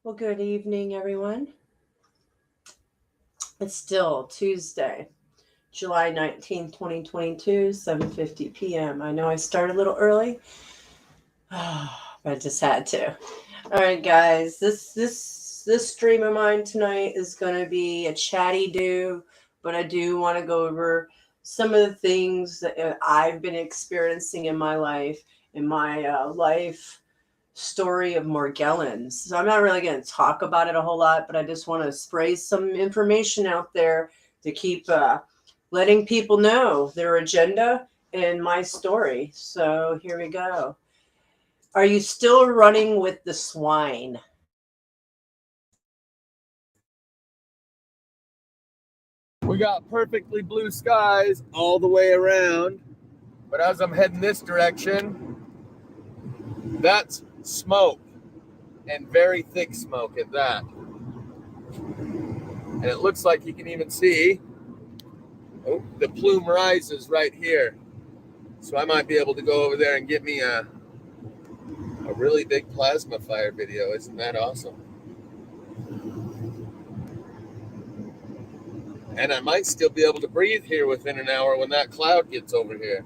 Well, good evening, everyone. It's still Tuesday, July 19th, 2022, 7:50 p.m. I know I started a little early, but I just had to. All right, guys. This stream of mine tonight is going to be a chatty do, but I do want to go over some of the things that I've been experiencing in my life, life story of Morgellons. So I'm not really going to talk about it a whole lot, but I just want to spray some information out there to keep letting people know their agenda and my story. So here we go. Are you still running with the swine? We got perfectly blue skies all the way around, but as I'm heading this direction, that's smoke, and very thick smoke at that. And it looks like you can even see the plume rises right here. So I might be able to go over there and get me a really big plasma fire video. Isn't that awesome? And I might still be able to breathe here within an hour when that cloud gets over here.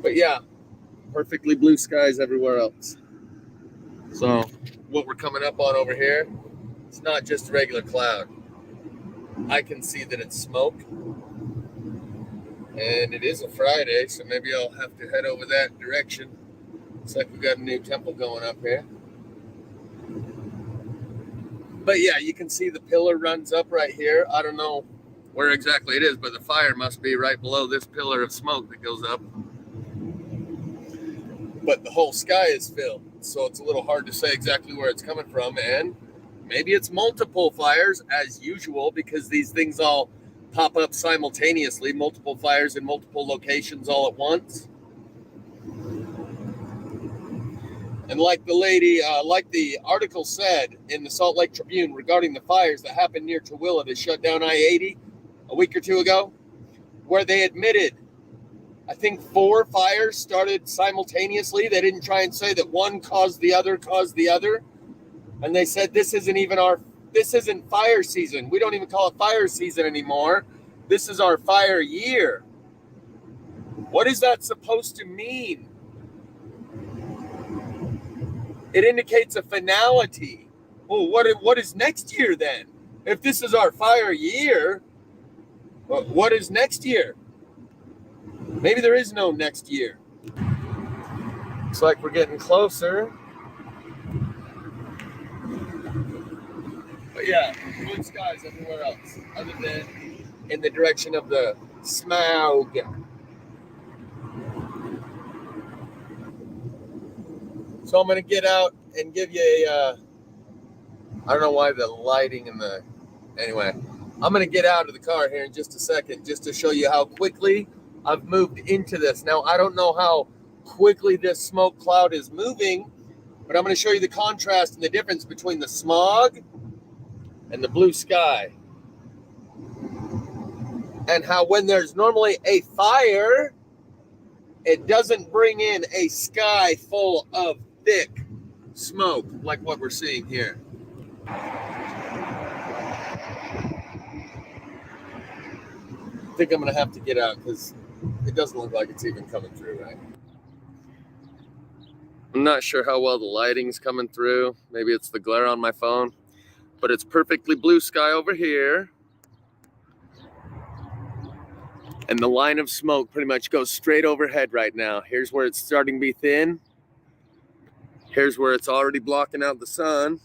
But yeah, perfectly blue skies everywhere else. So what we're coming up on over here, it's not just a regular cloud. I can see that it's smoke. And it is a Friday, so maybe I'll have to head over that direction. Looks like we got a new temple going up here. But yeah, you can see the pillar runs up right here. I don't know where exactly it is, but the fire must be right below this pillar of smoke that goes up. But the whole sky is filled, so it's a little hard to say exactly where it's coming from. And maybe it's multiple fires as usual, because these things all pop up simultaneously, multiple fires in multiple locations all at once. And like the article said in the Salt Lake Tribune regarding the fires that happened near Tooele that shut down I-80 a week or two ago, where they admitted, I think 4 fires started simultaneously. They didn't try and say that one caused the other. And they said, this isn't fire season. We don't even call it fire season anymore. This is our fire year. What is that supposed to mean? It indicates a finality. Well, what is next year then? If this is our fire year, what is next year? Maybe there is no next year. Looks like we're getting closer. But yeah, blue skies everywhere else, other than in the direction of the smog. So I'm going to get out and give you I don't know why the lighting and anyway, I'm going to get out of the car here in just a second just to show you how quickly I've moved into this. Now, I don't know how quickly this smoke cloud is moving, but I'm going to show you the contrast and the difference between the smog and the blue sky. And how when there's normally a fire, it doesn't bring in a sky full of thick smoke like what we're seeing here. I think I'm going to have to get out because it doesn't look like it's even coming through right. I'm not sure how well the lighting's coming through. Maybe it's the glare on my phone. But it's perfectly blue sky over here. And the line of smoke pretty much goes straight overhead right now. Here's where it's starting to be thin. Here's where it's already blocking out the sun.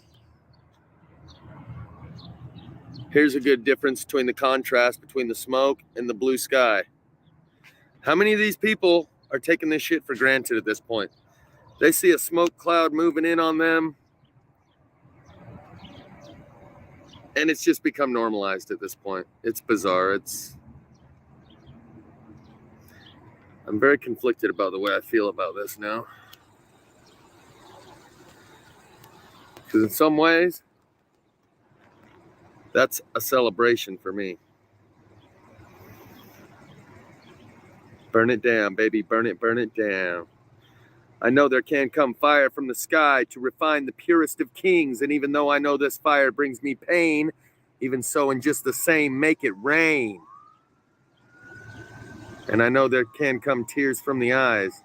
Here's a good difference between the contrast between the smoke and the blue sky. How many of these people are taking this shit for granted at this point? They see a smoke cloud moving in on them, and it's just become normalized at this point. It's bizarre. I'm very conflicted about the way I feel about this now. Because in some ways, that's a celebration for me. Burn it down, baby. Burn it down. I know there can come fire from the sky to refine the purest of kings, and even though I know this fire brings me pain, even so in just the same make it rain. And I know there can come tears from the eyes,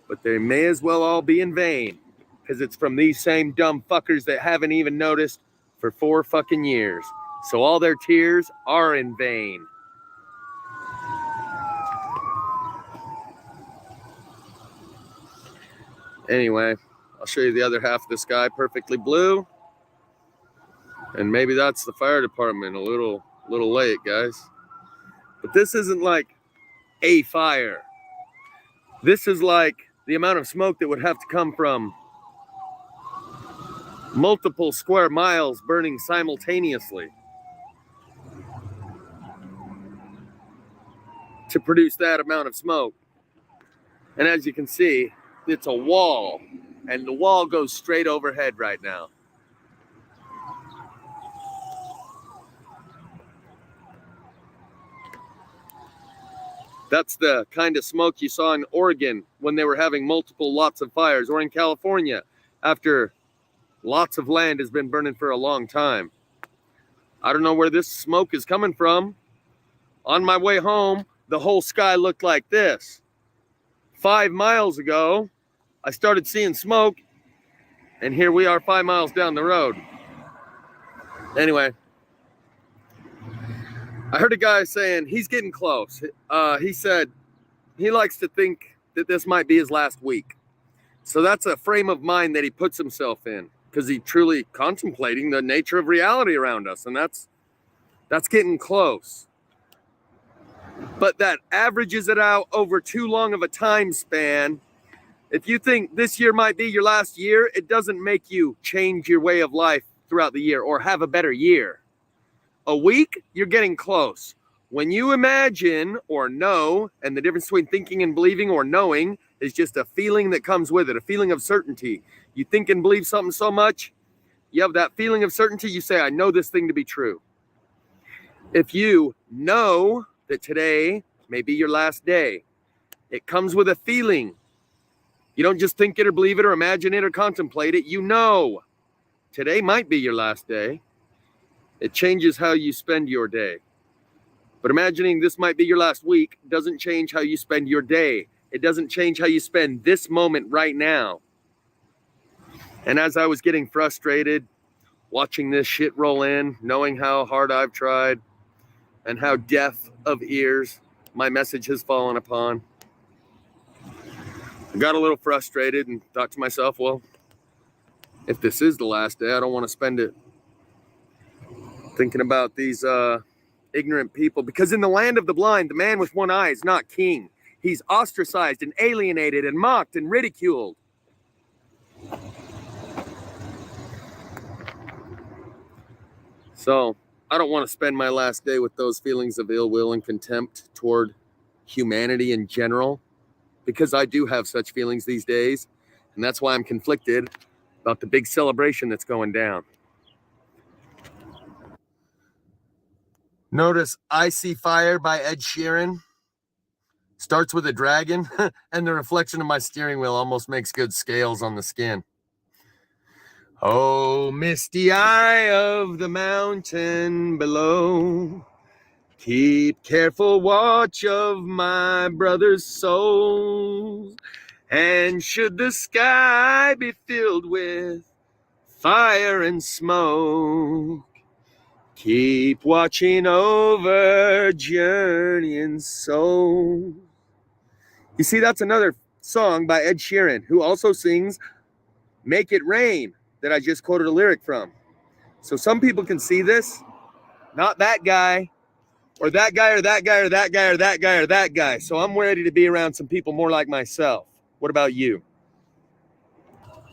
but they may as well all be in vain, because it's from these same dumb fuckers that haven't even noticed for 4 fucking years. So all their tears are in vain. Anyway, I'll show you the other half of the sky, perfectly blue. And maybe that's the fire department, a little late, guys. But this isn't like a fire. This is like the amount of smoke that would have to come from multiple square miles burning simultaneously to produce that amount of smoke. And as you can see, it's a wall, and the wall goes straight overhead right now. That's the kind of smoke you saw in Oregon when they were having lots of fires, or in California after lots of land has been burning for a long time. I don't know where this smoke is coming from. On my way home, the whole sky looked like this. 5 miles ago, I started seeing smoke, and here we are 5 miles down the road. Anyway, I heard a guy saying he's getting close. He said he likes to think that this might be his last week. So that's a frame of mind that he puts himself in, because he's truly contemplating the nature of reality around us, and that's getting close. But that averages it out over too long of a time span. If you think this year might be your last year, it doesn't make you change your way of life throughout the year or have a better year. A week, you're getting close. When you imagine or know, and the difference between thinking and believing or knowing is just a feeling that comes with it, a feeling of certainty. You think and believe something so much, you have that feeling of certainty, you say, I know this thing to be true. If you know that today may be your last day, it comes with a feeling. You don't just think it or believe it or imagine it or contemplate it. You know today might be your last day. It changes how you spend your day. But imagining this might be your last week doesn't change how you spend your day. It doesn't change how you spend this moment right now. And as I was getting frustrated, watching this shit roll in, knowing how hard I've tried and how deaf of ears my message has fallen upon, I got a little frustrated and thought to myself, well, if this is the last day, I don't want to spend it thinking about these ignorant people. Because in the land of the blind, the man with one eye is not king. He's ostracized and alienated and mocked and ridiculed. So I don't want to spend my last day with those feelings of ill will and contempt toward humanity in general, because I do have such feelings these days, and that's why I'm conflicted about the big celebration that's going down. Notice I See Fire by Ed Sheeran starts with a dragon, and the reflection of my steering wheel almost makes good scales on the skin. Oh, misty eye of the mountain below, keep careful watch of my brother's souls. And should the sky be filled with fire and smoke, keep watching over journeying souls. You see, that's another song by Ed Sheeran, who also sings Make It Rain, that I just quoted a lyric from. So some people can see this, not that guy, or that guy, or that guy, or that guy, or that guy, or that guy. So I'm ready to be around some people more like myself. What about you?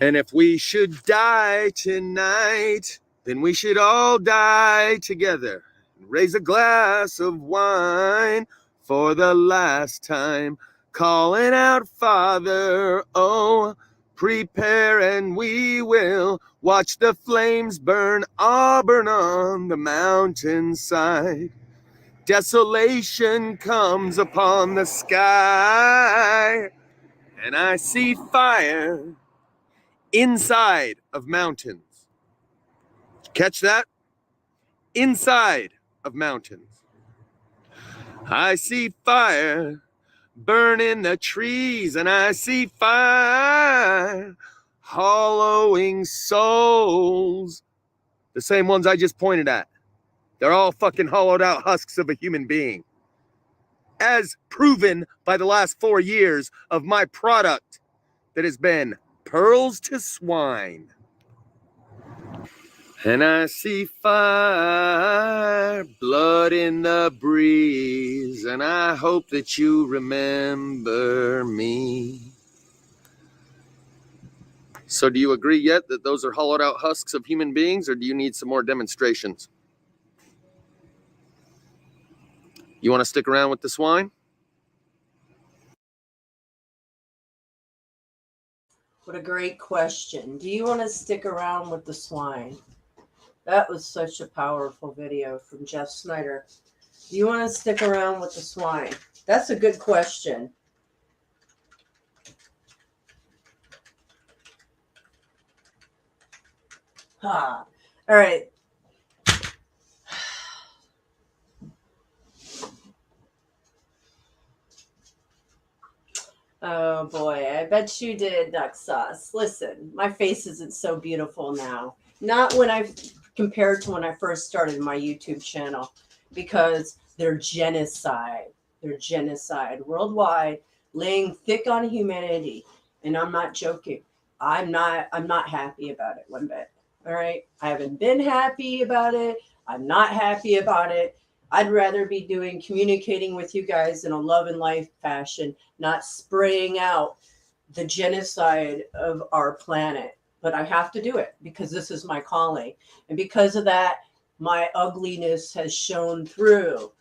And if we should die tonight, then we should all die together. Raise a glass of wine for the last time, calling out, Father, oh, prepare and we will watch the flames burn Auburn on the mountainside. Desolation comes upon the sky, And I see fire inside of mountains. Catch that? Inside of mountains. I see fire burning the trees, and I see fire hollowing souls. The same ones I just pointed at. They're all fucking hollowed out husks of a human being. As proven by the last 4 years of my product that has been pearls to swine. And I see fire, blood in the breeze, and I hope that you remember me. So do you agree yet that those are hollowed out husks of human beings, or do you need some more demonstrations? You want to stick around with the swine? What a great question. Do you want to stick around with the swine? That was such a powerful video from Jeff Snyder. Do you want to stick around with the swine? That's a good question. All right. Oh boy, I bet you did, Duck Sauce. Listen, my face isn't so beautiful now. Not when I compared to when I first started my YouTube channel, because they're genocide. They're genocide worldwide, laying thick on humanity. And I'm not joking. I'm not happy about it one bit. All right. I haven't been happy about it. I'm not happy about it. I'd rather be communicating with you guys in a love and life fashion, not spraying out the genocide of our planet. But I have to do it because this is my calling. And because of that, my ugliness has shown through.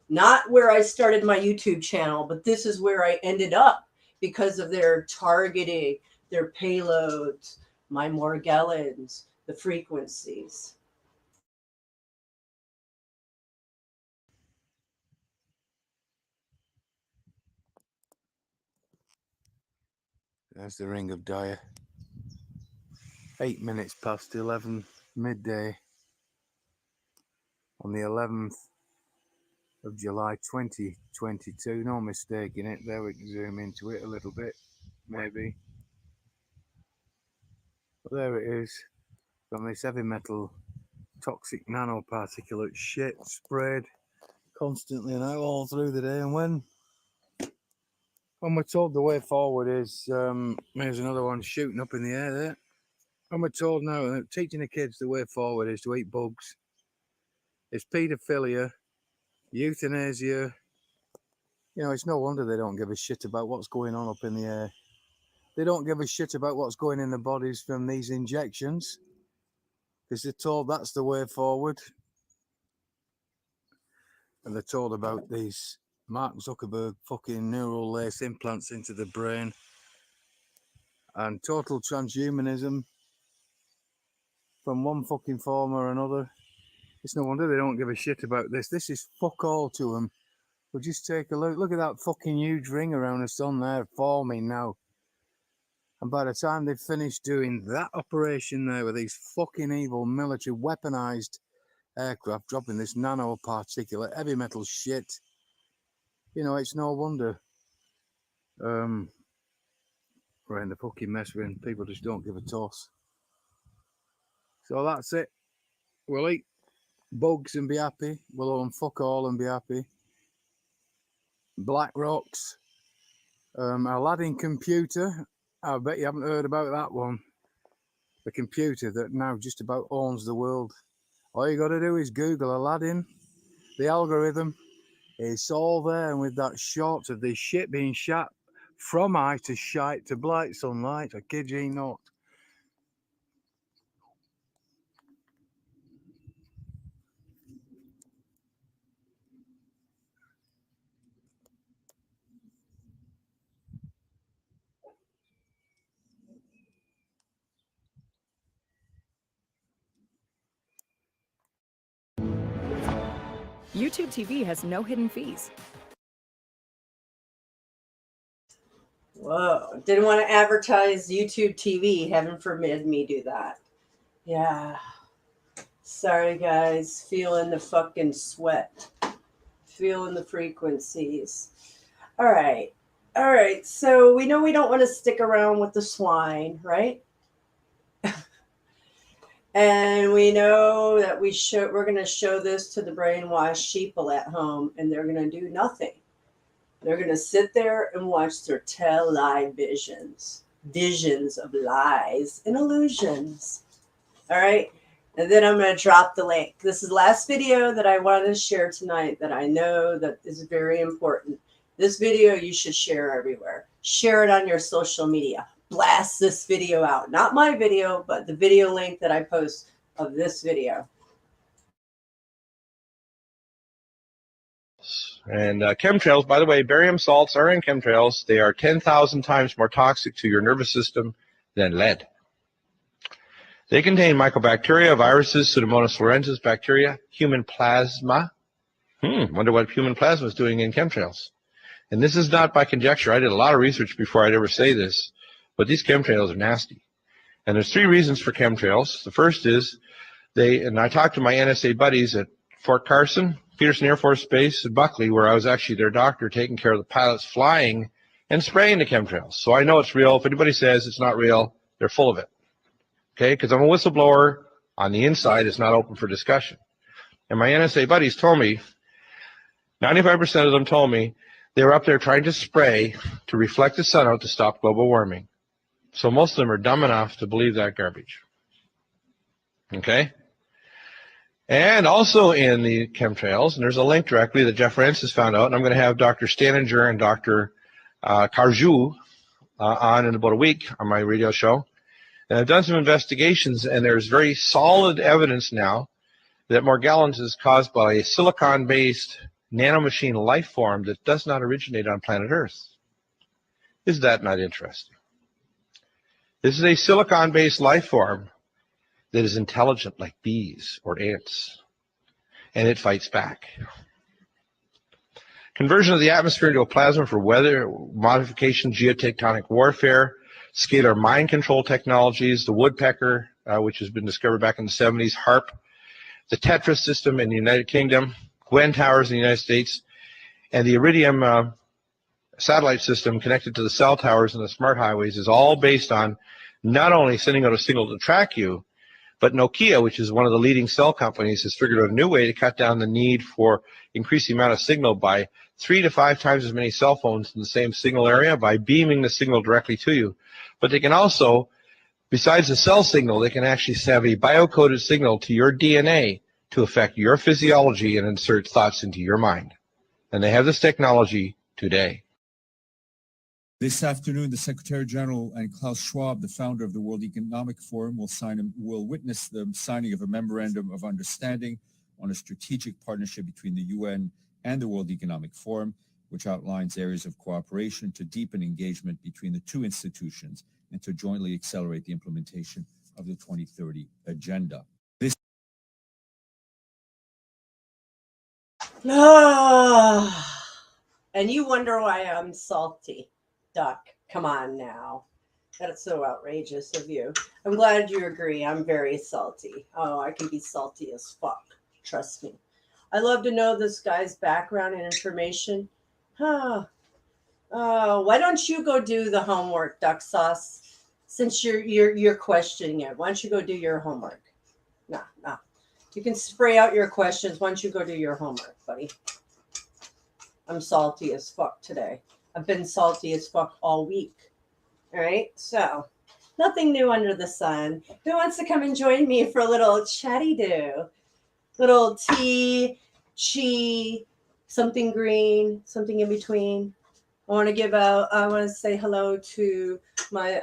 Not where I started my YouTube channel, but this is where I ended up because of their targeting, their payloads, my Morgellons, the frequencies. There's the Ring of Dire. 8 minutes past 11 midday on the 11th of July 2022. No mistaking it. There, we can zoom into it a little bit, maybe. But there it is. From this heavy metal toxic nanoparticulate shit sprayed constantly and out all through the day. And when we're told the way forward is, there's another one shooting up in the air there. And we're told now that teaching the kids the way forward is to eat bugs. It's paedophilia, euthanasia. You know, it's no wonder they don't give a shit about what's going on up in the air. They don't give a shit about what's going in the bodies from these injections, because they're told that's the way forward. And they're told about these Mark Zuckerberg fucking neural lace implants into the brain and total transhumanism from one fucking form or another. It's no wonder they don't give a shit about this. This is fuck all to them. But just take a look. Look at that fucking huge ring around the sun there forming now. And by the time they've finished doing that operation there with these fucking evil military weaponized aircraft dropping this nanoparticulate heavy metal shit, you know, it's no wonder we're in the fucking mess we're in. People just don't give a toss. So that's it. We'll eat bugs and be happy. We'll own fuck all and be happy. Black rocks. Aladdin computer. I bet you haven't heard about that one. The computer that now just about owns the world. All you got to do is Google Aladdin. The algorithm. It's all there, and with that shot of this shit being shot from eye to shite to blight sunlight, I kid you not. YouTube TV has no hidden fees. Whoa. Didn't want to advertise YouTube TV. Heaven forbid me do that. Yeah. Sorry, guys. Feeling the fucking sweat. Feeling the frequencies. All right. All right. So we know we don't want to stick around with the swine, right? And we know that we're going to show this to the brainwashed sheeple at home, and they're going to do nothing. They're going to sit there and watch their visions of lies and illusions. All right. And then I'm going to drop the link. This is the last video that I wanted to share tonight that I know that is very important. This video you should share everywhere. Share it on your social media. Blast this video out. Not my video, but the video link that I post of this video. And chemtrails, by the way, barium salts are in chemtrails. They are 10,000 times more toxic to your nervous system than lead. They contain mycobacteria, viruses, Pseudomonas florensis bacteria, human plasma. Wonder what human plasma is doing in chemtrails. And this is not by conjecture. I did a lot of research before I'd ever say this, but these chemtrails are nasty. And there's 3 reasons for chemtrails. The first is and I talked to my NSA buddies at Fort Carson, Peterson Air Force Base, and Buckley, where I was actually their doctor taking care of the pilots flying and spraying the chemtrails. So I know it's real. If anybody says it's not real, they're full of it. Okay, because I'm a whistleblower. On the inside, it's not open for discussion. And my NSA buddies told me, 95% of them told me they were up there trying to spray to reflect the sun out to stop global warming. So most of them are dumb enough to believe that garbage. Okay? And also in the chemtrails, and there's a link directly that Jeff Francis found out, and I'm going to have Dr. Staninger and Dr. Carjou on in about a week on my radio show. And I've done some investigations, and there's very solid evidence now that Morgellons is caused by a silicon-based nanomachine life form that does not originate on planet Earth. Is that not interesting? This is a silicon-based life form that is intelligent like bees or ants, and it fights back. Conversion of the atmosphere into a plasma for weather modification, geotectonic warfare, scalar mind control technologies, the woodpecker, which has been discovered back in the 70s, HARP, the Tetra system in the United Kingdom, Gwen towers in the United States, and the Iridium satellite system connected to the cell towers and the smart highways is all based on not only sending out a signal to track you, but Nokia, which is one of the leading cell companies, has figured out a new way to cut down the need for increasing the amount of signal by 3 to 5 times as many cell phones in the same signal area by beaming the signal directly to you. But they can also, besides the cell signal, they can actually have a biocoded signal to your DNA to affect your physiology and insert thoughts into your mind. And they have this technology today. This afternoon, the Secretary General and Klaus Schwab, the founder of the World Economic Forum, will witness the signing of a memorandum of understanding on a strategic partnership between the UN and the World Economic Forum, which outlines areas of cooperation to deepen engagement between the two institutions and to jointly accelerate the implementation of the 2030 Agenda. And you wonder why I'm salty. Duck, come on now. That's so outrageous of you. I'm glad you agree. I'm very salty. Oh, I can be salty as fuck. Trust me. I love to know this guy's background and information. Why don't you go do the homework, Duck Sauce? Since you're questioning it, why don't you go do your homework? Nah. You can spray out your questions. Why don't you go do your homework, buddy? I'm salty as fuck today. I've been salty as fuck all week. All right, so nothing new under the sun. Who wants to come and join me for a little chatty-do? Little tea, chi, something green, something in between. I want to say hello to my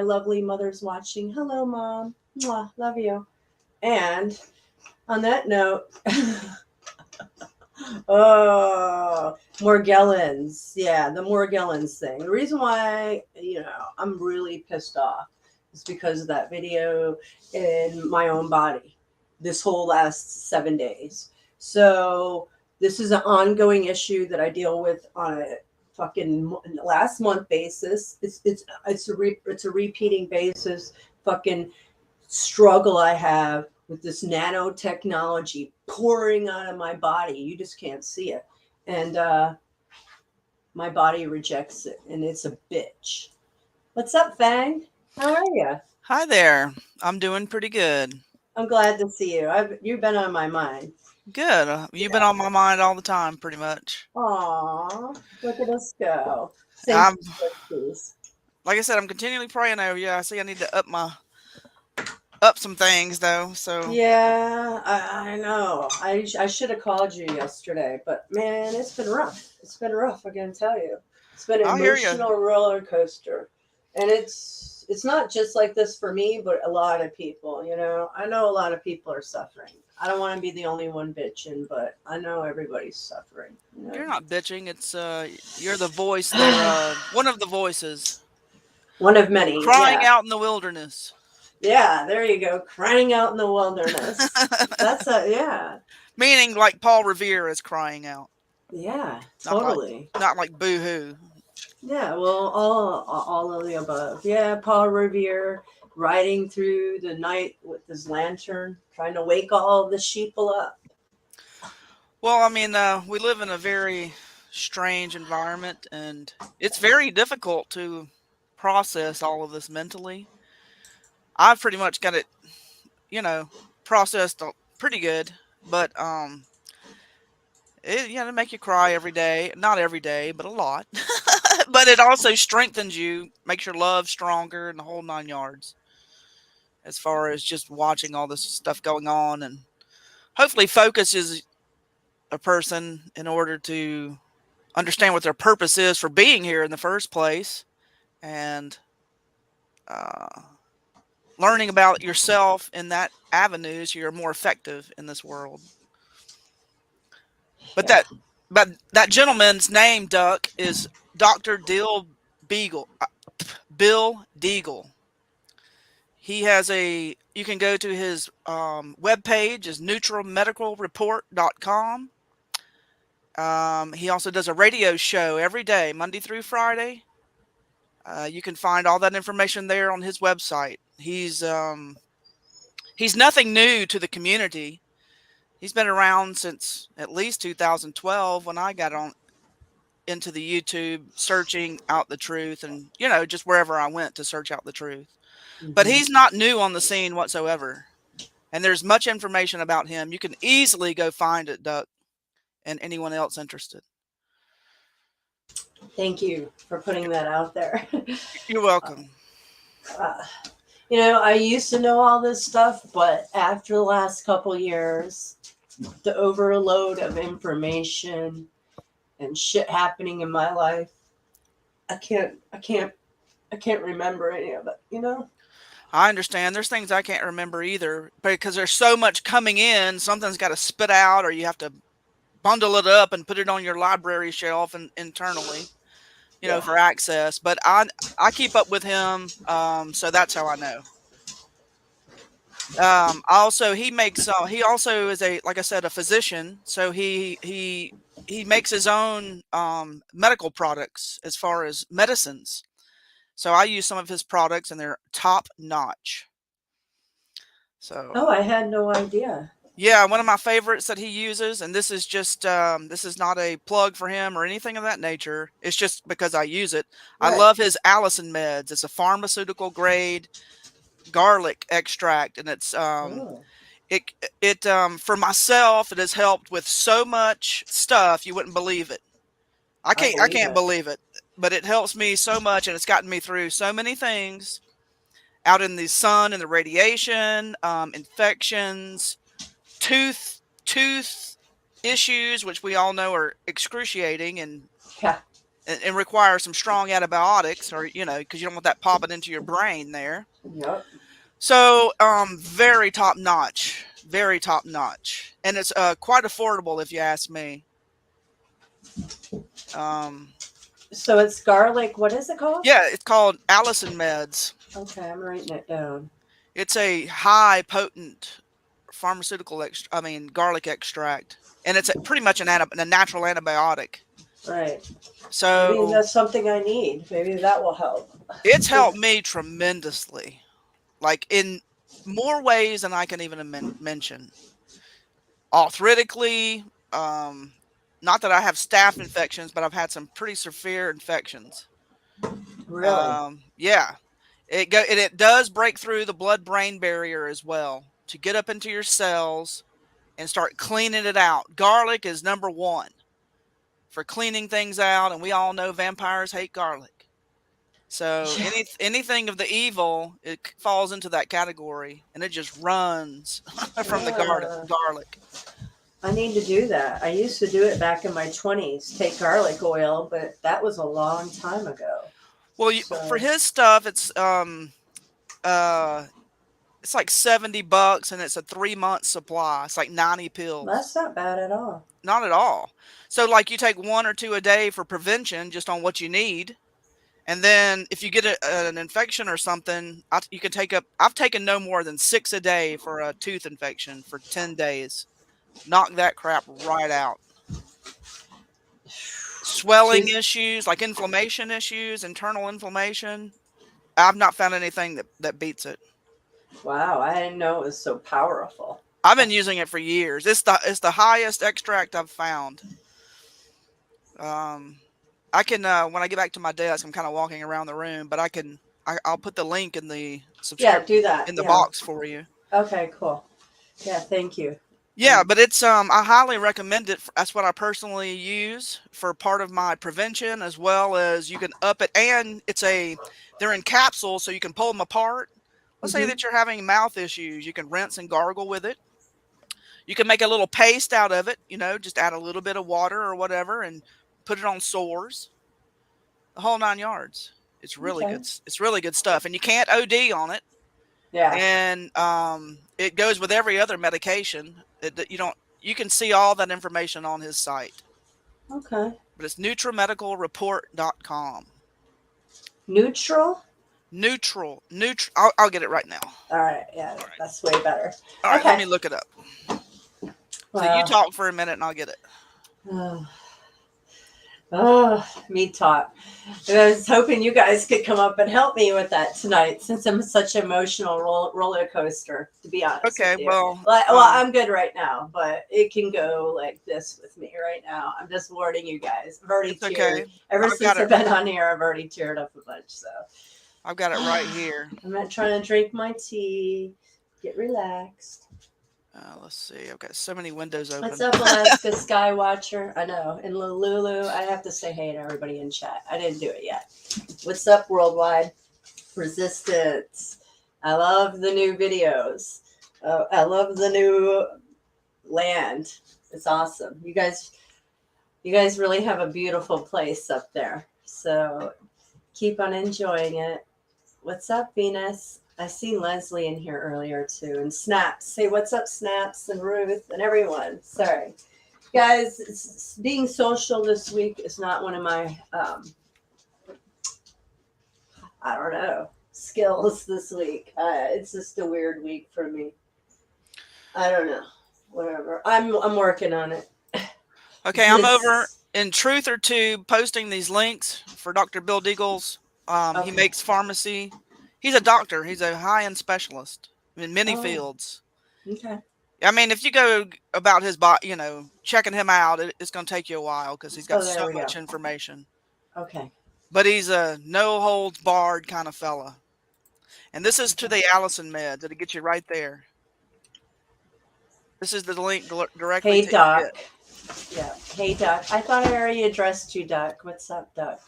lovely mother's watching. Hello, Mom. Mwah, love you. And on that note, Morgellons. Yeah, the Morgellons thing. The reason why, I'm really pissed off is because of that video in my own body this whole last 7 days. So this is an ongoing issue that I deal with on a fucking last month basis. It's a repeating basis. Fucking struggle I have with this nanotechnology pouring out of my body. You just can't see it, and my body rejects it, and it's a bitch. What's up, Fang? How are you? Hi there. I'm doing pretty good. I'm glad to see you. You've been on my mind. Good. You've been on my mind all the time, pretty much. Aw, look at us go. I'm, Synchronicities. like I said, I'm continually praying over you. I see I need to up some things though. So Yeah, I know. I should have called you yesterday, but man, it's been rough. It's been rough. I can tell you. It's been an I hear you. emotional roller coaster, and it's not just like this for me, but a lot of people. You know, I know a lot of people are suffering. I don't want to be the only one bitching, but I know everybody's suffering. You know? You're not bitching. It's you're the voice there. One of the voices. One of many. Crying Yeah. out in the wilderness. Yeah, there you go. Crying out in the wilderness. Yeah. Meaning like Paul Revere is crying out. Yeah, Not totally. Not like boo hoo. Yeah, well, all of the above. Yeah, Paul Revere riding through the night with his lantern, trying to wake all the sheeple up. Well, I mean, we live in a very strange environment, and it's very difficult to process all of this mentally. I've pretty much got it, processed pretty good, but it make you cry every day. Not every day, but a lot. But it also strengthens you, makes your love stronger, and the whole 9 yards. As far as just watching all this stuff going on, and hopefully focuses a person in order to understand what their purpose is for being here in the first place, and learning about yourself in that avenue so you're more effective in this world. But Yeah. that gentleman's name, Duck, is Dr. Bill Deagle. He has you can go to his webpage is neutralmedicalreport.com. He also does a radio show every day, Monday through Friday. You can find all that information there on his website. He's nothing new to the community. He's been around since at least 2012 when I got on into the YouTube searching out the truth, and just wherever I went to search out the truth. But he's not new on the scene whatsoever. And there's much information about him. You can easily go find it, Duck, and anyone else interested. Thank you for putting that out there. You're welcome. I used to know all this stuff, but after the last couple years, the overload of information and shit happening in my life, I can't remember any of it, I understand. There's things I can't remember either because there's so much coming in. Something's got to spit out, or you have to bundle it up and put it on your library shelf and internally, for access. But I keep up with him, so that's how I know. Also, he also is like I said, a physician. So he makes his own medical products as far as medicines. So I use some of his products, and they're top notch. So I had no idea. Yeah, one of my favorites that he uses, and this is just this is not a plug for him or anything of that nature. It's just because I use it. Right. I love his Allison meds. It's a pharmaceutical grade garlic extract, and it's it for myself. It has helped with so much stuff you wouldn't believe it. I can't believe it, but it helps me so much, and it's gotten me through so many things out in the sun and the radiation, infections, tooth issues, which we all know are excruciating and require some strong antibiotics, or because you don't want that popping into your brain there. Yep. So very top notch, and it's quite affordable if you ask me. So it's garlic. What is it called? Yeah, it's called Allison meds. Okay, I'm writing it down. It's a high potent pharmaceutical garlic extract, and it's pretty much a natural antibiotic. Right. So Maybe that's something I need. Maybe that will help. it's helped me tremendously, like in more ways than I can even mention. Arthritically, not that I have staph infections, but I've had some pretty severe infections. Really? Yeah, it does break through the blood-brain barrier as well to get up into your cells and start cleaning it out. Garlic is number one for cleaning things out, and we all know vampires hate garlic. So Yeah. anything of the evil, it falls into that category, and it just runs from the Yeah. garlic. I need to do that. I used to do it back in my 20s, take garlic oil, but that was a long time ago. Well, for his stuff, it's like $70, and it's a 3-month supply. It's like 90 pills. That's not bad at all. Not at all. So, like, you take 1 or 2 a day for prevention, just on what you need. And then if you get an infection or something, you can take up. I've taken no more than 6 a day for a tooth infection for 10 days. Knock that crap right out. Swelling issues, like inflammation issues, internal inflammation. I've not found anything that beats it. Wow, I didn't know it was so powerful. I've been using it for years. It's the highest extract I've found. I can when I get back to my desk, I'm kind of walking around the room, but I'll put the link in the subscribe do that in the box for you. Okay, cool. Yeah, thank you. Yeah, but it's I highly recommend it. That's what I personally use for part of my prevention, as well as you can up it, and they're in capsules, so you can pull them apart. Let's say that you're having mouth issues, you can rinse and gargle with it. You can make a little paste out of it, just add a little bit of water or whatever and put it on sores. The whole 9 yards. It's really good. It's really good stuff, and you can't OD on it. Yeah. And it goes with every other medication. You can see all that information on his site. Okay. But it's NutriMedicalReport.com. Neutral? Neutral. I'll get it right now. All right. Yeah, that's way better. All right, let me look it up. Wow. So you talk for a minute and I'll get it. Me talk. And I was hoping you guys could come up and help me with that tonight, since I'm such an emotional roller coaster, to be honest. Okay, with you. well, I'm good right now, but it can go like this with me right now. I'm just warning you guys. I've already teared. Okay. Ever since I've been on here, I've already teared up a bunch. So I've got it right here. I'm not trying to drink my tea. Get relaxed. Let's see. I've got so many windows open. What's up, Alaska Skywatcher? I know. In Lulu, I have to say hey to everybody in chat. I didn't do it yet. What's up, Worldwide Resistance? I love the new videos. I love the new land. It's awesome. You guys really have a beautiful place up there. So keep on enjoying it. What's up, Venus? I seen Leslie in here earlier too, and Snaps. Say what's up, Snaps, and Ruth, and everyone. Sorry, guys. Being social this week is not one of my, I don't know, skills this week. It's just a weird week for me. I don't know. Whatever. I'm working on it. Okay, I'm over in Truth or Tube posting these links for Dr. Bill Deagles. He makes pharmacy. He's a doctor. He's a high-end specialist in many fields. Okay. I mean, if you go about his body, checking him out, it's going to take you a while because he's got so much information. Okay. But he's a no-holds-barred kind of fella. And this is to the Allison med. Did it get you right there? This is the link directly to Doc. it. Yeah. Hey, Doc. I thought I already addressed you, Doc. What's up, Doc?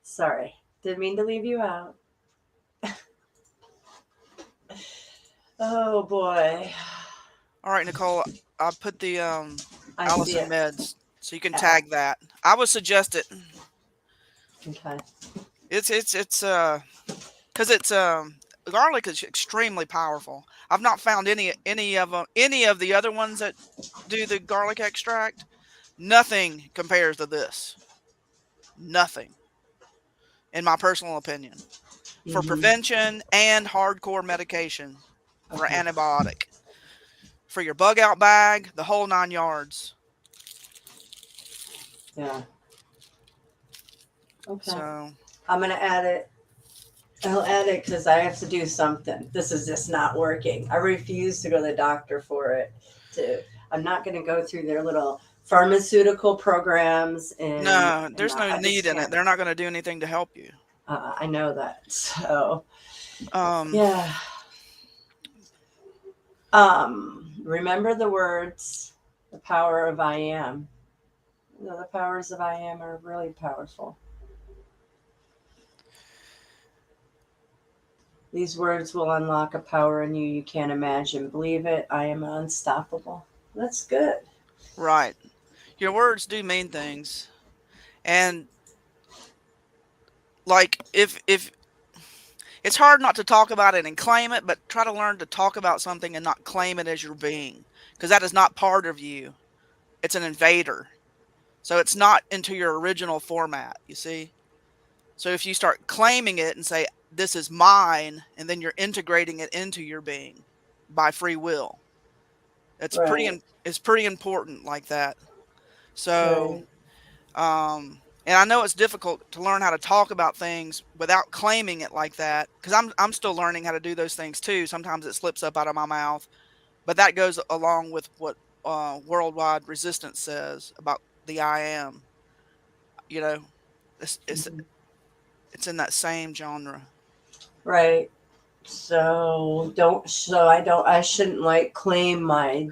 Sorry. Didn't mean to leave you out. Oh boy. All right, Nicole, I put the Allison meds, so you can tag that. I would suggest it. Okay. It's because garlic is extremely powerful. I've not found any of the other ones that do the garlic extract. Nothing compares to this. Nothing, in my personal opinion, for prevention and hardcore medication. For antibiotic, for your bug out bag, the whole 9 yards. Yeah. Okay. So I'm gonna add it. I'll add it because I have to do something. This is just not working. I refuse to go to the doctor for it. I'm not going to go through their little pharmaceutical programs no, and there's no I just need in it. can't. They're not going to do anything to help you. I know that. So Um, yeah. Remember the words, the power of I am. You know, the powers of I am are really powerful. These words will unlock a power in you can't imagine. Believe it. I am unstoppable. That's good. right. Your words do mean things, and like if it's hard not to talk about it and claim it, but try to learn to talk about something and not claim it as your being, because that is not part of you. It's an invader. So it's not into your original format, you see? So if you start claiming it and say, this is mine, and then you're integrating it into your being by free will, Right. it's pretty important like that. So, Right. and I know it's difficult to learn how to talk about things without claiming it like that, because I'm still learning how to do those things too. Sometimes it slips up out of my mouth, but that goes along with what worldwide resistance says about the I am. You know, it's it's Mhm. it's in that same genre. Right. I shouldn't like claim my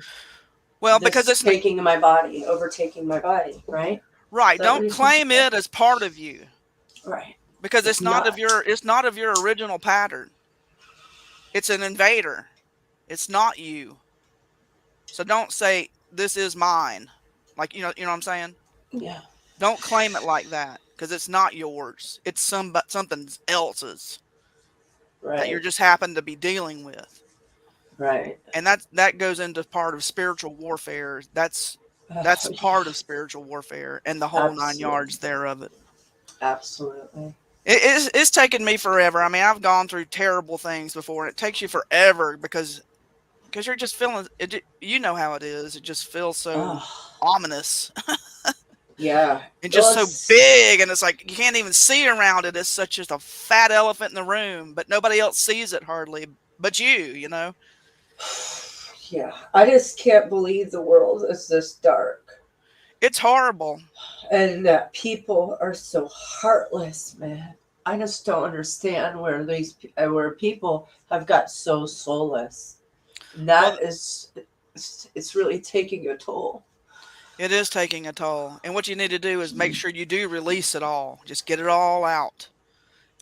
Well, because this it's not, taking my body, overtaking my body, right? Is right. that what Don't you're saying? claim it as part of you, Right. because It's not. it's not of your original pattern. It's an invader. It's not you. So don't say this is mine. Like you know what I'm saying? Yeah. Don't claim it like that, because it's not yours. It's something else's that you're Right. just happen to be dealing with. Right. And that goes into part of spiritual warfare. That's Oh, part of yes. spiritual warfare and the whole nine Absolutely. yards thereof. Absolutely. It's taken me forever. I mean, I've gone through terrible things before, and it takes you forever because you're just feeling it. You know how it is. It just feels so Oh, ominous yeah. and just Well, so big, and it's like you can't even see around it. It's such just a fat elephant in the room, but nobody else sees it hardly, but you. You know. yeah. I just can't believe the world is this dark. It's horrible. And that people are so heartless, man. I just don't understand where people have got so soulless. And Well, that is, it's really taking a toll. it is taking a toll, and what you need to do is make sure you do release it all. Just get it all out.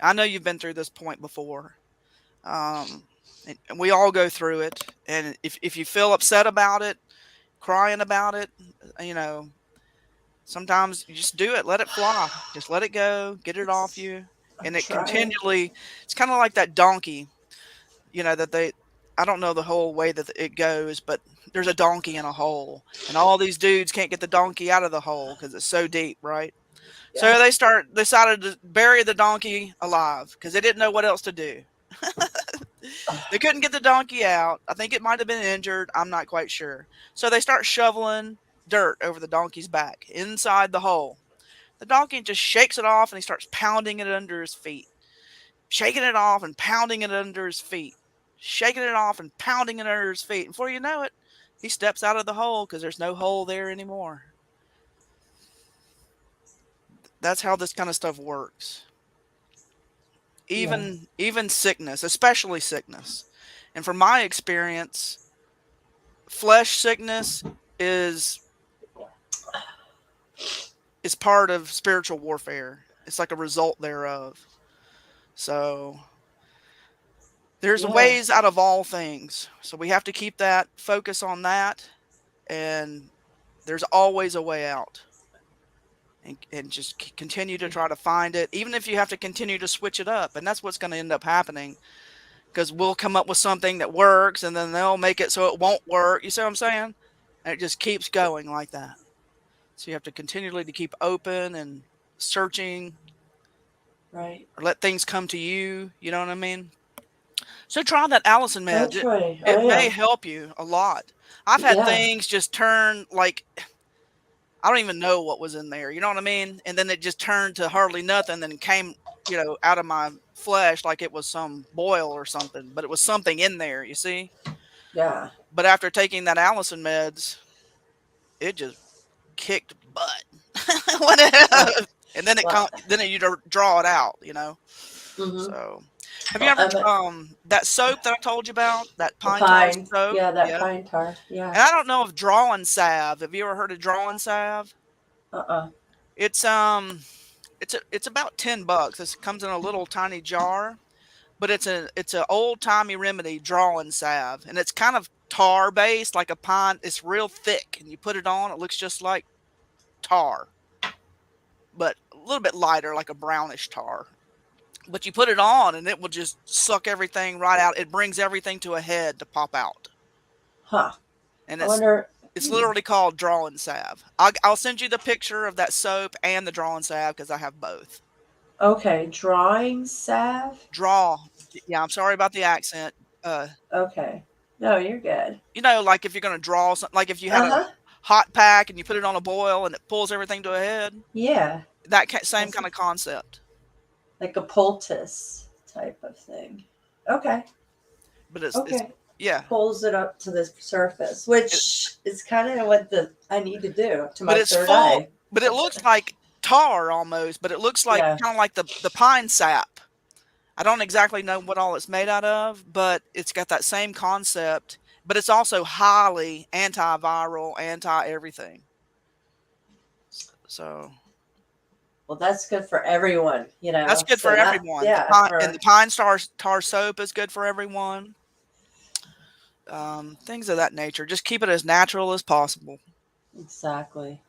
I know you've been through this point before. Um, and we all go through it. And if you feel upset about it, crying about it, you know, sometimes you just do it, let it fly, just let it go, get it off It's, you. I'm And it trying. continually, it's kind of like that donkey, that I don't know the whole way that it goes, but there's a donkey in a hole, and all these dudes can't get the donkey out of the hole because it's so deep, right? So Yeah. decided to bury the donkey alive because they didn't know what else to do. They couldn't get the donkey out. I think it might have been injured. I'm not quite sure. So they start shoveling dirt over the donkey's back inside the hole. The donkey just shakes it off and he starts pounding it under his feet, shaking it off and pounding it under his feet, shaking it off and pounding it under his feet. And before you know it, he steps out of the hole because there's no hole there anymore. That's how this kind of stuff works. Yeah. Even sickness, especially sickness. And from my experience, flesh sickness is is part of spiritual warfare. It's like a result thereof. So there's Yeah. ways out of all things. So we have to keep that focus on that, and there's always a way out. And just continue to try to find it, even if you have to continue to switch it up. And that's what's going to end up happening, because we'll come up with something that works, and then they'll make it so it won't work. You see what I'm saying? And it just keeps going like that. So you have to continually to keep open and searching, Right. or let things come to you. You know what I mean? So try that Allison I'm meds. trying. I It may am. help you a lot. I've had Yeah. things just turn like I don't even know what was in there. You know what I mean? And then it just turned to hardly nothing, then came, out of my flesh like it was some boil or something. But it was something in there, you see? Yeah. But after taking that Allison meds, it just kicked butt. Oh, And then well, you draw it out, mm-hmm. So, have you Well, ever that soap that I told you about, that the pine tar pine. soap? Yeah, that Yeah. pine tar. Yeah. And I don't know if drawing salve. Have you ever heard of drawing salve? Uh-uh. It's it's about $10. This comes in a little tiny jar, but it's a old timey remedy, drawing salve, and it's kind of tar based, like a pine. It's real thick, and you put it on, it looks just like tar, but a little bit lighter, like a brownish tar. But you put it on, and it will just suck everything right out. It brings everything to a head to pop out, Huh. and I wonder. it's literally called drawing salve. I'll send you the picture of that soap and the drawing salve because I have both. Okay, drawing salve. Draw. Yeah, I'm sorry about the accent. Okay. No, you're good. Like if you're going to draw something, like if you had a Uh-huh. hot pack and you put it on a boil and it pulls everything to a head, Yeah. that same That's kind of concept. like a poultice type of thing. Okay. But it's Okay. yeah. Pulls it up to the surface, which is kind of what I need to do to my But it's third full. eye. But it looks like tar almost. But it looks like Yeah. kind of like the pine sap. I don't exactly know what all it's made out of, but it's got that same concept. But it's also highly antiviral, anti everything. So Well, that's good for everyone, that's good So for not, everyone. yeah, And the pine tar soap is good for everyone. Things of that nature. Just keep it as natural as possible. exactly.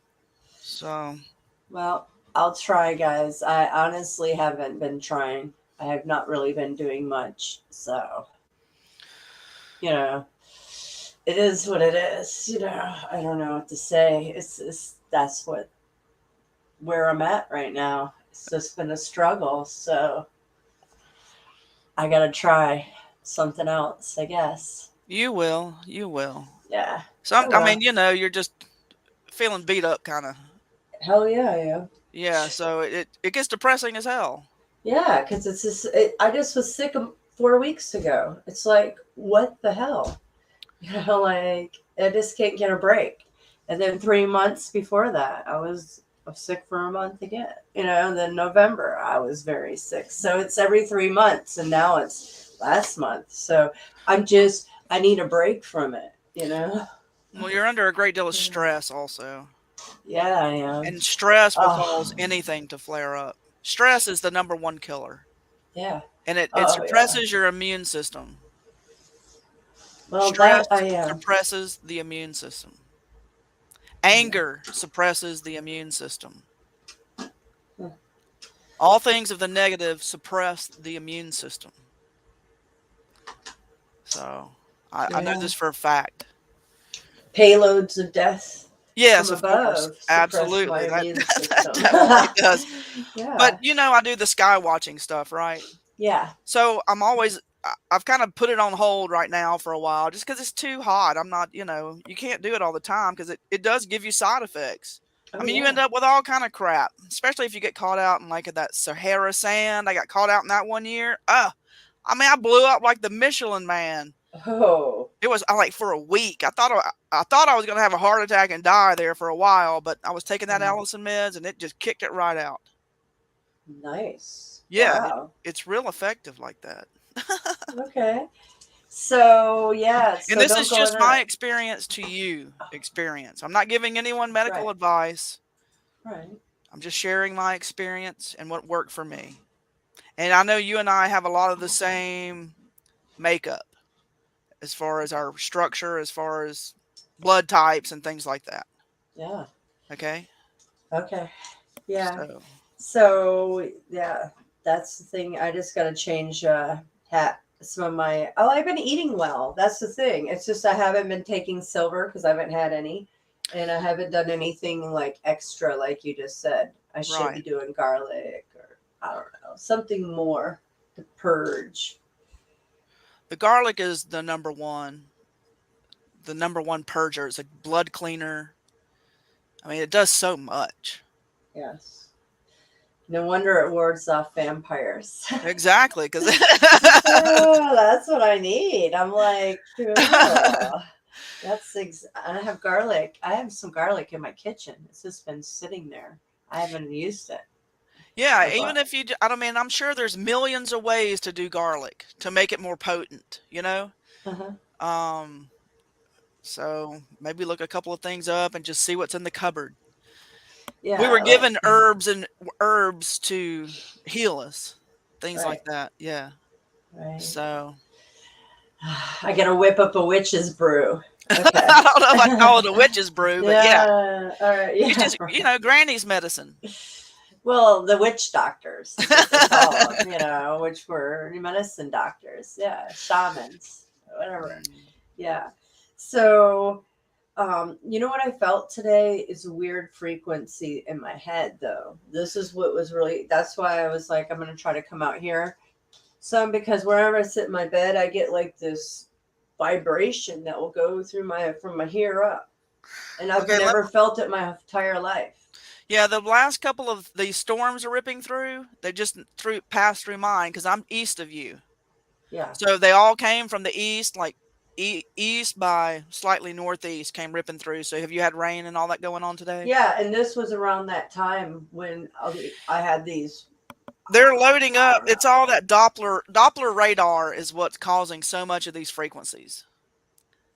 So, Well, I'll try, guys. I honestly haven't been trying. I have not really been doing much, so it is what it is. I don't know what to say. That's where I'm at right now. It's just been a struggle, so I gotta try something else, I guess. you will. Yeah. So, Oh, well. you're just feeling beat up, kind of. Hell yeah, I am. Yeah. So it gets depressing as hell. Yeah, because it's just I just was sick 4 weeks ago. It's like, what the hell? Like I just can't get a break. And then 3 months before that, I was sick for a month again. And then November I was very sick. So it's every 3 months, and now it's last month. So I need a break from it. Well, you're under a great deal of stress, also. Yeah, I am. And stress will cause Oh, anything to flare up. Stress is the number one killer, yeah. and it Oh, yeah. suppresses your immune system. Well, Stress that I am. suppresses the immune system. Anger suppresses the immune system. All things of the negative suppress the immune system. So I know this for a fact. Payloads of death. Yes, from of above course. Absolutely. My immune That system. definitely does. Yeah. But I do the sky watching stuff, right? Yeah. So I've kind of put it on hold right now for a while just because it's too hot. I'm not, you can't do it all the time because it does give you side effects. Oh, You yeah. end up with all kind of crap, especially if you get caught out in like that Sahara sand. I got caught out in that one year. I blew up like the Michelin Man. Oh. It was like for a week. I thought I was going to have a heart attack and die there for a while, but I was taking that Allison meds and it just kicked it right out. Nice. Yeah, Wow. it's real effective like that. Okay. So yeah. And this is just my experience to you. I'm not giving anyone medical advice. Right. I'm just sharing my experience and what worked for me. And I know you and I have a lot of the same makeup as far as our structure, as far as blood types and things like that. Yeah. Okay. Okay. Yeah. So yeah, that's the thing. I just got to change some of my. Oh, I've been eating well. That's the thing. It's just I haven't been taking silver because I haven't had any, and I haven't done anything like extra, like you just said. I should be doing garlic or I don't know, something more to purge. The garlic is the number one purger. It's a blood cleaner. I mean, it does so much. Yes. No wonder it wards off vampires. Exactly, because Oh, that's what I need. I'm like, oh, I have garlic. I have some garlic in my kitchen. It's just been sitting there. I haven't used it. yeah, I even bought. if I mean, I'm sure there's millions of ways to do garlic to make it more potent, you know? Uh-huh. Um, so maybe look a couple of things up and just see what's in the cupboard. We were Yeah, like given herbs to heal us, things like right, that. Yeah. right. So I gotta whip up a witch's brew. Okay. I don't know if I'd call it a witch's brew, but yeah, Yeah. All right. it's Yeah. just Granny's medicine. Well, the witch doctors is what they call them, which were medicine doctors. Yeah, shamans, whatever. Yeah. So, you know what I felt today is a weird frequency in my head, though. This is what was really, that's why I was like, I'm going to try to come out here some, because wherever I sit in my bed, I get like this vibration that will go through from my hair up. And I've Okay, never felt it my entire life. yeah, the last couple of these storms are ripping through. They just passed through mine because I'm east of you. Yeah. So they all came from the east, like east by slightly northeast, came ripping through. So have you had rain and all that going on today? Yeah, and this was around that time when I had these. They're loading up. It's all that Doppler radar is what's causing so much of these frequencies.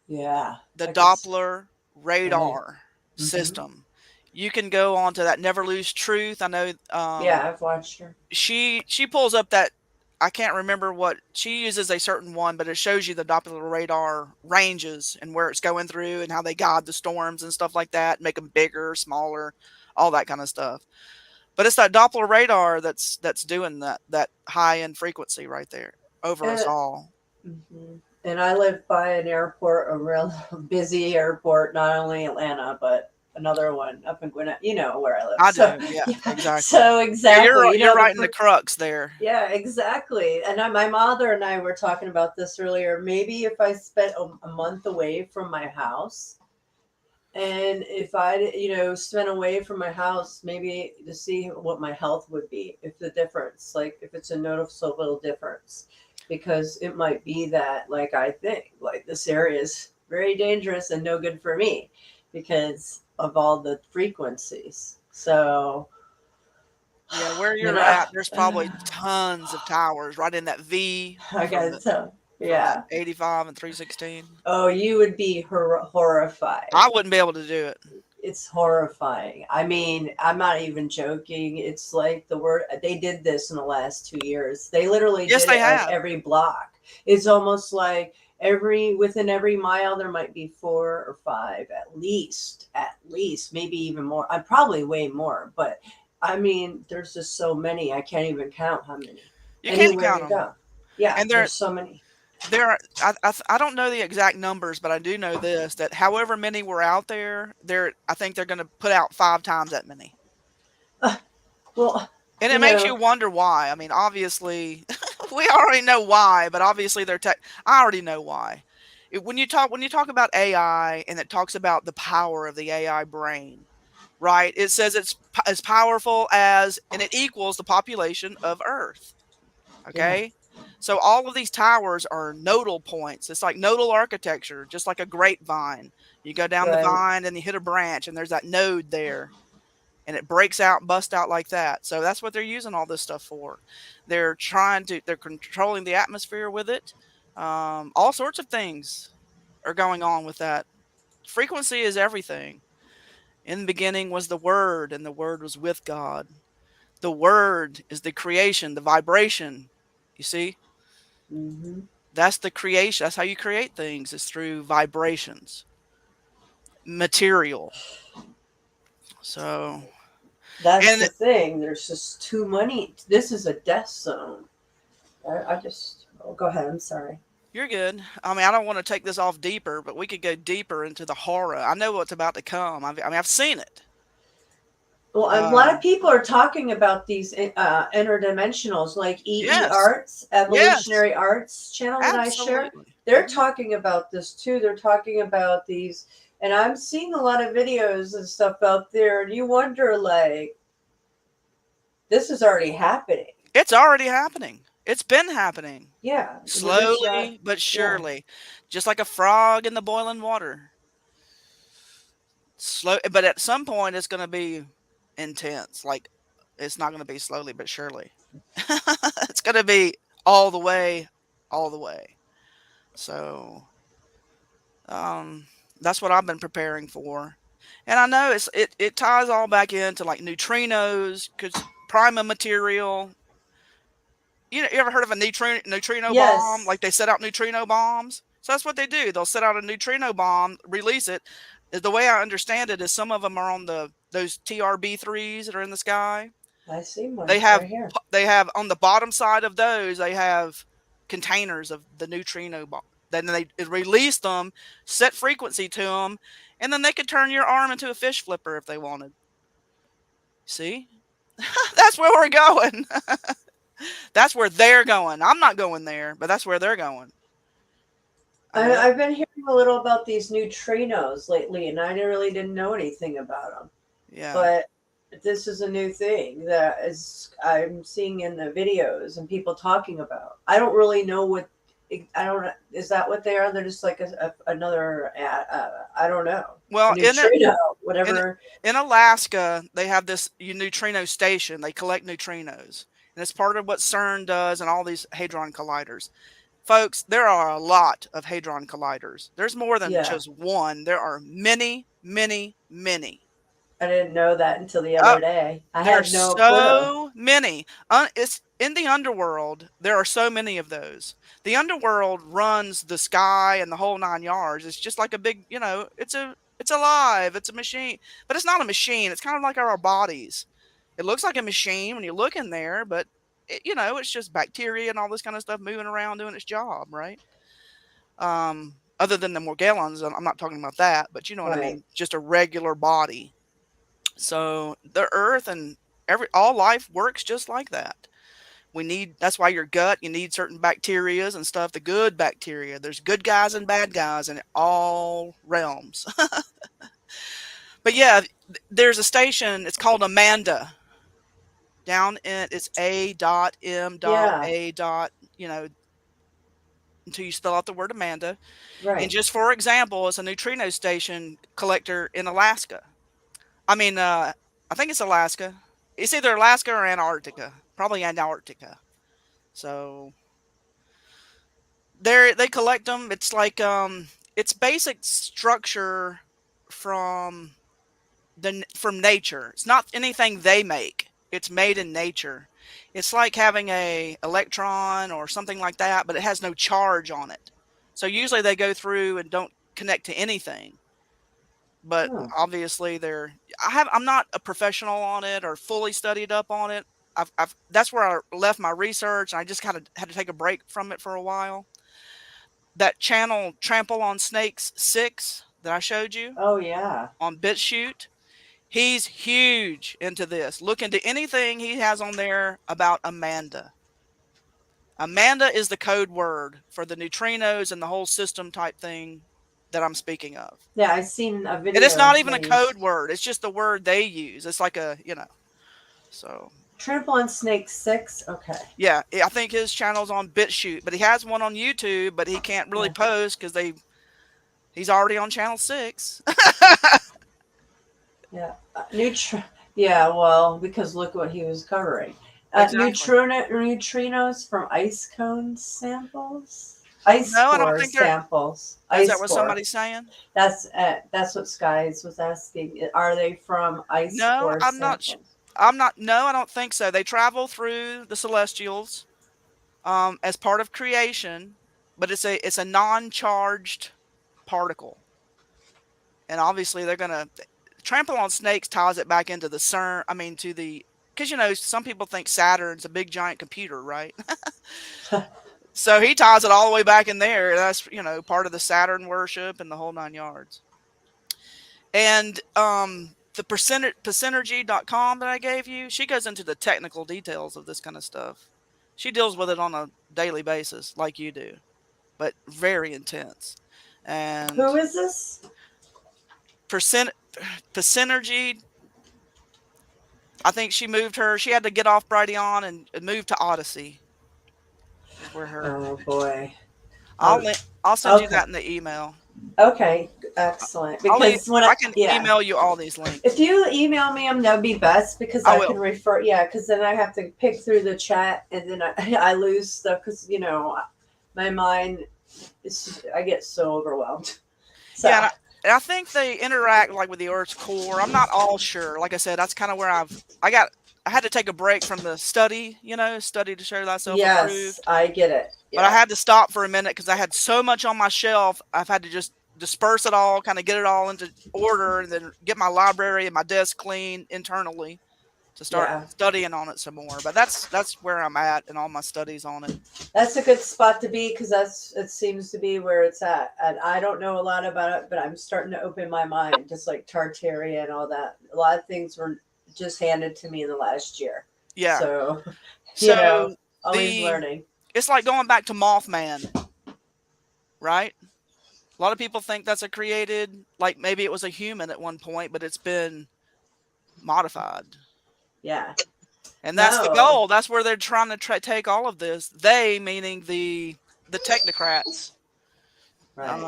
Yeah. The Doppler radar Mm-hmm. system. You can go on to that Never Lose Truth. I know. Yeah, I've watched her. She pulls up that. I can't remember what she uses, a certain one, but it shows you the Doppler radar ranges and where it's going through and how they guide the storms and stuff like that, make them bigger, smaller, all that kind of stuff. But it's that Doppler radar that's doing that high end frequency right there over us all. Mm-hmm. And I live by an airport, a real busy airport, not only Atlanta, but another one up in Gwinnett. You know where I live. I do, yeah, exactly. So exactly, you're right in the crux there. Yeah, exactly. And my mother and I were talking about this earlier. Maybe if I spent a month away from my house, and if I, spent away from my house, maybe to see what my health would be, if the difference, like if it's a noticeable difference, because it might be that, like, I think, like, this area is very dangerous and no good for me because of all the frequencies. So, yeah, where you're at, there's probably tons of towers right in that V. I gotta tell. Yeah. 85 and 316. Oh, you would be horrified. I wouldn't be able to do it. It's horrifying. I mean, I'm not even joking. It's like they did this in the last 2 years. They literally did it like every block. It's almost like within every mile there might be 4 or 5 at least, maybe even more. I'm probably way more, but I mean, there's just so many. I can't even count how many. You can't count them. Yeah, and there's so many. I don't know the exact numbers, but I do know this, that however many were out there, I think they're going to put out 5 times that many. Well, and it makes you wonder why. I mean, obviously, we already know why, but obviously I already know why. When you talk about AI and it talks about the power of the AI brain, right? It says it's as powerful as, and it equals the population of Earth. Okay. Yeah. So all of these towers are nodal points. It's like nodal architecture, just like a grapevine. You go down the vine and you hit a branch and there's that node there and it breaks out, busts out like that. So that's what they're using all this stuff for. They're controlling the atmosphere with it. All sorts of things are going on with that. Frequency is everything. In the beginning was the Word, and the Word was with God. The Word is the creation, the vibration. You see? Mm-hmm. That's the creation. That's how you create things, is through vibrations. Material. So that's the thing. There's just too many. This is a death zone. Go ahead. I'm sorry. You're good. I mean, I don't want to take this off deeper, but we could go deeper into the horror. I know what's about to come. I've seen it. Well, a lot of people are talking about these interdimensionals, like EE Arts, Evolutionary Arts channel that I share. They're talking about this too. They're talking about these And I'm seeing a lot of videos and stuff out there, and you wonder, like, this is already happening. It's already happening. It's been happening. Yeah, with this shot. Slowly but Yeah, surely. Just like a frog in the boiling water. Slow, but at some point it's going to be intense. Like, it's not going to be slowly but surely. It's going to be all the way, all the way. So, um, that's what I've been preparing for. And I know it ties all back into like neutrinos, because prima material. You ever heard of a neutrino bomb? yes, Like, they set out neutrino bombs. So that's what they do. They'll set out a neutrino bomb, release it. The way I understand it is some of them are on those TRB-3s that are in the sky. I see one They have right here. they have on the bottom side of those, they have containers of the neutrino bomb. Then they release them, set frequency to them, and then they could turn your arm into a fish flipper if they wanted. See? That's where we're going. That's where they're going. I'm not going there, but that's where they're going. I've been hearing a little about these neutrinos lately, and I really didn't know anything about them. Yeah. But this is a new thing that is I'm seeing in the videos and people talking about. I don't really know what. I don't. Is that what they are? They're just like another. I don't know. Well, a neutrino, whatever. In Alaska, they have this neutrino station. They collect neutrinos, and it's part of what CERN does and all these hadron colliders. Folks, there are a lot of hadron colliders. There's more than just one. There are many, many, many. I didn't know that until the other day. I had no clue. So many. It's in the underworld. There are so many of those. The underworld runs the sky and the whole 9 yards. It's just like a big, it's alive. It's a machine, but it's not a machine. It's kind of like our bodies. It looks like a machine when you look in there, but it's just bacteria and all this kind of stuff moving around doing its job, right? Other than the Morgellons, I'm not talking about that, but you know what I mean? Just a regular body. So the earth and all life works just like that. That's why your gut, you need certain bacterias and stuff, the good bacteria. There's good guys and bad guys in all realms. But yeah, there's a station, it's called Amanda. Down in it's A.M.A. Until you spell out the word Amanda. Right. And just for example, it's a neutrino station collector in Alaska. I mean, I think it's Alaska. It's either Alaska or Antarctica. Probably Antarctica. So they collect them. It's like it's basic structure from nature. It's not anything they make. It's made in nature. It's like having a electron or something like that, but it has no charge on it. So usually they go through and don't connect to anything. But obviously I'm not a professional on it or fully studied up on it. That's where I left my research, and I just kind of had to take a break from it for a while. That channel Trample on Snakes 6 that I showed you. Oh yeah. On BitChute. He's huge into this. Look into anything he has on there about Amanda. Amanda is the code word for the neutrinos and the whole system type thing that I'm speaking of. Yeah, I've seen a video. And it's not even a code word. It's just the word they use. It's like so. Trample on Snake 6? Okay. Yeah, I think his channel's on BitChute, but he has one on YouTube, but he can't really post because he's already on channel 6. Yeah. Yeah, well, because look what he was covering. Neutrinos from ice cone samples? Ice core samples. Is that what somebody's saying? That's what Skies was asking. Are they from ice core samples? No, I don't think so. They travel through the celestials as part of creation, but it's a non-charged particle. And obviously they're going to Trample on Snakes ties it back into the CERN, because some people think Saturn's a big giant computer, right? So he ties it all the way back in there. That's, part of the Saturn worship and the whole 9 yards. And the percenergy.com that I gave you, she goes into the technical details of this kind of stuff. She deals with it on a daily basis like you do, but very intense. And who is this? Synergy. I think she moved her. She had to get off Brighteon and move to Odyssey. Is where her. Oh boy. I'll send you Okay. that in the email. Okay. Excellent. Because when I can email you all these links. if you email me them, that would be best because I I will. can refer. Yeah, because then I have to pick through the chat and then I lose stuff because my mind I get so overwhelmed. So. Yeah, and I think they interact like with the Earth's core. I'm not all sure. Like I said, that's kind of where I had to take a break from the study, study to show thyself approved. Yes, I get it. Yeah. But I had to stop for a minute because I had so much on my shelf. I've had to just disperse it all, kind of get it all into order, and then get my library and my desk clean internally to start studying on it some more. But that's where I'm at in all my studies on it. That's a good spot to be because it seems to be where it's at. And I don't know a lot about it, but I'm starting to open my mind, just like Tartaria and all that. A lot of things were just handed to me in the last year. Yeah. So always learning. It's like going back to Mothman, right? A lot of people think that's like maybe it was a human at one point, but it's been modified. Yeah. And that's the goal. That's where they're trying to take all of this. They, meaning the technocrats. Right.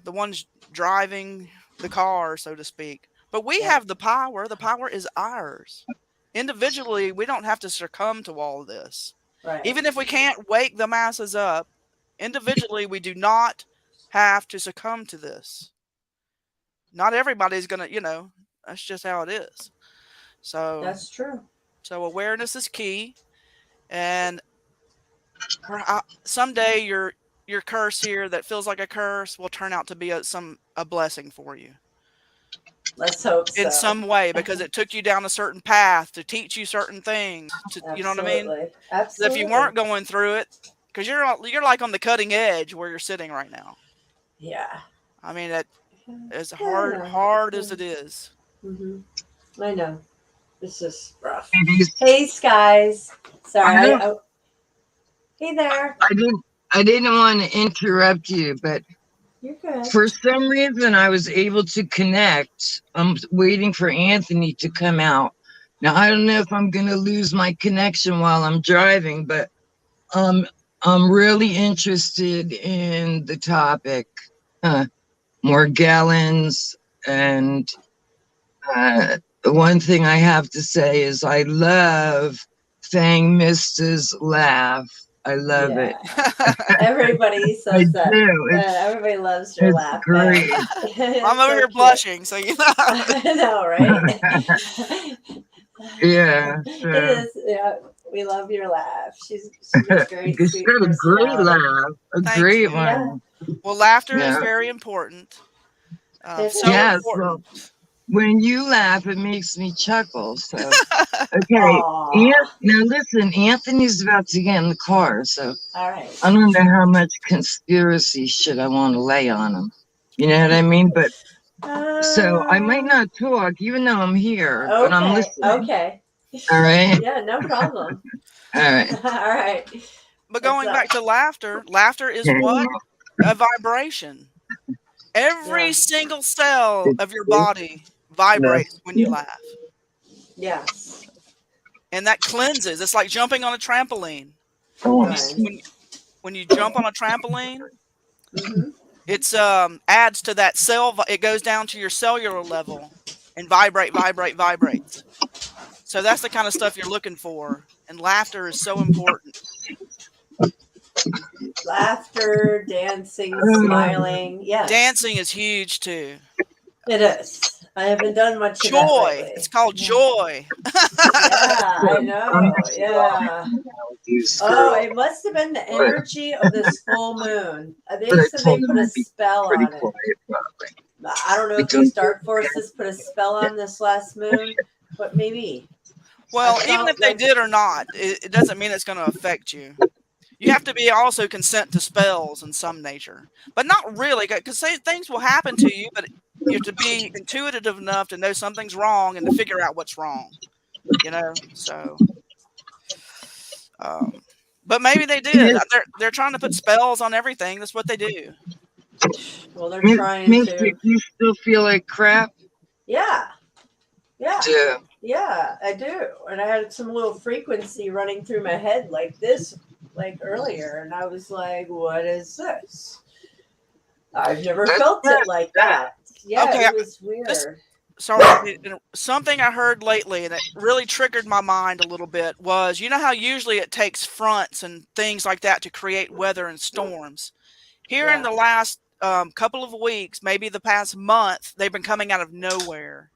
The ones driving the car, so to speak. But we have the power. The power is ours. Individually, we don't have to succumb to all of this. Right. Even if we can't wake the masses up, individually, we do not have to succumb to this. Not everybody's going to, that's just how it is. So that's true. So awareness is key. And someday your curse here that feels like a curse will turn out to be a blessing for you. Let's hope so. In some way, because it took you down a certain path to teach you certain things. You know what I mean? Absolutely. If you weren't going through it, because you're like on the cutting edge where you're sitting right now. Yeah. I mean, as hard as it is. Mm-hmm. I know. This is rough. Hey, Skies. Sorry. Hey there. I didn't want to interrupt you, but you're good. For some reason, I was able to connect. I'm waiting for Anthony to come out. Now, I don't know if I'm going to lose my connection while I'm driving, but I'm really interested in the topic, Morgellons. And the one thing I have to say is I love Fang Mista's laugh. I love it. Everybody says that. Everybody loves your laugh. Great. I'm over here blushing, so you know. I know, right? Yeah. It is. Yeah, we love your laugh. She's very She's got a great laugh, great one. Yeah. Well, laughter is very important. Yes. Well, when you laugh, it makes me chuckle. So, okay. Now listen, Anthony's about to get in the car, so all right. I don't know how much conspiracy shit I want to lay on him. You know what I mean? But so I might not talk, even though I'm here, but I'm listening. Okay. All right. Yeah, no problem. All right. All right. But going back to laughter is what? A vibration. Every single cell of your body vibrates when you laugh. Yes. And that cleanses. It's like jumping on a trampoline. When you jump on a trampoline, it's adds to that cell. It goes down to your cellular level and vibrates. So that's the kind of stuff you're looking for. And laughter is so important. Laughter, dancing, smiling. Yes. Dancing is huge too. It is. I haven't done much of joy. That lately. It's called joy. Yeah, I know. Yeah. Oh, it must have been the energy of this full moon. They put a spell on it. I don't know if these dark forces put a spell on this last moon, but maybe. Well, even if they did or not, it doesn't mean it's going to affect you. You have to be also consent to spells in some nature, but not really, because things will happen to you, but you have to be intuitive enough to know something's wrong and to figure out what's wrong, so, but maybe they did. They're trying to put spells on everything. That's what they do. Well, they're trying Mystic, to. you still feel like crap? Yeah. Yeah. Yeah. Yeah, I do. And I had some little frequency running through my head like this, like earlier. And I was like, what is this? I've never That's felt not it like that. that. Yeah, Okay, it was this weird. sorry, something I heard lately that really triggered my mind a little bit was, you know how usually it takes fronts and things like that to create weather and storms. Here in Yeah. the last couple of weeks, maybe the past month, they've been coming out of nowhere.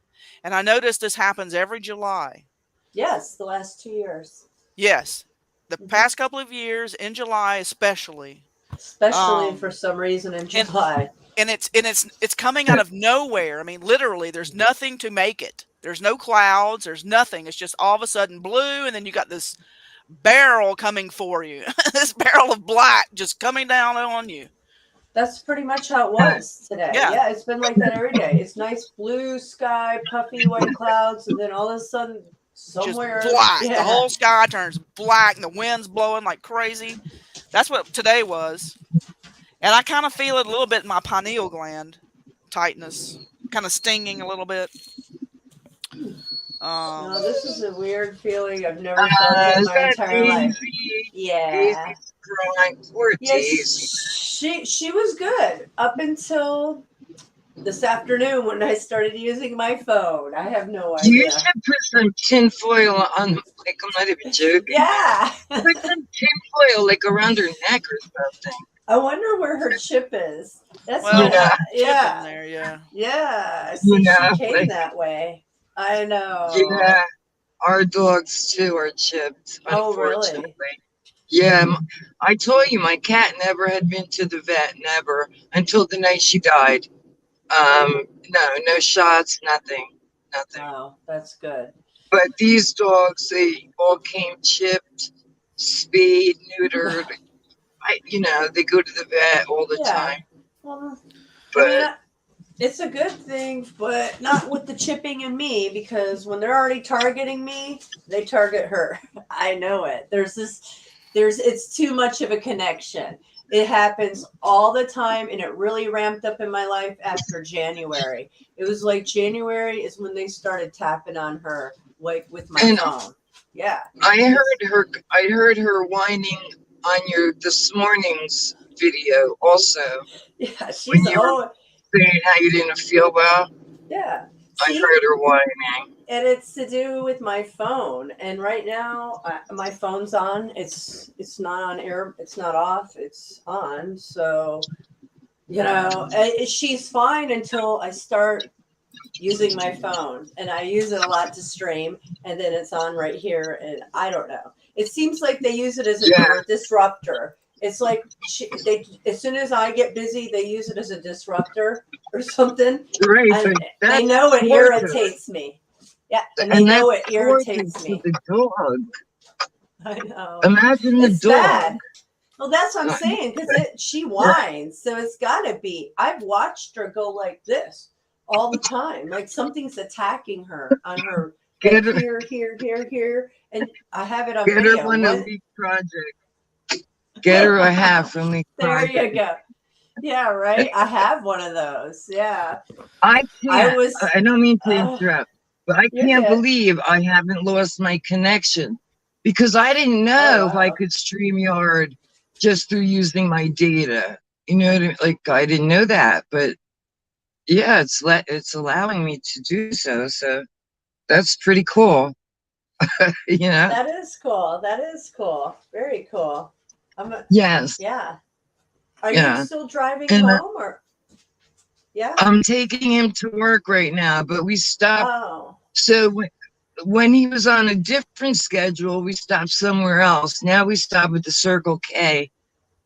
And I noticed this happens every July. Yes, the last 2 years. Yes, the Mhm. past couple of years in July, especially. Especially for some reason in And July. it's coming out of nowhere. I mean, literally, there's nothing to make it. There's no clouds. There's nothing. It's just all of a sudden blue, and then you got this barrel coming for you. This barrel of black just coming down on you. That's pretty much how it was today. Yeah, Yeah, it's been like that every day. It's nice blue sky, puffy white clouds, and then all of a sudden, just somewhere, black. The yeah, whole sky turns black, and the wind's blowing like crazy. That's what today was. And I kind of feel it a little bit in my pineal gland tightness, kind of stinging a little bit. No, this is a weird feeling. I've never felt it in Is my that entire life. Daisy? Yeah. Daisy's crying. Poor Daisy. Yes, she was good up until this afternoon when I started using my phone. I have no You idea. should put some tinfoil on, like, I'm not even joking. Yeah. Put some tinfoil, like, around her neck or something. I wonder where her chip is. That's Well, what Yeah. yeah. in there, yeah. Yeah. You See, know, she came like, that way. I know. yeah, our dogs too are chipped, Oh, unfortunately. really? Yeah, I told you my cat never had been to the vet, never, until the night she died. No shots, nothing. Wow, that's good. But these dogs, they all came chipped, spayed, neutered. They go to the vet all the Yeah. time. Well, But I mean, it's a good thing, but not with the chipping and me, because when they're already targeting me, they target her. I know it. It's too much of a connection. It happens all the time, and it really ramped up in my life after January. It was like January is when they started tapping on her, like with my phone. Yeah. I heard her whining on your this morning's video also. Yeah, she's When you were saying how you didn't feel well. Yeah. I heard her whining. And it's to do with my phone. And right now, my phone's on. It's not on air. It's not off. It's on. So, she's fine until I start using my phone. And I use it a lot to stream. And then it's on right here. And I don't know. It seems like they use it as a disruptor. It's like as soon as I get busy, they use it as a disruptor or something. Right, And but they know it irritates me. Yeah, and they know it irritates me. The dog. I know. Imagine the dog. Bad. Well, that's what I'm saying, because she whines, so it's got to be. I've watched her go like this all the time, like something's attacking her on her Get like her, here, and I have it on get video. her one of Leak Project. Get her a hat from Leak Project. There you go. Yeah, right. I have one of those. Yeah. I don't mean to interrupt, but I can't believe I haven't lost my connection, because I didn't know if I could StreamYard just through using my data. You know what I mean? Like, I didn't know that, but yeah, it's allowing me to do so. So that's pretty cool. That is cool. That is cool. Very cool. Yes. Yeah. Are you still driving home or? Yeah. I'm taking him to work right now, but we stopped. Oh. So when he was on a different schedule, we stopped somewhere else. Now we stop at the Circle K,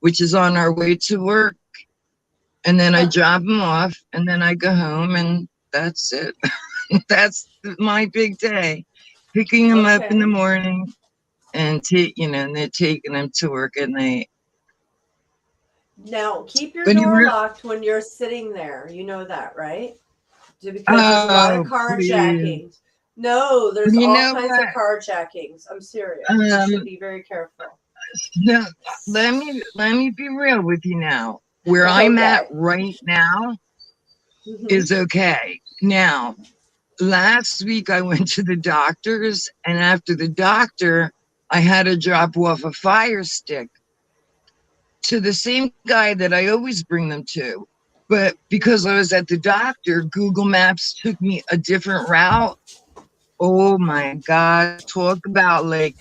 which is on our way to work. And then I drop him off, and then I go home, and that's it. That's my big day. Picking him up in the morning and and they're taking him to work at night. Now, keep your door locked when you're sitting there. You know that, right? Because there's a lot of carjackings. No, there's all kinds of carjackings. I'm serious. You should be very careful. No, let me be real with you now. Where I'm at Okay. right now Mhm. is okay. Now, last week I went to the doctor's, and after the doctor, I had to drop off a fire stick to the same guy that I always bring them to. But because I was at the doctor, Google Maps took me a different route. Oh my God. Talk about like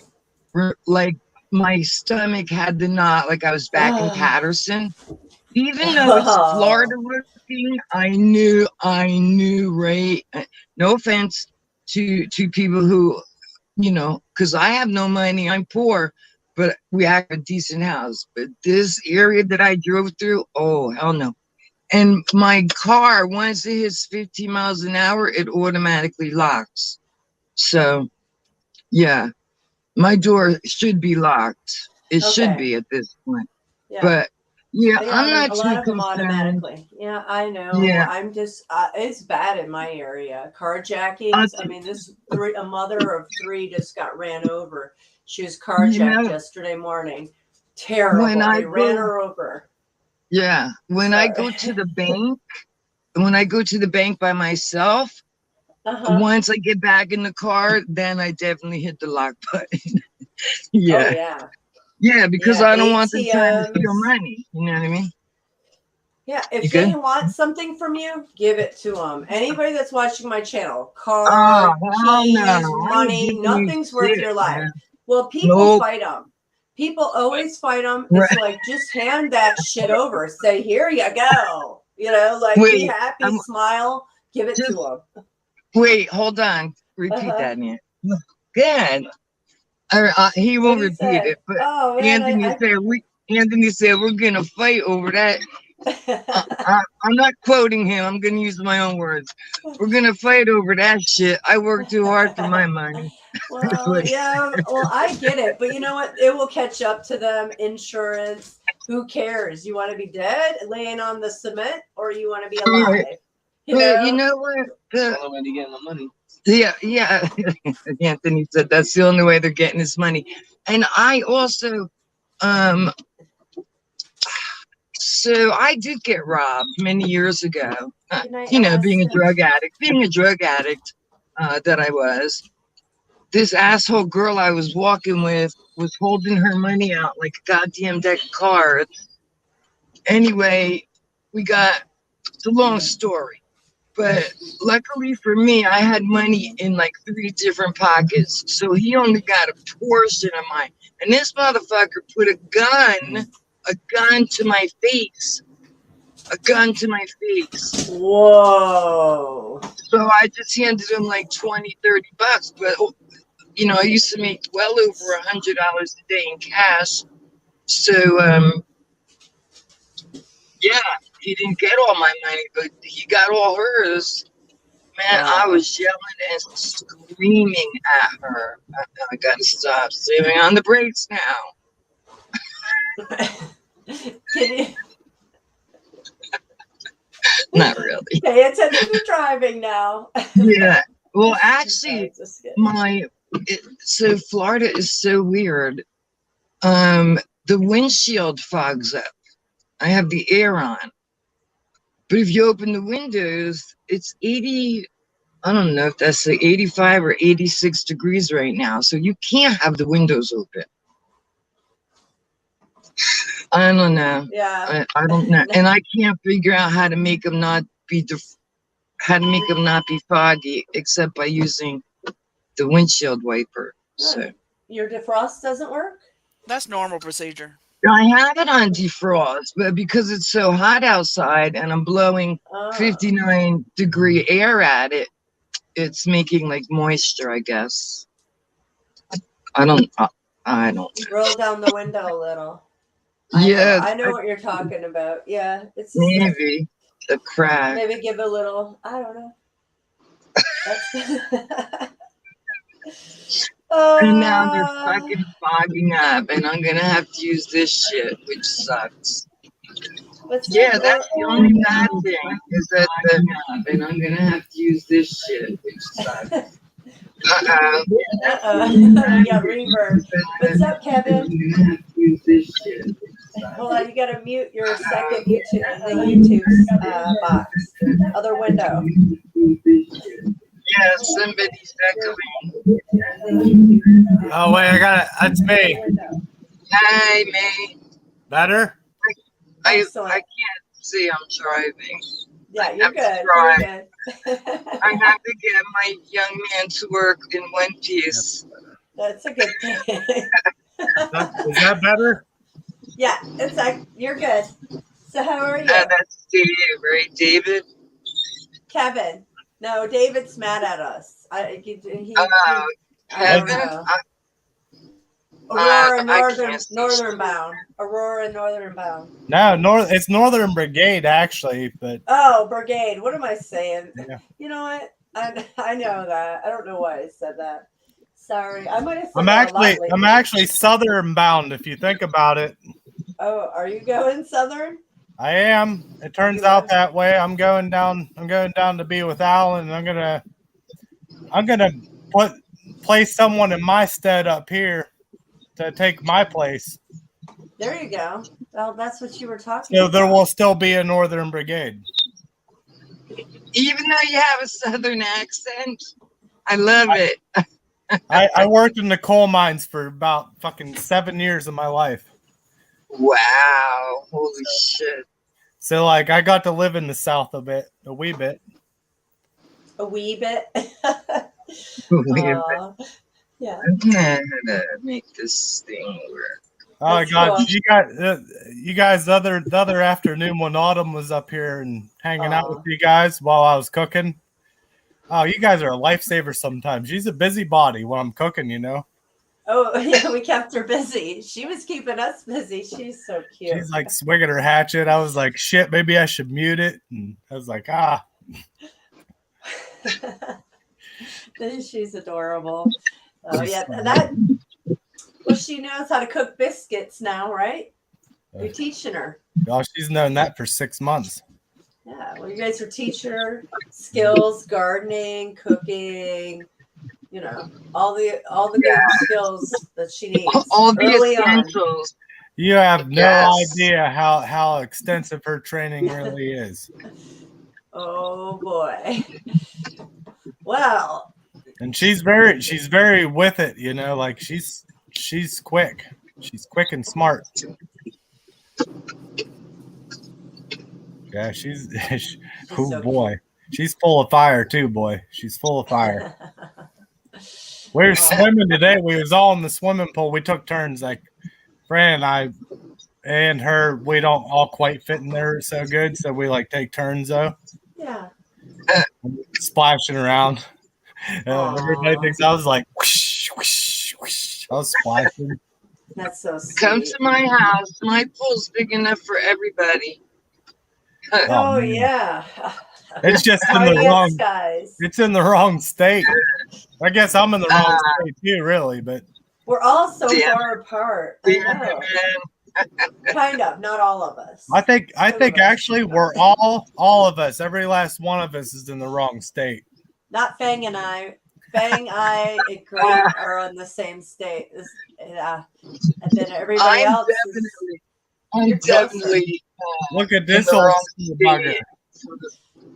my stomach had the knot, like I was back in Patterson. Even though it's Florida Oh. looking, I knew, right? No offense to people who, because I have no money, I'm poor, but we have a decent house. But this area that I drove through, oh, hell no. And my car, once it hits 15 miles an hour, it automatically locks. So, yeah, my door should be locked. It should Okay. be at this point. Yeah. But yeah, They I'm a not lot too of them concerned. automatically. Yeah, I know. Yeah, I'm just it's bad in my area. I'll Carjackings. I mean, a mother of three just got ran over. She was you carjacked know, yesterday morning. when Terrible. I They ran go, her over. yeah, when I Sorry. go to the bank, by myself, Uh-huh. once I get back in the car, then I definitely hit the lock button. Oh Yeah. yeah. Yeah, because Yeah, I don't want them trying to steal ATMs. money. You know what I mean? Yeah, You if good? they want something from you, give it to them. Anybody that's watching my channel, Oh, card, hell no. keys, I ain't money, giving you nothing's worth shit, your life. man. Well, people Nope. fight them. People always fight them. It's Right. like, just hand that shit over. Say, here you go. Like, be Wait, happy, I'm smile, give it to just, them. wait, hold on. Repeat Uh-huh. that, man. Good. He What won't do you repeat say? it, but Oh, man, Anthony said, we're going to fight over that. I'm not quoting him. I'm going to use my own words. We're going to fight over that shit. I work too hard for my money. Well, yeah, well, I get it, but you know what? It will catch up to them. Insurance. Who cares? You want to be dead, laying on the cement, or you want to be alive? Well, you know what? That's the only way to get the money. Yeah. Anthony said that's the only way they're getting his money. And I also, so I did get robbed many years ago. Good night, Being a Allison. drug addict, that I was. This asshole girl I was walking with was holding her money out like a goddamn deck of cards. Anyway, it's a long story, but luckily for me, I had money in like 3 different pockets. So he only got a portion of mine. And this motherfucker put a gun to my face. A gun to my face. Whoa. So I just handed him like 20, $30. But, I used to make well over $100 a day in cash. So, yeah, he didn't get all my money, but he got all hers. Man, I Wow. was yelling and screaming at her. I gotta stop slamming on the brakes now. Can you Not really. pay attention to driving now? Yeah. Well, Sorry, actually, just kidding. so Florida is so weird. The windshield fogs up. I have the air on. But if you open the windows, it's 80, I don't know if that's like 85 or 86 degrees right now. So you can't have the windows open. I don't know. Yeah. I don't know. And I can't figure out how to make them not be foggy except by using the windshield wiper. So Your defrost doesn't work? That's normal procedure. I have it on defrost, but because it's so hot outside and I'm blowing 59-degree air at it, it's making like moisture, I guess. I don't know. Roll down the window a little. Yeah, I know what you're talking about. Yeah, it's maybe a crack. maybe give a little. I don't know. And now they're fucking fogging up, and I'm gonna have to use this shit, which sucks. Yeah, that's the only bad thing is that and I'm gonna have to use this shit, which sucks. You got reverb. What's up, Kevin? hold on. You got to mute your second YouTube box. Other window. Yeah, somebody's echoing. Oh wait, I got it. That's me. Hi, May. Better? I Excellent. can't see. I'm driving. Yeah, I you're have to good. drive. You're good. I have to get my young man to work in one piece. That's a good thing. Is that better? Yeah, it's like you're good. So how are you? That's Dave, right? David? Kevin. No, David's mad at us. I Kevin? don't know. I Aurora can't see northern bound. Aurora northern bound. No, it's Northern Brigade actually, but Oh, brigade. What am I saying? yeah. You know what? I know that. I don't know why I said that. Sorry. I might have said I'm that a lot actually lately. southern bound if you think about it. Oh, are you going southern? I am. It turns out that way. I'm going down to be with Alan, and I'm gonna place someone in my stead up here to take my place. There you go. Well, that's what you were talking So about. there will still be a Northern Brigade. Even though you have a southern accent, I love it. I worked in the coal mines for about fucking 7 years of my life. Wow. Holy shit. So like I got to live in the South a wee bit. A wee bit. Yeah. I'm gonna make this thing work. Oh That's God, cool. you guys the other afternoon when Autumn was up here and hanging out with Aw. you guys while I was cooking. Oh, you guys are a lifesaver sometimes. She's a busybody when I'm cooking, you know. Oh, yeah, we kept her busy. She was keeping us busy. She's so cute. She's like swinging her hatchet. I was like, shit, maybe I should mute it. And I was like, She's adorable. Oh, yeah. Well, she knows how to cook biscuits now, right? You're teaching her. Oh, she's known that for 6 months. Yeah. Well, you guys are teaching her skills, gardening, cooking, you know, all the good skills that she needs. All the early on. essentials. You have no Yes. idea how extensive her training really is. Oh boy. Well. And she's very with it, you know, like she's quick. She's quick and smart. Yeah, oh so boy. She's full of fire too, boy. She's full of fire. We were swimming today. We was all in the swimming pool. We took turns, like Fran and I and her, we don't all quite fit in there so good, so we like take turns though. Yeah. Splashing around. Everybody thinks I was like whoosh, whoosh, whoosh. I was splashing. That's so sweet. Come to my house. My pool's big enough for everybody. Oh man. yeah. It's just in the wrong. Guys. It's in the wrong state. I guess I'm in the wrong state too, really. But we're all so far apart. I know. Kind of, not all of us. I think actually we're all of us. Every last one of us is in the wrong state. Not Fang and I. Fang, I, and Grant are in the same state. Yeah, and then everybody else. I'm definitely. Look at this old bugger.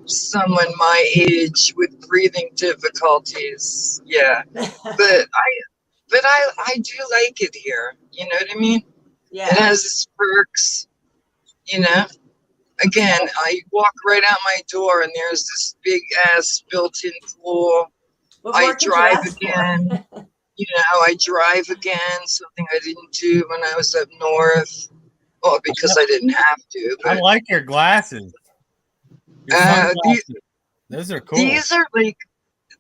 Someone my age with breathing difficulties. Yeah, but I do like it here. You know what I mean? Yeah. It has its perks. You know. Again, I walk right out my door and there's this big ass built-in pool. I drive again. You know, I drive again. Something I didn't do when I was up north. Well, because I didn't have to. But, I like your glasses. Your sunglasses. Those are cool. These are like,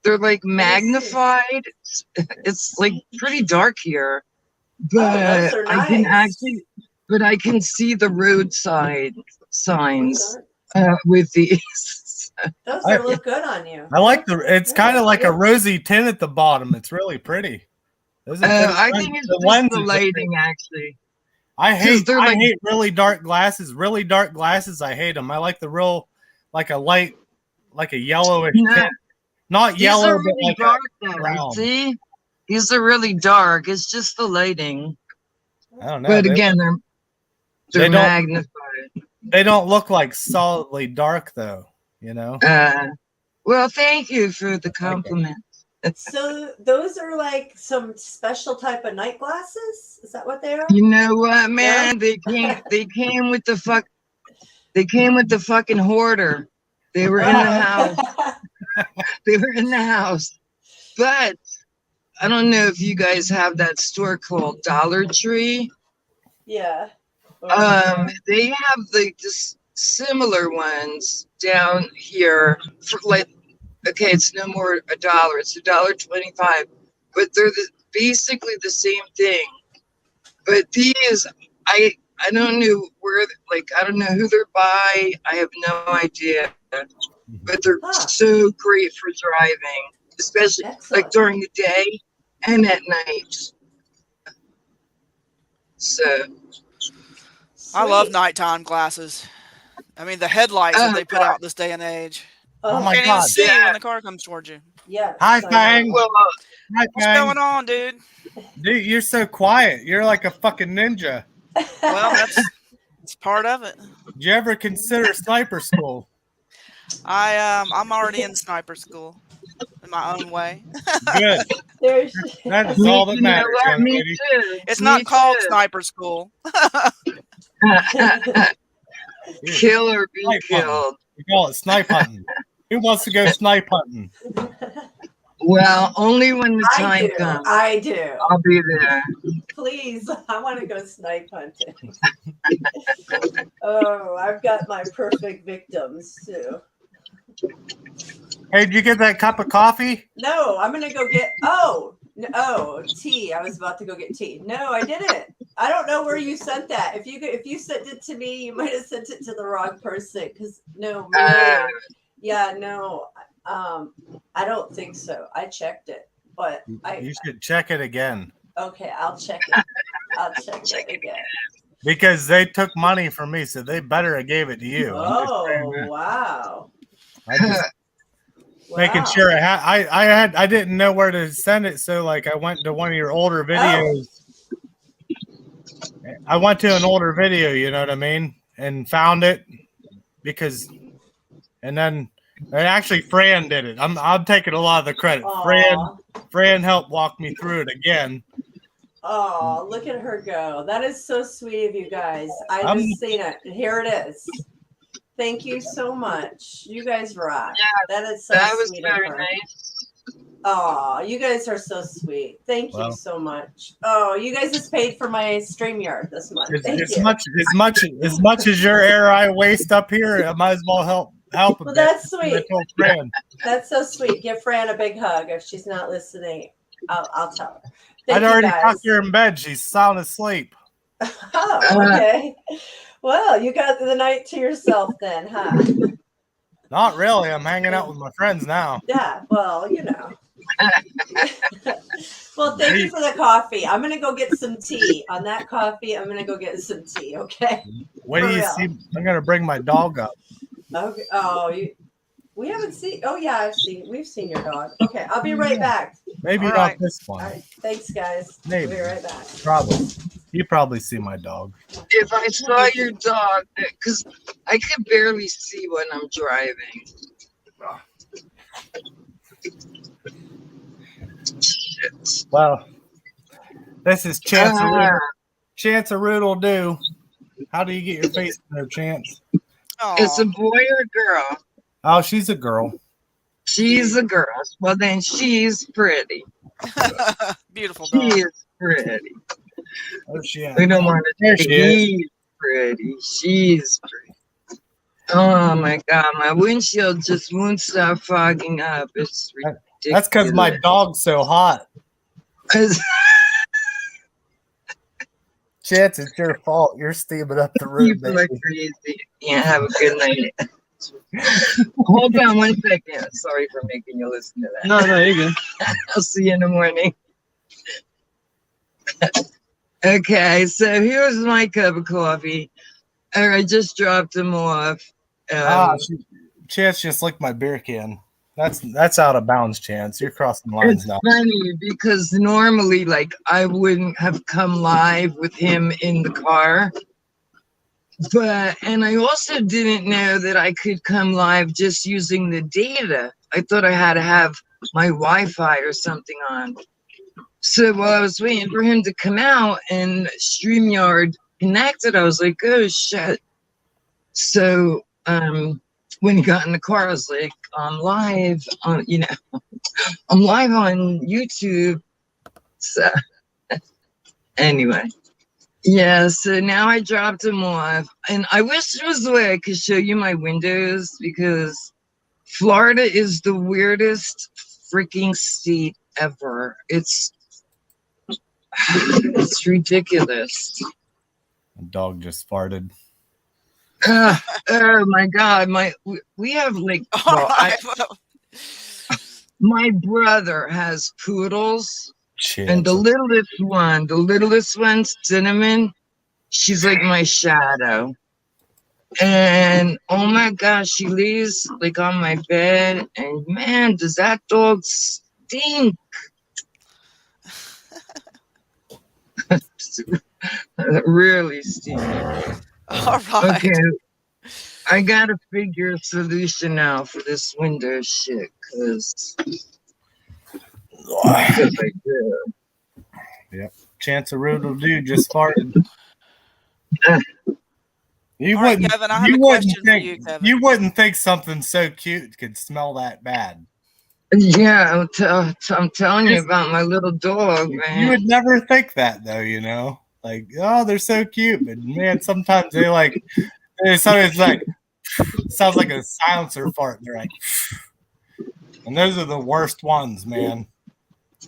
they're like magnified. It's like pretty dark here, but those are I can nice. but I can see the roadside signs with these. Those look good on you. I like it's kind of like a rosy tint at the bottom. It's really pretty. I think it's just the lighting, actually. I hate really dark glasses. Really dark glasses, I hate them. I like the real, like a light, like a yellowish tint. Not yellow, really but like dark, brown. See? These are really dark. It's just the lighting. I don't know. But again, They're They don't- magnified. They don't look like solidly dark though, you know. Well, thank you for the compliment. So those are like some special type of night glasses? Is that what they are? You know what, man? They came with the fucking hoarder. They were in the house. They were in the house. But I don't know if you guys have that store called Dollar Tree. Yeah. They have like this similar ones down here for like, okay, it's no more $1, it's $1.25, but they're basically the same thing. But these, I don't know where, like, I don't know who they're by. I have no idea, but they're so great for driving, especially like during the day and at night. So. I love nighttime glasses. I mean, the headlights that they put out this day and age. Oh You my can't God. even see when the car comes towards you. Yeah. Hi, Fang. Well, Hi, What's Fang. going on, dude? Dude, you're so quiet. You're like a fucking ninja. Well, it's part of it. Did you ever consider sniper school? I'm already in sniper school in my own way. Good. That is all that matters, young Me lady. too. It's not called sniper school. Kill or be Snipe killed. hunting. We call it snipe hunting. Who wants to go snipe hunting? Well, only when the time comes. I do. I'll be there. Please, I want to go snipe hunting. Oh, I've got my perfect victims too. Hey, did you get that cup of coffee? No, I'm gonna go get. Tea. I was about to go get tea. No, I didn't. I don't know where you sent that. If you sent it to me, you might have sent it to the wrong person. Because no, yeah, no. I don't think so. I checked it, but You should check it again. Okay, I'll check it. I'll check it again. Because they took money from me, so they better have gave it to you. Oh, wow. I just making sure I didn't know where to send it, so like I went to one of your older videos. I went to an older video, you know what I mean, and found it and then actually Fran did it. I'm taking a lot of the credit. Fran helped walk me through it again. Oh, look at her go. That is so sweet of you guys. I just seen it. Here it is. Thank you so much. You guys rock. Yeah, that is so sweet. That was very nice. Oh, you guys are so sweet. Thank you so much. Oh, you guys just paid for my StreamYard this month. As much as your air I waste up here, I might as well help a bit. That's sweet. Fran. That's so sweet. Give Fran a big hug. If she's not listening, I'll tell her. I'd already tucked her in bed. She's sound asleep. Oh, okay. Well, you got the night to yourself then, huh? Not really. I'm hanging out with my friends now. Yeah, well, you know. Well, thank you for the coffee. I'm gonna go get some tea. On that coffee, I'm gonna go get some tea. Okay. What do you see? I'm gonna bring my dog up. Okay. Oh, we haven't seen. Oh yeah, we've seen your dog. Okay, I'll be right back. Maybe not this one. All right. Thanks, guys. Maybe. I'll be right back. Probably. You probably see my dog. If I saw your dog, because I could barely see when I'm driving. Shit. Well, this is Chance a Riddle Do. How do you get your face in there, Chance? It's a boy or a girl? Oh, she's a girl. She's a girl. Well, then she's pretty. Beautiful dog. She is pretty. Oh, shit. We don't want to. There she is. She's pretty. She's pretty. Oh my God, my windshield just won't stop fogging up. It's ridiculous. That's because my dog's so hot. Chance, it's your fault. You're steaming up the room. People are crazy. Yeah, have a good night. Hold on 1 second. Sorry for making you listen to that. No, you're good. I'll see you in the morning. Okay, so here's my cup of coffee. I just dropped him off. Chance just licked my beer can. That's out of bounds, Chance. You're crossing lines now. It's funny because normally, like, I wouldn't have come live with him in the car, And I also didn't know that I could come live just using the data. I thought I had to have my Wi-Fi or something on. So while I was waiting for him to come out and StreamYard connected, I was like, oh shit. So when he got in the car, I was like, I'm live on, I'm live on YouTube. So anyway. Yeah, so now I dropped him off. And I wish there was a way I could show you my windows, because Florida is the weirdest freaking state ever. It's ridiculous. The dog just farted. Oh my God. We have like, well, my brother has poodles. Shit. And the littlest one, Cinnamon, she's like my shadow. And oh my gosh, she lays like on my bed, and man, does that dog stink. Really stink. All right. Okay. I gotta figure a solution out for this window shit, because I do. Yep. Chanceroo dude just farted. You All right, wouldn't, Kevin, I have you a wouldn't question for think, you, Kevin. You wouldn't think something so cute could smell that bad. Yeah, I'm telling you about my little dog, man. You would never think that, though, you know? Like, oh, they're so cute. But, man, sometimes they like, it's like, sounds like a silencer fart. They're like, and those are the worst ones, man.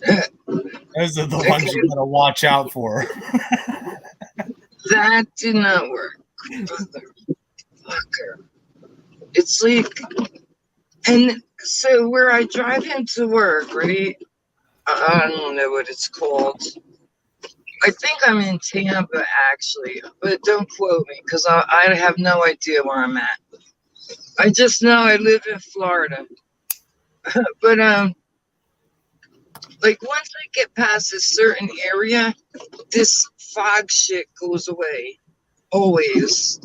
Those are the ones you gotta watch out for. That did not work. Motherfucker. It's like, and so where I drive him to work, right? I don't know what it's called. I think I'm in Tampa, actually, but don't quote me, because I have no idea where I'm at. I just know I live in Florida. But like once I get past a certain area, this fog shit goes away. Always.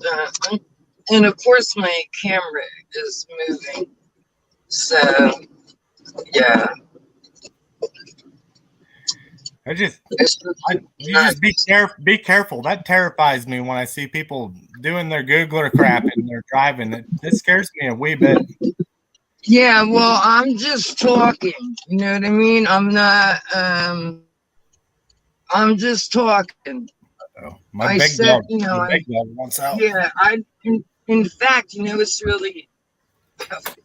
And of course my camera is moving. So yeah. You just be careful. That terrifies me when I see people doing their Googler crap and they're driving. It scares me a wee bit. Yeah, well, I'm just talking. You know what I mean? I'm not. I'm just talking. My big dog wants out. Yeah, in fact,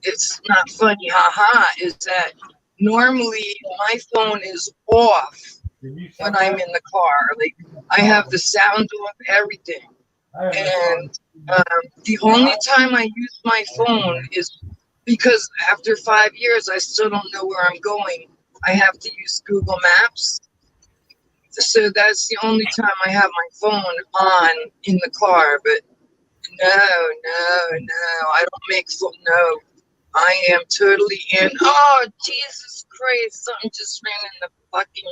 it's not funny, haha, is that normally my phone is off when I'm in the car. Like, I have the sound off, everything. And the only time I use my phone is because after 5 years, I still don't know where I'm going. I have to use Google Maps. So that's the only time I have my phone on in the car. But no, I don't make phone. No, I am totally in. Oh, Jesus Christ, something just ran in the fucking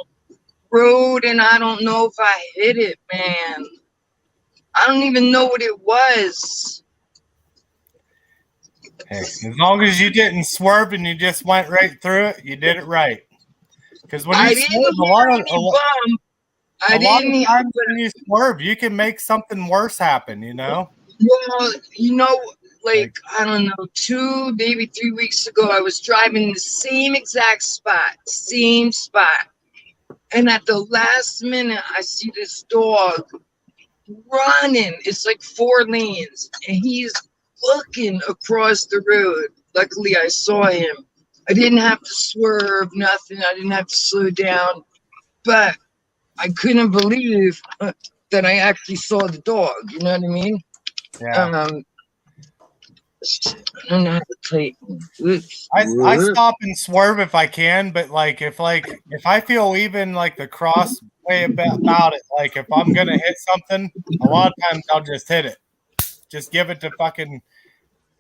road and I don't know if I hit it, man. I don't even know what it was. Hey, as long as you didn't swerve and you just went right through it, you did it right. Because when you swerve, a lot of times when you swerve, you can make something worse happen, you know? Well, like, I don't know, 2, maybe 3 weeks ago, I was driving the same exact spot. And at the last minute, I see this dog running. It's like 4 lanes. And he's looking across the road. Luckily, I saw him. I didn't have to swerve, nothing. I didn't have to slow down. But I couldn't believe that I actually saw the dog. You know what I mean? Yeah. I don't know how to play. I stop and swerve if I can, but if I feel even like the cross way about it, like if I'm gonna hit something, a lot of times I'll just hit it. Just give it to fucking,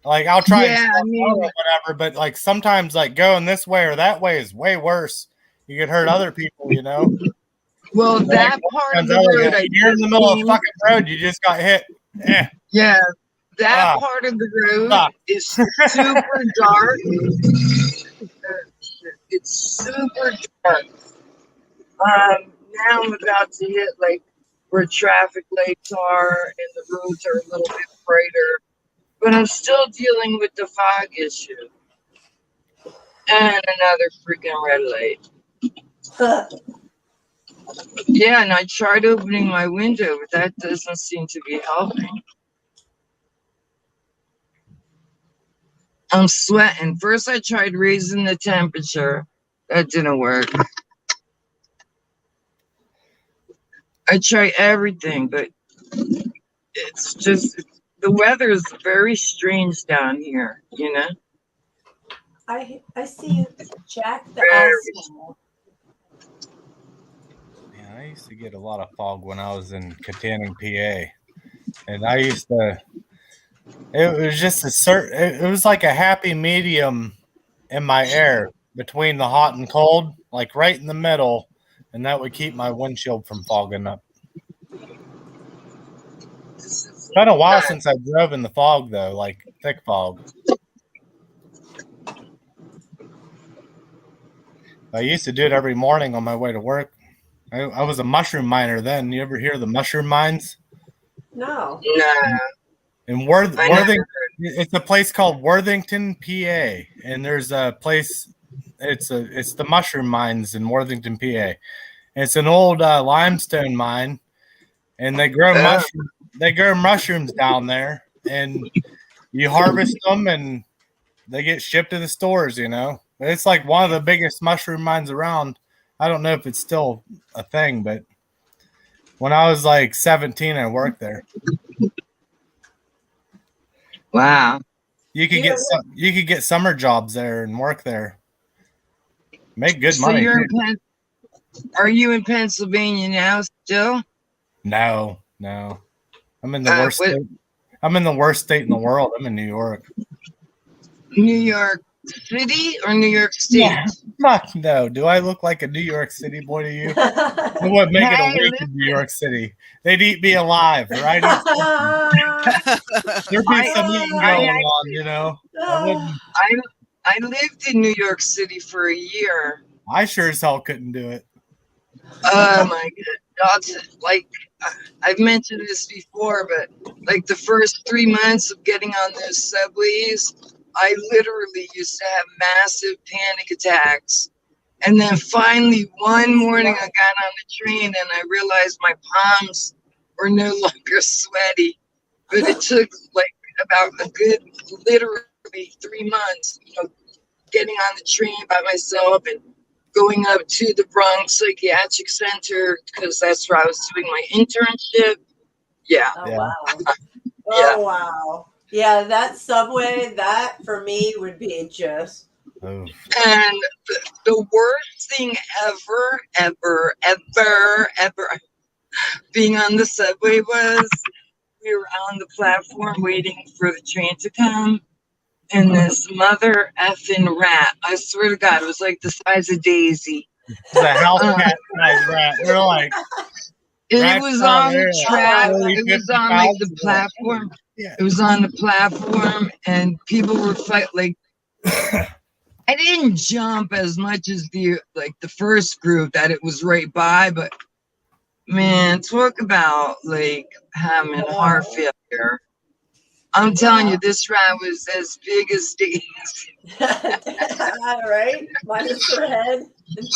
like, I'll try or whatever, but like sometimes like going this way or that way is way worse. You could hurt other people, you know. Well, that part of the road, you're in the middle of the fucking road, you just got hit. Yeah, that Ah, part of the road ah. is super dark. It's super dark. Now I'm about to hit like where traffic lights are and the roads are a little bit brighter, but I'm still dealing with the fog issue and another freaking red light. Yeah, and I tried opening my window, but that doesn't seem to be helping. I'm sweating. First, I tried raising the temperature. That didn't work. I tried everything, but it's just the weather is very strange down here, you know? I see you, Jack the Very. asshole. Yeah, I used to get a lot of fog when I was in Katanning, PA. And I used to, it was just it was like a happy medium in my air between the hot and cold, like right in the middle. And that would keep my windshield from fogging up. It's been a while since I drove in the fog, though, like thick fog. I used to do it every morning on my way to work. I was a mushroom miner then. You ever hear of the mushroom mines? No. Nah. In Worthington, it's a place called Worthington, PA, and there's a place. It's the mushroom mines in Worthington, PA. It's an old limestone mine, and they grow mushrooms down there, and you harvest them, and they get shipped to the stores. You know, it's like one of the biggest mushroom mines around. I don't know if it's still a thing, but when I was like 17, I worked there. Wow. You could get summer jobs there and work there. Make good money. Are you in Pennsylvania now still? No. I'm in the worst state. I'm in the worst state in the world. I'm in New York. New York City or New York State? No. Do I look like a New York City boy to you? I wouldn't make it a week in New York City. They'd eat me alive, right? There'd be some eating going on, you know. I lived in New York City for a year. I sure as hell couldn't do it. Oh my God. Like, I've mentioned this before, but like the first 3 months of getting on those subways, I literally used to have massive panic attacks. And then finally one morning I got on the train and I realized my palms were no longer sweaty. But it took like about a good literally 3 months, you know, getting on the train by myself and going up to the Bronx Psychiatric Center because that's where I was doing my internship. Yeah. Oh, wow. Oh, wow. Yeah, that subway, that for me would be just. And the worst thing ever being on the subway was we were on the platform waiting for the train to come. And this mother effing rat, I swear to God, it was like the size of Daisy. It's a house cat size rat. They're like, it was on the track. It was on like the platform. Yeah. It was on the platform, and people were fighting. Like, I didn't jump as much as the first group that it was right by, but man, talk about like having heart failure. I'm telling you, this rat was as big as Daisy. Right? Minus her head.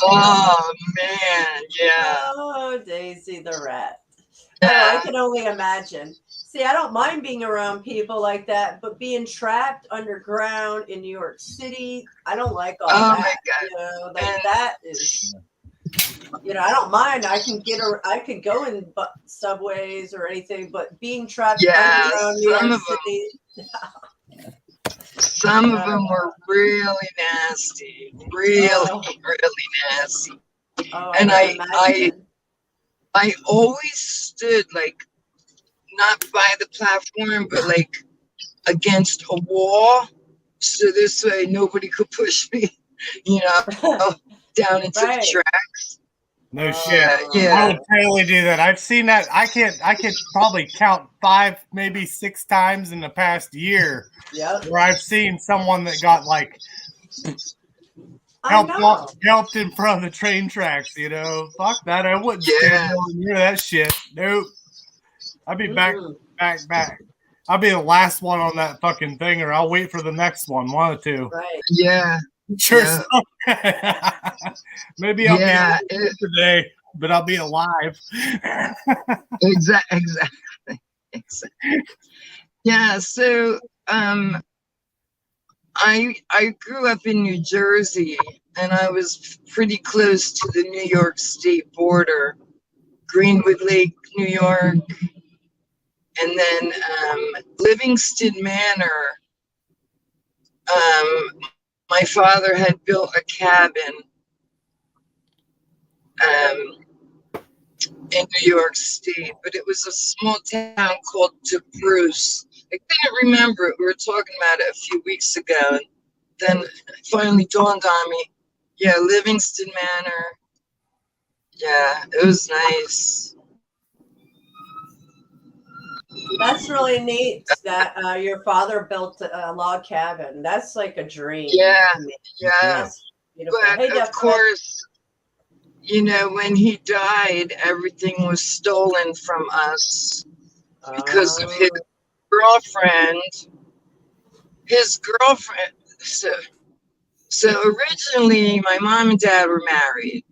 Oh, man. Yeah. Oh, Daisy the rat. Oh, I can only imagine. See, I don't mind being around people like that, but being trapped underground in New York City, I don't like all that. My God. You know, like that is... You know, I don't mind. I could go in subways or anything, but being trapped underground New York City. Some of them were really nasty, really nasty. Oh, and I always stood like not by the platform, but like against a wall, so this way nobody could push me, you know, down into the tracks. No shit. Yeah. I would totally do that. I've seen that. I could probably count 5, maybe 6 times in the past year where I've seen someone that got like helped in front of the train tracks. You know, fuck that. I wouldn't stand nowhere near that shit. Nope. I'd be back. I'll be the last one on that fucking thing, or I'll wait for the next one. One or two. Right. Yeah. Sure. Yeah. Maybe I'll be alive today, but I'll be alive. Exactly. Yeah. So, I grew up in New Jersey, and I was pretty close to the New York State border, Greenwood Lake, New York. And then Livingston Manor, my father had built a cabin in New York State, but it was a small town called DeBruce. I couldn't remember it. We were talking about it a few weeks ago, and then it finally dawned on me. Yeah, Livingston Manor. Yeah, it was nice. That's really neat that your father built a log cabin. That's like a dream. Yeah, to me. yeah. That's beautiful. But Hey, of course, you know, when he died, everything was stolen from us because of his girlfriend. His girlfriend. So originally, my mom and dad were married,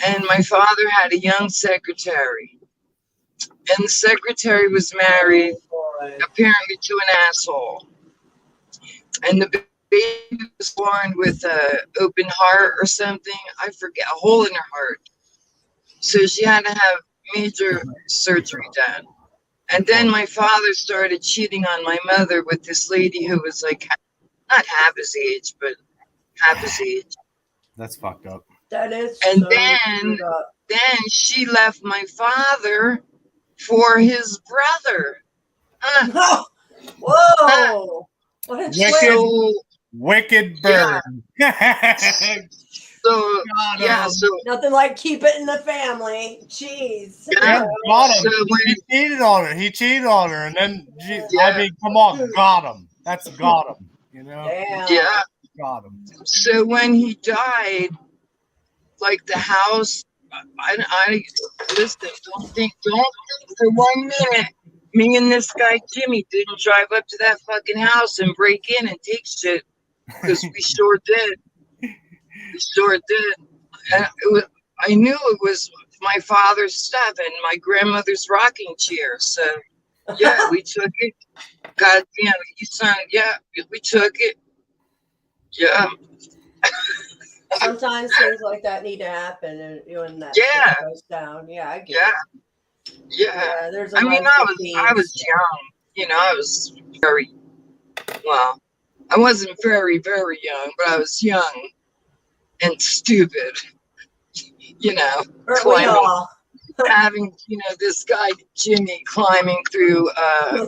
and my father had a young secretary. And the secretary was married, apparently, to an asshole. And the baby was born with an open heart or something. I forget, a hole in her heart. So she had to have major surgery done. And then my father started cheating on my mother with this lady who was like, not half his age, but half his age. That's fucked up. That is. And then she left my father for his brother. Whoa! What a wicked bird. Yeah. So yeah, so nothing like keep it in the family. Jeez. Yeah, got him. He cheated on her. He cheated on her, and then I mean, come on, got him. That's got him. You know. Damn. Yeah. Got him. So when he died, like the house, I listen. Don't think for 1 minute. Me and this guy Jimmy didn't drive up to that fucking house and break in and take shit, because we sure did. We sure did. And I knew it was my father's stuff and my grandmother's rocking chair. So yeah, we took it. God damn it, you son. Yeah, we took it. Yeah. Sometimes things like that need to happen, and when that shit goes down. Yeah, I get it. Yeah. There's. I mean, I was young. You know, I was very well. I wasn't very, very young, but I was young and stupid. You know, having this guy Jimmy climbing through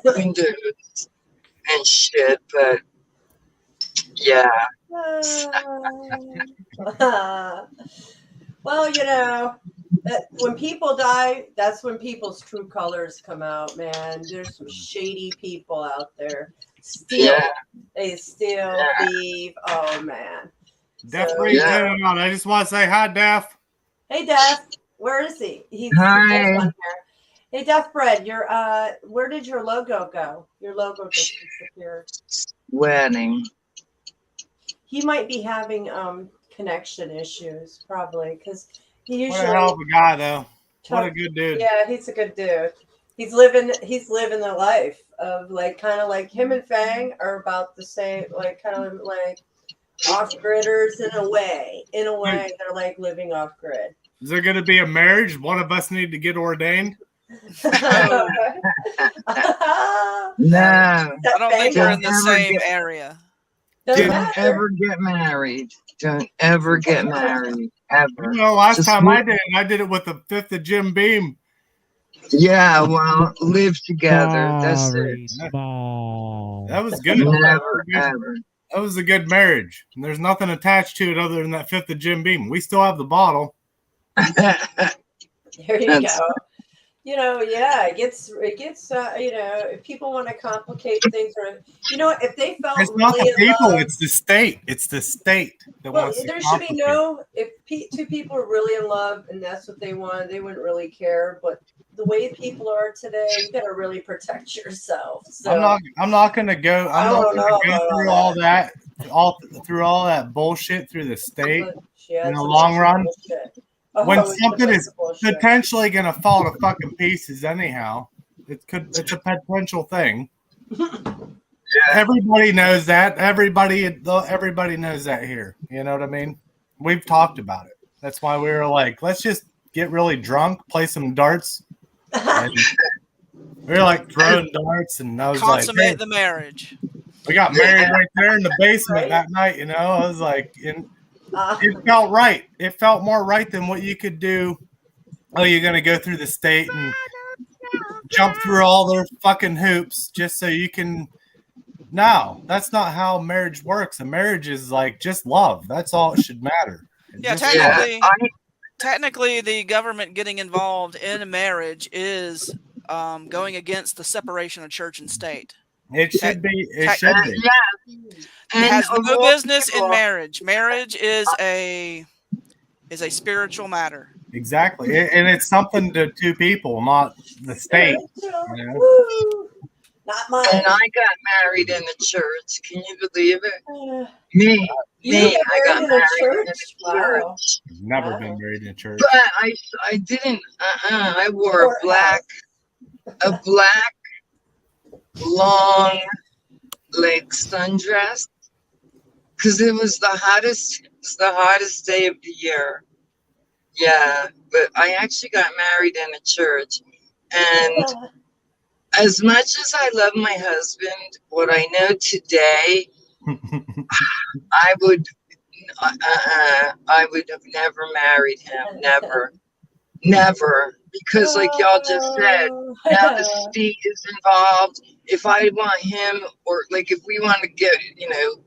windows and shit. But yeah. Well, when people die, that's when people's true colors come out, man. There's some shady people out there. They steal, thieve. Oh, man. Def on. I just want to say hi, Def. Hey, Def. Where is he? He's hi. On here. Hey, Def Bread, where did your logo go? Your logo just disappeared. Wedding. He might be having connection issues, probably, because he usually. What a hell of a guy, though. What a good dude. Yeah, he's a good dude. He's living the life of kind of like him and Fang are about the same, kind of like off-gridders in a way. They're like living off-grid. Is there going to be a marriage? One of us need to get ordained. No, I don't think we're in the same area. Don't ever get married. Don't ever get married. Ever. Last time I did it with the 5th of Jim Beam. Yeah, well, live together. That's it. That was good. Never, ever. That was a good marriage. And there's nothing attached to it other than that 5th of Jim Beam. We still have the bottle. There you That's- go. You know, yeah, it gets, you know, if people want to complicate things, or, you know, if they felt It's not really the in people, love, it's the state. It's the state that well, wants to there should be complicate. no, if two people are really in love and that's what they want, they wouldn't really care. But the way people are today, you got to really protect yourself. So I'm not gonna go. I'm I not don't gonna know go about through all that. through all that bullshit through the state But yeah, in it's the a long bunch of run. bullshit. When Oh, it's a something bunch is of bullshit. potentially gonna fall to fucking pieces anyhow, it's a potential thing. Everybody knows that. Everybody knows that here. You know what I mean? We've talked about it. That's why we were like, let's just get really drunk, play some darts. And we were like throwing darts, and I was Consummate like, the marriage. we got married right there in the basement that night. You know, I was like, and it felt right. It felt more right than what you could do. Oh, you're gonna go through the state and jump through all their fucking hoops just so you can. No, that's not how marriage works. A marriage is like just love. That's all it should matter. Yeah, Just technically, the government getting involved in a marriage is going against the separation of church and state. it should be. It should be. Yeah. It has of no all business in people- marriage. Marriage is a spiritual matter. Exactly, and it's something to two people, not the state. You know? Woo. Not mine. And I got married in the church. Can you believe it? You I got in a married church? in a Wow. church. Never Wow. been married in a church. But I didn't. I wore a black long like sundress because it was the hottest. It's the hottest day of the year. Yeah, but I actually got married in a church, and as much as I love my husband, what I know today, I would have never married him. Never. Because like y'all just said, now the state is involved. If I want him, or like if we want to get,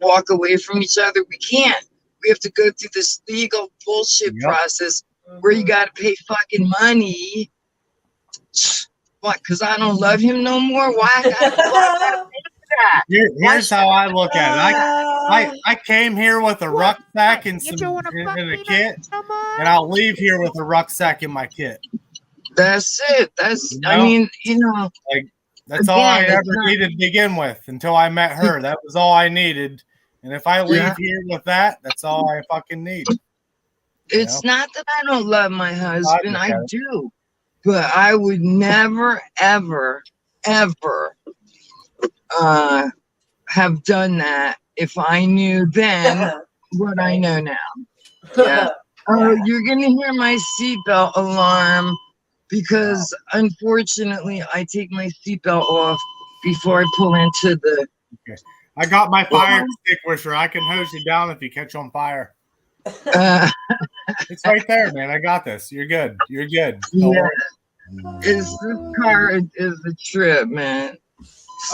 walk away from each other, we can't. We have to go through this legal bullshit process where you got to pay fucking money. What? Because I don't love him no more? Why I got to pay for that? Here's how I look at it. I came here with a rucksack and and a kit, and I'll leave here with a rucksack in my kit. That's it. I mean, like that's all I ever needed to begin with until I met her. That was all I needed. And if I leave here with that, that's all I fucking need. It's not that I don't love my husband. I do. But I would never, ever, ever have done that if I knew then what I know now. Yeah. Oh, you're going to hear my seatbelt alarm because unfortunately I take my seatbelt off before I pull into the... Okay. I got my fire extinguisher. I can hose you down if you catch on fire. It's right there, man. I got this. You're good. You're good. Yeah. This car is a trip, man.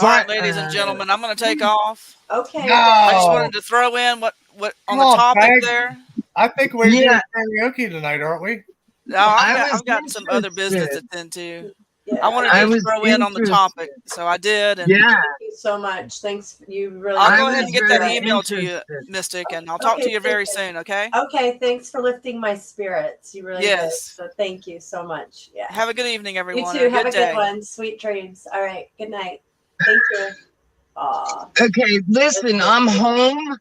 All right, ladies and gentlemen, I'm going to take off. Okay. No. I just wanted to throw in what on the topic there. I think we're doing karaoke tonight, aren't we? No, I've got some other business to attend to. Yeah. I wanted to throw in on the topic, so I did. And thank you so much. Thanks. You really. I'll go ahead and get that email to you, Mystic, and I'll talk to you very soon. Okay. Okay. Thanks for lifting my spirits. You really did. So thank you so much. Yeah. Have a good evening, everyone. You too. Have a good one. Sweet dreams. All right. Good night. Thank you. Okay. Listen, I'm home.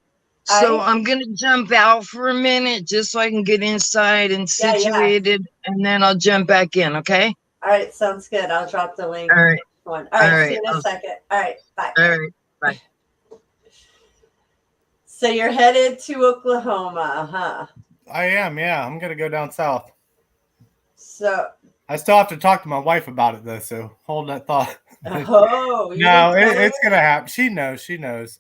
So I'm going to jump out for a minute just so I can get inside and situated, and then I'll jump back in, okay? All right, sounds good. I'll drop the link. All right. All right, see you in a second. All right, bye. All right, bye. So you're headed to Oklahoma, huh? I am, yeah. I'm going to go down south. So I still have to talk to my wife about it, though, so hold that thought. Oh. No, it's going to happen. She knows.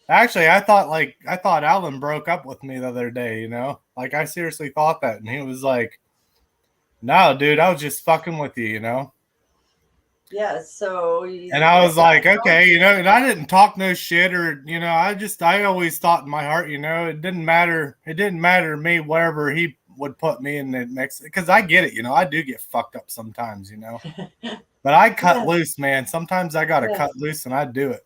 Actually, I thought Alan broke up with me the other day, Like, I seriously thought that. And he was like, no, dude, I was just fucking with you, Yeah, so... And I was like, okay, and I didn't talk no shit or, I always thought in my heart, it didn't matter to me wherever he would put me in the mix, because I get it, I do get fucked up sometimes, but I cut loose, man. Sometimes I gotta cut loose, and I do it.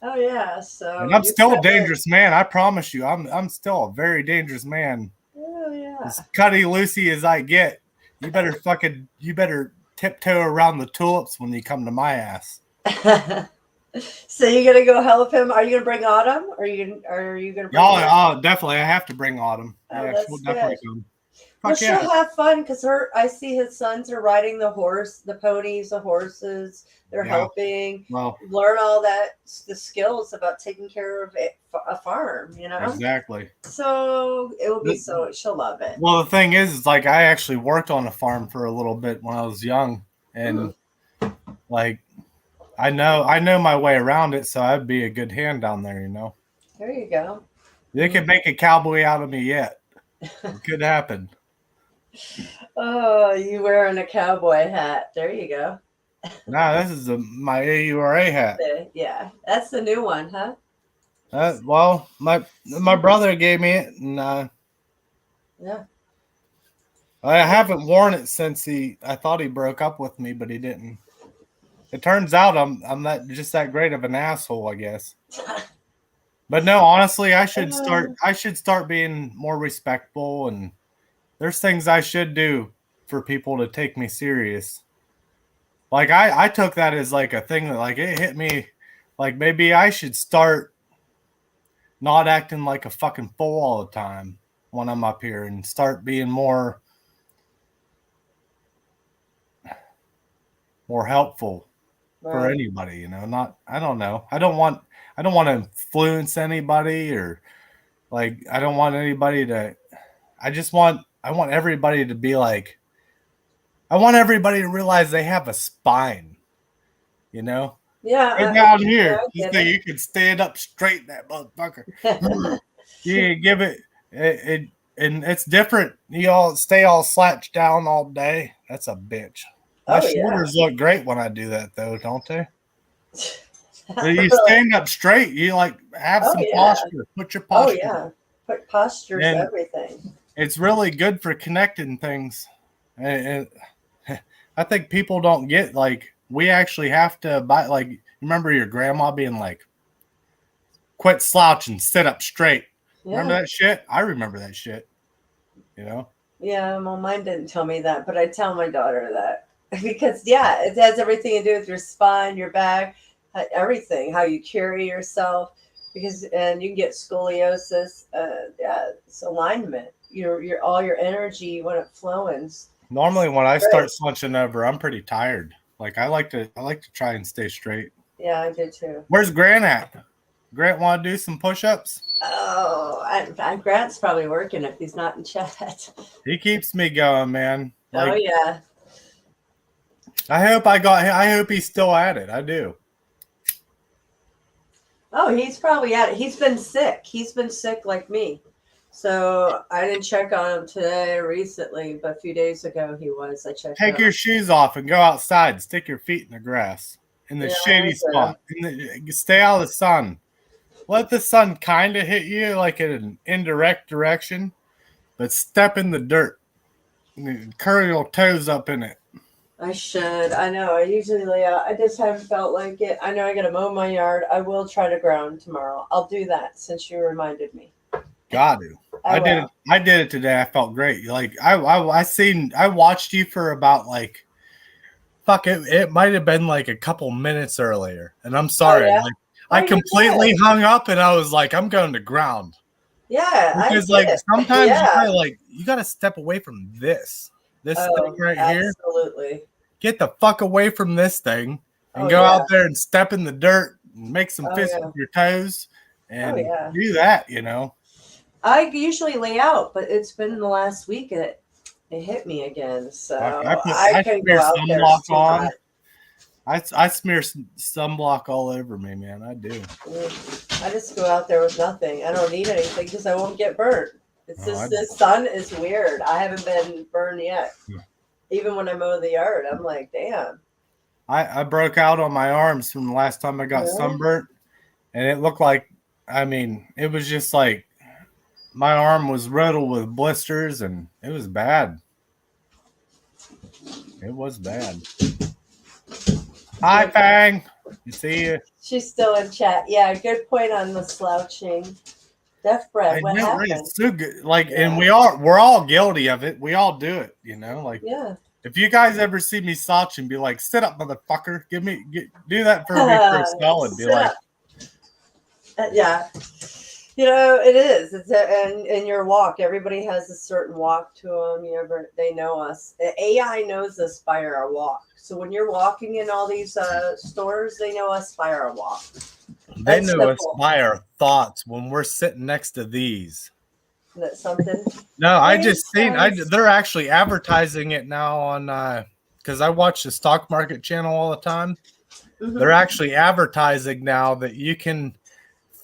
Oh yeah, so and I'm still a dangerous man. I promise you, I'm still a very dangerous man. Oh yeah, as cutty loosey as I get. You better tiptoe around the tulips when you come to my ass. So you gonna go help him? Are you gonna bring Autumn? Or are you gonna bring Oh, definitely. I have to bring Autumn. Oh, Yeah, that's she'll definitely good. come. Well, Fuck yeah. she'll have fun because I see his sons are riding the ponies, the horses. They're helping learn all the skills about taking care of a farm, Exactly. So it will be she'll love it. Well, the thing is like I actually worked on a farm for a little bit when I was young, and like I know my way around it, so I'd be a good hand down there, There you go. They could make a cowboy out of me yet. It could happen. Oh, you wearing a cowboy hat. There you go. Nah, this is my AURA hat. Yeah, that's the new one, huh? Well, my brother gave me it, and yeah, I haven't worn it since I thought he broke up with me, but he didn't. It turns out I'm just that great of an asshole, I guess. But no, honestly, I should start being more respectful, and there's things I should do for people to take me serious. Like I took that as like a thing that like it hit me, like maybe I should start not acting like a fucking fool all the time when I'm up here and start being more helpful for anybody, not, I don't know. I don't want to influence anybody, or like, I don't want anybody to, I want everybody to be like, I want everybody to realize they have a spine, Yeah. Right down here, you think you can stand up straight, that motherfucker. You give it, and it's different. You all stay all slouched down all day. That's a bitch. My shoulders look great when I do that, though, don't they? You stand up straight. You like have some posture. Put your posture. Oh yeah, put postures, everything. It's really good for connecting things. And I think people don't get, like, we actually have to buy, like, remember your grandma being like, quit slouching, sit up straight. Yeah. Remember that shit? I remember that shit. Yeah, well, mine didn't tell me that, but I tell my daughter that because it has everything to do with your spine, your back, everything, how you carry yourself, and you can get scoliosis. It's alignment. Your all your energy when it flows. Normally when I start slouching over, I'm pretty tired. Like I like to try and stay straight. Yeah, I do too. Where's Grant at? Grant want to do some push-ups? Oh, Grant's probably working if he's not in chat. He keeps me going, man. Like, yeah. I hope he's still at it. I do. Oh, he's probably at it. He's been sick. He's been sick like me. So I didn't check on him today recently, but a few days ago he was. I checked. Take your shoes off and go outside. Stick your feet in the grass in the shady spot. Stay out of the sun. Let the sun kind of hit you like in an indirect direction, but step in the dirt. Curl your toes up in it. I should. I know. I usually lay out. I just haven't felt like it. I know I got to mow my yard. I will try to ground tomorrow. I'll do that since you reminded me. Got to. I did it today. I felt great. Like I watched you for about like, fuck it. It might have been like a couple minutes earlier, and I'm sorry. Like I completely hung up, and I was like, I'm going to ground. Yeah, because like sometimes you got to step away from this thing right here. Absolutely. Get the fuck away from this thing and go out there and step in the dirt and make some fists with your toes and do that. I usually lay out, but it's been the last week it hit me again. So I can go out there. On. I smear sunblock all over me, man. I do. I just go out there with nothing. I don't need anything because I won't get burnt. It's just the sun is weird. I haven't been burned yet. Even when I mow the yard, I'm like, damn. I broke out on my arms from the last time I got sunburnt, and it looked like, it was just like my arm was riddled with blisters, and it was bad. It was bad. Hi, Fang. You see you. She's still in chat. Yeah, good point on the slouching. Death breath. What happened? It's so good. Like, and we're all guilty of it. We all do it, you know. Like, if you guys ever see me slouching, be like, "Sit up, motherfucker! Do that for me for a solid." Be like, yeah. You know, it is. It's and your walk. Everybody has a certain walk to them. They know us. The AI knows us by our walk. So when you're walking in all these stores, they know us by our walk. They know us by our thoughts when we're sitting next to these. Is that something? No, I just seen. They're actually advertising it now on because I watch the stock market channel all the time. Mm-hmm. They're actually advertising now that you can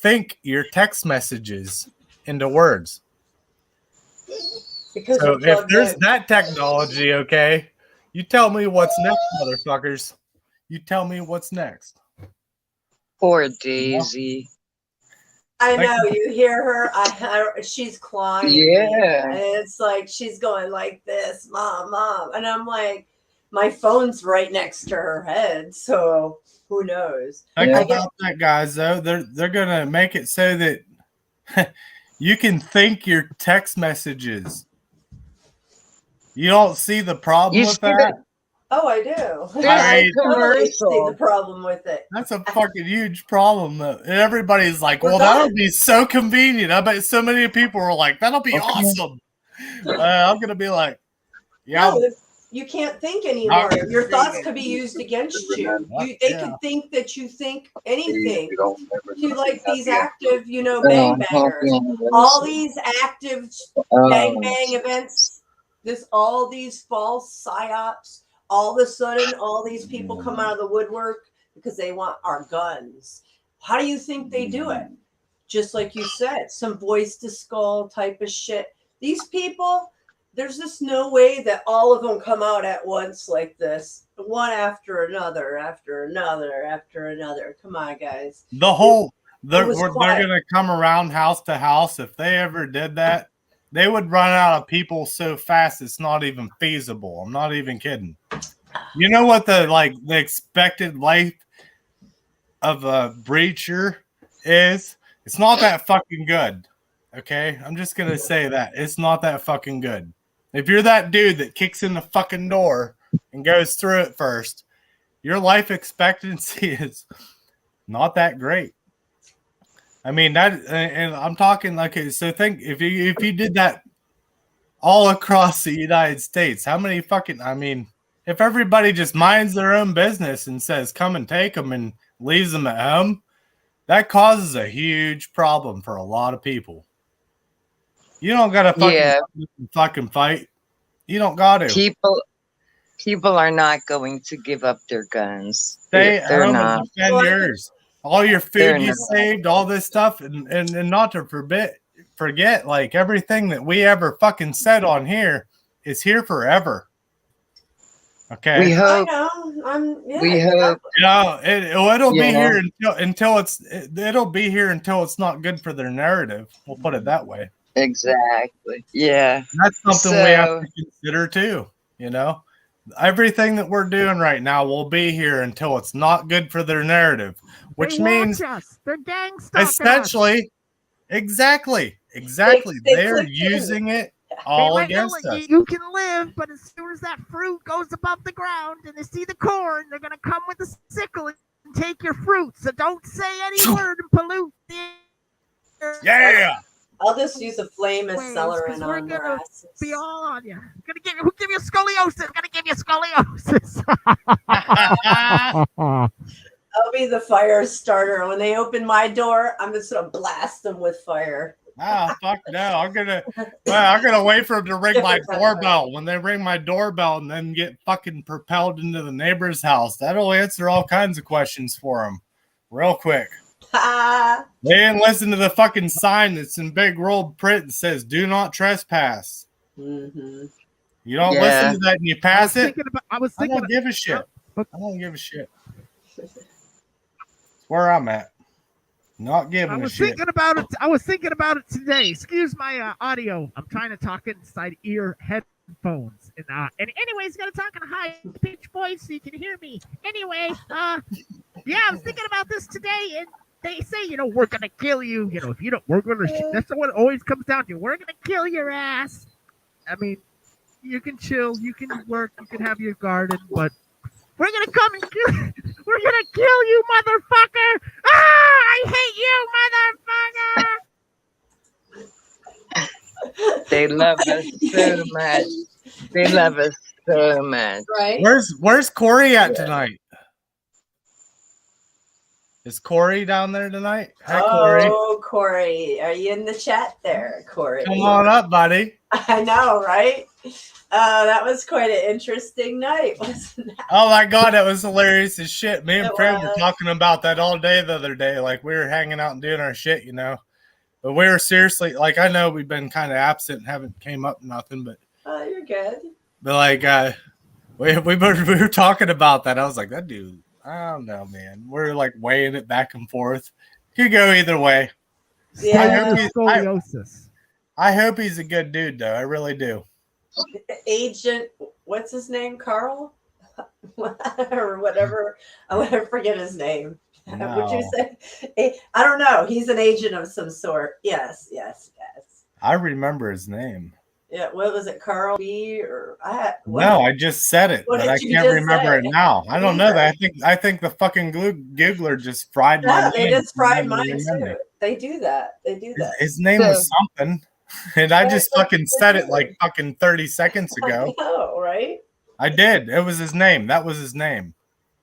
think your text messages into words. Because so if there's that technology, okay, you tell me what's next, motherfuckers. You tell me what's next. Poor Daisy. I know, you hear her. She's clawing. Yeah. And it's like she's going like this, mom. And I'm like, my phone's right next to her head. So who knows? Think about that, guys, though. They're going to make it so that you can think your text messages. You don't see the problem with that? Oh, I do. I totally see the problem with it. That's a fucking huge problem, though. And everybody's like, well, that'll be so convenient. I bet so many people are like, that'll be awesome. I'm going to be like, yeah. No, you can't think anymore. Your thoughts could be used against you. They could think that you think anything. To like these active, bang bangers. All these active bang bang events. All these false psyops. All of a sudden, all these people come out of the woodwork because they want our guns. How do you think they do it? Just like you said, some voice to skull type of shit. These people, there's just no way that all of them come out at once like this. One after another, after another, after another. Come on, guys. They're going to come around house to house. If they ever did that, they would run out of people so fast it's not even feasible. I'm not even kidding. You know what the expected life of a breacher is? It's not that fucking good. Okay? I'm just going to say that. It's not that fucking good. If you're that dude that kicks in the fucking door and goes through it first, your life expectancy is not that great. I mean, and I'm talking so think if you did that all across the United States, how many if everybody just minds their own business and says, come and take them and leaves them at home, that causes a huge problem for a lot of people. You don't got to fucking fight. You don't got to. People are not going to give up their guns. They're not. Defend yours. All your food you saved, all this stuff, and not to forget, like everything that we ever fucking said on here is here forever. Okay. We hope. We hope. It'll be here it'll be here until it's not good for their narrative. We'll put it that way. Exactly. Yeah. That's something we have to consider too. Everything that we're doing right now will be here until it's not good for their narrative, which means they're gang stalking essentially, us. Exactly. They're using it all against us. You can live, but as soon as that fruit goes above the ground and they see the corn, they're gonna come with a sickle and take your fruit. So don't say any word and pollute the air. Yeah. I'll just use a flame accelerant on their asses. Be all on you. Who give you scoliosis? Gonna give you scoliosis. I'll be the fire starter. When they open my door, I'm just gonna blast them with fire. Oh, fuck no. I'm gonna wait for them to ring my doorbell. When they ring my doorbell and then get fucking propelled into the neighbor's house, that'll answer all kinds of questions for them real quick. They didn't listen to the fucking sign that's in big rolled print that says "Do not trespass." Mm-hmm. You don't listen to that and you pass it. I don't give a shit. I don't give a shit. That's where I'm at. Not giving I a was shit. thinking about it. I was thinking about it today. Excuse my audio. I'm trying to talk inside ear headphones. And anyways, gotta talk in a high pitched voice so you can hear me. Anyway, yeah, I was thinking about this today, and they say, we're gonna kill you. If you don't, we're gonna. That's what it always comes down to. We're gonna kill your ass. I mean, you can chill, you can work, you can have your garden, but we're gonna come and kill. We're gonna kill you, motherfucker! Ah, I hate you, motherfucker! They love us so much. They love us so much. Right? Where's Corey at tonight? Is Corey down there tonight? Hi, Corey. Oh, Corey. Are you in the chat there, Corey? Come on up, buddy. I know, right? That was quite an interesting night, wasn't it? Oh my god, that was hilarious as shit. Me and It Fred were was. talking about that all day the other day. Like, we were hanging out and doing our shit, But we were seriously, like, I know we've been kind of absent and haven't came up nothing, but Oh, you're good. like, we were talking about that. I was like, that dude, I don't know, man. We're like weighing it back and forth. Could go either way. Yeah. Scoliosis. I hope he's a good dude, though. I really do. Agent, what's his name? Carl? Or whatever. I'm going to forget his name. No. Would you say? I don't know. He's an agent of some sort. Yes. I remember his name. Yeah. What was it? Carl B. Or No, I just said it, What but I did you can't just remember say? it now. I don't know that. I think the fucking Googler just fried my Yeah, they name. just fried I mine remember. too. They do that. His name was something, and I just fucking said it like fucking 30 seconds ago. I know, right? I did. It was his name. That was his name.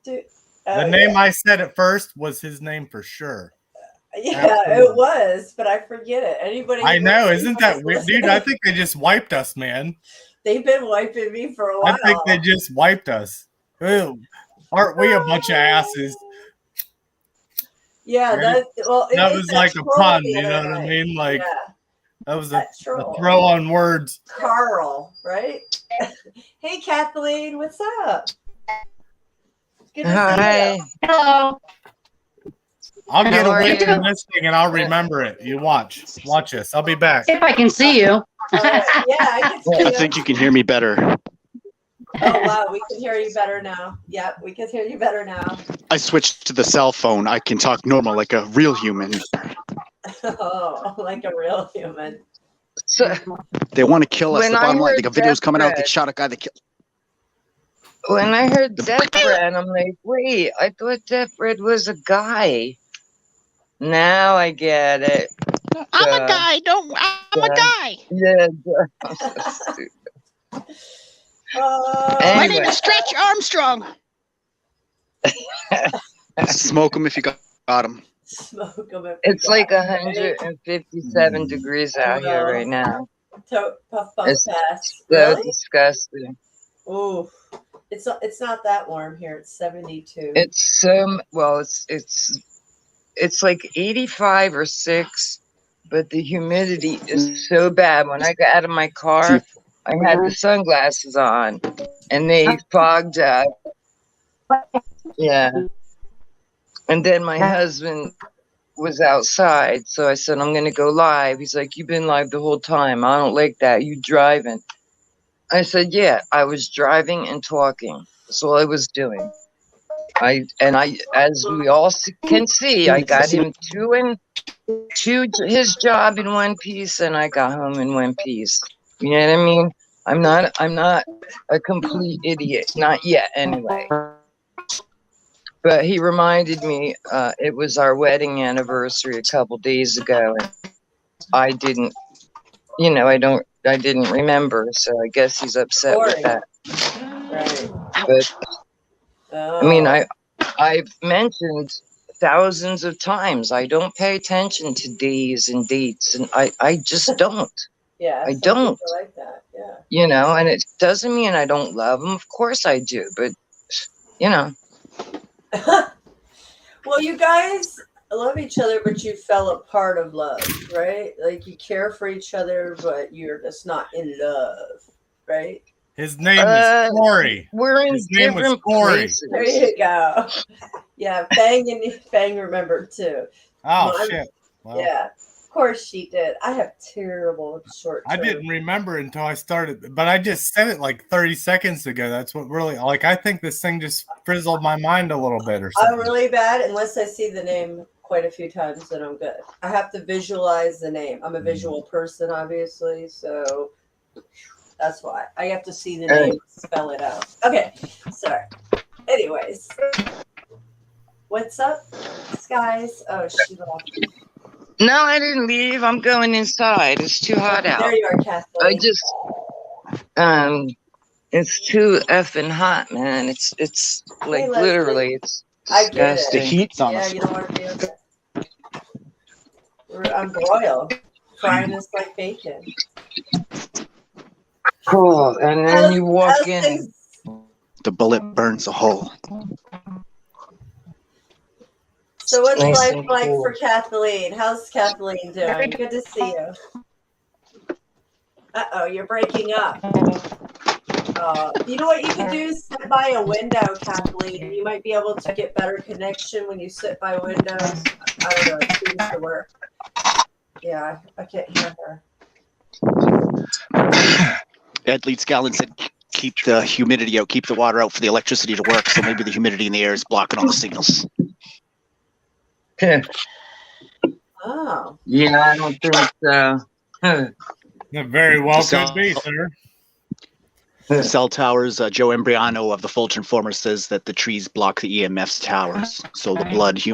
Dude, The name I said at first was his name for sure. Yeah, Absolutely. it was, but I forget it. Anybody? I know, isn't that anybody's weird, dude? I think they just wiped us, man. They've been wiping me for a while. I think they just wiped us. Ew. Aren't we a bunch of asses? Yeah, Right? That was like a troll pun, the you know other what I night. mean? Like, Yeah, that was a that troll. throw on words. Carl, right? Hey, Kathleen, what's up? Good to see Hi. you. Hello. I'll get How are away you? from this thing and I'll remember it. You watch us. I'll be back. If I can see you. Yeah, I can see I you. think you can hear me better. Oh wow, we can hear you better now. Yep, we can hear you better now. I switched to the cell phone. I can talk normal like a real human. Oh, like a real human. So They want to kill us. When The I bottom line, heard they got videos Death coming out. They Threat- shot a guy that killed. when I heard Death Bread, I'm like, wait, I thought Death Bread was a guy. Now I get it. I'm a guy. I'm a guy. Yeah. I'm so stupid. My name is Stretch Armstrong. Smoke them if you got them. Smoke them. It's like 157 degrees out here right now. Puff puff It's pass. so Really? disgusting. Ooh, it's not that warm here. It's 72. It's well, it's like 85 or 6, but the humidity is so bad. When I got out of my car, I had the sunglasses on, and they fogged up. Yeah. And then my husband was outside, so I said, I'm going to go live. He's like, you've been live the whole time. I don't like that. You driving. I said, yeah, I was driving and talking. That's all I was doing. As we all can see, I got him to his job in one piece, and I got home in one piece. You know what I mean? I'm not a complete idiot. Not yet, anyway. But he reminded me it was our wedding anniversary a couple days ago, and I didn't, I didn't remember, so I guess he's upset with that. Right. But Oh. I mean, I've mentioned thousands of times I don't pay attention to days and dates, and I just don't. Yeah, I some don't. people like that. Yeah. And it doesn't mean I don't love them. Of course I do, but Well, you guys love each other, but you fell apart of love, right? Like you care for each other, but you're just not in love, right? His name is Corey. We're in His name was different Corey. places. There you go. Yeah, Fang remembered too. Oh Mine- shit! Well, Yeah, of course she did. I have terrible short I term. didn't remember until I started, but I just said it like 30 seconds ago. That's what really like. I think this thing just frizzled my mind a little bit or I'm something. really bad unless I see the name quite a few times, then I'm good. I have to visualize the name. I'm a visual person, obviously, so that's why I have to see the name, spell it out. Okay, sorry. Anyways, what's up, guys? Oh, she left. No, I didn't leave. I'm going inside. It's too hot out. There you are, Kathleen. I just it's too effing hot, man. It's like Hey, Leslie. literally it's I get it. disgusting. The heat's on Yeah, us. you don't want to be okay. I'm broiled, frying this like bacon. Cool. And then you walk in. things- The bullet burns a hole. So what's Nice life and like cool. for Kathleen? How's Kathleen doing? Good to see you. Uh-oh, you're breaking up. You know what you can do is sit by a window, Kathleen. You might be able to get better connection when you sit by windows. I don't know. It seems to work. Yeah, I can't hear her. Ed Leeds Gallon said, keep the humidity out, keep the water out for the electricity to work. So maybe the humidity in the air is blocking all the signals. Oh. Yeah, I don't think so. That very well So- could be, sir. Cell towers, Joe Embriano of the Fulton Informer says that the trees block the EMF's towers. So the blood, the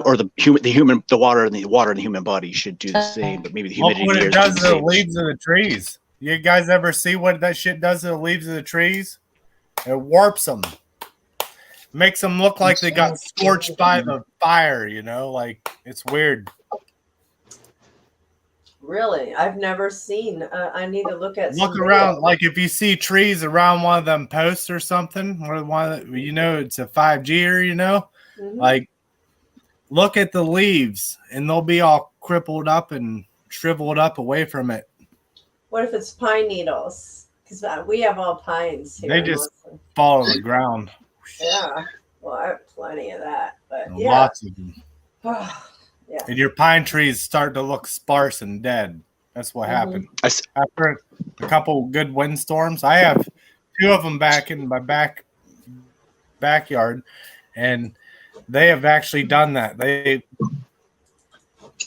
water in the human body should do the same, but maybe the Look humidity what in the air it is does do to the the same. leaves of the trees. You guys ever see what that shit does to the leaves of the trees? It warps them. Makes them look like they got scorched by the fire, you know? Like, it's weird. Really? I've never seen. I need to look at. Look some around, videos. like if you see trees around one of them posts or something, or one, you know, it's a 5G, you know, Mhm. like look at the leaves and they'll be all crippled up and shriveled up away from it. What if it's pine needles? Because we have all pines here. They in just Wilson. fall to the ground. Yeah. Well, I have plenty of that, but yeah. Lots of them. Yeah. And your pine trees start to look sparse and dead. That's what happened. After a couple good windstorms, I have 2 of them back in my backyard, and they have actually done that. They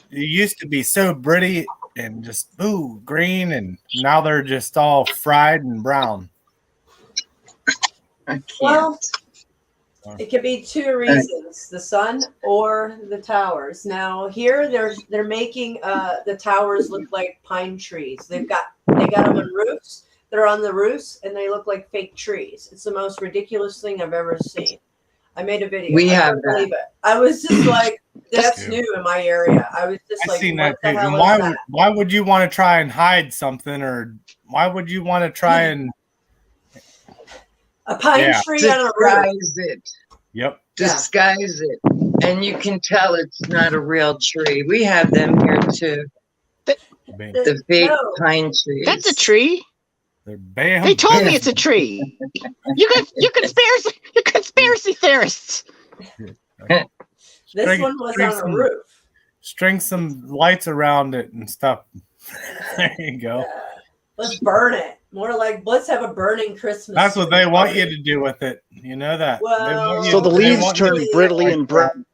used to be so pretty and just green, and now they're just all fried and brown. Well, it could be 2 reasons: the sun or the towers. Now here they're making the towers look like pine trees. They got them on roofs. They're on the roofs and they look like fake trees. It's the most ridiculous thing I've ever seen. I made a video. We I have couldn't believe it. I was just like, that's new in my area. I was just I've like, seen what that the picture. hell is that? Why would you want to try and hide something, or why would you want to try and A pine tree on a roof. Disguise it. Yep. Disguise it. And you can tell it's not a real tree. We have them here too. The fake pine trees. That's a tree. They're bam. They told me it's a tree. You conspiracy theorists. This one was on a roof. String some lights around it and stuff. There you go. Let's burn it. More like, let's have a burning Christmas. That's what they tree want party. you to do with it. You know that. Well, They want you- So the they leaves want you turn to- brittly and brown.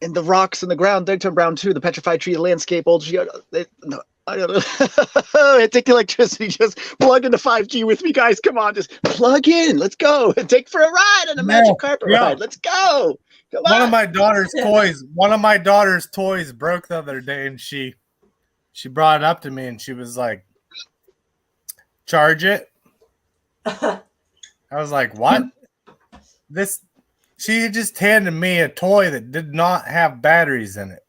And the rocks in the ground, they turn brown too. The petrified tree landscape, I don't know. Take the electricity, just plug into 5G with me, guys. Come on, just plug in. Let's go. Take for a ride on a magic carpet ride. Let's go. Come on. One of my daughter's toys broke the other day, and she brought it up to me and she was like, charge it. I was like, what? She just handed me a toy that did not have batteries in it.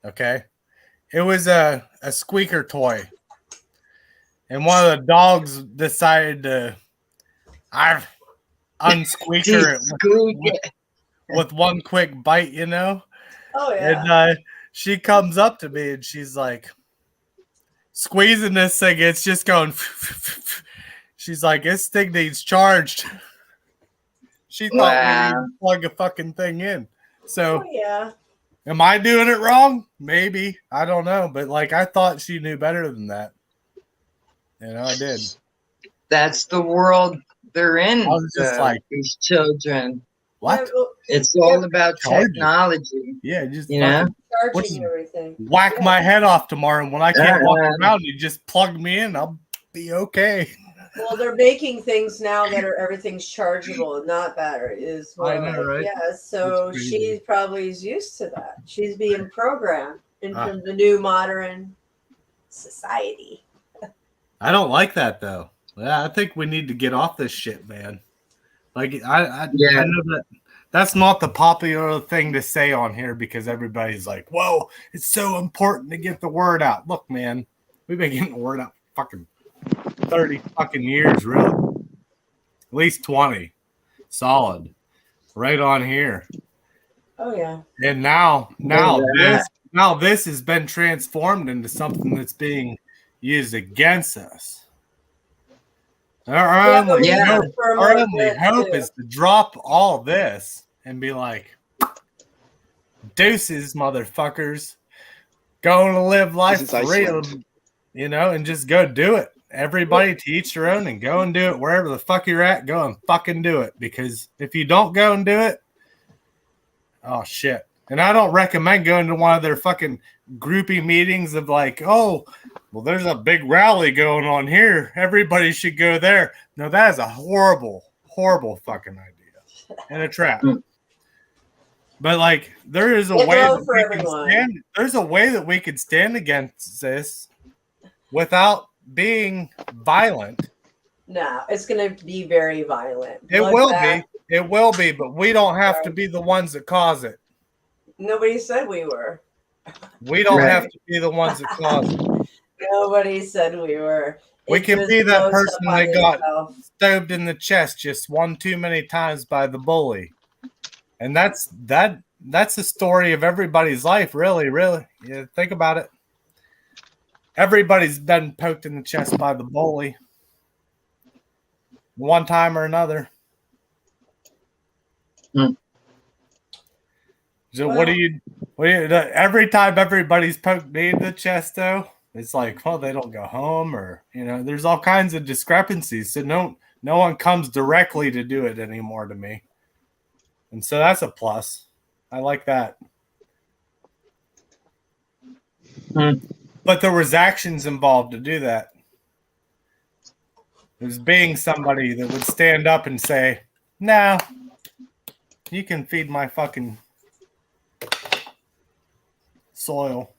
Okay. It was a squeaker toy. And one of the dogs decided to unsqueaker it with one quick bite, you know? Oh, yeah. And she comes up to me and she's like, squeezing this thing. It's just going. She's like, this thing needs charged. She thought we needed to plug a fucking thing in. So yeah. Am I doing it wrong? Maybe. I don't know. But like I thought she knew better than that. I did. That's the world they're in. I was just like these children. What? It's all about technology. Yeah, just charging everything. Whack my head off tomorrow when I can't walk around. You just plug me in. I'll be okay. Well, they're making things now that are everything's chargeable, not batteries. Well, I know, right? Yeah, so she probably is used to that. She's being programmed into the new modern society. I don't like that though. Yeah, I think we need to get off this shit, man. Like I know that's not the popular thing to say on here because everybody's like, "Whoa, it's so important to get the word out." Look, man, we've been getting the word out fucking 30 fucking years, really. At least 20. Solid. Right on here. Oh yeah. And now this has been transformed into something that's being used against us. Our only hope is to drop all this and be like, deuces, motherfuckers. Going to live life for real, and just go do it. Everybody to each their own and go and do it wherever the fuck you're at. Go and fucking do it. Because if you don't go and do it, oh shit. And I don't recommend going to one of their fucking groupie meetings of like, oh, well, there's a big rally going on here. Everybody should go there. No, that is a horrible, horrible fucking idea and a trap. But like, there is a way that we can stand. There's a way that we could stand against this without being violent. No, it's going to be very violent. It will be. It will be, but we don't have to be the ones that cause it. Nobody said we were. We don't have to be the ones that cause it. Nobody said we were. We can be that person that got stabbed in the chest just one too many times by the bully. And that's the story of everybody's life, really, really. Yeah, think about it. Everybody's been poked in the chest by the bully. One time or another. So what do you every time everybody's poked me in the chest though, it's like, well, they don't go home or there's all kinds of discrepancies. So no one comes directly to do it anymore to me. And so that's a plus. I like that. But there was actions involved to do that. It was being somebody that would stand up and say, no, you can feed my fucking soil.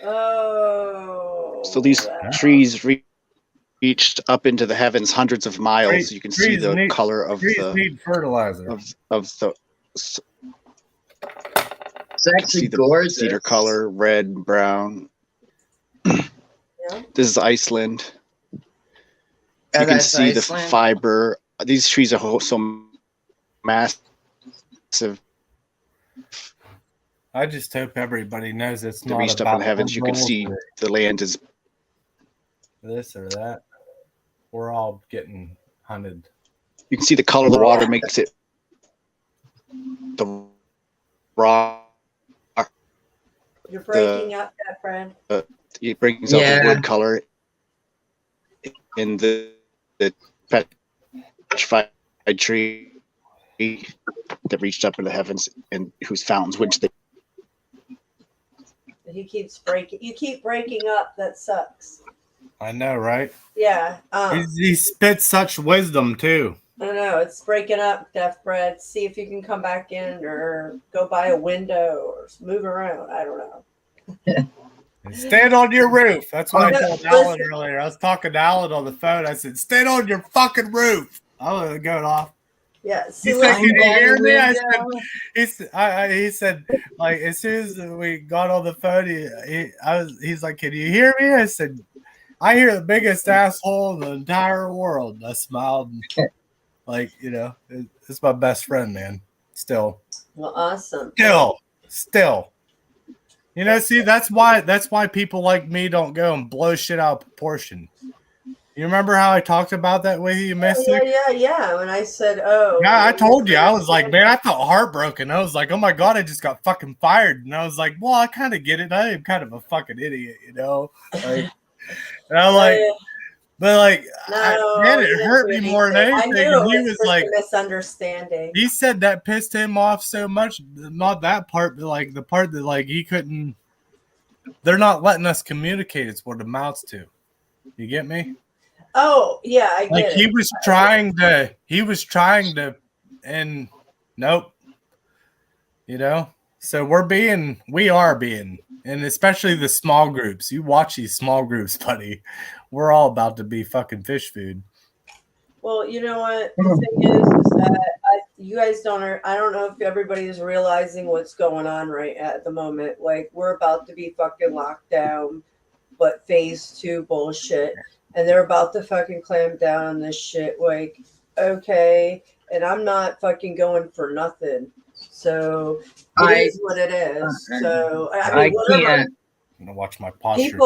Oh. So these trees reached up into the heavens hundreds of miles. You can see the color of need fertilizer. Of the. It's actually gorgeous. Cedar color, red, brown. This is Iceland. You can see the fiber. These trees are so massive. I just hope everybody knows it's they not reached about up in the heavens. You can see the land is this or that. We're all getting hunted. You can see the color of the water makes it the raw. You're breaking up, that friend. It brings out the wood color in the petrified tree that reached up in the heavens and whose fountains which they. He keeps breaking. You keep breaking up. That sucks. I know, right? Yeah. He spits such wisdom too. I don't know. It's breaking up, Death Bread. See if you can come back in or go by a window or move around. I don't know. Stand on your roof. That's what I told Alan earlier. I was talking to Alan on the phone. I said, stand on your fucking roof. I was going off. Yeah. He said, can you hear me? He said, like, as soon as we got on the phone, he's like, can you hear me? I said, I hear the biggest asshole in the entire world. I smiled. And, like, it's my best friend, man. Still. Well, awesome. Still. See, that's why people like me don't go and blow shit out of proportion. You remember how I talked about that with you, Mystic? Yeah. When I said, oh. Yeah, I told you. I was like, man, I felt heartbroken. I was like, oh my God, I just got fucking fired. And I was like, well, I kind of get it. I am kind of a fucking idiot, you know? Like, and I'm like, but like, man, it hurt me more than anything. I knew And he it was was just like, a misunderstanding. he said that pissed him off so much. Not that part, but like the part that like he couldn't, they're not letting us communicate. It's what it amounts to. You get me? Oh, yeah, I get it. He was trying to, and nope. You know? So we are being, and especially the small groups. You watch these small groups, buddy. We're all about to be fucking fish food. Well, you know what? The thing is that you guys I don't know if everybody is realizing what's going on right at the moment. Like, we're about to be fucking locked down, but phase 2 bullshit. And they're about to fucking clamp down on this shit. Like, okay. And I'm not fucking going for nothing. So it is what it is. So I mean, whatever. I'm gonna watch my posture.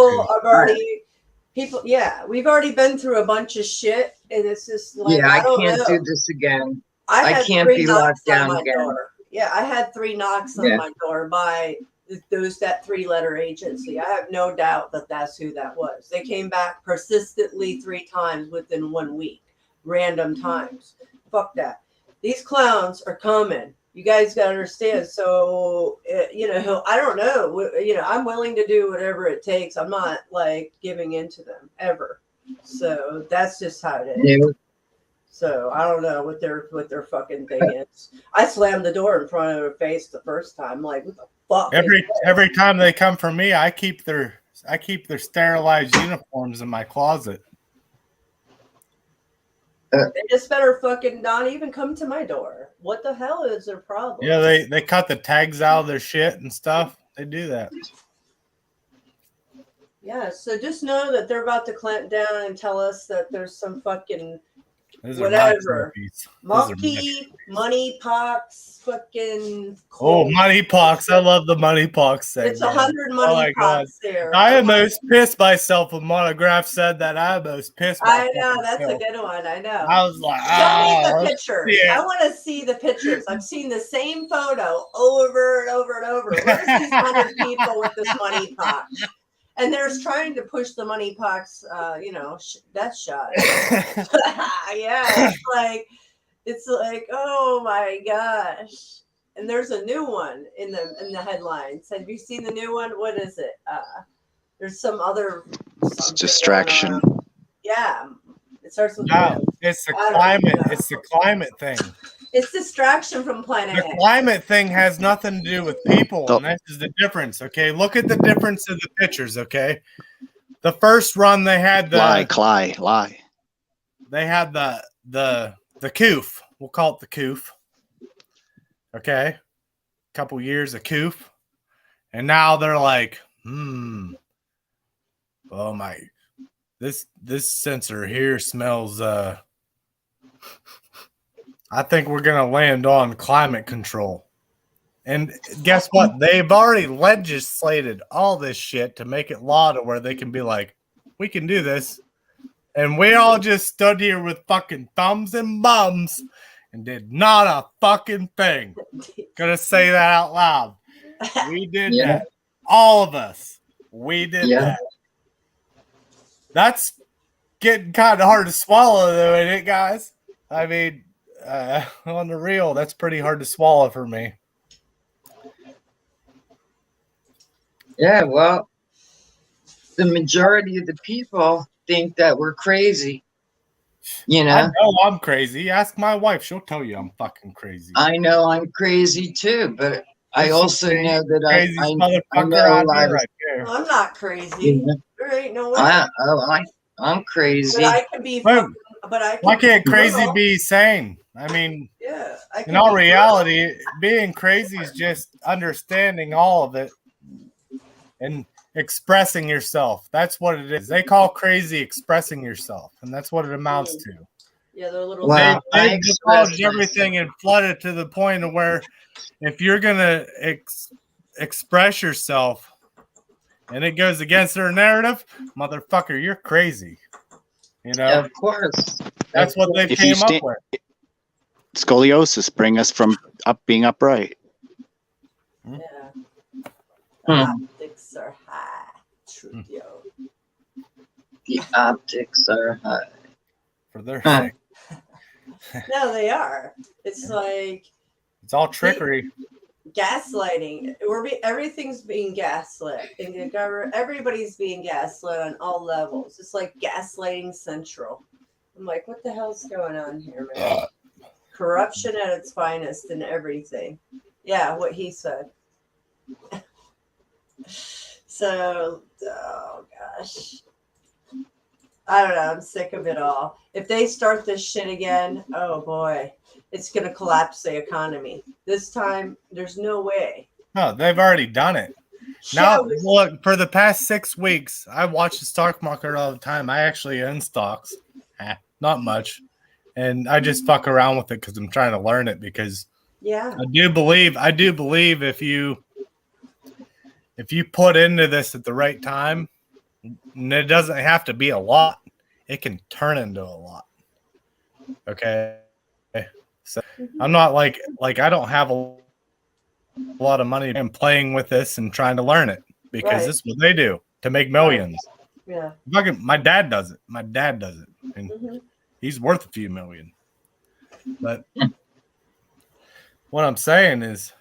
We've already been through a bunch of shit, and it's just like I can't do this again. I can't be locked down again. Door. Yeah, I had 3 knocks on my door by that 3-letter agency. I have no doubt that that's who that was. They came back persistently 3 times within 1 week, random times. Fuck that. These clowns are coming. You guys got to understand. So, I don't know. I'm willing to do whatever it takes. I'm not like giving in to them ever. So that's just how it is. Yeah. So I don't know what their fucking thing is. I slammed the door in front of their face the first time. Like, what the fuck? Every time they come for me, I keep their sterilized uniforms in my closet. They just better fucking not even come to my door. What the hell is their problem? Yeah, they cut the tags out of their shit and stuff. They do that. Yeah, so just know that they're about to clamp down and tell us that there's some fucking whatever. Monkey, money pox, fucking. Oh, money pox. I love the money pox segment. It's 100 money pox there. I almost pissed myself when Monograph said that. I almost pissed myself. I know. That's a good one. I know. I was like, show me the pictures. Yeah. I want to see the pictures. I've seen the same photo over and over and over. Where's these 100 people with this money pox? And they're trying to push the money pox, death shot. Yeah, it's like, oh my gosh. And there's a new one in the headlines. Have you seen the new one? What is it? There's some other. It's distraction. Yeah, it starts with. It's the climate. It's the climate thing. It's distraction from planet The climate thing has nothing to do with people, and that's the difference. Okay, look at the difference in the pictures. Okay, the first run they had the lie. They had the coof. We'll call it the coof. Okay, couple years of coof, and now they're like, oh my, this sensor here smells. I think we're going to land on climate control. And guess what? They've already legislated all this shit to make it law to where they can be like, we can do this. And we all just stood here with fucking thumbs and bums and did not a fucking thing. Gonna say that out loud. We did that. All of us. We did that. That's getting kind of hard to swallow, though, ain't it, guys? I mean... on the real, that's pretty hard to swallow for me. Yeah, well, the majority of the people think that we're crazy. I know I'm crazy. Ask my wife; she'll tell you I'm fucking crazy. I know I'm crazy too, but I also know that I know a lot of. I'm not crazy. There ain't no way. I'm crazy. But I can be. Why can't crazy be sane? I mean, in all reality, being crazy is just understanding all of it and expressing yourself. That's what it is. They call crazy expressing yourself, and that's what it amounts to. Yeah, they're little. They divulged everything and flooded to the point of where if you're gonna express yourself and it goes against their narrative, motherfucker, you're crazy. You know, Of course. that's what they've If you came up stand, with. scoliosis bring us from being upright. Yeah. Hmm. Optics are high. True, yo. The optics are high. For their Huh. sake. No, they are. It's like It's all trickery. gaslighting. Everything's being gaslit. In the government, everybody's being gaslit on all levels. It's like gaslighting central. I'm like, what the hell's going on here, man? Corruption at its finest and everything. Yeah, what he said. So, oh gosh. I don't know. I'm sick of it all. If they start this shit again, oh boy, it's going to collapse the economy. This time, there's no way. No, they've already done it. Now, look, for the past 6 weeks, I watch the stock market all the time. I actually own stocks. Not much. And I just fuck around with it because I'm trying to learn it because yeah, I do believe if you put into this at the right time, and it doesn't have to be a lot, it can turn into a lot. Okay. So I'm not like I don't have a lot of money and playing with this and trying to learn it because this is what they do to make millions. Yeah. My dad does it. And he's worth a few million. But what I'm saying is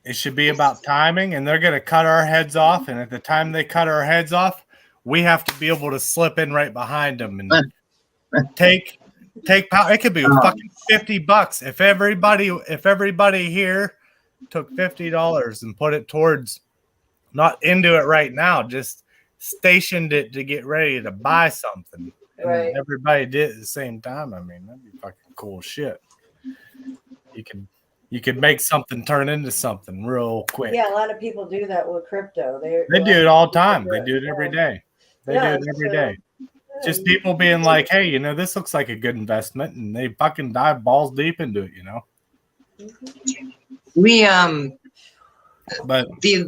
it should be about timing, and they're going to cut our heads off. And at the time they cut our heads off, we have to be able to slip in right behind them and take power. It could be fucking $50 if everybody here took $50 and put it towards, not into it right now, just stationed it to get ready to buy something. And everybody did it at the same time. I mean, that'd be fucking cool shit. You could make something turn into something real quick. Yeah, a lot of people do that with crypto. They do it all the time. They do it every day. They do it every day. Just people being like, hey, you know, this looks like a good investment, and they fucking dive balls deep into it, you know. We but the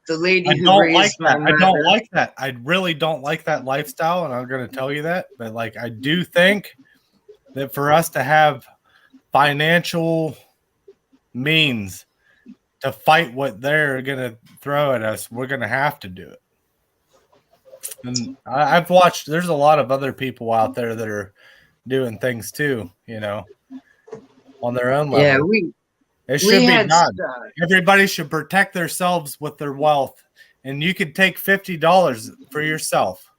lady who don't raised like my that. mother. I don't like that. I really don't like that lifestyle, and I'm going to tell you that. But like, I do think that for us to have financial means to fight what they're going to throw at us, we're going to have to do it. And I've watched, there's a lot of other people out there that are doing things too, you know, on their own level. Yeah, it should be done. Everybody should protect themselves with their wealth. And you could take $50 for yourself.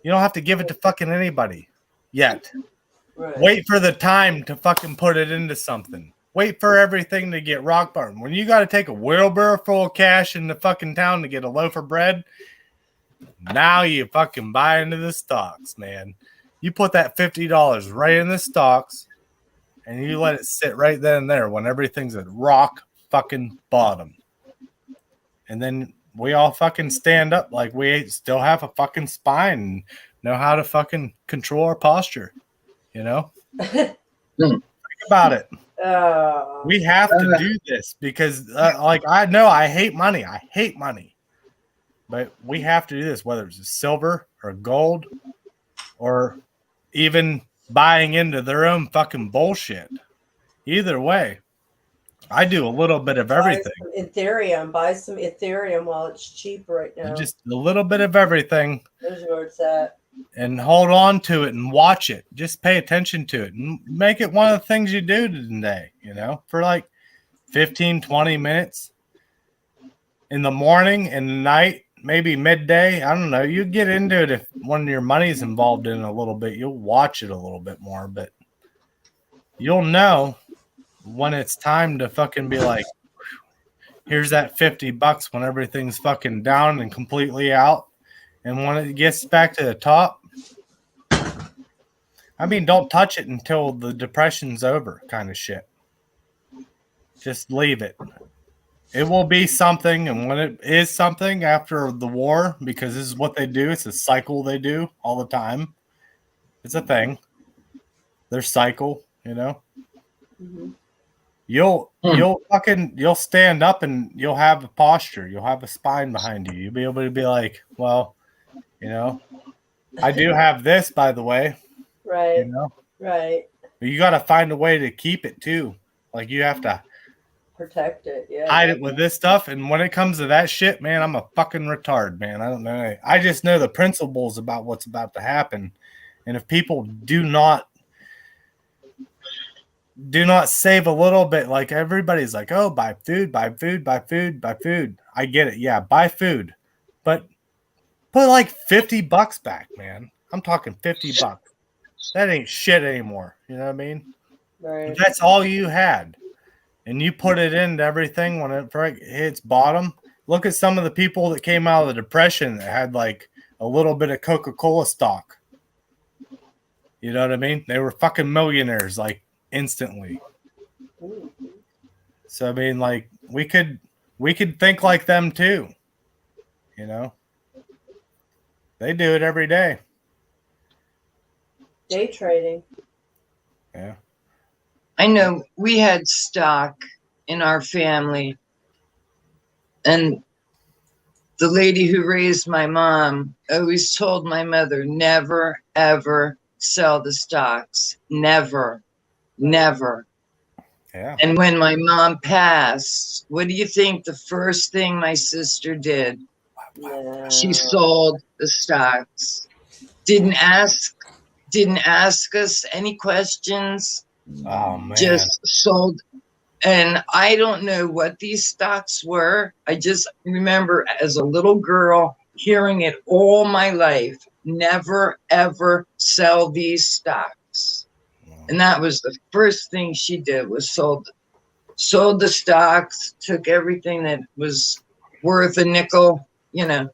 You don't have to give it to fucking anybody yet. Right. Wait for the time to fucking put it into something. Wait for everything to get rock bottom. When you got to take a wheelbarrow full of cash in the fucking town to get a loaf of bread, now you fucking buy into the stocks, man. You put that $50 right in the stocks and you let it sit right then and there when everything's at rock fucking bottom. And then we all fucking stand up like we still have a fucking spine and know how to fucking control our posture, you know? Think about it. We have to do this because, like, I know I hate money. But we have to do this, whether it's silver or gold or even buying into their own fucking bullshit. Either way, I do a little bit of everything. Buy some Ethereum while it's cheap right now. Just a little bit of everything. There's where it's at. And hold on to it and watch it. Just pay attention to it and make it one of the things you do today, you know, for like 15, 20 minutes in the morning and the night. Maybe midday. I don't know. You get into it if one of your money's involved in it a little bit. You'll watch it a little bit more, but you'll know when it's time to fucking be like, here's that $50 when everything's fucking down and completely out. And when it gets back to the top, I mean, don't touch it until the depression's over kind of shit. Just leave it. It will be something, and when it is something after the war, because this is what they do, it's a cycle they do all the time. It's a thing. Their cycle, you know. Mm-hmm. You'll stand up and you'll have a posture. You'll have a spine behind you. You'll be able to be like, well, You know, I do have this, by the way. Right. You know, Right. but you got to find a way to keep it too. Like you have to Protect it. Yeah. hide it with this stuff. And when it comes to that shit, man, I'm a fucking retard, man. I don't know. I just know the principles about what's about to happen. And if people do not save a little bit, like everybody's like, oh, buy food, buy food, buy food, buy food. I get it. Yeah, buy food. But put like $50 back, man. I'm talking $50. That ain't shit anymore. You know what I mean? Right. If that's all you had. And you put it into everything when it hits bottom. Look at some of the people that came out of the Depression that had like a little bit of Coca-Cola stock. You know what I mean? They were fucking millionaires like instantly. So I mean, like we could think like them too. You know? They do it every day. Day trading. Yeah. I know we had stock in our family, and the lady who raised my mom always told my mother, never, ever sell the stocks. Never, never. Yeah. And when my mom passed, what do you think the first thing my sister did? Yeah. She sold the stocks. Didn't ask us any questions. Oh man. Just sold. And I don't know what these stocks were. I just remember as a little girl hearing it all my life. Never, ever sell these stocks. And that was the first thing she did, was sold the stocks, took everything that was worth a nickel, you know.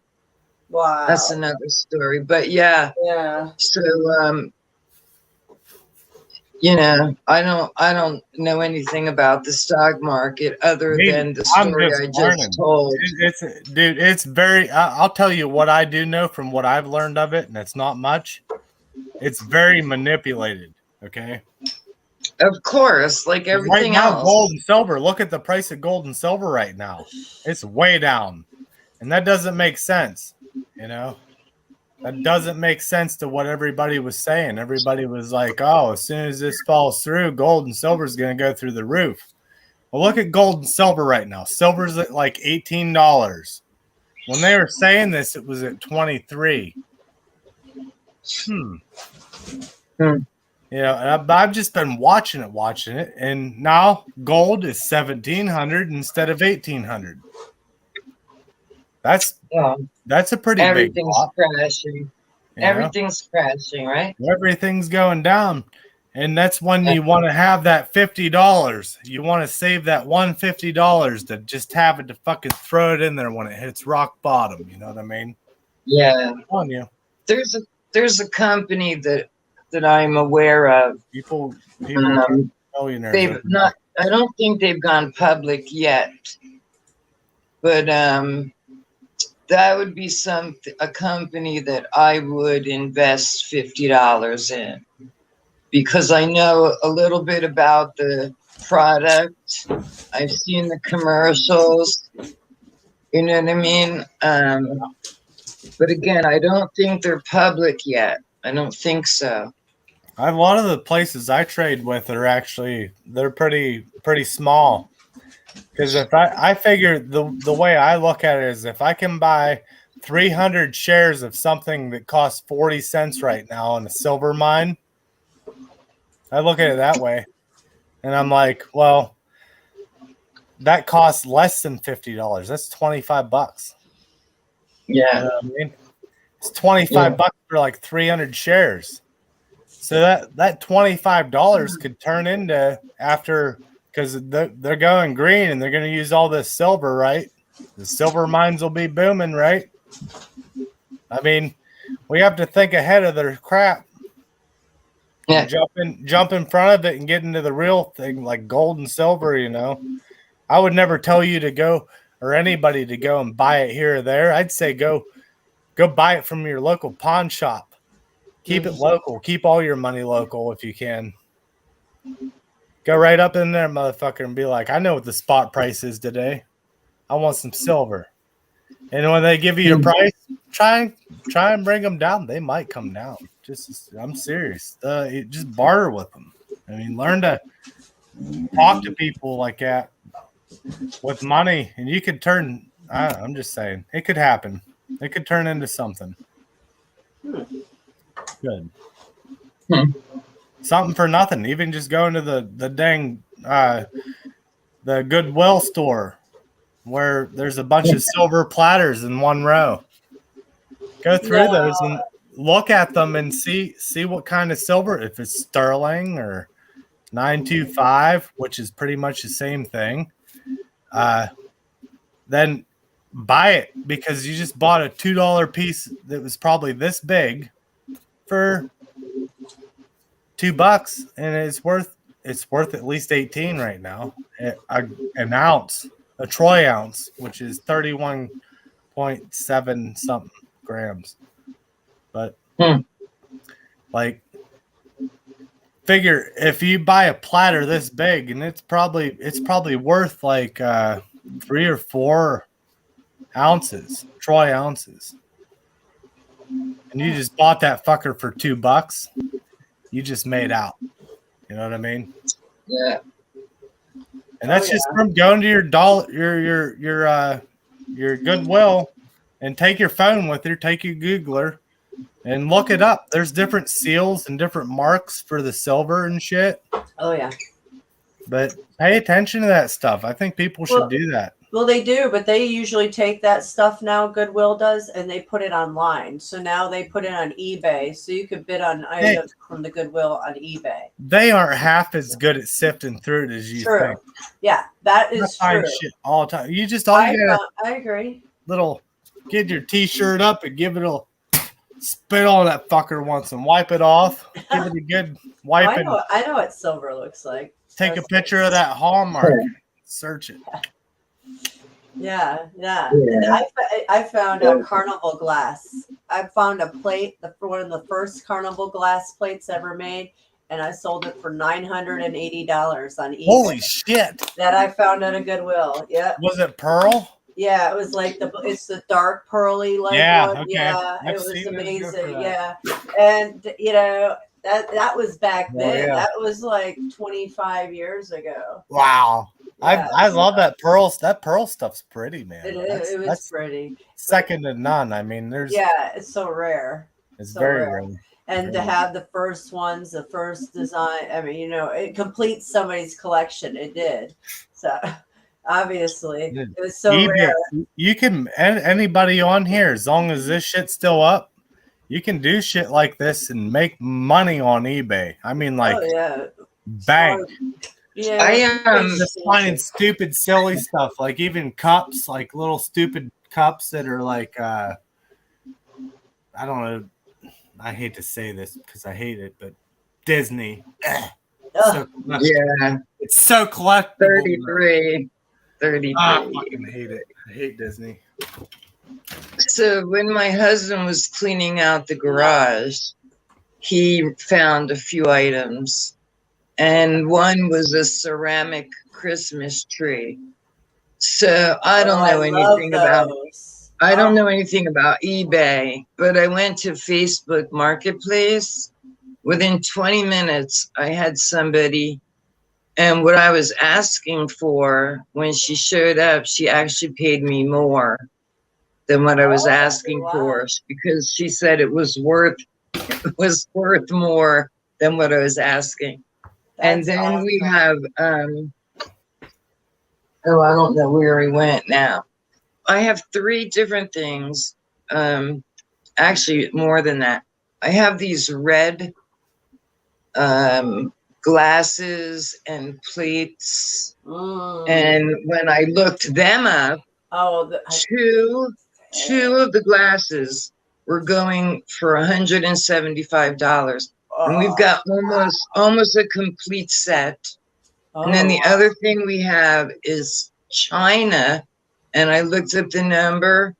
Wow. That's another story. But yeah. Yeah. So you know, I don't know anything about the stock market other than the story I just told. It's very, I'll tell you what I do know from what I've learned of it, and it's not much. It's very manipulated. Okay. Of course, like everything right now, else. gold and silver. Look at the price of gold and silver right now. It's way down. And that doesn't make sense. You know? That doesn't make sense to what everybody was saying. Everybody was like, oh, as soon as this falls through, gold and silver is going to go through the roof. Well, look at gold and silver right now. Silver's at like $18. When they were saying this, it was at $23. You know, I've just been watching it, and now gold is $1,700 instead of $1,800. That's a pretty big drop. Crashing. Everything's crashing, right? Everything's going down. And that's when you want to have that $50. You want to save that $150 to just have it to fucking throw it in there when it hits rock bottom. You know what I mean? Yeah. On you. There's a company that I'm aware of. People millionaires. They've not. I don't think they've gone public yet, but that would be a company that I would invest $50 in, because I know a little bit about the product. I've seen the commercials. You know what I mean? But again, I don't think they're public yet. I don't think so. A lot of the places I trade with they're pretty small. Because if I figure the way I look at it is, if I can buy 300 shares of something that costs 40 cents right now in a silver mine, I look at it that way. And I'm like, well, that costs less than $50. That's $25. Yeah. You know what I mean? It's $25 for like 300 shares. So that $25 could turn into, after, because they're going green and they're going to use all this silver, right? The silver mines will be booming, right? I mean, we have to think ahead of their crap. Yeah. Jump in front of it and get into the real thing, like gold and silver, you know. I would never tell you to go, or anybody to go and buy it here or there. I'd say go buy it from your local pawn shop. Keep it local. Keep all your money local if you can. Go right up in there, motherfucker, and be like, I know what the spot price is today. I want some silver. And when they give you a price, try and bring them down. They might come down. I'm serious. Just barter with them. I mean, learn to talk to people like that with money, and you could turn. I'm just saying, it could happen. It could turn into something good. Something for nothing. Even just going to the dang the Goodwill store where there's a bunch of silver platters in one row. Go through those and look at them and see what kind of silver, if it's sterling or 925, which is pretty much the same thing. Then buy it, because you just bought a $2 piece that was probably this big for $2, and it's worth at least 18 right now. An ounce, a troy ounce, which is 31.7 something grams. But like, figure if you buy a platter this big, and it's probably worth like 3 or 4 ounces, troy ounces, and you just bought that fucker for $2, you just made out. You know what I mean? Yeah. And that's just from going to your Goodwill and take your phone with you, take your Googler, and look it up. There's different seals and different marks for the silver and shit. Oh yeah. But pay attention to that stuff. I think people should do that. Well, they do, but they usually take that stuff now, Goodwill does, and they put it online. So now they put it on eBay, so you could bid on items from the Goodwill on eBay. They aren't half as good at sifting through it as you think. Yeah, that is true. Shit all the time. You just I agree. Get your T-shirt up and give it a spit on that fucker once and wipe it off. Give it a good wipe. I know what silver looks like. Take a picture of that hallmark. Search it. Yeah. And I found a carnival glass. I found a plate, one of the first carnival glass plates ever made, and I sold it for $980 on eBay. Holy shit! That I found at a Goodwill. Yeah. Was it pearl? Yeah, it was like it's the dark pearly one. Okay. Yeah, it was amazing. Yeah, and that was back then. Yeah. That was like 25 years ago. Wow. Yeah, I love that pearl. That pearl stuff's pretty, man. It was pretty. Second to none. I mean, it's so rare. It's so very rare. And to have the first ones, the first design, I mean, it completes somebody's collection. It did. So obviously, it was so rare. You can, anybody on here, as long as this shit's still up, you can do shit like this and make money on eBay. I mean, like, bank. Yeah, I am just finding stupid, silly stuff, like even cups, like little stupid cups that are like, I don't know. I hate to say this because I hate it, but Disney. It's so collectible. 33. I fucking hate it. I hate Disney. So when my husband was cleaning out the garage, he found a few items. And one was a ceramic Christmas tree. So I don't know anything about I don't know anything about eBay, but I went to Facebook Marketplace. Within 20 minutes, I had somebody, and what I was asking for, when she showed up, she actually paid me more than what I was asking for, because she said it was worth more than what I was asking. And then we have, I don't know where he went now. I have 3 different things. Actually, more than that. I have these red glasses and plates. And when I looked them up, two of the glasses were going for $175. And we've got almost a complete set. And then the other thing we have is China. And I looked up the number,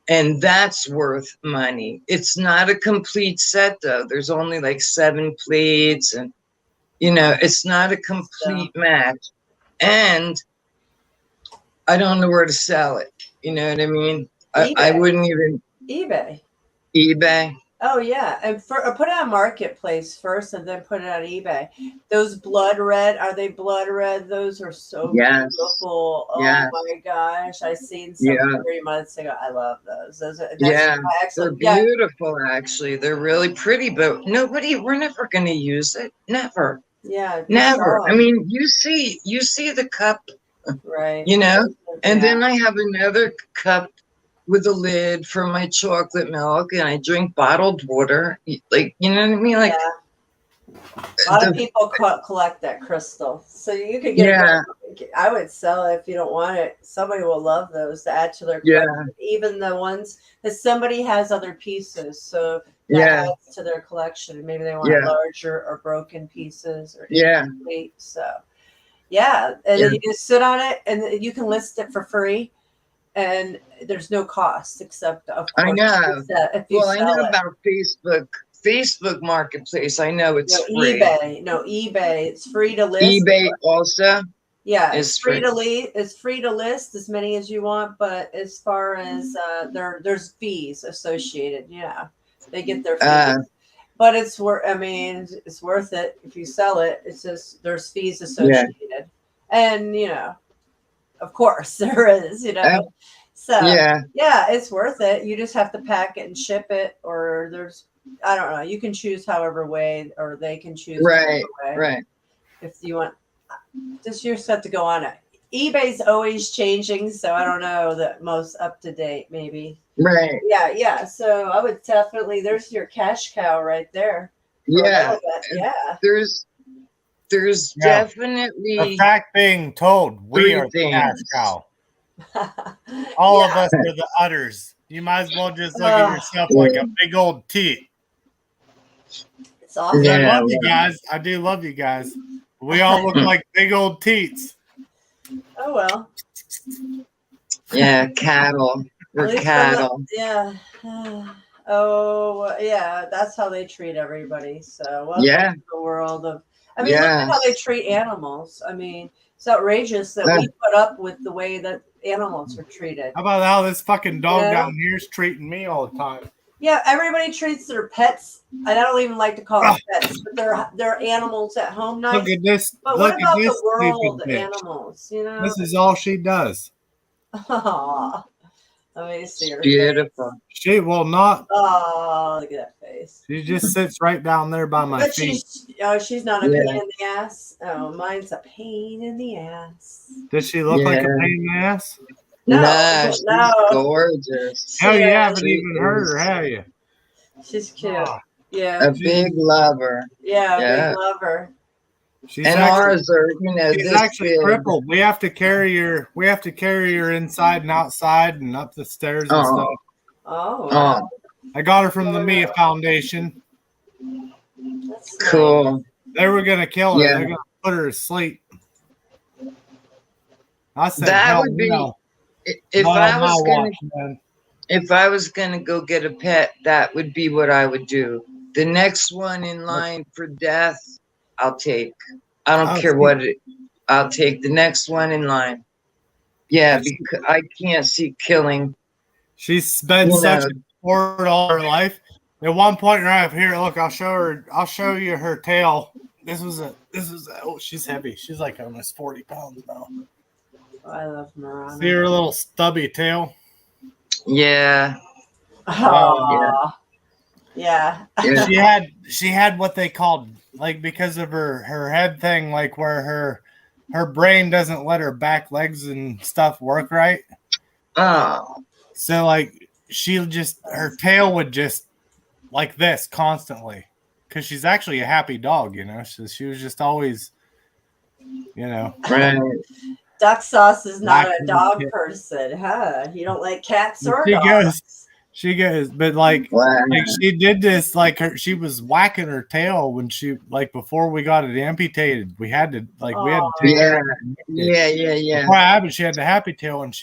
and that's worth money. It's not a complete set, though. There's only like 7 plates, and, it's not a complete match. And I don't know where to sell it. You know what I mean? I wouldn't even eBay. eBay. Oh yeah, and put it on Marketplace first, and then put it on eBay. Those blood red, are they blood red? Those are so Yes. beautiful. Oh Yes. my gosh, I seen some Yeah. 3 months ago. I love those. Those are Yeah, they're excellent. Yeah. beautiful. Actually, they're really pretty, but we're never going to use it. Never. Yeah. Never. I mean, you see the cup, right. you know, and Yeah. then I have another cup with a lid for my chocolate milk, and I drink bottled water. Like, you know what I mean? Like, a lot of people collect that crystal, so you could get. Yeah. I would sell it if you don't want it. Somebody will love those to add to their collection. Even the ones that somebody has other pieces, so that adds to their collection. Maybe they want larger or broken pieces or incomplete. So and then you just sit on it, and you can list it for free. And there's no cost except, of course, I know. if you Well, I know sell it. about Facebook Marketplace. I know it's free. eBay. It's free to list. eBay also. Yeah, it's free to It's free to list as many as you want, but as far as there's fees associated. Yeah, they get their fees. But it's worth. I mean, it's worth it if you sell it. It's just there's fees associated, and of course there is. So it's worth it. You just have to pack it and ship it, or I don't know. You can choose however way, or they can choose way. Right. If you want, just you just have to go on it. eBay's always changing, so I don't know the most up to date. Maybe. Right. Yeah. So I would definitely. There's your cash cow right there. Yeah. There's definitely. The fact being told, we are the cash cow. All of us are the udders. You might as well just look at yourself like a big old teat. It's awesome. I love you guys. I do love you guys. We all look like big old teats. Oh well. Yeah, cattle. We're cattle. Oh yeah, that's how they treat everybody. So welcome to the world of. I mean, look at how they treat animals. I mean, it's outrageous that we put up with the way that animals are treated. How about how this fucking dog down here is treating me all the time? Yeah, everybody treats their pets. And I don't even like to call them pets, but they're animals at home. Nice. Look at this. But what about the world animals? This is all she does. Aww. Let me see her beautiful. face. She will not. Oh, look at that face. She just sits right down there by my feet. She's not a pain in the ass. Oh, mine's a pain in the ass. Does she look like a pain in the ass? No, she's gorgeous. Hell, you haven't even heard her, have you? She's cute. Yeah. A big lover. Yeah, a big lover. Ours are, she's actually crippled. We have to carry her. We have to carry her inside and outside and up the stairs and stuff. Oh, wow. I got her from the Mia Foundation. That's cool. Nice. They were gonna kill her. They're gonna put her to sleep. I said, that would be no. If I was gonna go get a pet, that would be what I would do. The next one in line for death, I'll take. I don't care what I'll take the next one in line. Yeah, because I can't see killing. She's been such a sport all her life. At one point in her life, here, look, I'll show you her tail. Oh, she's heavy. She's like almost 40 pounds now. I love Marana. See her little stubby tail? Yeah. Oh, yeah. She had what they called, like, because of her head thing, like where her brain doesn't let her back legs and stuff work right. Oh. So like her tail would just like this constantly, because she's actually a happy dog, So she was just always, Right. Duck Sauce is not a dog person, huh? You don't like cats or dogs. She goes, but like she did this, like she was whacking her tail when before we got it amputated. We had to take Yeah. Before I happened, she had the happy tail, and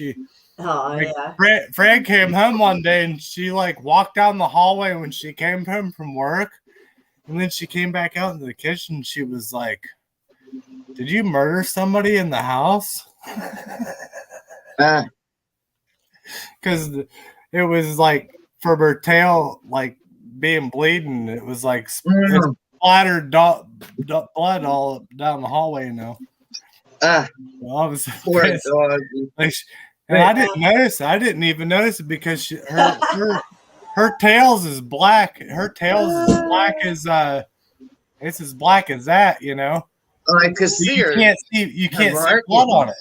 Fred came home one day, and she walked down the hallway when she came home from work, and then she came back out into the kitchen. She was like, "Did you murder somebody in the house?" Because it was like from her tail, like being bleeding. It was like it splattered blood all down the hallway. I was Poor pissed. doggy. And I didn't notice. I didn't even notice it because her tails is black. Her tails is black as it's as black as that. I could see her. You can't see blood on it.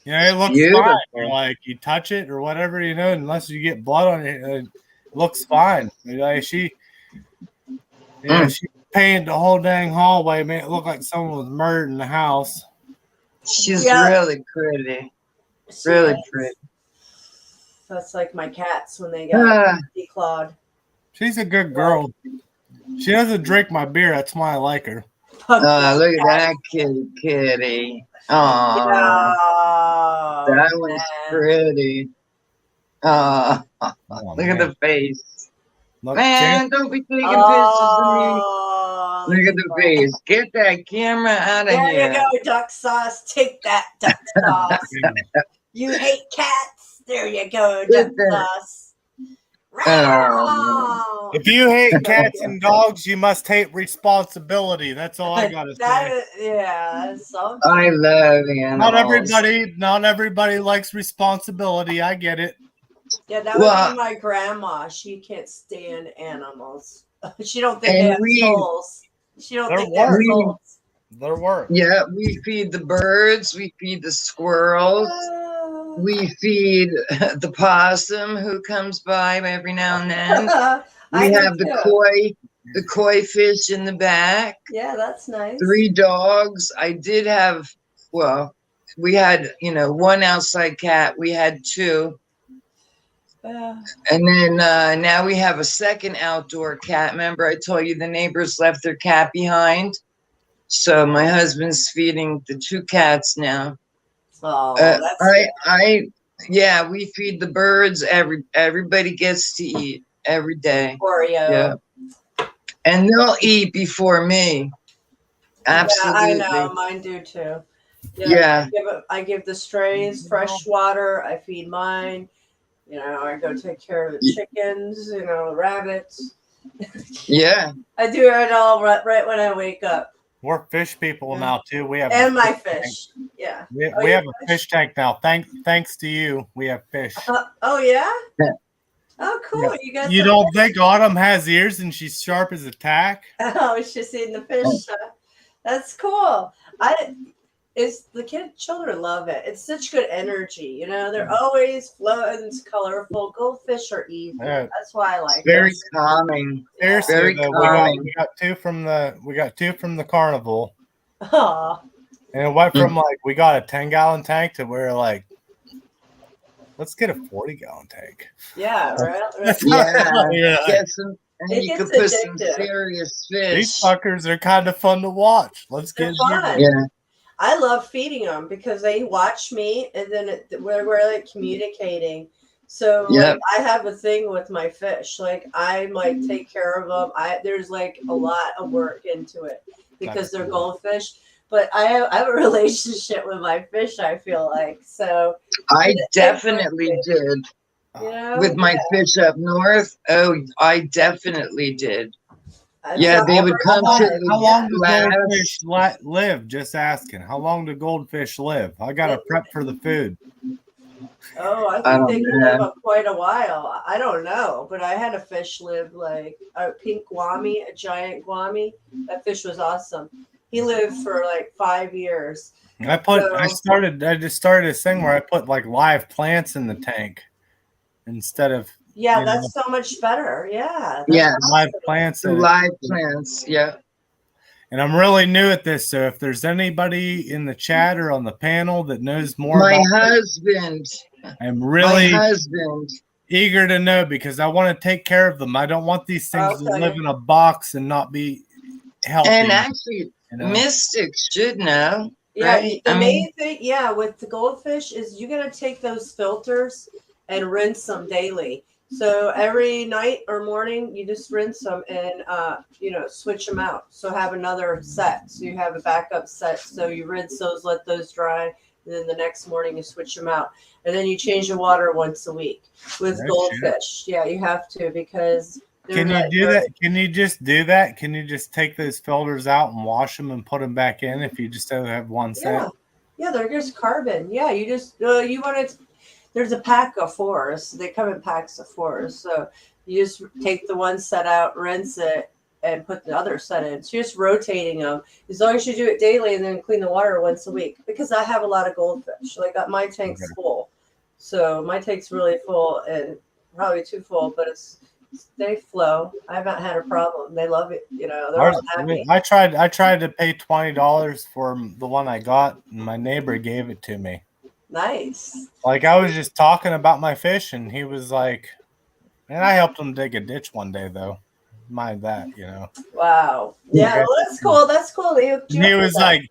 It looks beautiful. fine. Like you touch it or whatever, unless you get blood on it, it looks fine. She painted the whole dang hallway, made it look like someone was murdered in the house. She's really pretty. Really pretty. That's like my cats when they got declawed. She's a good girl. She doesn't drink my beer. That's why I like her. Look at that kitty. Oh, that one's pretty. Oh, look at the face. Man, don't be taking pictures of me. Look at the face. Get that camera out of here. There you go, duck sauce. Take that, duck sauce. You hate cats. There you go, duck sauce. If you hate cats and dogs, you must take responsibility. That's all I gotta say. That's something. I love animals. Not everybody likes responsibility. I get it. Yeah, that would be my grandma. She can't stand animals. She don't think they have souls. She don't think they have souls. Their work. Yeah, we feed the birds. We feed the squirrels. We feed the possum who comes by every now and then. We have the koi fish in the back. Yeah, that's nice. 3 dogs. I did have, we had, one outside cat. We had 2. And then now we have a second outdoor cat. Remember, I told you the neighbors left their cat behind. So my husband's feeding the 2 cats now. Oh, we feed the birds. Everybody gets to eat every day. Oreo. Yeah. And they'll eat before me. Absolutely. Yeah, I know. Mine do too. Yeah. I give the strays fresh water. I feed mine. I go take care of the chickens, the rabbits. Yeah. I do it all right when I wake up. We're fish people now too. We have my fish. Yeah. We have a fish tank now. Thanks to you, we have fish. Oh yeah. Oh cool. Yeah. You don't think Autumn has ears and she's sharp as a tack? Oh, she's eating the fish. That's cool. Children love it. It's such good energy. They're always floating, colorful. Goldfish are easy. Yeah. That's why I like it. Very calming. Seriously, very calming. We got 2 from the carnival. Aww. And it went from we got a 10-gallon tank to where let's get a 40-gallon tank. Yeah, right. Get some. And you could put some serious fish. These fuckers are kind of fun to watch. Let's get fun. Yeah. I love feeding them because they watch me, and then we're communicating. So I have a thing with my fish. I might take care of them. There's a lot of work into it because they're goldfish. But I have a relationship with my fish. I feel like so. I definitely did. With my fish up north. Oh, I definitely did. They would come to. How long do goldfish live? Just asking. How long do goldfish live? I got to prep for the food. Oh, I think they can live up quite a while. I don't know, but I had a fish live a pink guami, a giant guami. That fish was awesome. He lived for 5 years. I just started this thing where I put live plants in the tank instead of. Yeah, that's so much better. Yeah. Live plants. Live plants. Yeah. And I'm really new at this, so if there's anybody in the chat or on the panel that knows more, I'm really eager to know because I want to take care of them. I don't want these things to live in a box and not be healthy. And actually, mystics should know. Yeah, right? the main thing, with the goldfish is you got to take those filters and rinse them daily. So every night or morning, you just rinse them and, switch them out. So have another set. So you have a backup set. So you rinse those, let those dry, And then the next morning you switch them out. And then you change the water once a week with goldfish. Yeah, you have to because Can you do that? Can you just do that? Can you just take those filters out and wash them and put them back in if you just don't have one set? Yeah, they're just carbon. Yeah, you just you want to. There's a pack of 4. They come in packs of 4. So you just take the one set out, rinse it, and put the other set in. So you're just rotating them. As long as you do it daily and then clean the water once a week. Because I have a lot of goldfish. Like my tank's full. So my tank's really full and probably too full, but they flow. I haven't had a problem. They love it. You know, they're all happy. I tried to pay $20 for the one I got, and my neighbor gave it to me. Nice. Like I was just talking about my fish, and he was like, and I helped him dig a ditch one day, though. Mind that, you know. Wow. Yeah, well, that's cool. That's cool. He was like,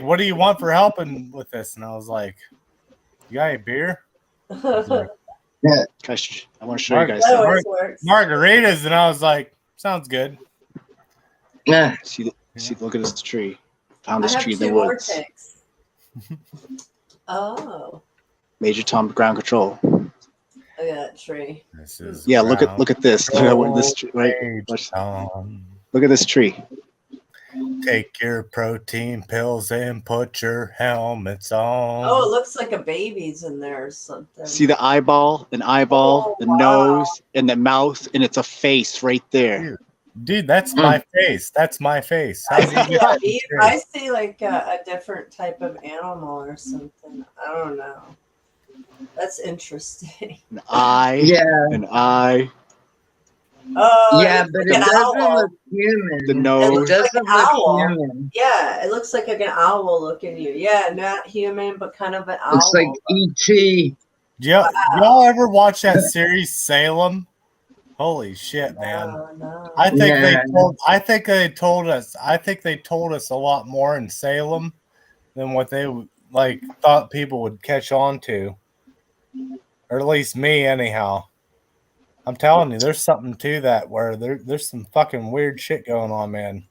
"What do you want for helping with this?" And I was like, "You got any beer?" Yeah, I want to show you guys margaritas, and I was like, "Sounds good." Yeah. See, look at this tree. Found this tree in the woods. Oh. Major Tom ground control. Look at that tree. Look at this. Look at this tree. Right. Look at this tree. Take your protein pills and put your helmets on. Oh, it looks like a baby's in there or something. See the eyeball, the nose, and the mouth, and it's a face right there. Dude, that's my face. That's my face. I see like a different type of animal or something. I don't know. That's interesting. An eye. Yeah. An eye. Oh, yeah, but it doesn't look human. The nose. It doesn't look human. Yeah, it looks like an owl looking at you. Yeah, not human, but kind of an owl. Looks like E.T. Y'all ever watch that series Salem? Holy shit, man! No. I think they told us a lot more in Salem than what they thought people would catch on to, or at least me, anyhow. I'm telling you, there's something to that where there's some fucking weird shit going on, man.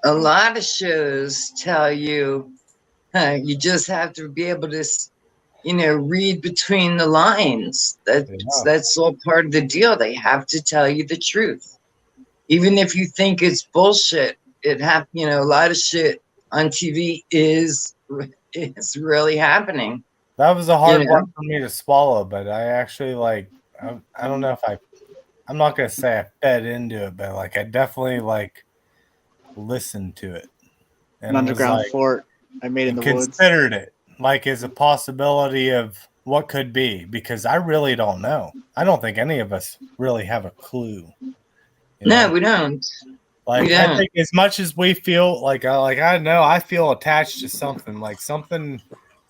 A lot of shows tell you you just have to be able to, read between the lines. That's all part of the deal. They have to tell you the truth, even if you think it's bullshit. A lot of shit on TV is really happening. That was a hard one for me to swallow, but I actually I don't know if I'm not going to say I fed into it, but I definitely listened to it. And an underground fort I made in the woods. Considered it as a possibility of what could be, because I really don't know. I don't think any of us really have a clue. No, we don't. I think as much as we feel I feel attached to something,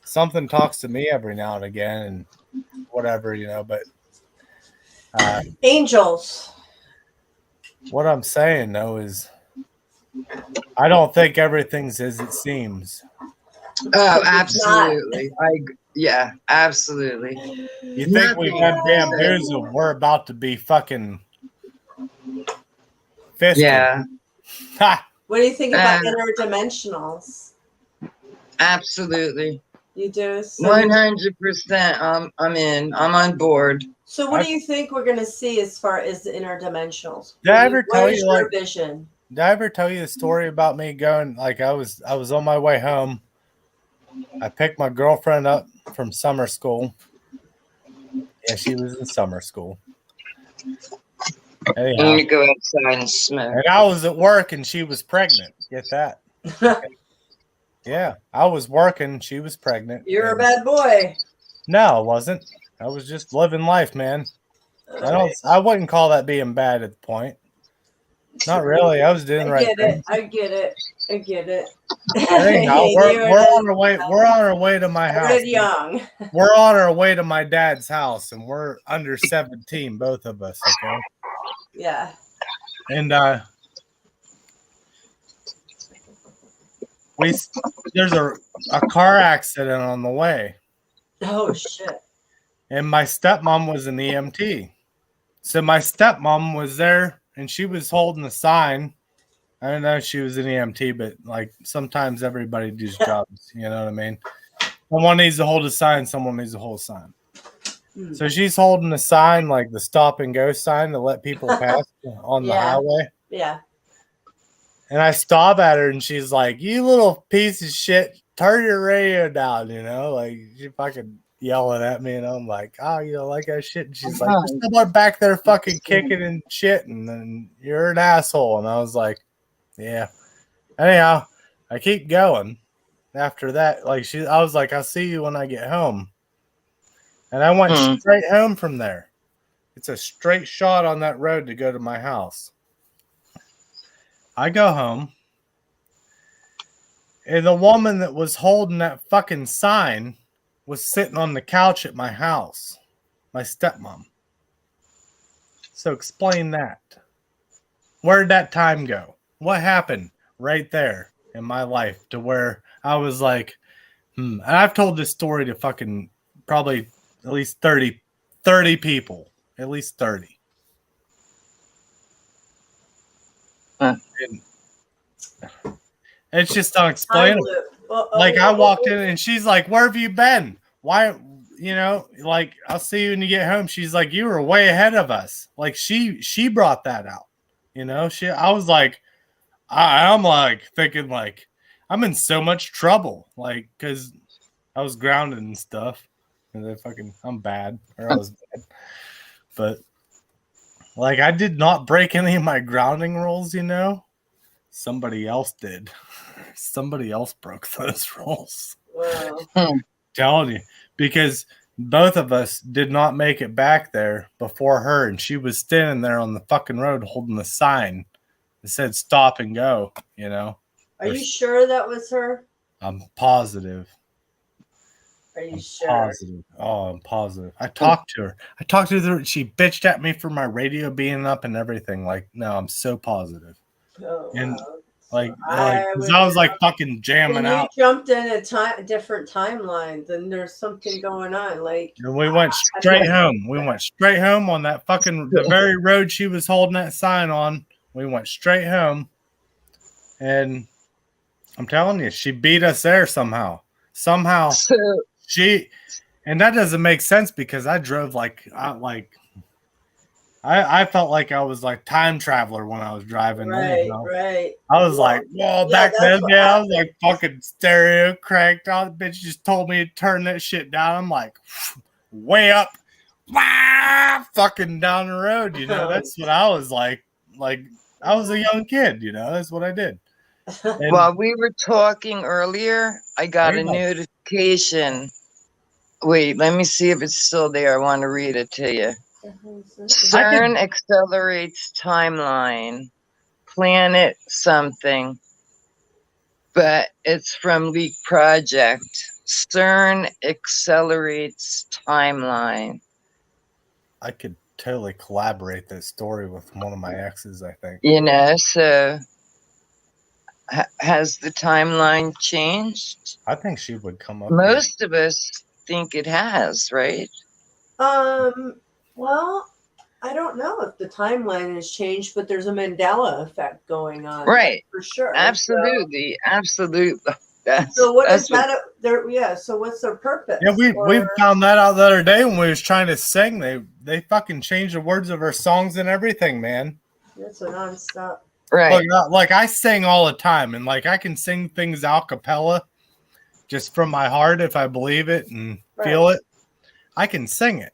something talks to me every now and again and whatever, but angels. What I'm saying though is I don't think everything's as it seems. Oh, absolutely. Absolutely. You think we got damn bamboozled? We're about to be fucking fisted. Yeah. What do you think about interdimensionals? Absolutely. You do? 100%. I'm in. I'm on board. So what do you think we're going to see as far as the interdimensionals? Did I ever tell you your vision? Did I ever tell you the story about me going I was on my way home. I picked my girlfriend up from summer school. Yeah, she was in summer school. Anyhow, I'm gonna go outside and smoke. And I was at work and she was pregnant. Get that? Yeah, I was working. She was pregnant. You're a bad boy. No, I wasn't. I was just living life, man. I wouldn't call that being bad at the point. Not really. I was doing the right thing. I get it. Anyhow, we're on our way. We're on our way to my house. Young. We're on our way to my dad's house, and we're under 17, both of us. Okay. Yeah. And there's a car accident on the way. Oh shit. And my stepmom was an EMT. So my stepmom was there and she was holding a sign. I don't know if she was an EMT, but sometimes everybody does jobs, you know what I mean? Someone needs to hold a sign. Someone needs to hold a sign. Hmm. So she's holding a sign, like the stop and go sign, to let people pass on the Yeah. highway. Yeah. And I stop at her, and she's like, "You little piece of shit, turn your radio down," you know, like she fucking yelling at me, and I'm like, "Oh, you don't like that shit?" And she's like, "There's someone back there fucking kicking and shit, and you're an asshole." And I was like, "Yeah." Anyhow, I keep going. After that, like I was like, "I'll see you when I get home," and I went straight home from there. It's a straight shot on that road to go to my house. I go home. And the woman that was holding that fucking sign was sitting on the couch at my house. My stepmom. So explain that. Where'd that time go? What happened right there in my life to where I was like, And I've told this story to fucking probably at least 30 people. At least 30. And it's just unexplainable. Like I walked in and she's like, "Where have you been? Why, you know, like I'll see you when you get home." She's like, "You were way ahead of us." Like she brought that out. You know, I was like, I'm like thinking like I'm in so much trouble. Like, cause I was grounded and stuff. And I'm bad. Or I was bad. But like I did not break any of my grounding rules, you know. Somebody else did. Somebody else broke those rules. Wow. Telling you, because both of us did not make it back there before her, and she was standing there on the fucking road holding a sign that said "Stop and Go." You know. Are you sure that was her? I'm positive. Are you sure? Positive. Oh, I'm positive. I talked to her. She bitched at me for my radio being up and everything. Like, no, I'm so positive. Oh, And wow. like, I was like fucking jamming out. You jumped in a different timeline, then there's something going on. Like, and we went straight home. We went straight home on that fucking the very road she was holding that sign on. We went straight home, and I'm telling you, she beat us there somehow. And that doesn't make sense because I drove I felt like I was like time traveler when I was driving. Right, you know? right. I was like, well, back then, yeah, I was like fucking stereo cranked. All the bitch just told me to turn that shit down. I'm like, way up, fucking down the road. You know, that's what I was like. Like I was a young kid. You know, that's what I did. And while we were talking earlier, I got a notification. Wait, let me see if it's still there. I want to read it to you. CERN accelerates timeline, planet something, but it's from Leak Project. CERN accelerates timeline. I could totally collaborate this story with one of my exes, I think. You know, so has the timeline changed? I think she would come up. Most of us think it has, right? Well, I don't know if the timeline has changed, but there's a Mandela effect going on. Right. For sure. Absolutely. Absolutely. So what is that? So what's their purpose? Yeah, we found that out the other day when we was trying to sing. They fucking changed the words of our songs and everything, man. That's a nonstop. Right. Like I sing all the time, and like I can sing things a cappella just from my heart if I believe it and feel it. I can sing it.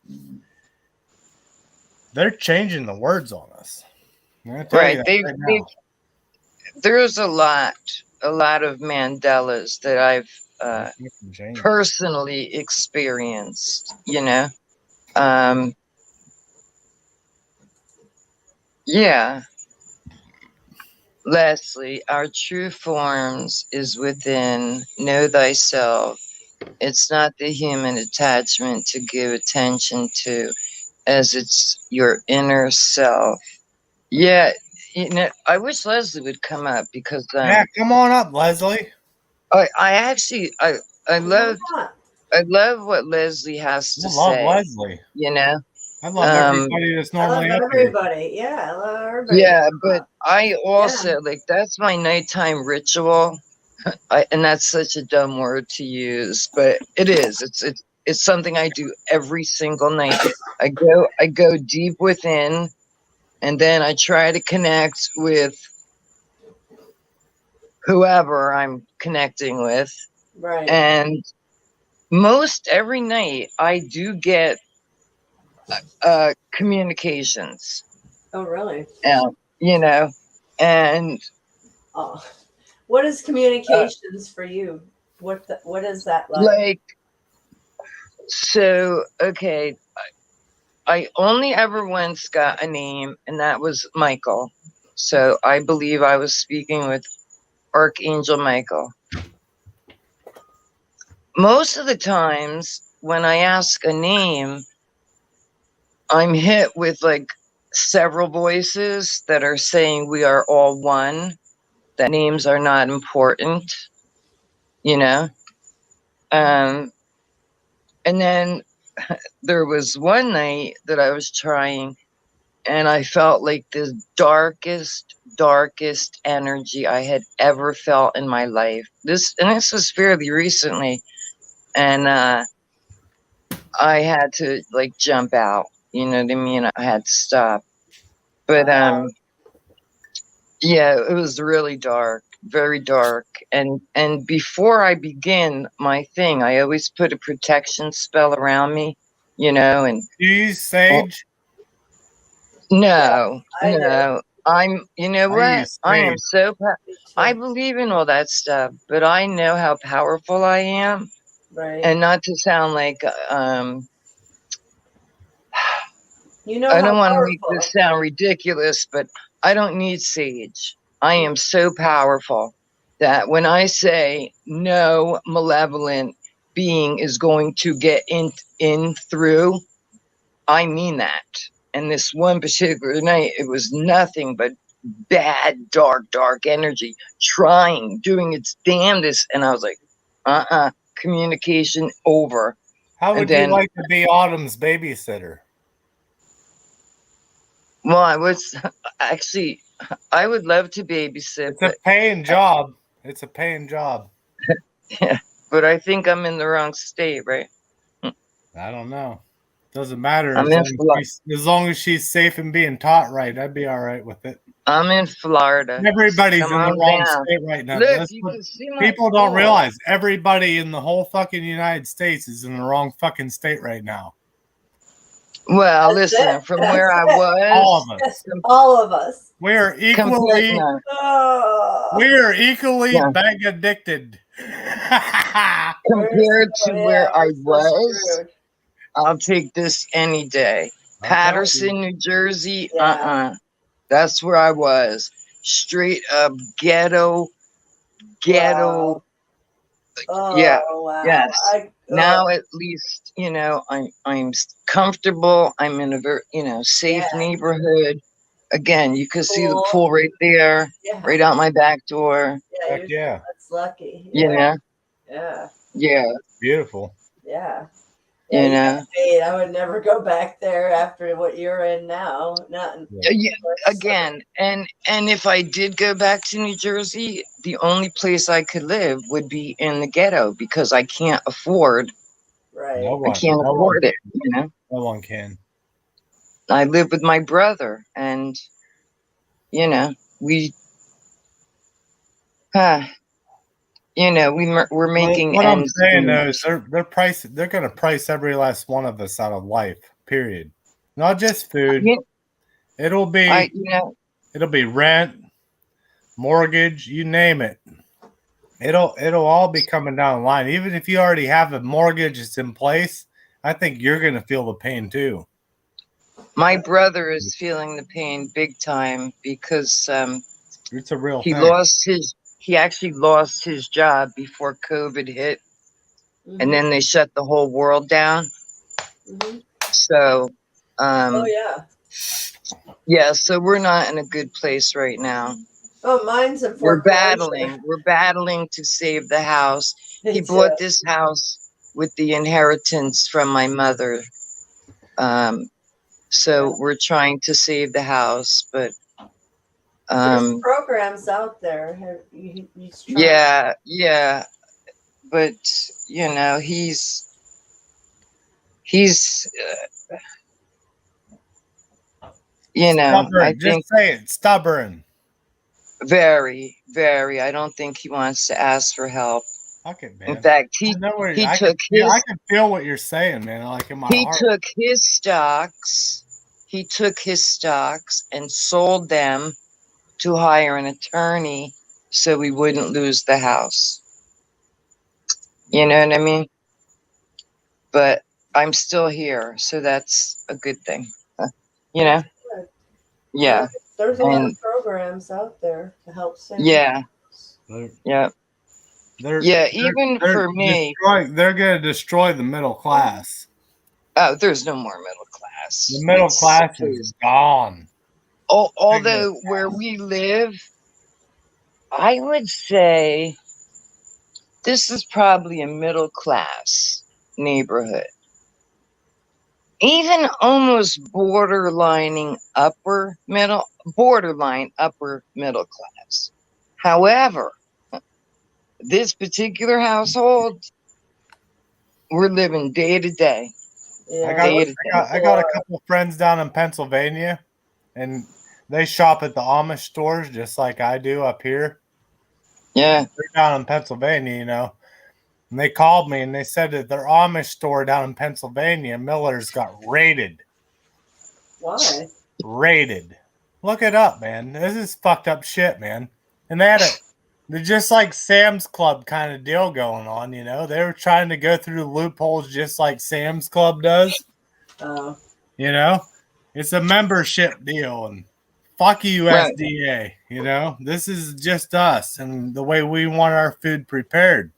They're changing the words on us. Right. There's a lot of Mandelas that I've personally experienced, you know. Yeah. Leslie, our true forms is within. Know thyself. It's not the human attachment to give attention to, as it's your inner self. Yeah, you know, I wish Leslie would come up because yeah, come on up, Leslie. I love what Leslie has to say. I love Leslie. You know, I love everybody that's normally up here. Yeah, I love everybody. Yeah, but I also like that's my nighttime ritual. and that's such a dumb word to use, but it is. It's something I do every single night. I go deep within, and then I try to connect with whoever I'm connecting with. Right. And most every night I do get communications. Oh, really? You know, and Oh, what is communications for you? What is that like? like, so okay, I only ever once got a name, and that was Michael. So I believe I was speaking with Archangel Michael. Most of the times when I ask a name, I'm hit with like several voices that are saying we are all one, that names are not important, you know? And then there was one night that I was trying, and I felt like the darkest energy I had ever felt in my life. This was fairly recently, and I had to like jump out. You know what I mean? I had to stop. But yeah, it was really dark, very dark. And before I begin my thing, I always put a protection spell around me, you know, and You use sage? no, I no. You know I what? use I am sage. so, I believe in all that stuff, but I know how powerful I am. Right. And not to sound like, You know I how don't want to make powerful. this sound ridiculous, but I don't need sage. I am so powerful that when I say no malevolent being is going to get in through, I mean that. And this one particular night, it was nothing but bad, dark energy doing its damnedest. And I was like, communication over. How would you like to be Autumn's babysitter? Well, I was actually, I would love to babysit. It's a paying job. It's a paying job. Yeah, but I think I'm in the wrong state, right? I don't know. Doesn't matter I'm as long as she's safe and being taught right. I'd be all right with it. I'm in Florida. Everybody's Come in the on wrong down. state right now. Look, you can see my People don't pool. realize everybody in the whole fucking United States is in the wrong fucking state right now. Well, listen, from where I was, all of us. All of us. We're equally bag addicted. Compared to where I was, I'll take this any day. Patterson, New Jersey, that's where I was. Straight up ghetto. Wow. Yeah. Wow. Yes. Now at least, you know, I'm comfortable. I'm in a very, safe neighborhood. Again, you can see the pool right there, right out my back door. Yeah. That's lucky. You know? Yeah. Yeah. Beautiful. Yeah. You know? I would never go back there after what you're in now. Again, and if I did go back to New Jersey, the only place I could live would be in the ghetto because I can't afford. Right. I can't afford it. You know. No one can. I live with my brother, and we, we're making. What I'm saying though is they're going to price every last one of us out of life. Period. Not just food. It'll be it'll be rent, mortgage, you name it. It'll all be coming down the line. Even if you already have a mortgage that's in place, I think you're going to feel the pain too. My brother is feeling the pain big time because it's a real thing. He actually lost his job before COVID hit, and then they shut the whole world down. So, yeah, so we're not in a good place right now. Oh, mine's in We're battling to save the house. He bought this house with the inheritance from my mother. So we're trying to save the house, but There's programs out there. Yeah, but you know, he's you know, stubborn. I Just think say it. Stubborn. very, very. I don't think he wants to ask for help. Fuck it, man. In fact, I know where he I took can, his I can feel what you're saying, man. Like in my he heart. took his stocks. He took his stocks and sold them to hire an attorney so we wouldn't lose the house. You know what I mean? But I'm still here, so that's a good thing. You know? Yeah. There's a lot of programs out there to help save. Yeah. Yeah. They're even for me. They're going to destroy the middle class. Oh, there's no more middle class. The middle class is gone. Although where we live, I would say this is probably a middle class neighborhood. Even almost borderline upper middle class. However, this particular household, we're living day to day. I got a couple of friends down in Pennsylvania, and they shop at the Amish stores just like I do up here. Yeah. They're down in Pennsylvania, you know. And they called me and they said that their Amish store down in Pennsylvania, Miller's, got raided. Why? Raided. Look it up, man. This is fucked up shit, man. And they're just like Sam's Club kind of deal going on, you know. They were trying to go through loopholes just like Sam's Club does. Oh. You know, it's a membership deal, and fuck you, USDA. You know, this is just us and the way we want our food prepared.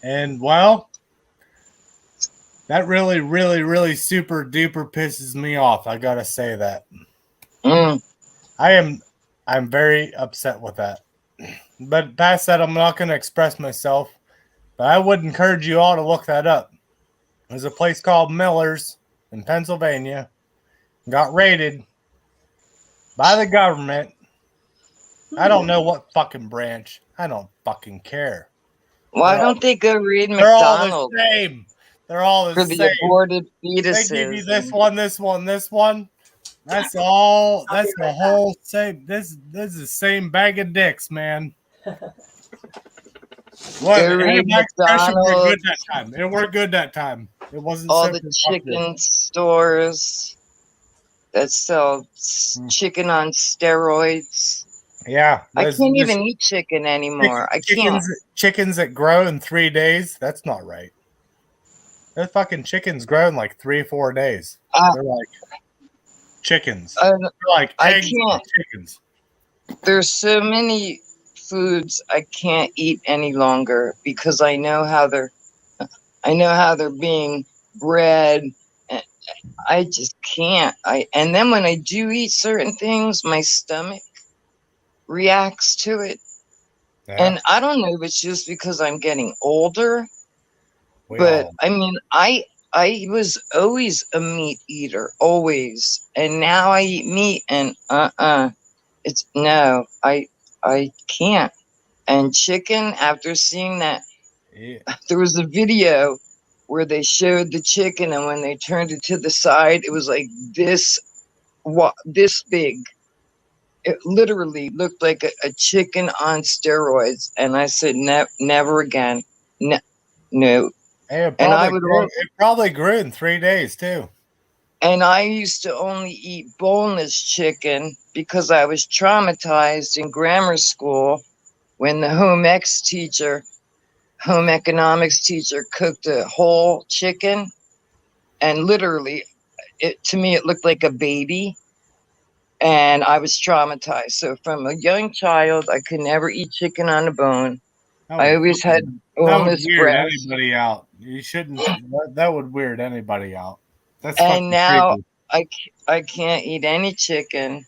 And well, that really, really, really super duper pisses me off. I gotta say that. I'm very upset with that. But past that, I'm not gonna express myself. But I would encourage you all to look that up. There's a place called Miller's in Pennsylvania. Got raided by the government. I don't know what fucking branch. I don't fucking care. Why don't they go raid They're McDonald's? all the same. They're all the for same. the aborted fetuses. They give you this one, this one, this one. That's all. That's the whole same. This is the same bag of dicks, man. What? Go raid Expression worked good McDonald's. that time. It worked good that time. It wasn't All so the productive. chicken stores that sell chicken on steroids. Yeah, I can't even eat chicken anymore. I can't. Chickens that grow in 3 days. That's not right. Those fucking chickens grow in like 3-4 days. They're like chickens. They're like eggs and chickens. There's so many foods I can't eat any longer because I know how they're being bred. I just can't. And then when I do eat certain things, my stomach reacts to it. Yeah. And I don't know if it's just because I'm getting older, but I mean, I was always a meat eater, always. And now I eat meat and it's no, I can't. And chicken, after seeing that, there was a video where they showed the chicken, and when they turned it to the side, it was like this big. It literally looked like a chicken on steroids. And I said, never again. No. Hey, it probably grew in 3 days too. And I used to only eat boneless chicken because I was traumatized in grammar school when the home economics teacher cooked a whole chicken, and literally to me it looked like a baby, and I was traumatized. So from a young child, I could never eat chicken on a bone. I always had boneless weird breast. anybody out. You shouldn't. That would weird anybody out. That's And now creepy. I can't eat any chicken,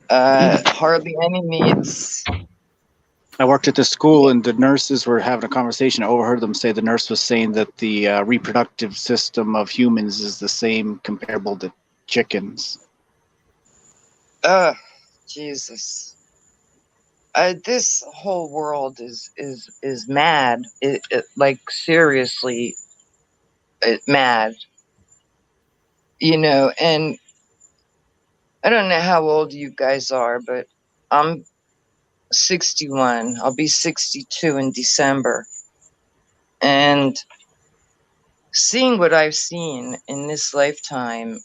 hardly any meats. I worked at the school, and the nurses were having a conversation. I overheard them say the nurse was saying that the reproductive system of humans is the same comparable to chickens. Jesus. This whole world is mad. Like seriously, mad. You know, and I don't know how old you guys are, but I'm 61. I'll be 62 in December. And seeing what I've seen in this lifetime,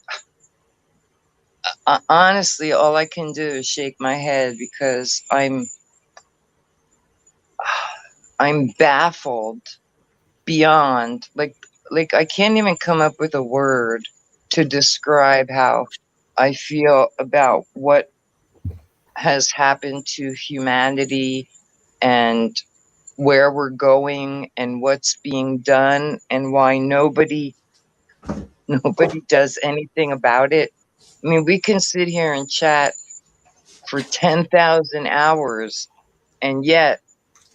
honestly, all I can do is shake my head because I'm baffled beyond, like I can't even come up with a word to describe how I feel about what has happened to humanity and where we're going and what's being done and why nobody does anything about it. I mean, we can sit here and chat for 10,000 hours, and yet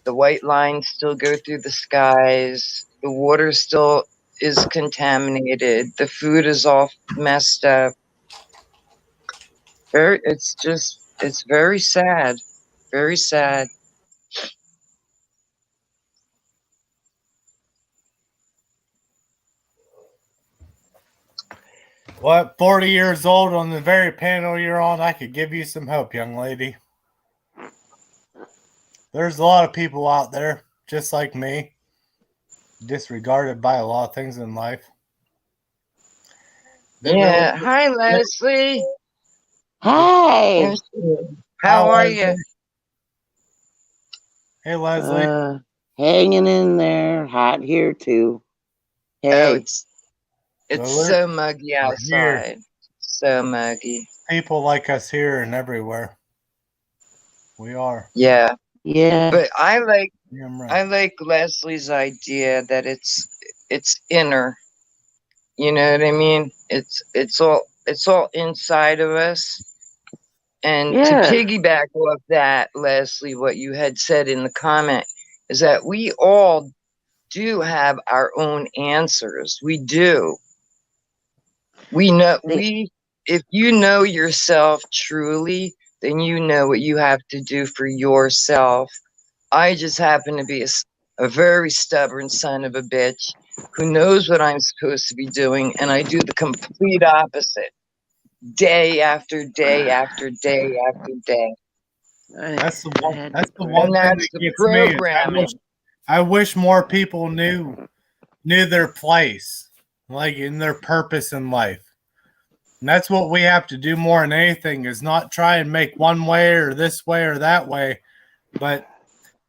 the white lines still go through the skies. The water still is contaminated. The food is all messed up. It's very sad. Very sad. What, 40 years old on the very panel you're on? I could give you some hope, young lady. There's a lot of people out there, just like me, disregarded by a lot of things in life. Yeah. Hi, Leslie. Hi. How are you? Hey, Leslie. Hanging in there. Hot here too. Hey. Oh, it's so muggy outside. So muggy. People like us here and everywhere. We are. Yeah. Yeah. But I like right. I like Leslie's idea that it's inner. You know what I mean? It's all inside of us. And to piggyback off that, Leslie, what you had said in the comment is that we all do have our own answers. We do. We know if you know yourself truly, then you know what you have to do for yourself. I just happen to be a very stubborn son of a bitch who knows what I'm supposed to be doing, and I do the complete opposite. Day after day after day after day. That's the one. That's the one thing that gets me. I wish more people knew their place, like in their purpose in life. And that's what we have to do more than anything, is not try and make one way or this way or that way, but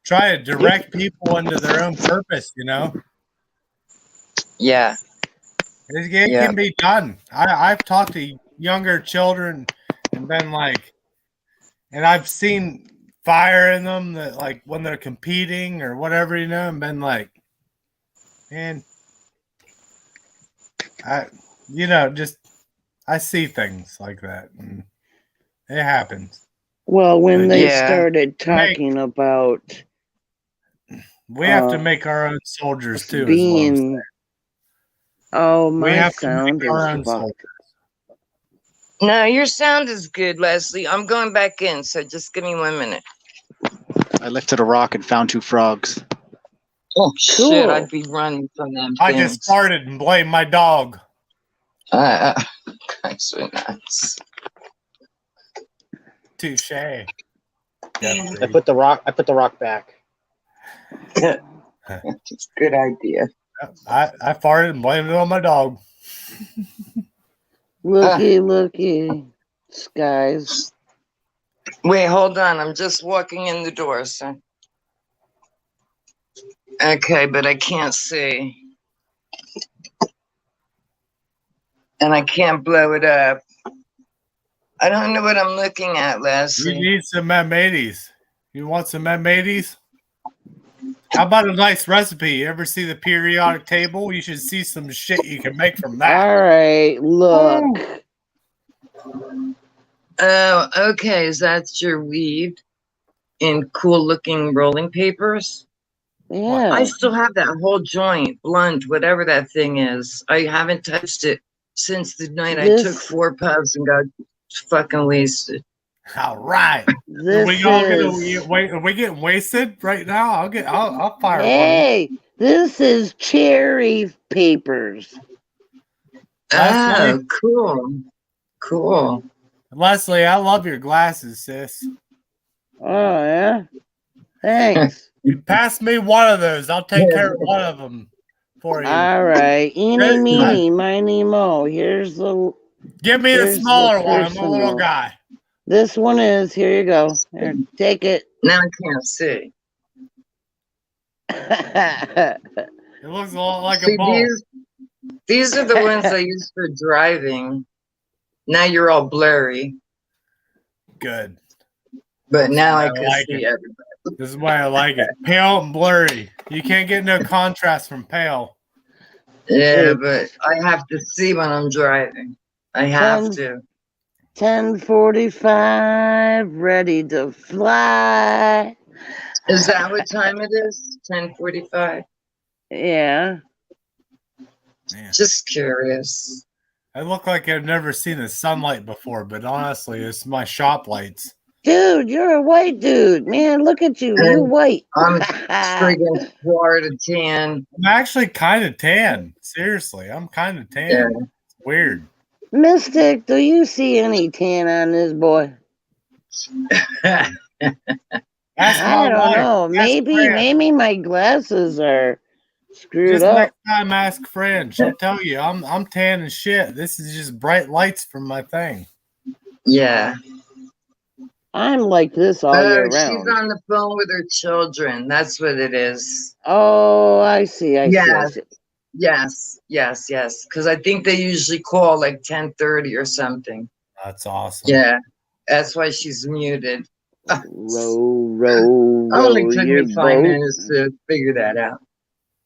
try to direct people into their own purpose. You know. Yeah. It can be done. I've talked to younger children and been like, and I've seen fire in them that, like, when they're competing or whatever, you know, and been like, man, I see things like that, and it happens. Well, when they started talking about, we have to make our own soldiers too, being, my sound is soldiers. No, your sound is good, Leslie. I'm going back in, so just give me 1 minute. I lifted a rock and found 2 frogs. Oh, shit, I'd be running from them I things. just started and blamed my dog. Guys are nuts. Touche. I put the rock back. That's a good idea. I farted and blamed it on my dog. Looky, skies. Wait, hold on. I'm just walking in the door, son. Okay, but I can't see. And I can't blow it up. I don't know what I'm looking at, Leslie. You need some M80s. You want some M80s? How about a nice recipe? You ever see the periodic table? You should see some shit you can make from that. All right, look. Oh, okay. Is that your weed in cool-looking rolling papers? Yeah. I still have that whole joint, blunt, whatever that thing is. I haven't touched it since the night I took 4 puffs and got fucking wasted. All right. This we all gonna is. wait. Are we getting wasted right now? I'll fire up. Hey, this is cherry papers. Oh, cool. Cool. Leslie, I love your glasses, sis. Oh yeah. Thanks. You pass me one of those. I'll take care of one of them for you. All right. Eeny, meeny, miny, mo. Here's the. Give me the smaller one. I'm a little guy. This one is. Here you go. Here, take it. Now I can't see. It looks a lot like See, a ball. These are the ones I use for driving. Now you're all blurry. Good. But now I I can like see it. everybody. This is why I like it. Pale and blurry. You can't get no contrast from pale. Yeah, but I have to see when I'm driving. I have to. 10:45, ready to fly. Is that what time it is? 10:45? Yeah. Man. Just curious. I look like I've never seen the sunlight before, but honestly, it's my shop lights. Dude, you're a white dude. Man, look at you. You're white. I'm friggin' Florida tan. I'm actually kind of tan. Seriously, I'm kind of tan. Yeah. It's weird. Mystic, do you see any tan on this boy? Ask I don't wife. know. Ask Maybe my glasses are screwed Just up. next time, ask Fran. She'll tell you I'm tan as shit. This is just bright lights from my thing. Yeah. I'm like this all year She's round. on the phone with her children. That's what it is. Oh, I see. I see. Yes. Because I think they usually call like 10:30 or something. That's awesome. Yeah. That's why she's muted. Row Only took your me 5 boat. minutes to figure that out.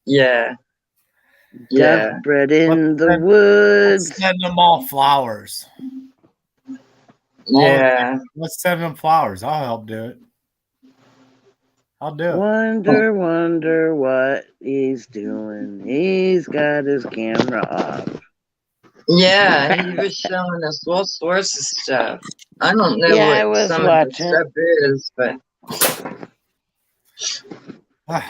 Yeah. Yeah. Duck bread in the woods. Send them all flowers. Yeah. Let's send them flowers. I'll help do it. I'll do it. Wonder what he's doing. He's got his camera off. Yeah, he was showing us all sorts of stuff. I don't know I what was some watching. of the stuff is, but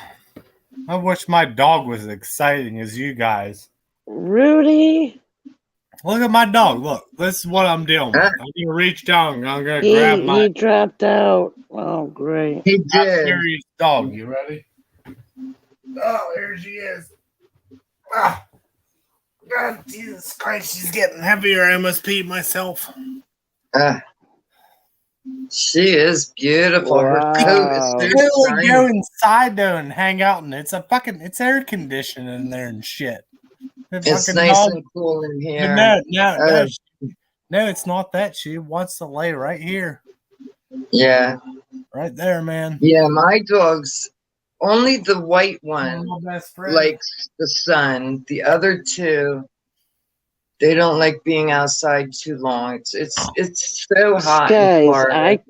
I wish my dog was as exciting as you guys. Rudy. Look at my dog. Look, this is what I'm dealing with. I'm gonna reach down. I'm gonna grab my. He dropped out. Oh, great. He did. Serious dog. You ready? Oh, there she is. Ah. God, Jesus Christ, she's getting heavier. I must pee myself. She is beautiful. Wow. Her coat is so Really go shiny. inside though and hang out, and it's air conditioning in there and shit. It's nice and cool in here. No, it's not that. She wants to lay right here. Yeah. Right there, man. Yeah, my dog's only the white one My best friend. likes the sun. The other two, they don't like being outside too long. It's so hot in Florida.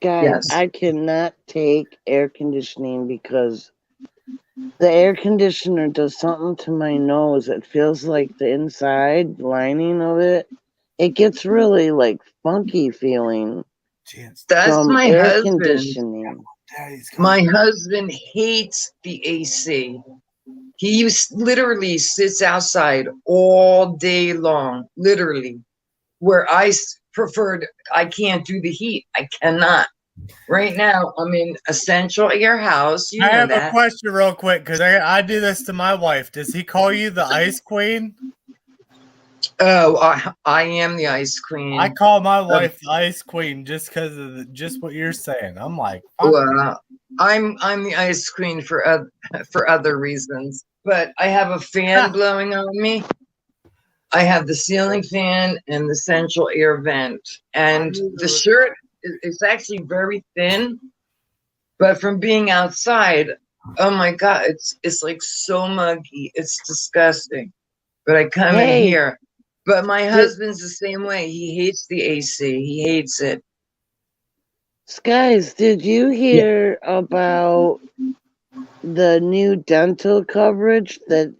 Yes. I cannot take air conditioning because the air conditioner does something to my nose. It feels like the inside lining of it. It gets really like funky feeling. That's from my air husband. conditioning. My husband hates the AC. He literally sits outside all day long, literally. Where I can't do the heat. I cannot. Right now, I'm in a central air house. You I know have that. a question real quick because I do this to my wife. Does he call you the Ice Queen? Oh, I am the Ice Queen. I call my wife the Ice Queen just because of just what you're saying. I'm like, well, I'm the Ice Queen for other reasons, but I have a fan blowing on me. I have the ceiling fan and the central air vent, and the shirt is actually very thin, but from being outside, oh my God, it's like so muggy. It's disgusting. But I come in here. But my husband's the same way. He hates the AC. He hates it. Skies, did you hear about the new dental coverage that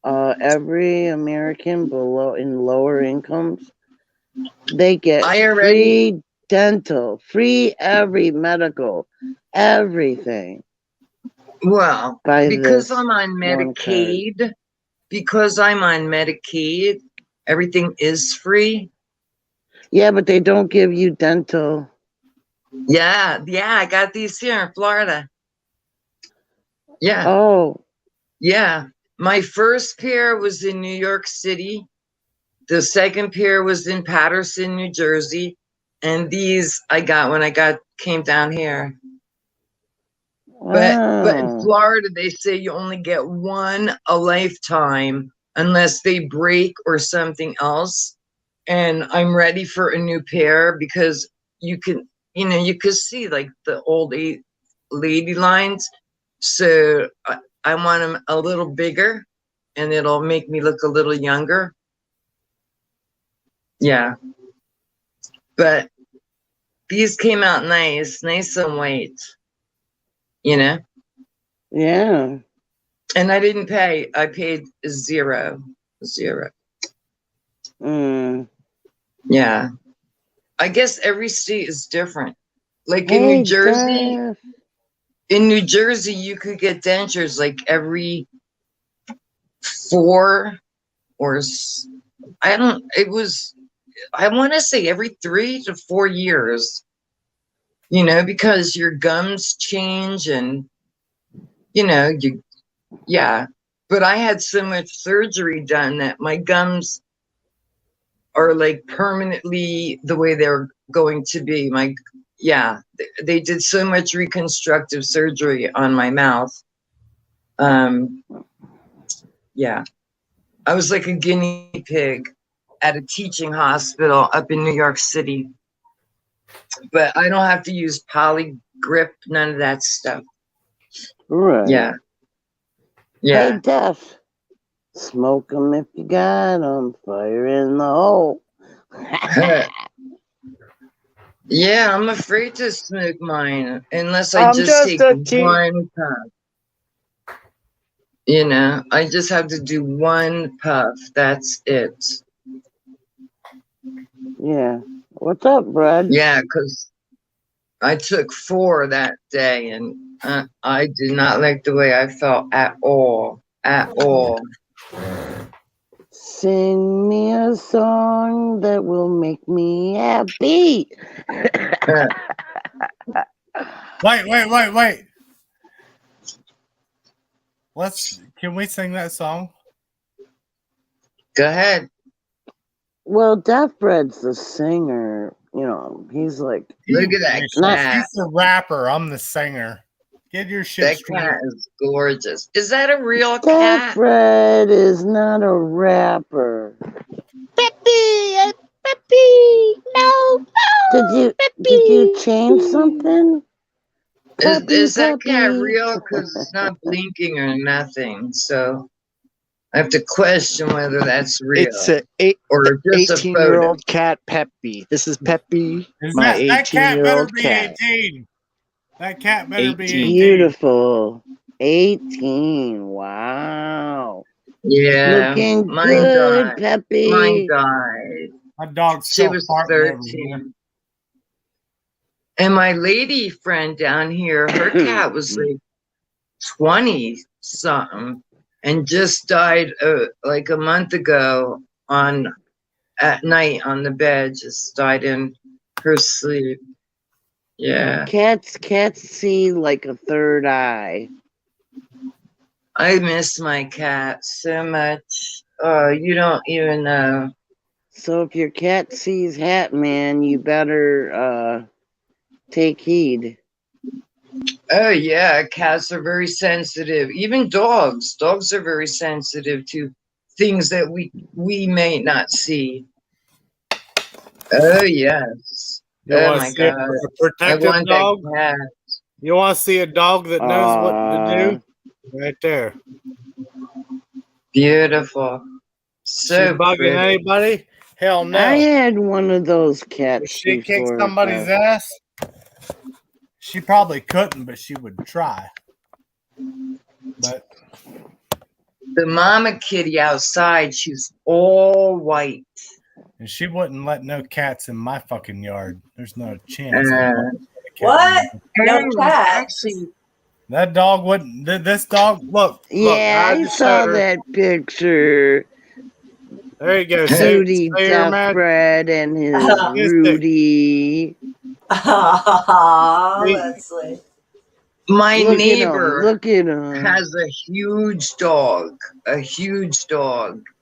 every American in lower incomes, they get free dental, free every medical, everything. Well, By because this I'm on one card. Medicaid, everything is free. Yeah, but they don't give you dental. Yeah, I got these here in Florida. Yeah. Oh. Yeah. My first pair was in New York City. The second pair was in Paterson, New Jersey. And these I got when I came down here. But in Oh. Florida, they say you only get one a lifetime unless they break or something else. And I'm ready for a new pair because you can see like the old lady lines. So I want them a little bigger and it'll make me look a little younger. Yeah. But these came out nice and white, you know? Yeah. And I didn't pay. I paid zero. Mm. Yeah. I guess every state is different. Like Hey, in New Jersey, Jeff. you could get dentures like every 4 or I want to say every 3 to 4 years, you know, because your gums change and, you know, yeah. But I had so much surgery done that my gums are like permanently the way they're going to be. They did so much reconstructive surgery on my mouth. Yeah. I was like a guinea pig at a teaching hospital up in New York City. But I don't have to use poly grip, none of that stuff. Right. Yeah. Hey, Jeff. Smoke 'em if you got 'em. Fire in the hole. Yeah, I'm afraid to smoke mine unless I I'm just just take a teen- one puff. You know, I just have to do one puff. That's it. Yeah. What's up, Brad? Yeah, because I took 4 that day and I did not like the way I felt at all. At all. Sing me a song that will make me happy. Wait. Can we sing that song? Go ahead. Well, Deaf Bread's the singer. You know, he's like. Look at that cat. He's the rapper. I'm the singer. Get your shit straight. That cat is gorgeous. Is that a real Deaf cat? Bread is not a rapper. Peppy, no. Did you change something? Is that cat Peppy. real? Because it's not blinking or nothing. So I have to question whether that's real. It's a or just a 18-year-old cat, Peppy. This is Peppy, my 18-year-old cat. 18. That cat better be 18. Beautiful. 18. Wow. Yeah. Looking mine good, died. Peppy. Mine died. My dog's She was 13. And my lady friend down here, her cat was like 20 something and just died like a month ago at night on the bed, just died in her sleep. Yeah. Cats see like a third eye. I miss my cat so much. Oh, you don't even know. So if your cat sees Hat Man, you better take heed. Oh yeah, cats are very sensitive. Even dogs. Dogs are very sensitive to things that we may not see. Oh yes. Oh my God. A protective I want dog? that cat. You want to see a dog that knows what to do? Right there. Beautiful. So she bugging pretty. anybody? Hell no. I had one of those cats. If she kicked somebody's ass, she probably couldn't, but she would try. But the mama kitty outside, she's all white. and she wouldn't let no cats in my fucking yard. There's no chance. What? No And cats. actually, That dog wouldn't. This dog, look. Yeah, I I just saw showed her. that picture. There you go. Tootie Say you're mad. Duffbread and his Yes, Rudy. Leslie. my Look neighbor Look at him. has a huge dog. And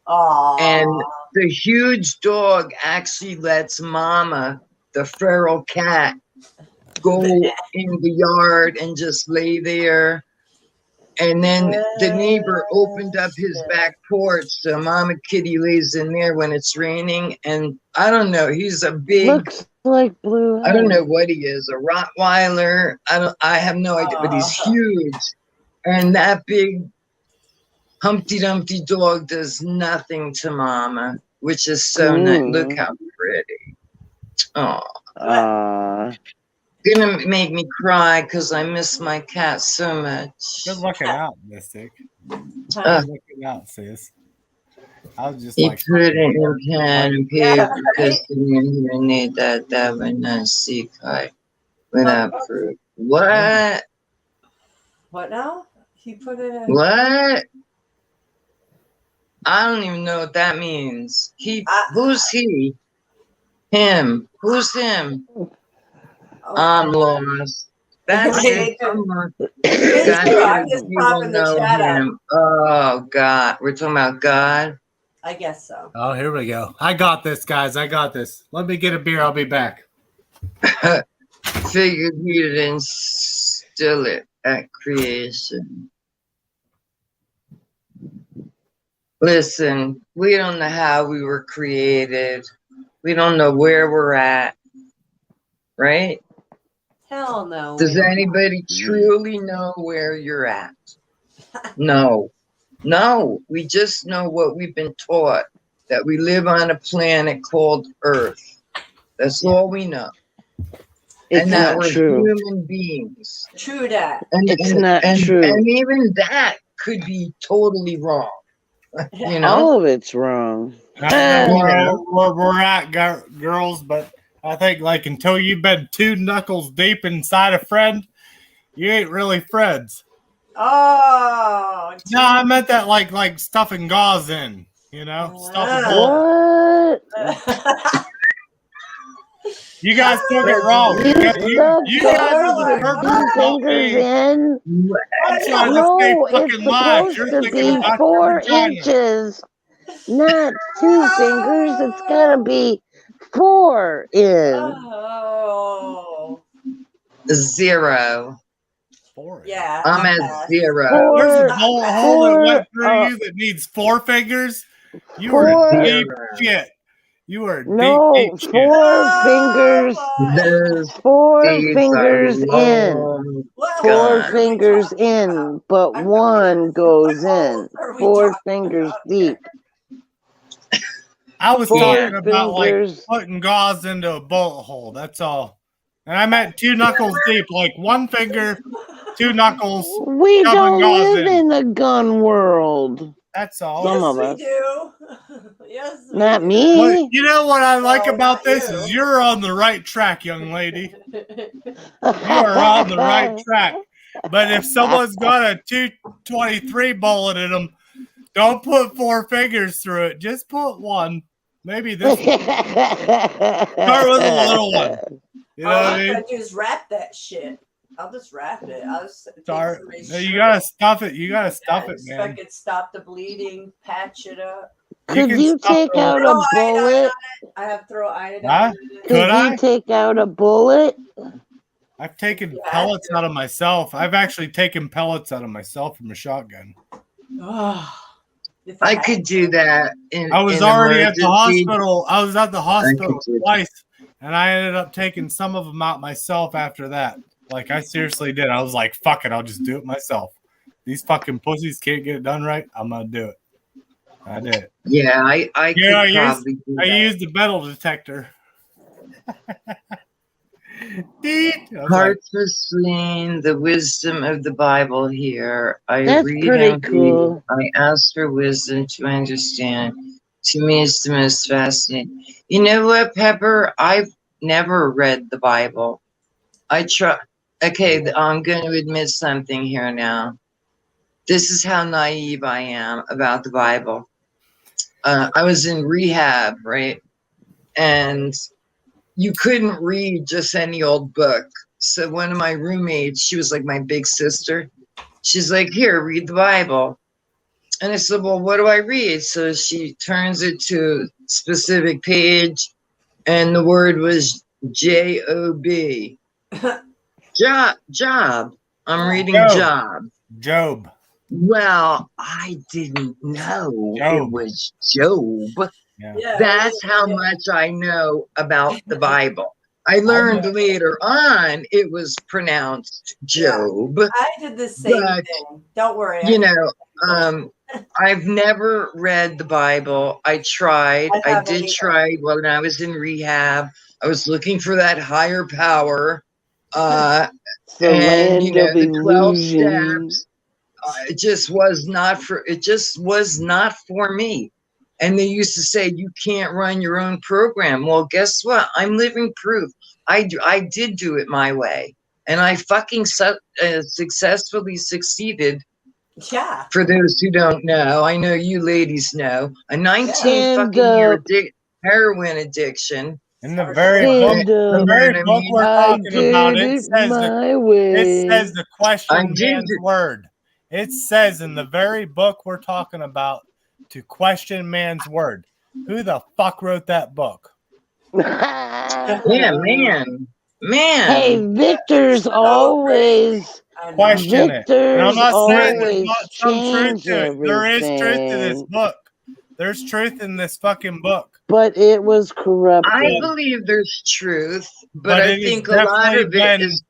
Aww. the huge dog actually lets Mama, the feral cat, go in the yard and just lay there. And then the neighbor opened up his back porch, so Mama Kitty lays in there when it's raining. And I don't know, he's a big, Looks like Blue. I don't know what he is, a Rottweiler. I have no idea, but he's huge. And that big Humpty Dumpty dog does nothing to Mama, which is so nice. Look how pretty. Oh, gonna make me cry because I miss my cat so much. Good looking out, Mystic. Good looking out, sis. I was just He like, put it in pen and paper because he need that when I see Kai without proof. What? What now? He put it in. What? I don't even know what that means. Who's he? Him. Who's him? I'm lost. That's it. Come on. You don't know him. Oh, God. We're talking about God? I guess so. oh, here we go. I got this, guys. I got this. Let me get a beer. I'll be back. Figured he'd instill it at creation. Listen, we don't know how we were created. We don't know where we're at. Right? Hell no. Does anybody truly know where you're at? No. No. We just know what we've been taught, that we live on a planet called Earth. That's all we know. It's that not we're true. human beings. True that. It's not true. And even that could be totally wrong. You know? All of it's wrong. I don't know where we're at, girls, but I think like until you've been 2 knuckles deep inside a friend, you ain't really friends. Oh. No, I meant that like stuffing gauze in, you know? What? You guys took it wrong. You guys are the purpose fingers in. I'm trying No, to stay it's fucking live. You're supposed to thinking be about 4 your vagina. inches, not 2 fingers. It's gotta be 4 in. Oh. 0. 4. Yeah. I'm at 0. There's a bullet hole that went through you that needs 4 fingers. You are deep shit. You are deep shit. 4 fingers. Those 4 days fingers are in. long 4 gone. fingers in, but 1 goes in. 4 fingers deep. I was 4 talking about fingers. like putting gauze into a bullet hole. That's all. And I meant 2 knuckles deep, like 1 finger, 2 knuckles. We don't gauze live in a gun world. That's all. Some of us. Do. Yes. Not me. Well, you know what I like No, about not this you. is you're on the right track, young lady. You are on the right track. But if someone's got a 223 bullet in them, don't put 4 fingers through it. Just put 1. Maybe this one. Start with a little one. You know All what I I'm mean? gonna do is wrap that shit. I'll just wrap it. I'll just Start. No, you gotta stuff it. You gotta stuff it, If I man. could stop the bleeding, patch it up. Could you take out a Throw iodine bullet? on it. I have throw iodine. Huh? on it. Could you take out a bullet? I've taken pellets out of myself. I've actually taken pellets out of myself from a shotgun. I could do that. I was in already at the emergency. hospital. I was at the hospital do that. twice, and I ended up taking some of them out myself after that. Like, I seriously did. I was like, fuck it, I'll just do it myself. These fucking pussies can't get it done right. I'm gonna do it. I did it. Yeah, I could probably do I that. used the metal detector. Hearts was slain, the wisdom of the Bible here. I That's read pretty and cool. read. I ask for wisdom to understand. To me, it's the most fascinating. You know what, Pepper? I've never read the Bible. I try. Okay, I'm going to admit something here now. This is how naive I am about the Bible. I was in rehab, right? And you couldn't read just any old book. So one of my roommates, she was like my big sister. She's like, here, read the Bible. And I said, well, what do I read? So she turns it to a specific page, and the word was J-O-B. Job. I'm reading Job. Job. Well, I didn't know it was Job. Yeah. That's how much I know about the Bible. I learned later on it was pronounced Job. Yeah, I did the same thing. Don't worry. You know, I've never read the Bible. I tried. I did try when I was in rehab. I was looking for that higher power. The And you land know, of the 12 illusion. steps. It just was not for me. And they used to say you can't run your own program. Well, guess what? I'm living proof. I did do it my way, and I fucking successfully succeeded. Yeah. For those who don't know, I know you ladies know, a 19 fucking year heroin addiction. In the very book, we're talking about, it says the question man's word. It says in the very book we're talking about to question man's word. Who the fuck wrote that book? Yeah, man. Hey, Victor's always question it. And I'm not saying there's always not some truth change to it. There is truth to this everything. book. There's truth in this fucking book. But it was corrupted. I believe there's truth, but I think a lot of it is.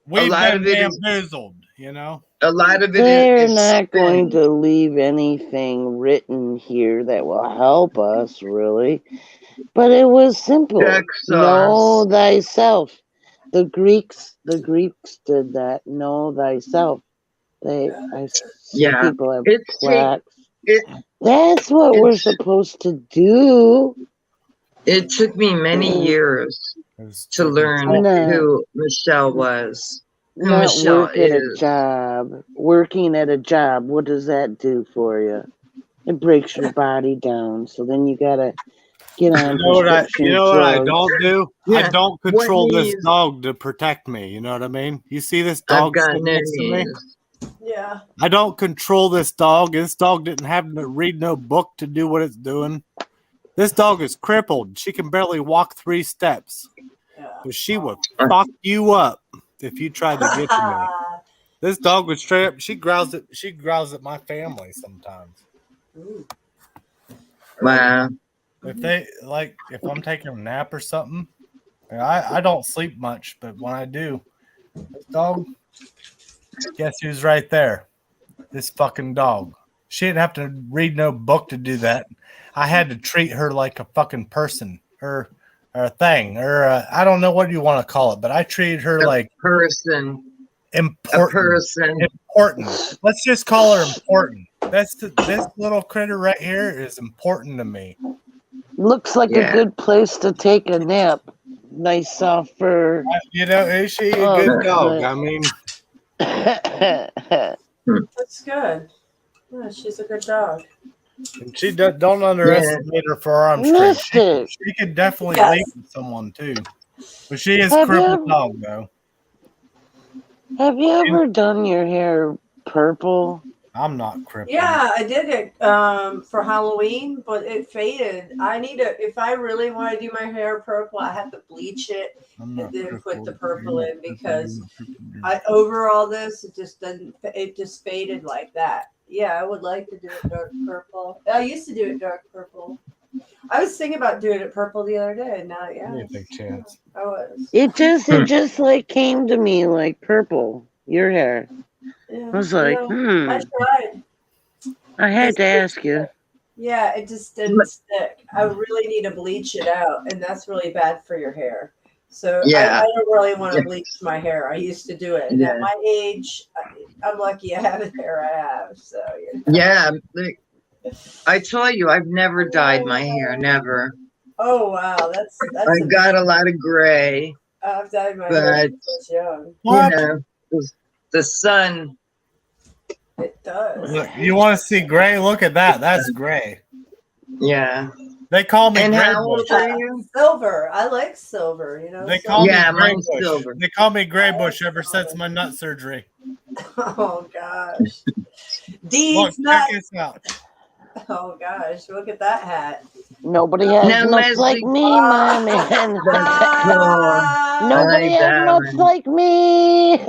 We've been bamboozled, you know. A lot of it They're not going to leave anything written here that will help us, really. But it was simple. Know thyself. The Greeks did that. Know thyself. I see people have plaques. That's what we're supposed to do. It took me many years to learn who Michelle was. Who Not Michelle work at a is. job. Working at a job, what does that do for you? It breaks your body down. So then you gotta get on prescription drugs. What I don't do? I don't control this dog to protect me. You know what I mean? You see this dog sitting next to me? Yeah. I don't control this dog. This dog didn't have to read no book to do what it's doing. This dog is crippled. She can barely walk 3 steps. But she would fuck you up if you tried to get to me. This dog was straight up. She growls at my family sometimes. Wow. If I'm taking a nap or something, I don't sleep much, but when I do, this dog, guess who's right there? This fucking dog. She didn't have to read no book to do that. I had to treat her like a fucking person or a thing or I don't know what you want to call it, but I treated her like person. Important. A person. Important. Let's just call her important. This little critter right here is important to me. Looks like a good place to take a nap. Nice soft fur. You know, is she a good dog? I mean, that's good. Yeah, she's a good dog. And she don't underestimate her forearm strength. She could definitely leap with someone too. But she is crippled dog though. Have you ever done your hair purple? I'm not crippled. Yeah, I did it for Halloween, but it faded. If I really want to do my hair purple, I have to bleach it and then put the purple in because over all this, it just faded like that. Yeah, I would like to do it dark purple. I used to do it dark purple. I was thinking about doing it purple the other day. Now, yeah, big chance. I was. It just like came to me like purple. Your hair. Yeah, I was like, I tried. I had to ask you. Yeah, it just didn't stick. I really need to bleach it out, and that's really bad for your hair. So I don't really want to bleach my hair. I used to do it. And at my age, I'm lucky I have the hair I have. So yeah, I told you I've never dyed my hair, never. Oh wow, that's I've got a lot of gray, I've dyed my hair but since I was young. What? you know, the sun. It does. Look, you want to see gray? Look at that. That's gray. Yeah. They call me And Gray how old Bush. are you? Silver. I like silver. You know. They call me Yeah, Gray mine's Bush. silver. They call me Gray Bush ever since my nut surgery. Oh gosh. Look, Deeds check nuts. this out. Oh gosh, look at that hat. Nobody has Now, nuts like Leslie, me, my man. that's cool. Nobody I has like nuts that. like me.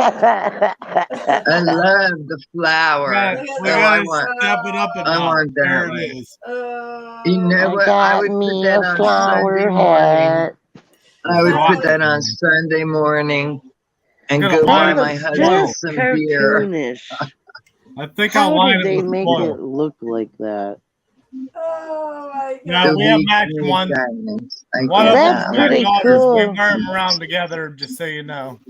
I love the flower. We Oh, I gotta step it up a want notch. that There it one. is. You know I what? I got would put me that a on flower Sunday morning. hat. I would Right. put that on Sunday morning and Gonna go buy line That my looks husband just some beer. cartoonish. I think I'll How line did it they with make foil. it look like that? Oh my Yeah, god. we have matching ones. One of That's them, my pretty daughters, we cool. wear them around together, just so you know.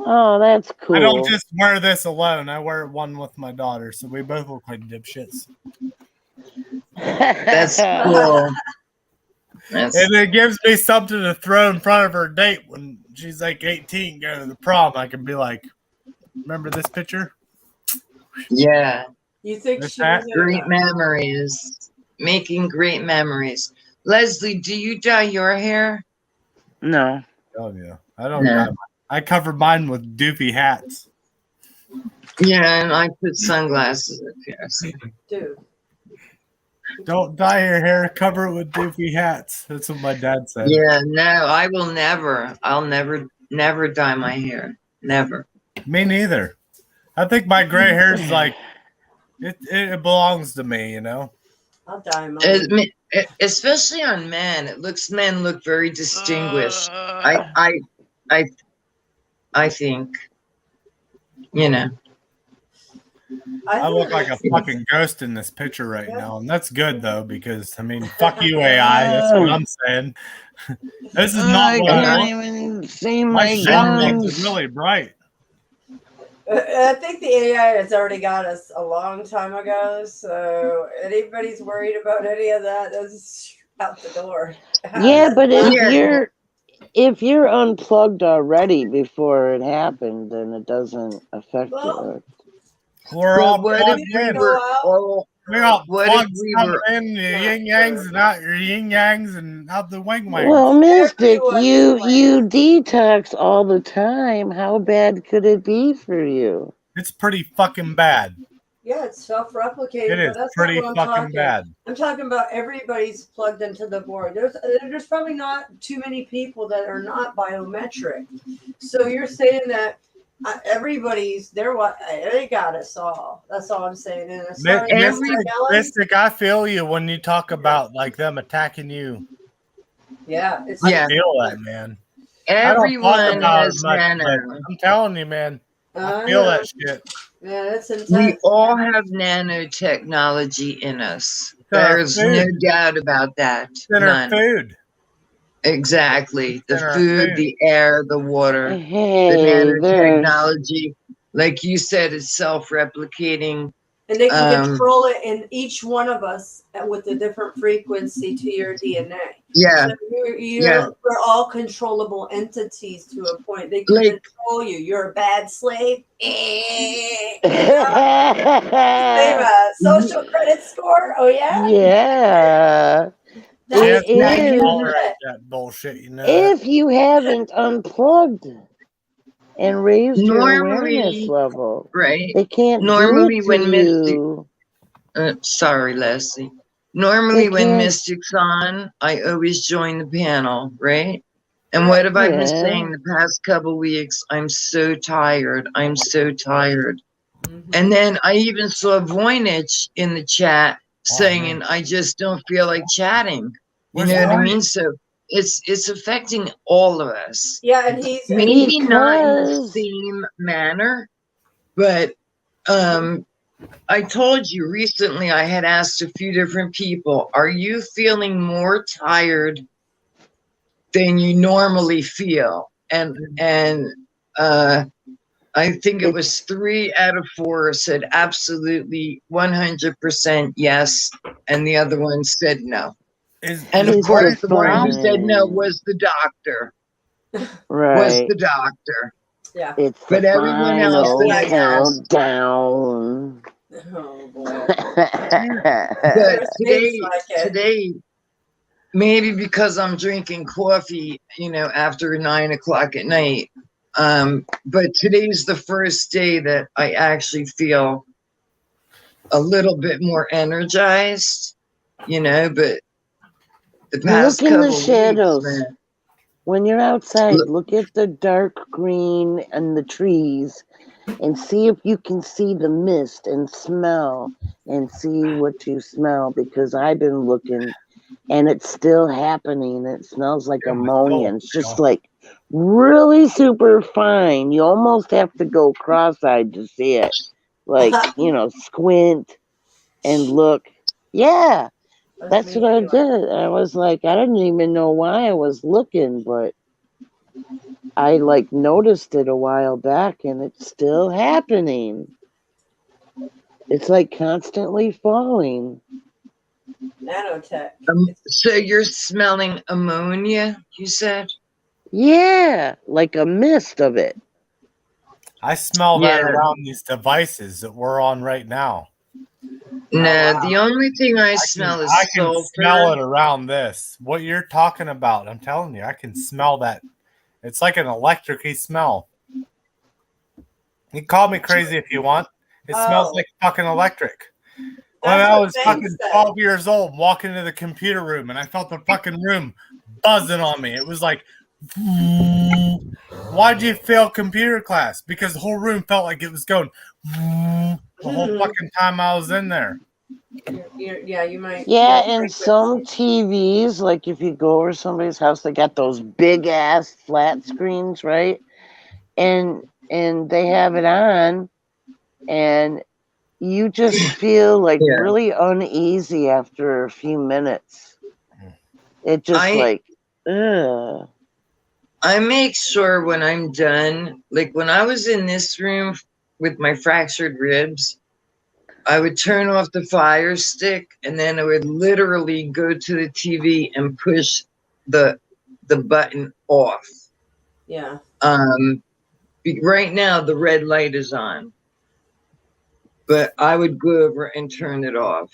Oh, that's I don't cool. just wear this alone. I wear one with my daughter, so we both look like dipshits. That's cool. And it gives me something to throw in front of her date when she's like 18 going to the prom. I can be like, remember this picture? Yeah. You think This she hat? was Great memories. Making great memories. Leslie, do you dye your hair? No. Oh yeah. I don't No. dye mine. I cover mine with doofy hats. Yeah, and I put sunglasses up here. So. Dude. Don't dye your hair, cover it with doofy hats. That's what my dad said. Yeah, no, I will never. I'll never dye my hair. Never. Me neither. I think my gray hair is like it belongs to me, you know. I'll dye mine. Especially on men, men look very distinguished. I think, you know. I look like a fucking ghost in this picture right now, and that's good though because I mean, fuck you AI. That's what I'm saying. This is not what I want. Even see My my shit guns. makes it really bright. I think the AI has already got us a long time ago. So anybody's worried about any of that, that's out the door. Yeah, but if you're unplugged already before it happened, then it doesn't affect you. We're all what plugged if we in. were all? We got What if plugs we coming were? in, your yin yangs and out your yin yangs and out the wing wangs. Well, Mystic, you detox all the time. How bad could it be for you? It's pretty fucking bad. Yeah, it's self-replicating. It is but that's pretty not what I'm fucking talking. bad. I'm talking about everybody's plugged into the board. There's probably not too many people that are not biometric. So you're saying that everybody's they got us all. That's all I'm saying. And as far as Mystic, I feel you when you talk about like them attacking you. Yeah, I feel that, man. Everyone I don't talk about has it much, nano. but I'm telling you, man. I feel that shit. Yeah, it's intense. We all have nanotechnology in us. in our There's no food. doubt about that. In our None. food. Exactly. The In our food, food. the air, the water, the Hey, nanotechnology. Like you said, it's self-replicating. And they can control it in each one of us with a different frequency to your DNA. Yeah. So we're all controllable entities to a point. They can control you. You're a bad slave. Same social credit score. Oh yeah. Yeah. That's that bullshit, you know. If you haven't unplugged and raised your awareness Normally, level, right? they can't Normally, do it when to you. sorry, Leslie. Normally, when Mystic's on, I always join the panel, right? And what have I been saying the past couple weeks? I'm so tired. I'm so tired. And then I even saw Voynich in the chat saying, I just don't feel like chatting. You know what I mean? So it's affecting all of us. Yeah, and he's maybe not in the same manner, but I told you recently I had asked a few different people, are you feeling more tired than you normally feel? And I think it was 3 out of 4 said absolutely 100% yes, and the other one said no. And of course, the one who said no was the doctor. Was Right. the doctor. Yeah. It's But the everyone else final said yes. countdown. Oh boy. But Seems like it. today, maybe because I'm drinking coffee, after 9 o'clock at night. But today's the first day that I actually feel a little bit more energized, but the past Look in the couple shadows. weeks, man. When you're outside, look at the dark green and the trees and see if you can see the mist and smell and see what you smell, because I've been looking and it's still happening. It smells like ammonia. It's just like really super fine. You almost have to go cross-eyed to see it. Like, squint and look. Yeah, that's what I did. I was like, I didn't even know why I was looking, but I noticed it a while back and it's still happening. It's like constantly falling. Nanotech. So you're smelling ammonia, you said? Yeah, like a mist of it. I smell that around these devices that we're on right now. No, the only thing I smell is sulfur. I can smell it around this. What you're talking about, I'm telling you, I can smell that. It's like an electric-y smell. You can call me crazy if you want. It smells like fucking electric. When I was fucking 12 years old, walking into the computer room, and I felt the fucking room buzzing on me. It was like, why'd you fail computer class? Because the whole room felt like it was going the whole fucking time I was in there. Yeah, you might. Yeah, and some TVs, like if you go over to somebody's house, they got those big ass flat screens, right? And they have it on, and you just feel like really uneasy after a few minutes. It just ugh. I make sure when I'm done, like when I was in this room with my fractured ribs, I would turn off the fire stick and then I would literally go to the TV and push the button off. Yeah. Right now the red light is on, but I would go over and turn it off.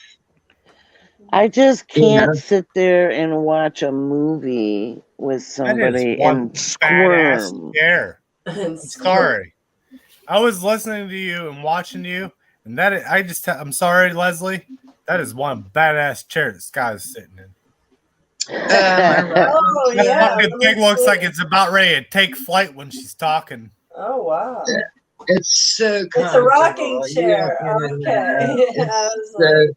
I just can't sit there and watch a movie with somebody and squirm. I'm sorry. I was listening to you and watching you, and I'm sorry, Leslie. That is one badass chair that Sky's sitting in. That fucking thing looks like it's about ready to take flight when she's talking. Oh wow. It's so comfortable. It's a rocking chair. Okay.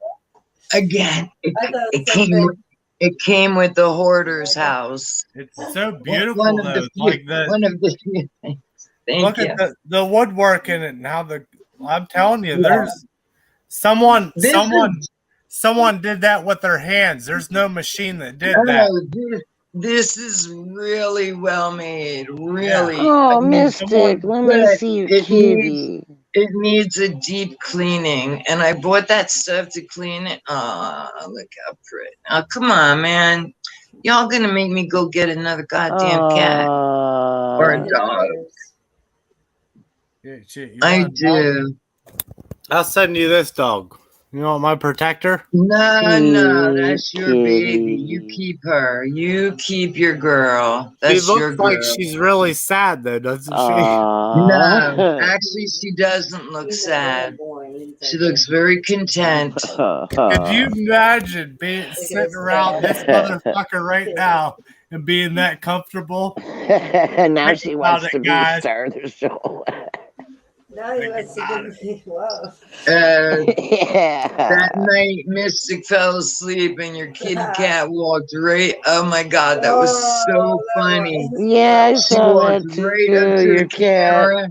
Again, it came with the hoarder's house. It's so beautiful though. One of the few things. Look at the woodwork in it now. I'm telling you, there's someone did that with their hands. There's no machine that did that. This is really well made. Really. Oh, Mystic, let me see your kitty. It needs a deep cleaning, and I bought that stuff to clean it. Oh, look how pretty. Oh, come on, man. Y'all gonna make me go get another goddamn cat or a dog. I do. I'll send you this dog. You want my protector? No, that's your baby. You keep her. You keep your girl. That's she your looks girl. like she's really sad though, doesn't she? No, actually, she doesn't look sad. She looks very content. Could you imagine sitting around this motherfucker right now and being that comfortable? Now she wants to be the star of the show. Now you want to give me love. That night, Mystic fell asleep and your kitty cat walked right. Oh my God, that was so funny. Yeah, I saw that too. Your cat.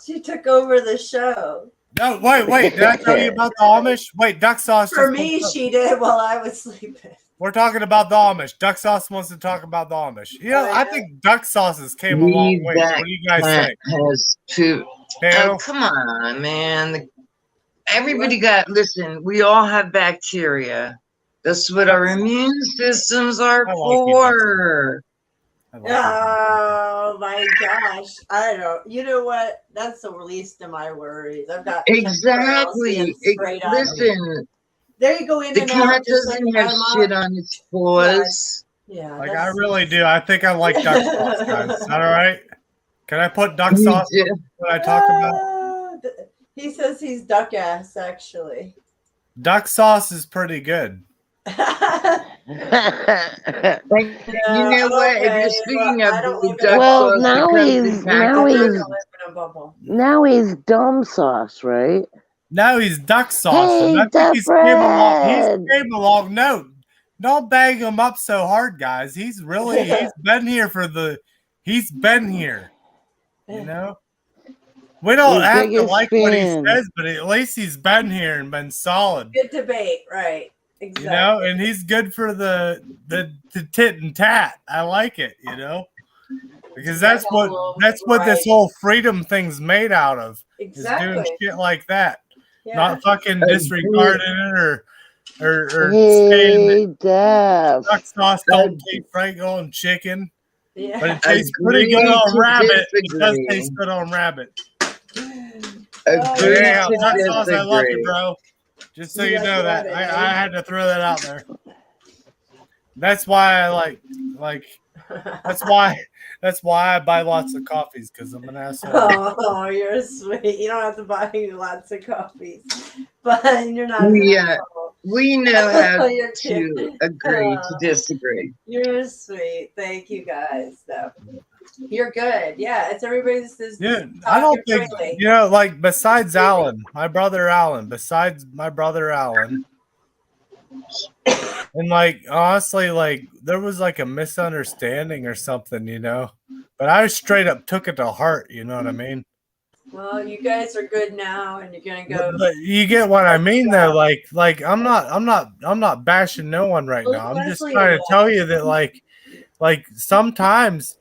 She took over the show. No, wait. Did I tell you about the Amish? Wait, Duck Sauce. For me, she did while I was sleeping. We're talking about the Amish. Duck Sauce wants to talk about the Amish. You know, I think duck sauces came a long Leave way. that What do you guys cat think? has poop. Oh, come on, man. Everybody listen, we all have bacteria. That's what our immune systems are for. Oh my gosh. I don't. You know what? That's the least of my worries. I've got Exactly. sprayed on me. Listen, There you go in the and cat out. Just like doesn't have shit on its paws. Yeah. Like I really do. I think I like duck sauce, guys. Is that all right? Can I put duck sauce when I talk about? He says he's duck ass, actually. Duck sauce is pretty good. You know what? If you're speaking of the duck Well, sauce, now he's dumb sauce, right? Now he's duck sauce. Hey, and I think he's Duck came along. Bread! He's came along. No, don't bang him up so hard, guys. He's been here he's been here. You know? We don't have to like what he says, but at least he's been here and been solid. Good debate, right? Exactly. You know, and he's good for the tit and tat. I like it, you know, because that's what this whole freedom thing's made out of. Exactly. Is doing shit like that, Yeah. not fucking disregarding it or Hey, saying that duck sauce don't taste right on chicken, yeah. but it tastes pretty good on rabbit. It does taste good on rabbit. Yeah, duck sauce, I love you, bro. Just so you know that. I had to throw that out there. That's why I like that's why I buy lots of coffees, because I'm an asshole. Oh, you're sweet. You don't have to buy lots of coffees. But you're not we know how to agree to disagree. You're sweet. Thank you guys, though. You're good. Yeah, it's everybody's. Yeah, I don't think like besides Alan, my brother Alan, and like honestly, like there was like a misunderstanding or something, you know. But I straight up took it to heart, you know what I mean? Well, you guys are good now, and you're gonna go. But you get what I mean, though. Like I'm not bashing no one right now. I'm just trying to tell you that like sometimes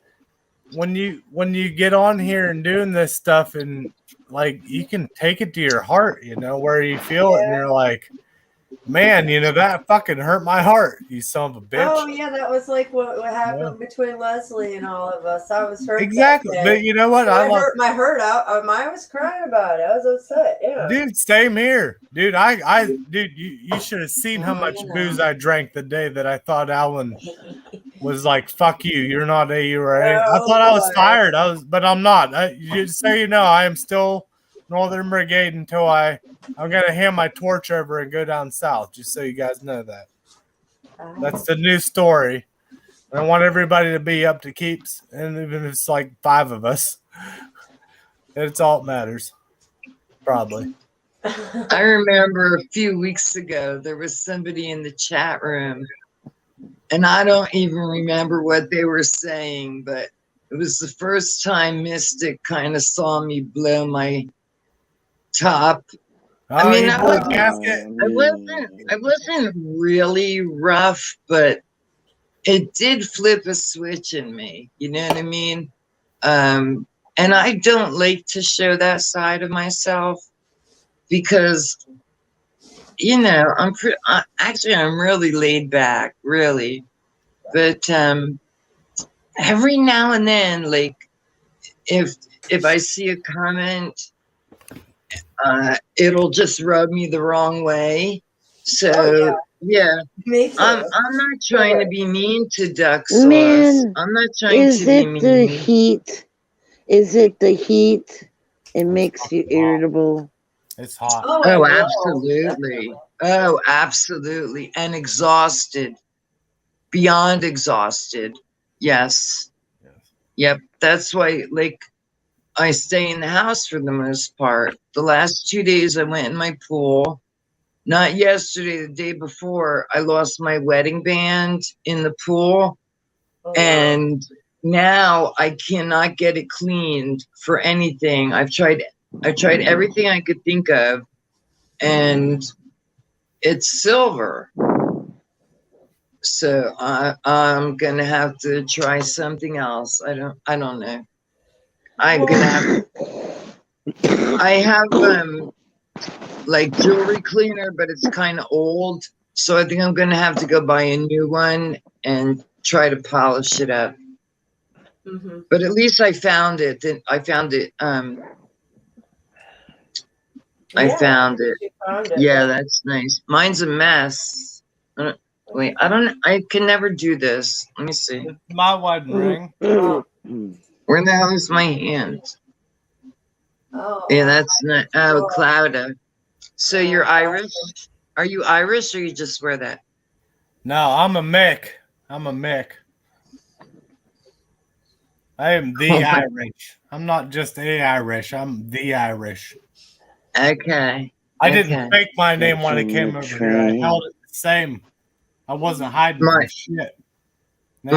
when you get on here and doing this stuff, and like you can take it to your heart, you know, where you feel it and you're like, man, you know, that fucking hurt my heart, you son of a bitch. Oh yeah, that was like what happened between Leslie and all of us. I was hurt. Exactly, but you know what? So I hurt my hurt out. I was crying about it. I was upset. Yeah, dude, same here, dude. Dude, you should have seen how much booze I drank the day that I thought Alan was like, "Fuck you, you're not a you or a." I thought I was tired. But I'm not. Just so you know, I am still Northern Brigade until I'm gonna hand my torch over and go down south. Just so you guys know that. That's the new story. I want everybody to be up to keeps, and even if it's like 5 of us, it's all that matters. Probably. I remember a few weeks ago there was somebody in the chat room, and I don't even remember what they were saying, but it was the first time Mystic kind of saw me blow my top. I mean, I wasn't really rough, but it did flip a switch in me. You know what I mean? And I don't like to show that side of myself because, you know, I'm really laid back, really. But every now and then, like, if I see a comment, it'll just rub me the wrong way. So yeah, I'm not trying to be mean to duck sauce. Man, I'm not trying to be mean. The heat? Is it the heat? It makes you irritable. It's hot. Oh, absolutely. Oh, absolutely. And exhausted. Beyond exhausted. Yes. Yep. That's why, like, I stay in the house for the most part. The last 2 days I went in my pool. Not yesterday, the day before, I lost my wedding band in the pool. And now I cannot get it cleaned for anything. I've tried everything I could think of, and it's silver. So I'm gonna have to try something else. I don't know. I'm gonna have. I have like jewelry cleaner, but it's kind of old. So I think I'm gonna have to go buy a new one and try to polish it up. Mm-hmm. But at least I found it. I found it. I found it. Yeah, that's nice. Mine's a mess. Wait, I can never do this. Let me see. My wedding ring. Where the hell is my hand? Oh. Yeah, that's not. Oh, Clouda. So you're Irish? Are you Irish or you just wear that? No, I'm a Mick. I'm a Mick. I am the Irish. I'm not just a Irish. I'm the Irish. Okay. I didn't fake my name when I came over here. I held it the same. I wasn't hiding from shit. Now,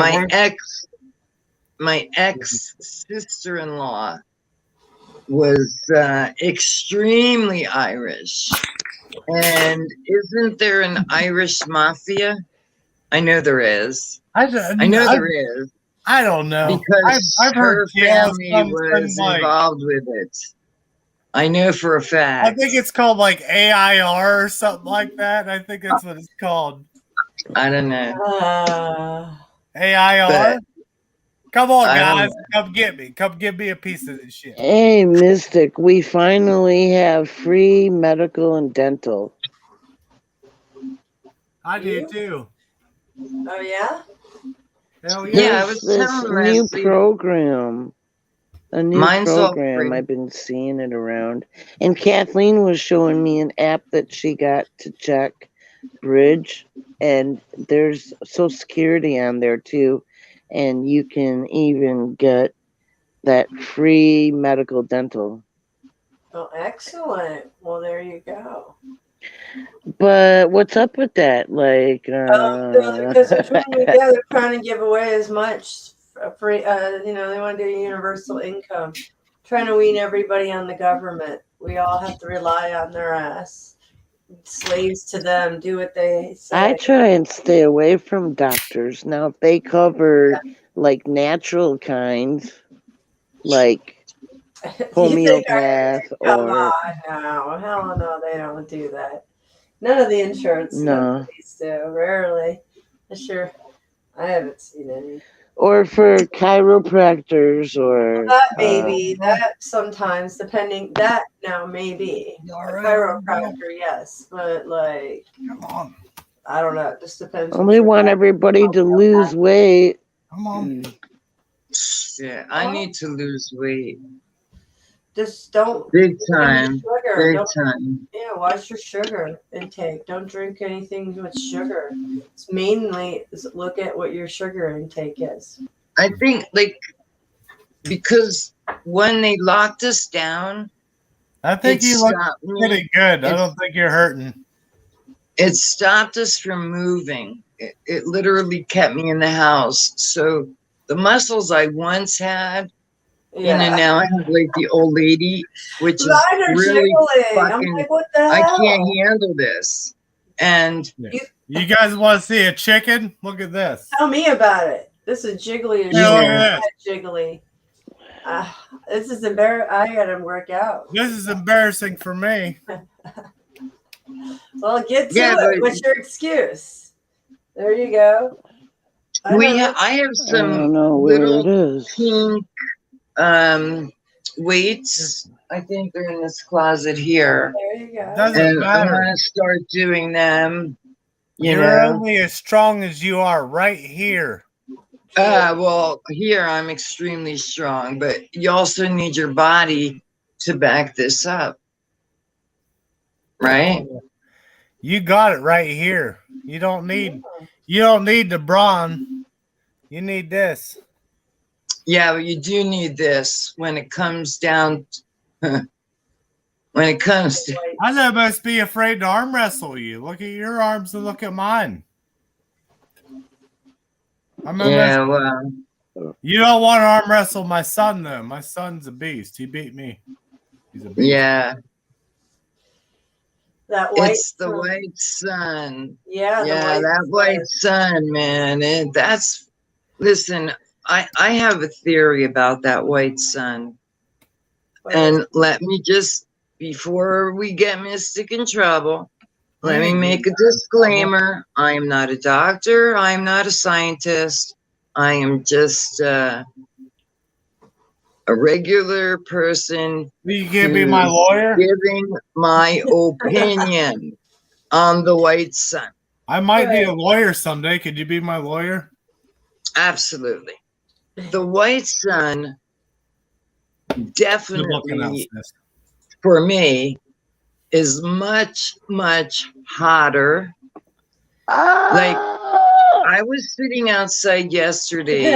my ex sister-in-law was extremely Irish. And isn't there an Irish mafia? I know there is. I know there is. I don't know. Because I've heard her family was involved with it. I know for a fact. I think it's called like AIR or something like that. I think that's what it's called. I don't know. AIR? Come on, guys. Come get me. Come give me a piece of this shit. Hey, Mystic, we finally have free medical and dental. I do too. Oh, yeah? Hell yeah. Yeah, I was this new program. A new program. I've been seeing it around. And Kathleen was showing me an app that she got to check Bridge. And there's Social Security on there too. And you can even get that free medical dental. Oh, excellent. Well, there you go. But what's up with that? Like, because they're trying to give away as much free. They want to do universal income, trying to wean everybody on the government. We all have to rely on their ass. Slaves to them, do what they say. I try and stay away from doctors. Now, if they cover like natural kinds, like homeopath Come on now. Hell no, they don't do that. None of the insurance companies do. Rarely. I haven't seen any. Or for chiropractors or that maybe that sometimes depending that now maybe chiropractor, yes, but like come on, I don't know. It just depends. We want everybody to lose weight. Come on. Yeah, I need to lose weight. Just don't big time. Sugar. Big time. Yeah, watch your sugar intake. Don't drink anything with sugar. It's mainly look at what your sugar intake is. I think because when they locked us down, I think you look pretty good. I don't think you're hurting. It stopped us from moving. It literally kept me in the house. So the muscles I once had, now I have like the old lady, which is really fucking, I'm like, what the hell? I can't handle this. And you guys want to see a chicken? Look at this. Tell me about it. This is jiggly as shit. Jiggly. This is embarrassing. I gotta work out. This is embarrassing for me. Well, get to it. What's your excuse? There you go. I have some little pink weights. I think they're in this closet here. There you go. Doesn't matter. I'm gonna start doing them. You're only as strong as you are right here. Well, here I'm extremely strong, but you also need your body to back this up. Right? You got it right here. You don't need the brawn. You need this. Yeah, but you do need this when it comes down. When it comes to, I know must be afraid to arm wrestle you. Look at your arms and look at mine. Well, you don't want to arm wrestle my son though. My son's a beast. He beat me. He's a beast. Yeah. That white It's the sun. white sun. Yeah, Yeah, that white sun, man. Listen, I have a theory about that white sun. And let me just, before we get Mystic in trouble, let me make a disclaimer. I am not a doctor. I am not a scientist. I am just a regular person. You can't be my lawyer? Giving my opinion on the white sun. I might be a lawyer someday. Could you be my lawyer? Absolutely. The white sun definitely, for me, is much, much hotter. Like, I was sitting outside yesterday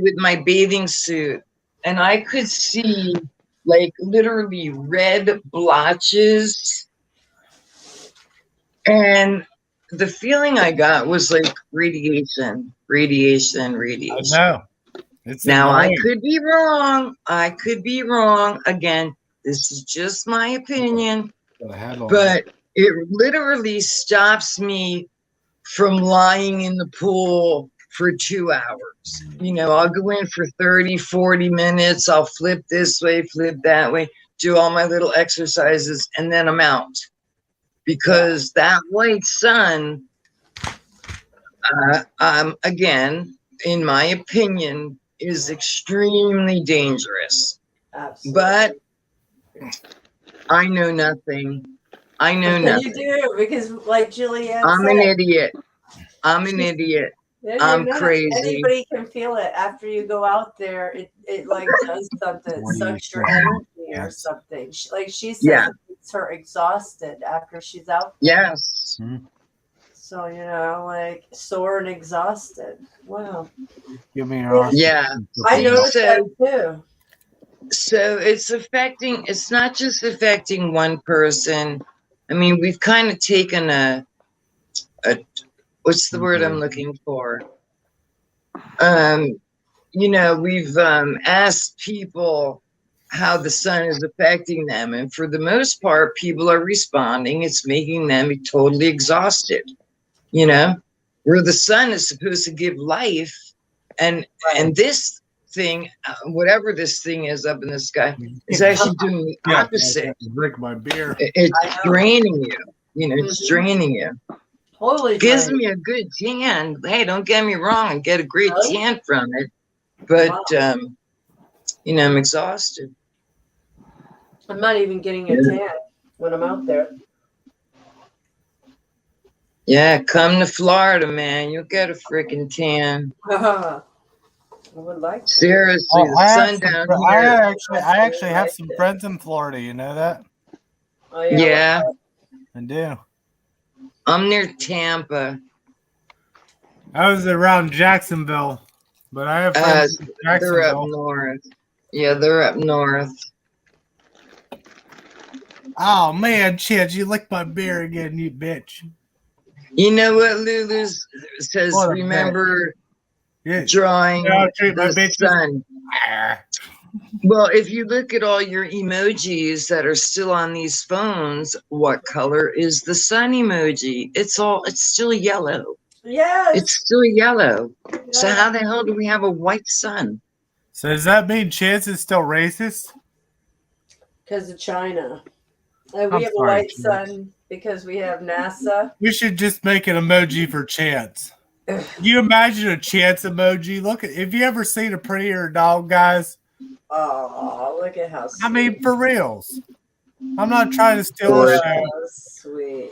with my bathing suit, and I could see like literally red blotches. And the feeling I got was like radiation. I know. Now, I could be wrong. Again, this is just my opinion. But it literally stops me from lying in the pool for 2 hours. You know, I'll go in for 30, 40 minutes. I'll flip this way, flip that way, do all my little exercises, and then I'm out. Because that white sun, again, in my opinion, is extremely dangerous. Absolutely. But I know nothing. You do, because like Julianne I'm said, an idiot. I'm crazy. Anybody can feel it after you go out there. It like does something. It sucks your energy or something. Like she says, it makes her exhausted after she's out there. Yes. So, you know, like sore and exhausted. Wow. Give me your I noticed that too. So it's not just affecting one person. I mean, we've kind of taken a what's the word I'm looking for? You know, we've asked people how the sun is affecting them, and for the most part, people are responding. It's making them totally exhausted. You know, where the sun is supposed to give life, and this thing, whatever this thing is up in the sky, is actually doing the opposite. Drink my beer. It's draining you. You know, it's draining you. Totally Gives me a good tan. Hey, don't get me wrong, I get a great tan from it. But you know, I'm exhausted. I'm not even getting a tan when I'm out there. Yeah, come to Florida, man. You'll get a freaking tan. I would like to. Seriously, the sun down here. I actually have some friends in Florida. You know that? Oh, yeah. I do. I'm near Tampa. I was around Jacksonville, but I have friends in Jacksonville. They're up north. Yeah, they're up north. Oh man, Chad, you licked my beer again, you bitch. You know what Lulu says? Remember drawing the sun. Well, if you look at all your emojis that are still on these phones, what color is the sun emoji? It's still yellow. Yes. It's still yellow. Yeah. So how the hell do we have a white sun? So does that mean Chance is still racist? Because of China. We have a white sun because we have NASA. We should just make an emoji for Chance. Can you imagine a Chance emoji? Look, have you ever seen a prettier dog, guys? Oh, look at how sweet. I mean, for reals. I'm not trying to steal a show. Sweet.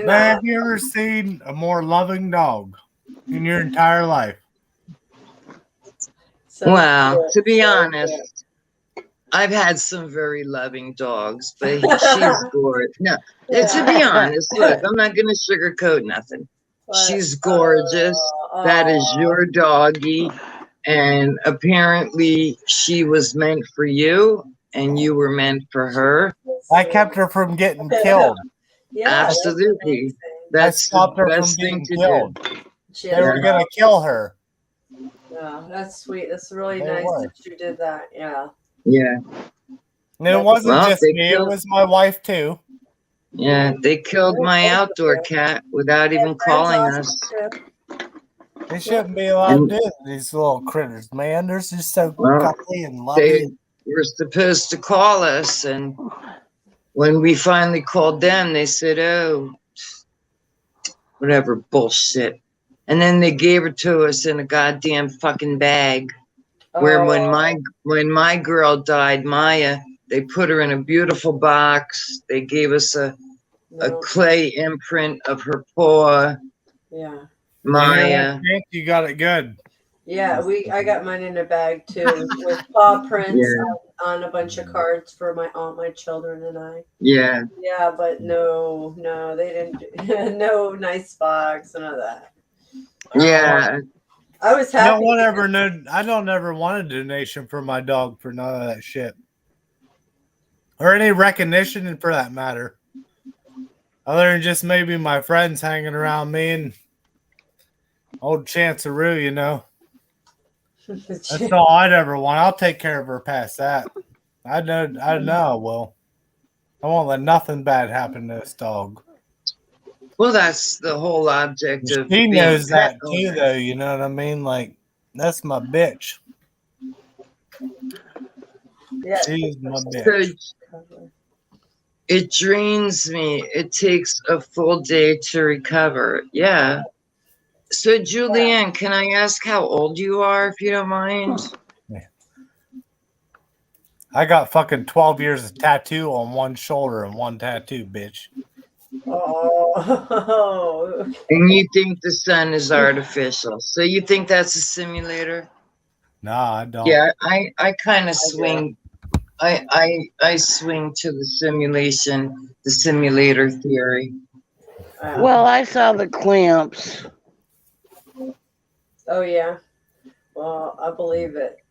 Have you ever seen a more loving dog in your entire life? Well, to be honest, I've had some very loving dogs, but she's gorgeous. No, to be honest, look, I'm not going to sugarcoat nothing. She's gorgeous. That is your doggie. And apparently she was meant for you and you were meant for her. I kept her from getting killed. Absolutely. That's the best thing to do. They were going to kill her. Yeah, that's sweet. That's really nice that you did that. Yeah. Yeah. And it wasn't just me, it was my wife too. Yeah, they killed my outdoor cat without even calling us. They shouldn't be allowed to do these little critters, man. They're just so cuddly and lovey. They were supposed to call us, and when we finally called them, they said, "Oh, whatever bullshit." And then they gave her to us in a goddamn fucking bag. Where when my girl died, Maya, they put her in a beautiful box. They gave us a clay imprint of her paw. Yeah. Maya. You got it good. Yeah, I got mine in a bag too, with paw prints on a bunch of cards for my aunt, my children, and I. Yeah. Yeah, but no, they didn't. No nice box, none of that. Yeah. I was happy. I don't ever want a donation for my dog for none of that shit. Or any recognition for that matter. Other than just maybe my friends hanging around me and old Chanceroo, you know. That's all I'd ever want. I'll take care of her past that. I know I will. I won't let nothing bad happen to this dog. Well, that's the whole object of She being knows a pet that too, though. You know what I mean? Like, that's my bitch. Yeah, she's my bitch. So it drains me. It takes a full day to recover. Yeah. So, Julianne, can I ask how old you are, if you don't mind? I got fucking 12 years of tattoo on one shoulder and one tattoo, bitch. Oh. And you think the sun is artificial. So you think that's a simulator? Nah, I don't. Yeah, I kind of swing. I swing to the simulator theory. Well, I saw the clamps. Oh yeah. Well, I believe it.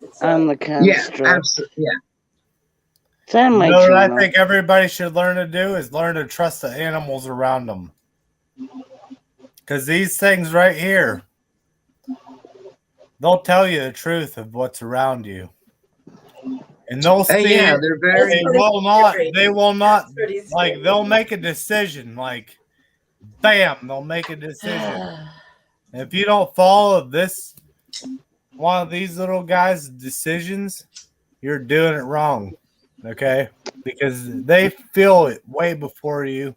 It's on the construct. Yeah, absolutely. Yeah. It's on my what I channel. think everybody should learn to do is learn to trust the animals around them. Because these things right here, they'll tell you the truth of what's around you. And they'll see yeah, they're very. They will not, like, they'll make a decision. Like, bam, they'll make a decision. And if you don't follow one of these little guys' decisions, you're doing it wrong. Okay? Because they feel it way before you.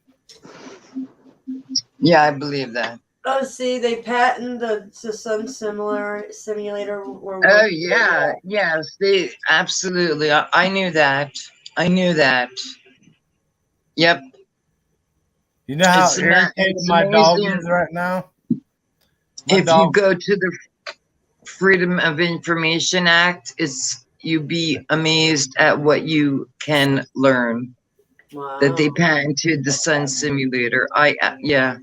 Yeah, I believe that. Oh, see, they patent the sun simulator. Oh, yeah. Yes, they absolutely. I knew that. Yep. You know how irritated my dog is right now? If you go to the Freedom of Information Act, you'd be amazed at what you can learn. Wow. That they patented the sun simulator. Yeah,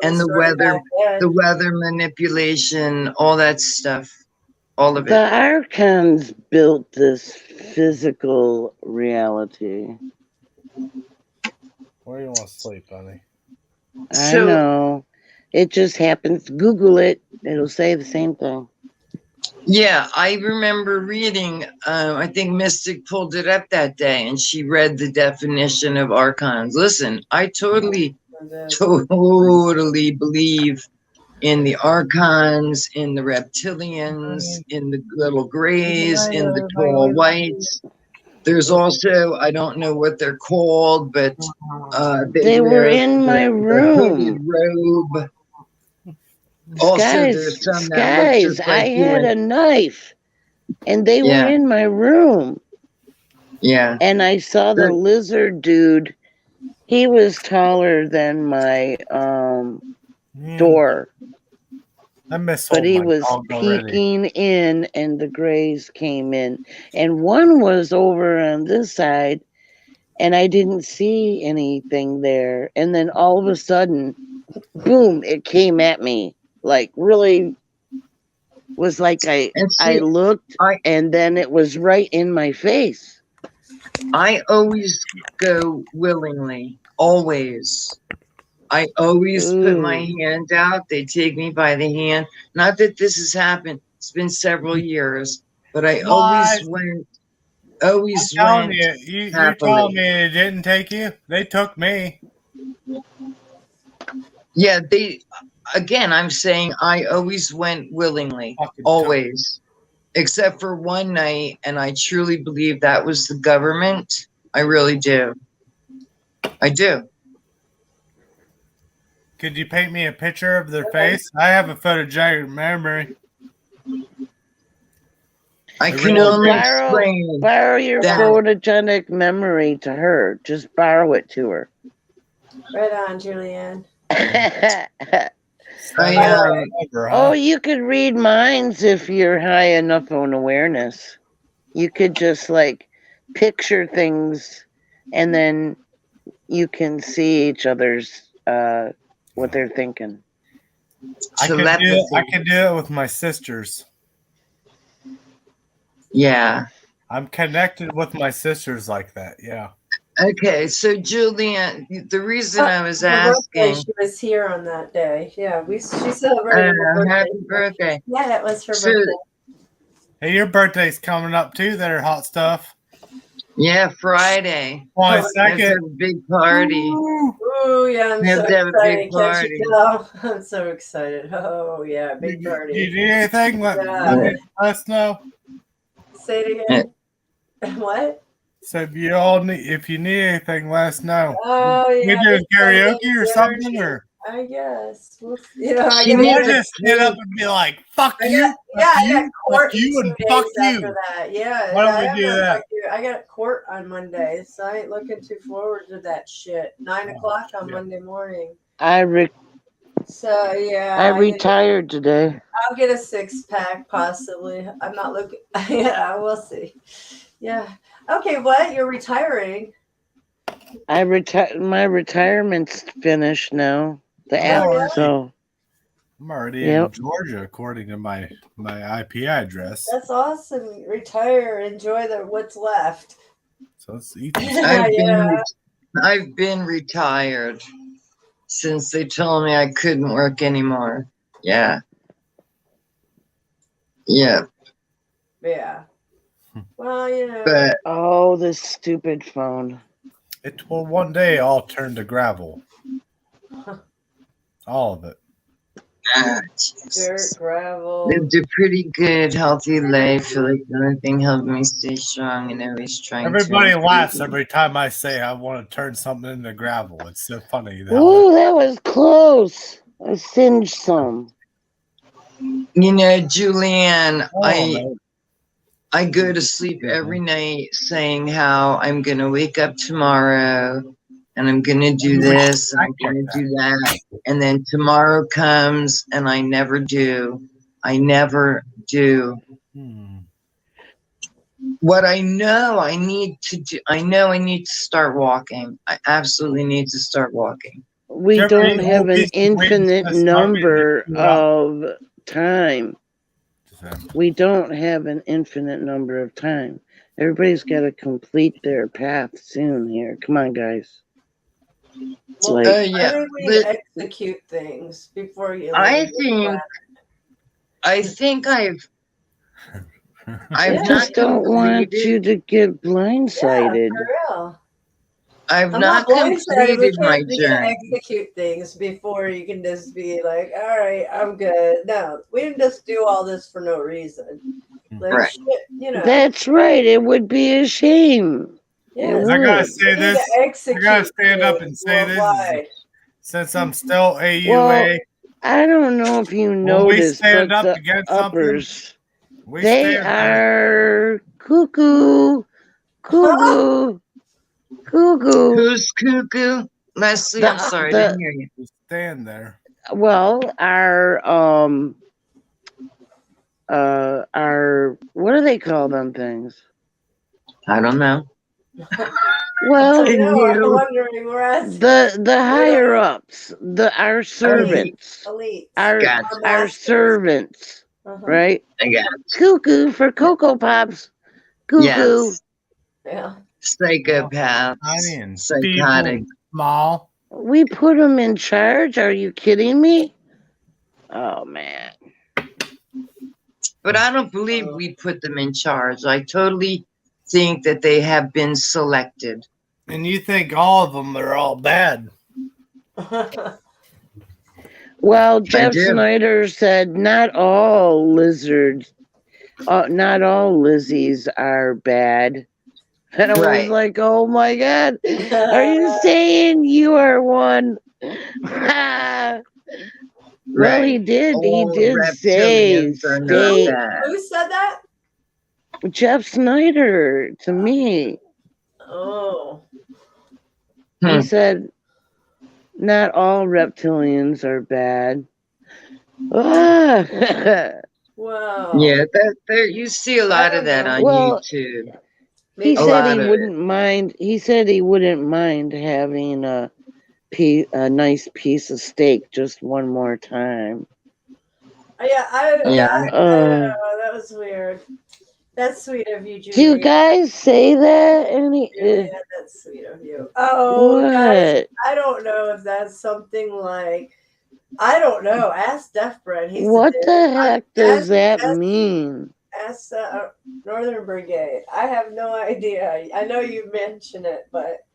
and the weather manipulation, all that stuff, all of it. The Archons built this physical reality. Where do you want to sleep, honey? I know. It just happens. Google it. It'll say the same thing. Yeah, I remember reading, I think Mystic pulled it up that day, and she read the definition of archons. Listen, I totally believe in the archons, in the reptilians, in the little grays, in the tall whites. There's also, I don't know what they're called, but they were in my room. Robe. Also, there's some guys, just like I had a knife, and they were in my room. Yeah. And I saw the lizard dude. He was taller than my door. But he was peeking in, and the grays came in. And one was over on this side, and I didn't see anything there. And then all of a sudden, boom, it came at me. Like, really was like I looked, and then it was right in my face. I always go willingly, always. I always put my hand out. They take me by the hand. Not that this has happened. It's been several years, but I always went. always telling went you're happily. telling me it didn't take you? They took me. Yeah, again, I'm saying I always went willingly, always, except for one night, and I truly believe that was the government. I really do. I do. Could you paint me a picture of their face? I have a photogenic memory. I can only explain borrow your that. photogenic memory to her. Just borrow it to her. Right on, Julianne. Oh, you could read minds if you're high enough on awareness. You could just like picture things, and then you can see each other's what they're thinking. I could do it with my sisters. Yeah. I'm connected with my sisters like that. Yeah. Okay, so Julianne, the reason I was Her birthday, asking. she was here on that day. Yeah, she celebrated her birthday. Happy birthday. Yeah, it was her birthday. Hey, your birthday's coming up too there, hot stuff. Yeah, Friday. 22nd. A big party. Oh yeah, I'm We have so to have a excited. big Can't party. you tell? I'm so excited. Oh yeah, big party. You need anything? Let us know. Say it again. What? So if you need anything, let us know. Oh yeah. You do karaoke or something, or I guess. You know, I you just get up and be like, "Fuck you, I got court fuck you, in and 2 fuck days you." after that. Yeah. Why don't I we do am that? fuck you. I got court on Monday, so I ain't looking too forward to that shit. 9 o'clock on Monday morning. So yeah. I retired today. I'll get a 6-pack possibly. I'm not looking. Yeah, we'll see. Yeah. Okay. What? You're retiring? My retirement's finished now. So I'm already in Georgia, according to my IP address. That's awesome. Retire. Enjoy what's left. So let's eat. I've been retired since they told me I couldn't work anymore. Yeah. Yeah. Yeah. Well, you know. But this stupid phone. It will one day all turn to gravel. All of it. Dirt, gravel. Lived a pretty good, healthy life. Feel like the only thing helped me stay strong and always trying Everybody to. laughs every time I say I want to turn something into gravel. It's so funny. Ooh, that was close. I singed some. You know, Julianne, I go to sleep every night saying how I'm going to wake up tomorrow and I'm going to do this and I'm going to do that. And then tomorrow comes and I never do. I never do. What I know I need to do, I know I need to start walking. I absolutely need to start walking. We don't have an infinite number of time. We don't have an infinite number of time. Everybody's got to complete their path soon here. Come on, guys. Well, yeah. we execute things before you. I think I've I just don't want you to get blindsided. Yeah, for real. I'm not completed we my can't journey. Execute things before you can just be like, all right, I'm good. No, we didn't just do all this for no reason. Like, right. shit, you know. That's right. It would be a shame. Yes. I gotta say this. I gotta stand up and say this. Since I'm still AUA. Well, I don't know if you noticed, stand but up the against uppers, something, they are cuckoo. Who's cuckoo? Leslie, I'm sorry, I didn't hear you. Stand there. Well, our what do they call them things? I don't know. Well, I'm wondering. We're asking. The higher ups, our servants, Elite. our servants, right? I got Cuckoo for Cocoa Pops. Cuckoo. Yes. Yeah. Psychopaths. Psychotic. Small. We put them in charge. Are you kidding me? Oh man. But I don't believe we put them in charge. I totally think that they have been selected. And you think all of them are all bad? Well, Jeff Snyder said not all lizards, not all Lizzies are bad. And I was like, oh my God, are you saying you are one? Well, he did. He did say steak. Who said that? Jeff Snyder to me. Oh. He said, not all reptilians are bad. Wow. Yeah, there you see a lot of that on YouTube. He said he wouldn't mind. He said he wouldn't mind having a nice piece of steak just one more time. Yeah, I don't know. That was weird. That's sweet of you, Julie. Do you guys say that? Yeah, that's sweet of you. Oh, what? guys, I don't know if that's something like, I don't know. Ask Deaf Bread. What the heck does that mean? Ask Northern Brigade. I have no idea. I know you mentioned it, but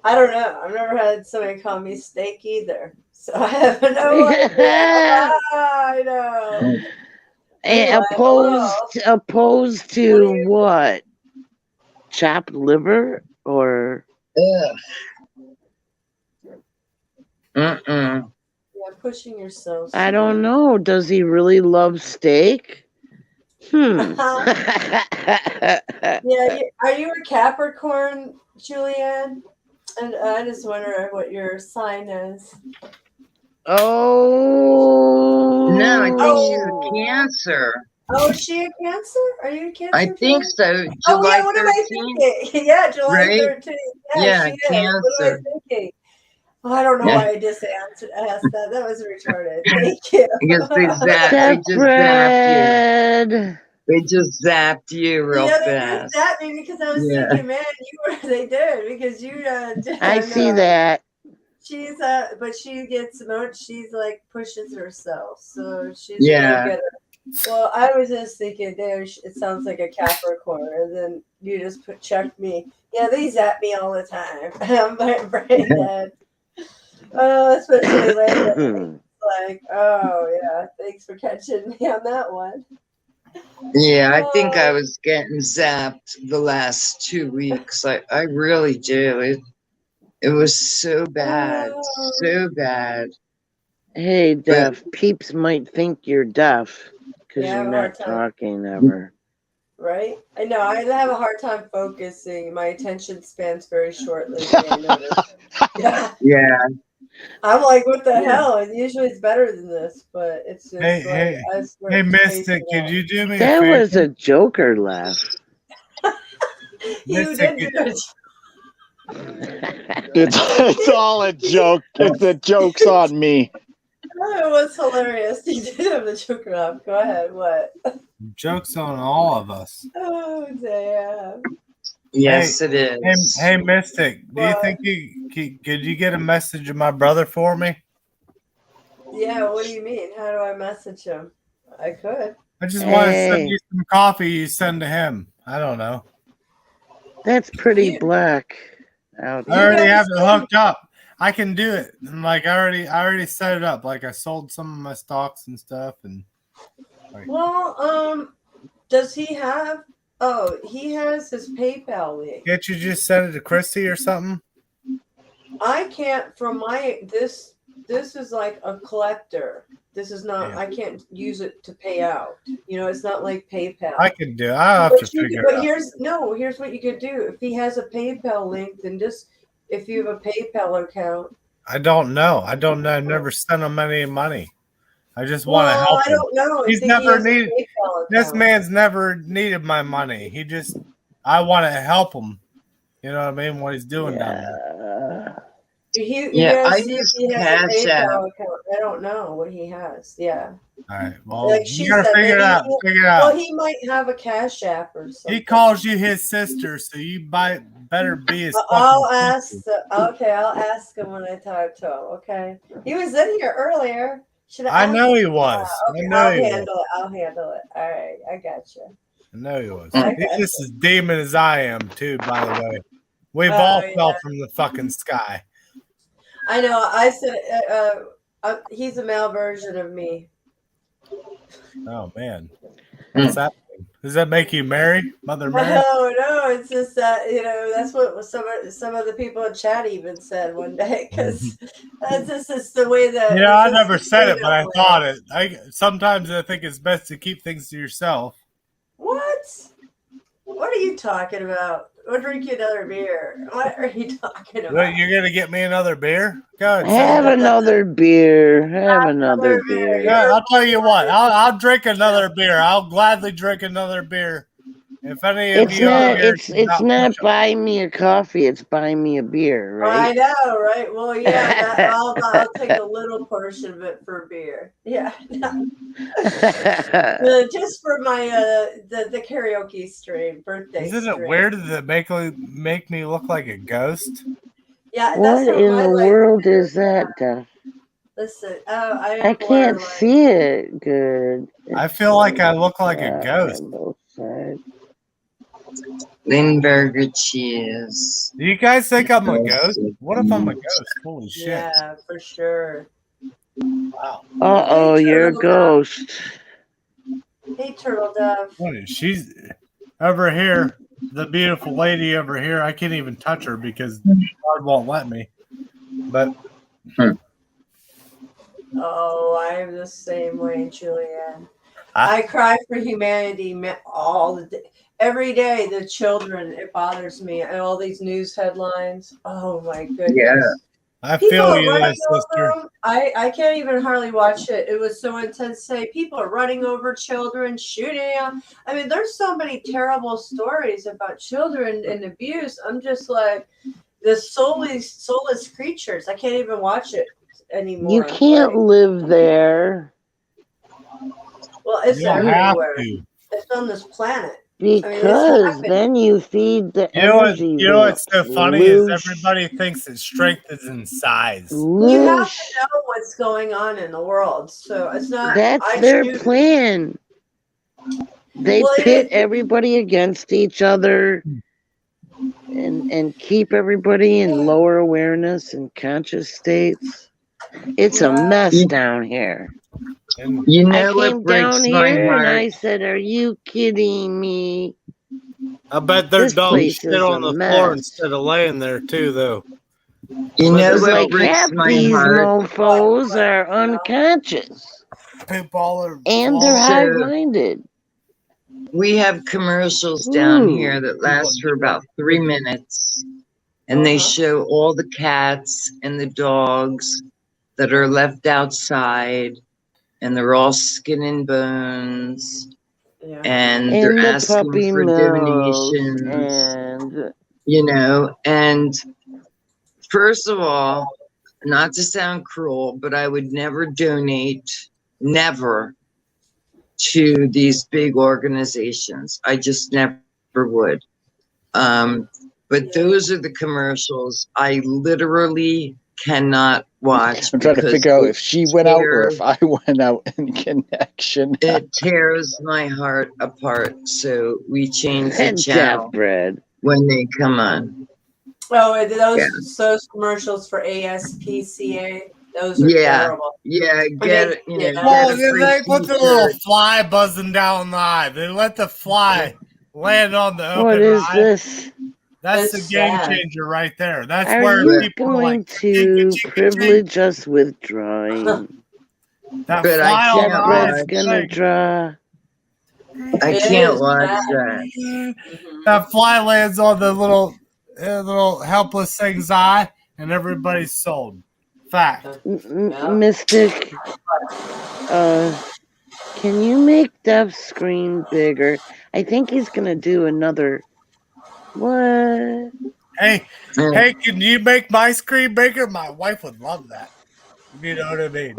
I don't know. I've never had somebody call me steak either. So I have no idea. I know. Anyway, opposed to what? Chopped liver or? Yeah, pushing yourself. I don't know. Does he really love steak? Yeah, are you a Capricorn, Julianne? And I just wonder what your sign is. Oh. No, I think she's a Cancer. Oh, is she a Cancer? Are you a Cancer? I think so. Oh, yeah, July what am I 13th. thinking? Yeah, July Right? 13th. Yeah, she is. Cancer. What am I thinking? Oh, I don't know why I just asked that. That was retarded. Thank you. Because they just zapped you. They just zapped you real Yeah, fast. they did zap me because I was thinking, man, they did because you. I see that. She's but she gets she's like pushes herself, so she's really good. Well, I was just thinking there. It sounds like a Capricorn, and then you just checked me. Yeah, they zap me all the time. I'm brain dead. Oh, especially lately. Like, oh yeah, thanks for catching me on that one. Yeah, I think I was getting zapped the last 2 weeks. I really do. It was so bad. So bad. Hey, deaf. Peeps might think you're deaf because you're not talking ever. Right? I know. I have a hard time focusing. My attention span's very short lately. Yeah. I'm like, what the hell? And usually it's better than this, but it's just hey, Mystic, could you do me a that favor? was a Joker laugh. You did do it. It's all a joke. The joke's on me. It was hilarious. You did have the Joker laugh. Go ahead. What? Joke's on all of us. Oh, damn. Yes, it is. Hey, Mystic, do you think could you get a message of my brother for me? Yeah, what do you mean? How do I message him? I could. I just want to send you some coffee you send to him. I don't know. That's pretty black. I already have it hooked up. I can do it. And like I already set it up. Like I sold some of my stocks and stuff and well, does he have he has his PayPal link. Can't you just send it to Christy or something? I can't from my this is like a collector. This is not I can't use it to pay out. You know, it's not like PayPal. I can do it. I'll have to figure it out. Here's what you could do. If he has a PayPal link, then just if you have a PayPal account. I don't know. I've never sent him any money. I just want to help him. I don't know. He's never needed. This man's never needed my money. I want to help him. You know what I mean? What he's doing down there. I use Cash App. I don't know what he has. Yeah. All right. Well, you gotta figure it out. Well, he might have a Cash App or something. He calls you his sister, so you better be his. I'll ask him when I talk to him. Okay. He was in here earlier. I know he was. Okay, I'll handle it. All right, I got you. I know he was. Okay. He's just as demon as I am, too, by the way. We've Oh, all yeah. fell from the fucking sky. I know. I said he's a male version of me. Oh, man. What's that mean? Does that make you Mary? Mother Mary? No, it's just that, that's what some of the people in chat even said one day, because that's just the way that. Yeah, I it's just never the said it, way but I that thought way. it. Sometimes I think it's best to keep things to yourself. What? What are you talking about? I'll drink you another beer. What are you talking about? What, you're gonna get me another beer? Go ahead. Have another beer. Have another beer. Yeah, I'll tell you what. I'll drink another beer. I'll gladly drink another beer. If any of It's you not. out here It's cannot not push buy me a coffee. It's buy me a beer, I right? know, right? Well, yeah, I'll take a little portion of it for beer. Yeah, just for my the karaoke stream, birthday Isn't it stream. weird that make me look like a ghost? Yeah, What that's what in my the life. world is that, Duff? Listen, I I am can't borderline. see it good. I feel like I look like a ghost. On both sides. Lindbergh cheese. Do you guys think I'm a ghost? What if I'm a ghost? Holy shit. Yeah, for sure. Wow. Uh-oh, you're a Turtle ghost. Hey, Turtle Dove. What is she's over here? The beautiful lady over here. I can't even touch her because God won't let me. But Oh, I am the same way, Julianne. I cry for humanity all the day. Every day, the children, it bothers me. And all these news headlines. Oh, my goodness. Yeah. I People feel are you, running there, sister. over them. I can't even hardly watch it. It was so intense. Say people are running over children, shooting them. I mean, there's so many terrible stories about children and abuse. I'm just like, the soulless creatures. I can't even watch it anymore. You can't live there. Well, it's You don't have everywhere. to. It's on this planet. Because then you feed the energy. You know what's so funny is Loosh. everybody thinks that strength is in size. You have to know what's going on in the world. So it's not. That's their plan. They pit everybody against each other and keep everybody in lower awareness and conscious states. It's a mess down here. You know I what came breaks down my here and heart? I said, "Are you kidding me?" I bet they're This dumb place shit is on a the floor mess. instead of laying there too, though. You know It's what like breaks half my these heart? mofos are unconscious. Poop all over And they're high-minded. We have commercials down here that last for about 3 minutes, and they show all the cats and the dogs that are left outside, and they're all skin and bones, and they're And the asking puppy for mills donations, and first of all, not to sound cruel, but I would never donate, never, to these big organizations. I just never would. But those are the commercials I literally cannot watch. I'm trying to figure out if she went out or if tears- I went out in connection. It tears my heart apart. So we change the And channel bread when they come on. Oh, those commercials for ASPCA. Those are Yeah, terrible. yeah, get it. You know, Well, get a free they put the t-shirt. little fly buzzing down the eye. They let the fly land on the open What is eye. this? That's It's the game sad. changer right there. That's Are where you people are going like, to privilege us with drawing? that But I fly on the can't eye. Deborah's gonna draw. I It can't is watch bad. that. That fly lands on the little helpless thing's eye, and everybody's sold. Fact. Mystic, can you make Dev's screen bigger? I think he's gonna do another. What? Hey, can you make my screen bigger? My wife would love that. You know what I mean?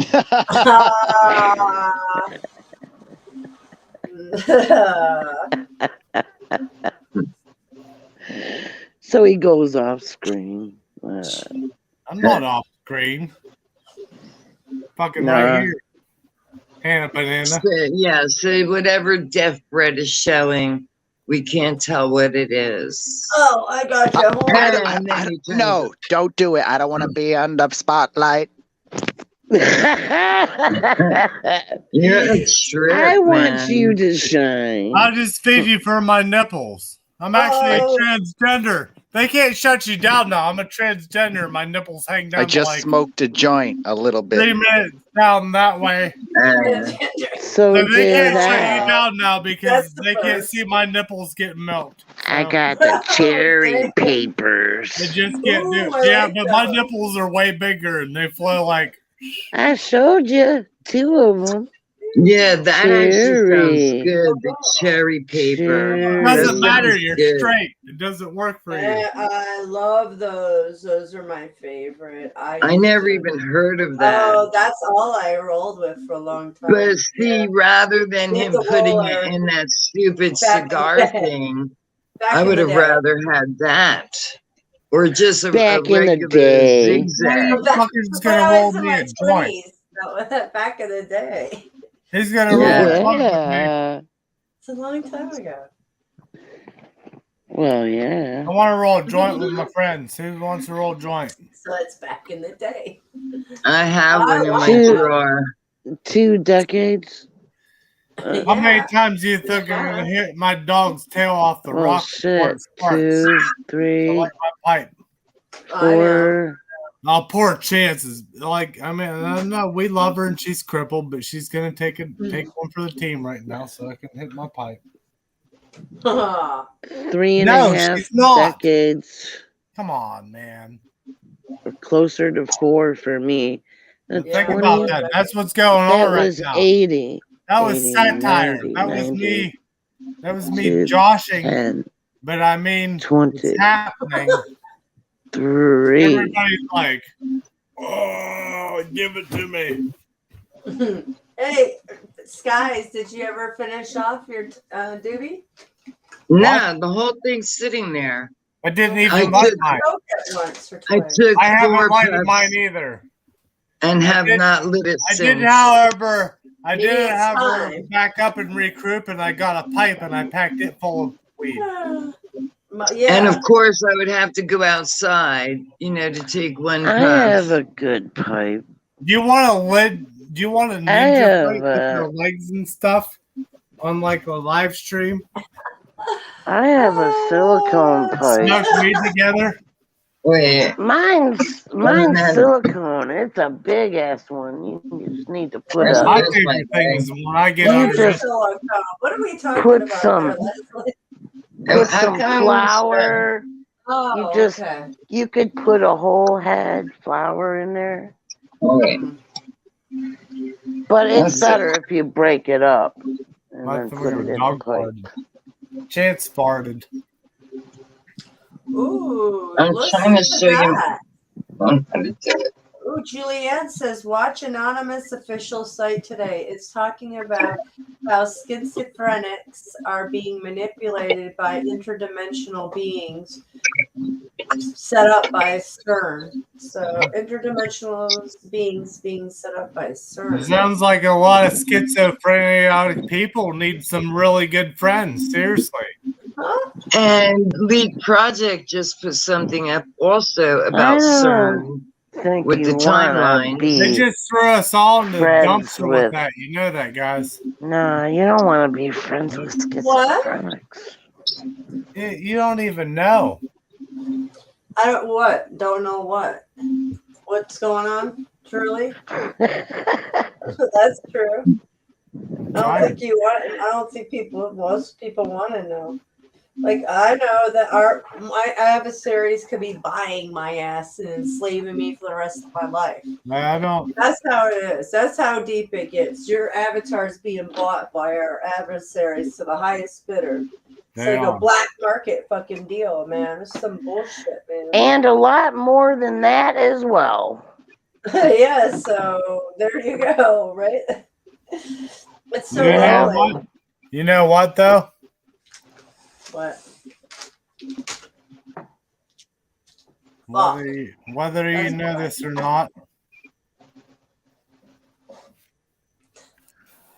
So he goes off screen. I'm not off screen. Fucking Nah. right here. Hannah Banana. So whatever deaf bread is showing, we can't tell what it is. Oh, I got you. No, don't do it. I don't want to be on the spotlight. You're a trip, I want man. you to shine. I'll just feed you for my nipples. I'm actually a transgender. They can't shut you down now. I'm a transgender. My nipples hang down. I just smoked a joint a little bit. 3 minutes down that way. So they can't did shut I. you down now because they can't see my nipples getting milked. I got the cherry papers. They just can't do it. Yeah, but my nipples are way bigger and they flow like. I showed you 2 of them. Yeah, that actually sounds Cherry. good. The cherry paper. It doesn't matter. You're straight. It doesn't work for you. I love those. Those are my favorite. I never even heard of that. Oh, that's all I rolled with for a long time. But see, rather than him putting it in that stupid cigar thing, I would have rather had that. Or just a regular zigzag. Motherfucker's gonna roll me a joint. Back in the day. He's gonna roll a joint with me. It's a long time ago. Well, yeah. I want to roll a joint with my friends. Who wants to roll a joint? So it's back in the day. I have one in my drawer. 2 decades. How many times do you think I'm gonna hit my dog's tail off the rock? Shit. 2, 3, like my pipe. 4. Oh, poor chances. Like, I mean, I know we love her and she's crippled, but she's gonna take one for the team right now, so I can hit my pipe. 3 and a half she's not. decades. Come on, man. Closer to 4 for me. Think about that. That's what's going on right now. That was 80. That was 80, satire. 90, that was 90, me. That was me 2, joshing. 10, but I mean, 20, it's happening. 3. Everybody's like, oh, give it to me. Hey, Skies, did you ever finish off your doobie? No, the whole thing's sitting there. I didn't even light mine. I took I haven't 4 lighted puffs mine either. and have not lit it I since. did, however, I Maybe did it's have her time. back up and regroup, and I got a pipe and I packed it full of weed. And of course, I would have to go outside, to take one puff. I have a good pipe. Do you want a lid? Do you want a ninja pipe with your legs and stuff on like a live stream? I have a silicone pipe. Smoke weed together. Wait. Mine's silicone. It's a big ass one. You just need to put That's a. my favorite thing is when I get You under just What are we talking put about? some. Put some flour. Oh, You could put a whole head flour in there. Okay. But it's better if you break it up and I then thought put we it were in dog the pipe. farted. Chance farted. Ooh, I'm listen trying to to show you. that. I'm trying to do it. Ooh, Julianne says, watch Anonymous official site today. It's talking about how schizophrenics are being manipulated by interdimensional beings set up by CERN. So interdimensional beings being set up by CERN. It sounds like a lot of schizophrenic people need some really good friends. Seriously. Huh? And Lead Project just put something up also about CERN with the timeline. They just threw us all in the dumpster with that. You know that, guys. No, you don't want to be friends with schizophrenics. You don't even know. Don't know what? What's going on, Truly? That's true. I don't think most people want to know. Like, I know that my adversaries could be buying my ass and enslaving me for the rest of my life. I don't. That's how it is. That's how deep it gets. Your avatar is being bought by our adversaries to the highest bidder. It's like a black market fucking deal, man. It's some bullshit, man. And a lot more than that as well. Yeah, so there you go, right? It's so lovely. You know what, though? What? Whether you know this or not,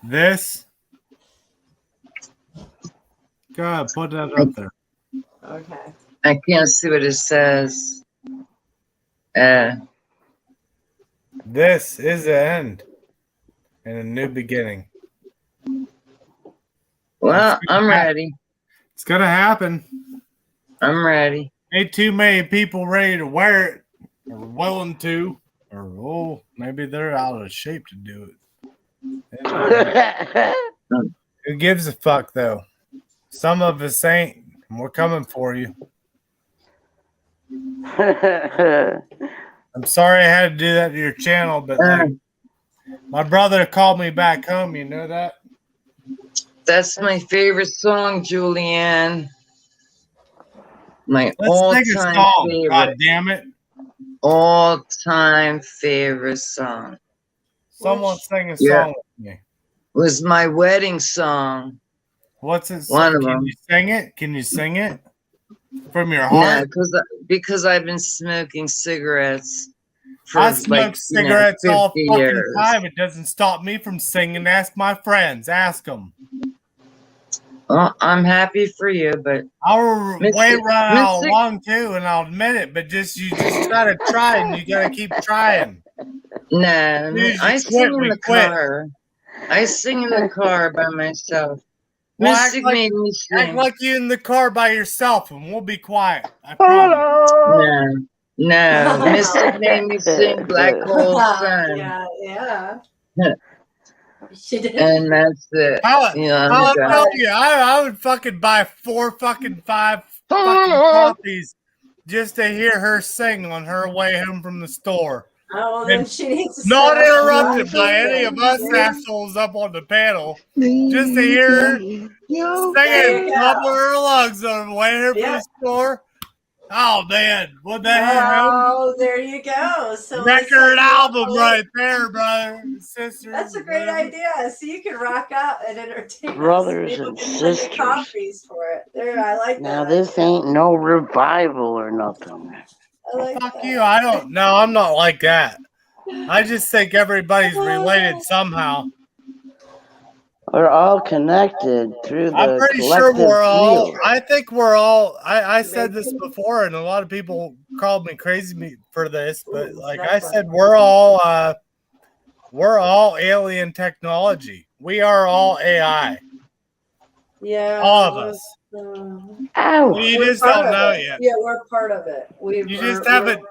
This. Go ahead, put that up there. Okay. I can't see what it says. This is the end and a new beginning. Well, I'm ready. It's gonna happen. I'm ready. Ain't too many people ready to wear it or willing to, or maybe they're out of shape to do it. Who gives a fuck though? Some of us ain't. And we're coming for you. I'm sorry I had to do that to your channel, but like, my brother called me back home. You know that? That's my favorite song, Julianne. My Let's sing a all-time song. favorite. God damn it! All-time favorite song. Someone sing a song with me. Was my wedding song. What's it? One of Can them. you sing it? Can you sing it from your No, heart? because I've been smoking cigarettes for I smoke cigarettes all 50 fucking years. time. It doesn't stop me from singing. Ask my friends. Ask them. Well, I'm happy for you, but I'll way run out long too, and I'll admit it. But you just gotta try, and you gotta keep trying. No, I sing in the car. I sing in the car by myself. Well, Mystic made me sing. act like you in the car by yourself, and we'll be quiet. I promise. No. Mystic made me sing Black Hole Sun. Yeah. She did. And that's it. I'll tell you, I would fucking buy 5 fucking copies just to hear her sing on her way home from the store. Oh, well, then she needs to not stop interrupted by singing. any of us assholes up on the panel. Just to hear her singing top of her lungs on the way home from the store. Oh man, what the hell? Oh, there you go. So record album right there, brother and sisters. That's a great idea. So you can rock out and entertain Brothers us. and Send you sisters. copies for it. There, I like Now that. this ain't no revival or nothing. Fuck you. I don't. No, I'm not like that. I just think everybody's related somehow. We're all connected through the I'm pretty collective sure we're all. field. I think we're all. I said this before, and a lot of people called me crazy for this, but like I said, we're all alien technology. We are all AI. Yeah. All of us. You just don't know it yet. Yeah, we're part of it. You just haven't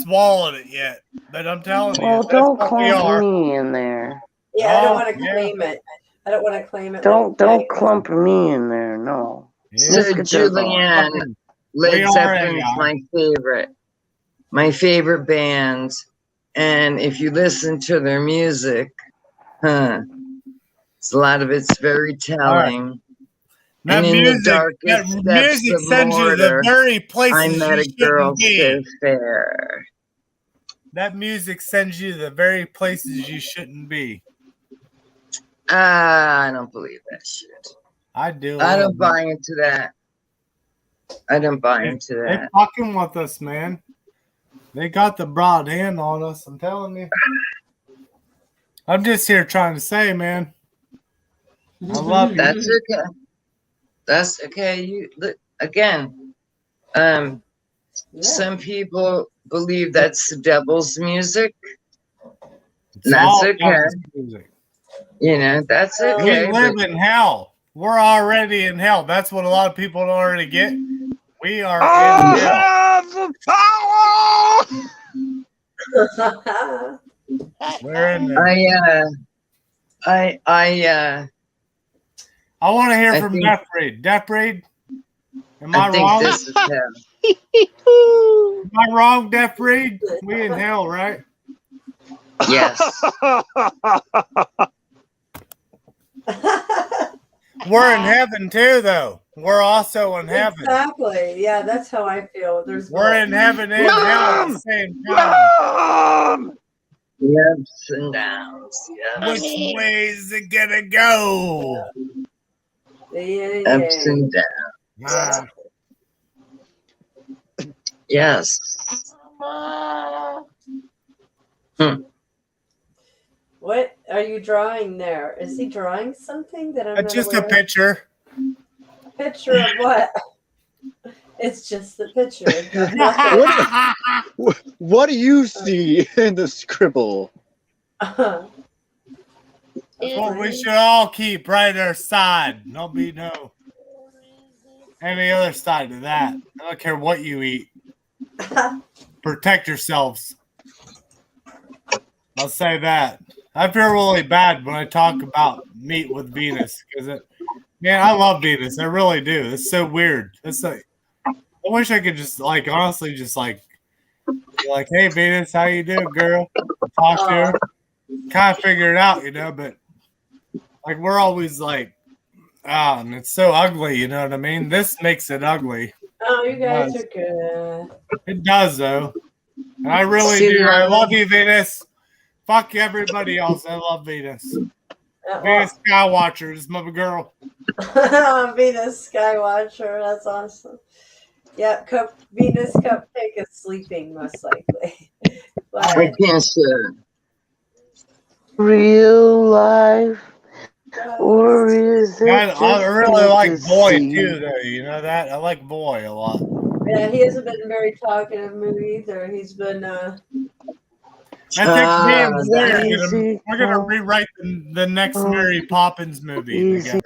swallowed it yet. But I'm telling you, Well, that's don't what we are. clump me in there. Yeah, I don't want to claim it. I don't want to claim it. Don't clump me in there. No. So Julianne, Led Zeppelin's my favorite. My favorite band. And if you listen to their music, a lot of it's very telling. That and in music, the darkest music depths of sends you to the Mordor, very places I met you a girl shouldn't be. so fair. That music sends you to the very places you shouldn't be. I don't believe that shit. I do. I don't buy into that. I don't buy into They that. fucking with us, man. They got the broad hand on us. I'm telling you. I'm just here trying to say, man. I love you. That's okay. That's okay. You look again. Some people believe that's the devil's music. That's okay. Music. You know, that's okay. We live in hell. We're already in hell. That's what a lot of people don't already get. We are in hell. We're in there. I want to hear from Death Breed. Death Breed, am I wrong? This is hell. Am I wrong, Death Breed? We in hell, right? Yes. We're in heaven too, though. We're also in heaven. Exactly. Yeah, that's how I feel. We're in heaven and hell at the same time. The ups and downs. Which way is it gonna go? Ups and downs. Yes. Well, What are you drawing there? Is he drawing something that I'm not It's just aware a picture. of? Picture of what? It's just the picture. There's nothing. What do you see in the scribble? That's what we should all keep right our side. Don't be no any other side to that. I don't care what you eat. Protect yourselves. I'll say that. I feel really bad when I talk about meat with Venus because man, I love Venus. I really do. It's so weird. It's like I wish I could just like honestly just like be like, hey Venus, how you doing, girl? Talk to her. Kind of figure it out, you know, but like we're always like, and it's so ugly, you know what I mean? This makes it ugly. Oh, you guys are good. It does though. And I really See, do. I love you, Venus. Fuck everybody else. I love Venus. Venus Skywatcher is my girl. Venus Skywatcher. That's awesome. Yeah, Venus Cupcake is sleeping most likely. I can't say. Real life, or is it I really like fantasy? Boy too, though. You know that I like Boy a lot. Yeah, he hasn't been very talkative mood either. He's been. I think me and Boy we're gonna rewrite the next Mary Poppins movie together.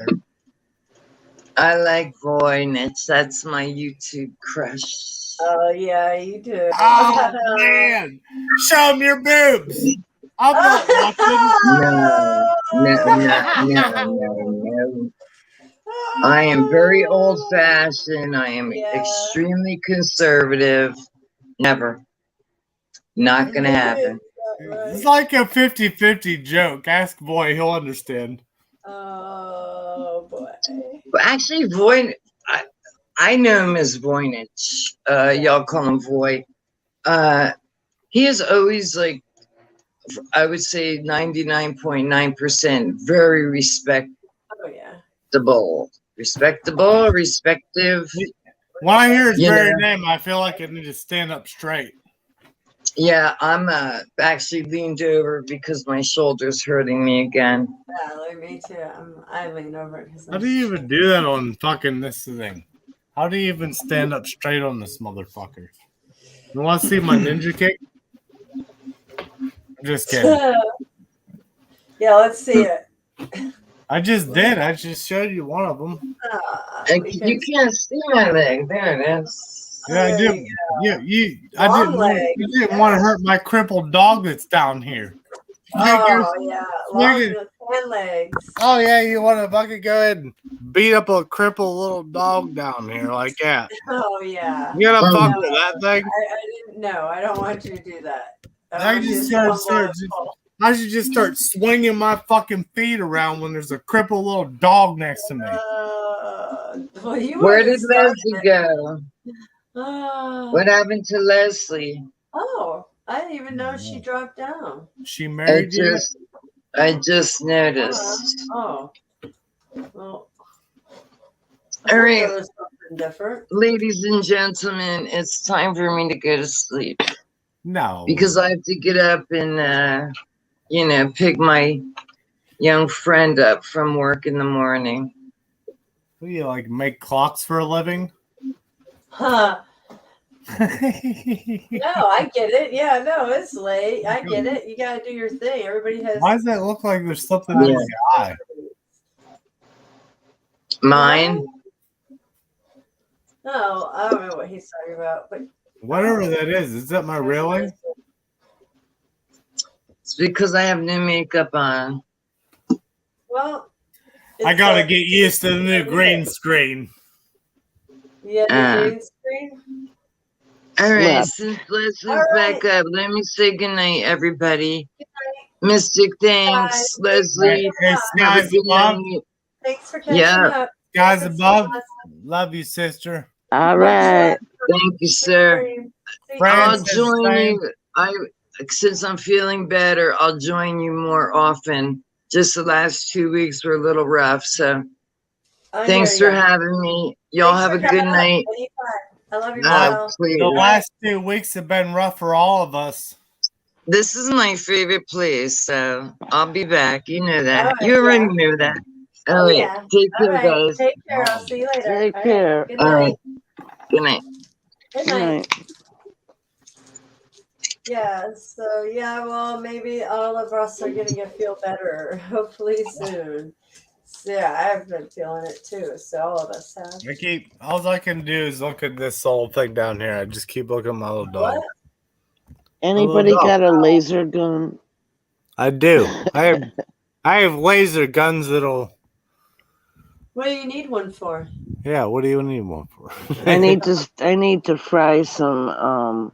I like Voynich. That's my YouTube crush. Oh yeah, you do. Oh man, show him your boobs. I'm not watching. No. I am very old-fashioned. I am extremely conservative. Never. Not gonna happen. It's like a 50-50 joke. Ask Boy, he'll understand. Oh boy. But actually, Voynich, I know him as Voynich. Y'all call him Voy. He is always like, I would say 99.9% very respectable. Oh yeah. Respective. When I hear his very name, I feel like I need to stand up straight. Yeah, I'm actually leaned over because my shoulder's hurting me again. Yeah, like me too. I lean over because. How do you even do that on fucking this thing? How do you even stand up straight on this motherfucker? You want to see my ninja kick? I'm just kidding. Yeah, let's see it. I just did. I just showed you one of them. You can't see my leg. There it is. Yeah, I do. Yeah, I didn't want to hurt my crippled dog that's down here. Oh yeah, long and legs. Oh yeah, you want to fucking go ahead and beat up a crippled little dog down here like that? Oh yeah. You gonna fuck with that thing? I didn't know. I don't want you to do that. I should just start swinging my fucking feet around when there's a crippled little dog next to me. Where did Leslie go? What happened to Leslie? Oh, I didn't even know she dropped down. She married you? I just noticed. Oh. Well. All right. There was something different. Ladies and gentlemen, it's time for me to go to sleep. No. Because I have to get up and, pick my young friend up from work in the morning. What do you like, make clocks for a living? Huh. No, I get it. Yeah, no, it's late. I get it. You gotta do your thing. Everybody has. Why does that look like there's something in his eye? Mine? No, I don't know what he's talking about, but whatever that is that my railing? It's because I have new makeup on. Well, I gotta get used to the new green screen. Yeah, the green screen. All right, since Leslie's back up, let me say goodnight, everybody. Mystic, thanks. Leslie, guys above. Thanks for catching up. Guys above, love you, sister. All right. Thank you, sir. I'll join you. Since I'm feeling better, I'll join you more often. Just the last 2 weeks were a little rough, so thanks for having me. Y'all have a good night. I love you. The last 2 weeks have been rough for all of us. This is my favorite place, so I'll be back. You know All that. right, You already yeah. know that. Oh, All right. yeah. Take All care, right. guys. Take care. I'll see you later. Take All care. right. Good All night. right. Good night. Good Good night. night. Yeah, so yeah, well, maybe all of us are gonna feel better, hopefully soon. So, yeah, I've been feeling it too. So all of us have. All I can do is look at this little thing down here. I just keep looking at my little dog. What? Anybody dog. got a laser gun? I do. I have laser guns that'll. What do you need one for? Yeah, what do you need one for? I need to fry some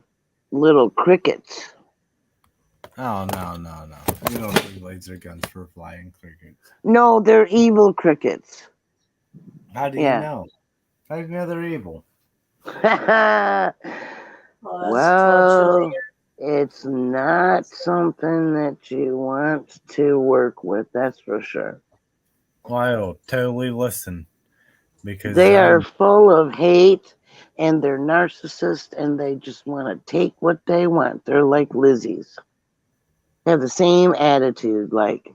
little crickets. Oh no. You don't need laser guns for flying crickets. No, they're evil crickets. How do you know? How do you know they're evil? Well, it's not something that you want to work with, that's for sure. Well, I'll totally listen. Because they are full of hate and they're narcissists and they just want to take what they want. They're like Lizzies. They have the same attitude, like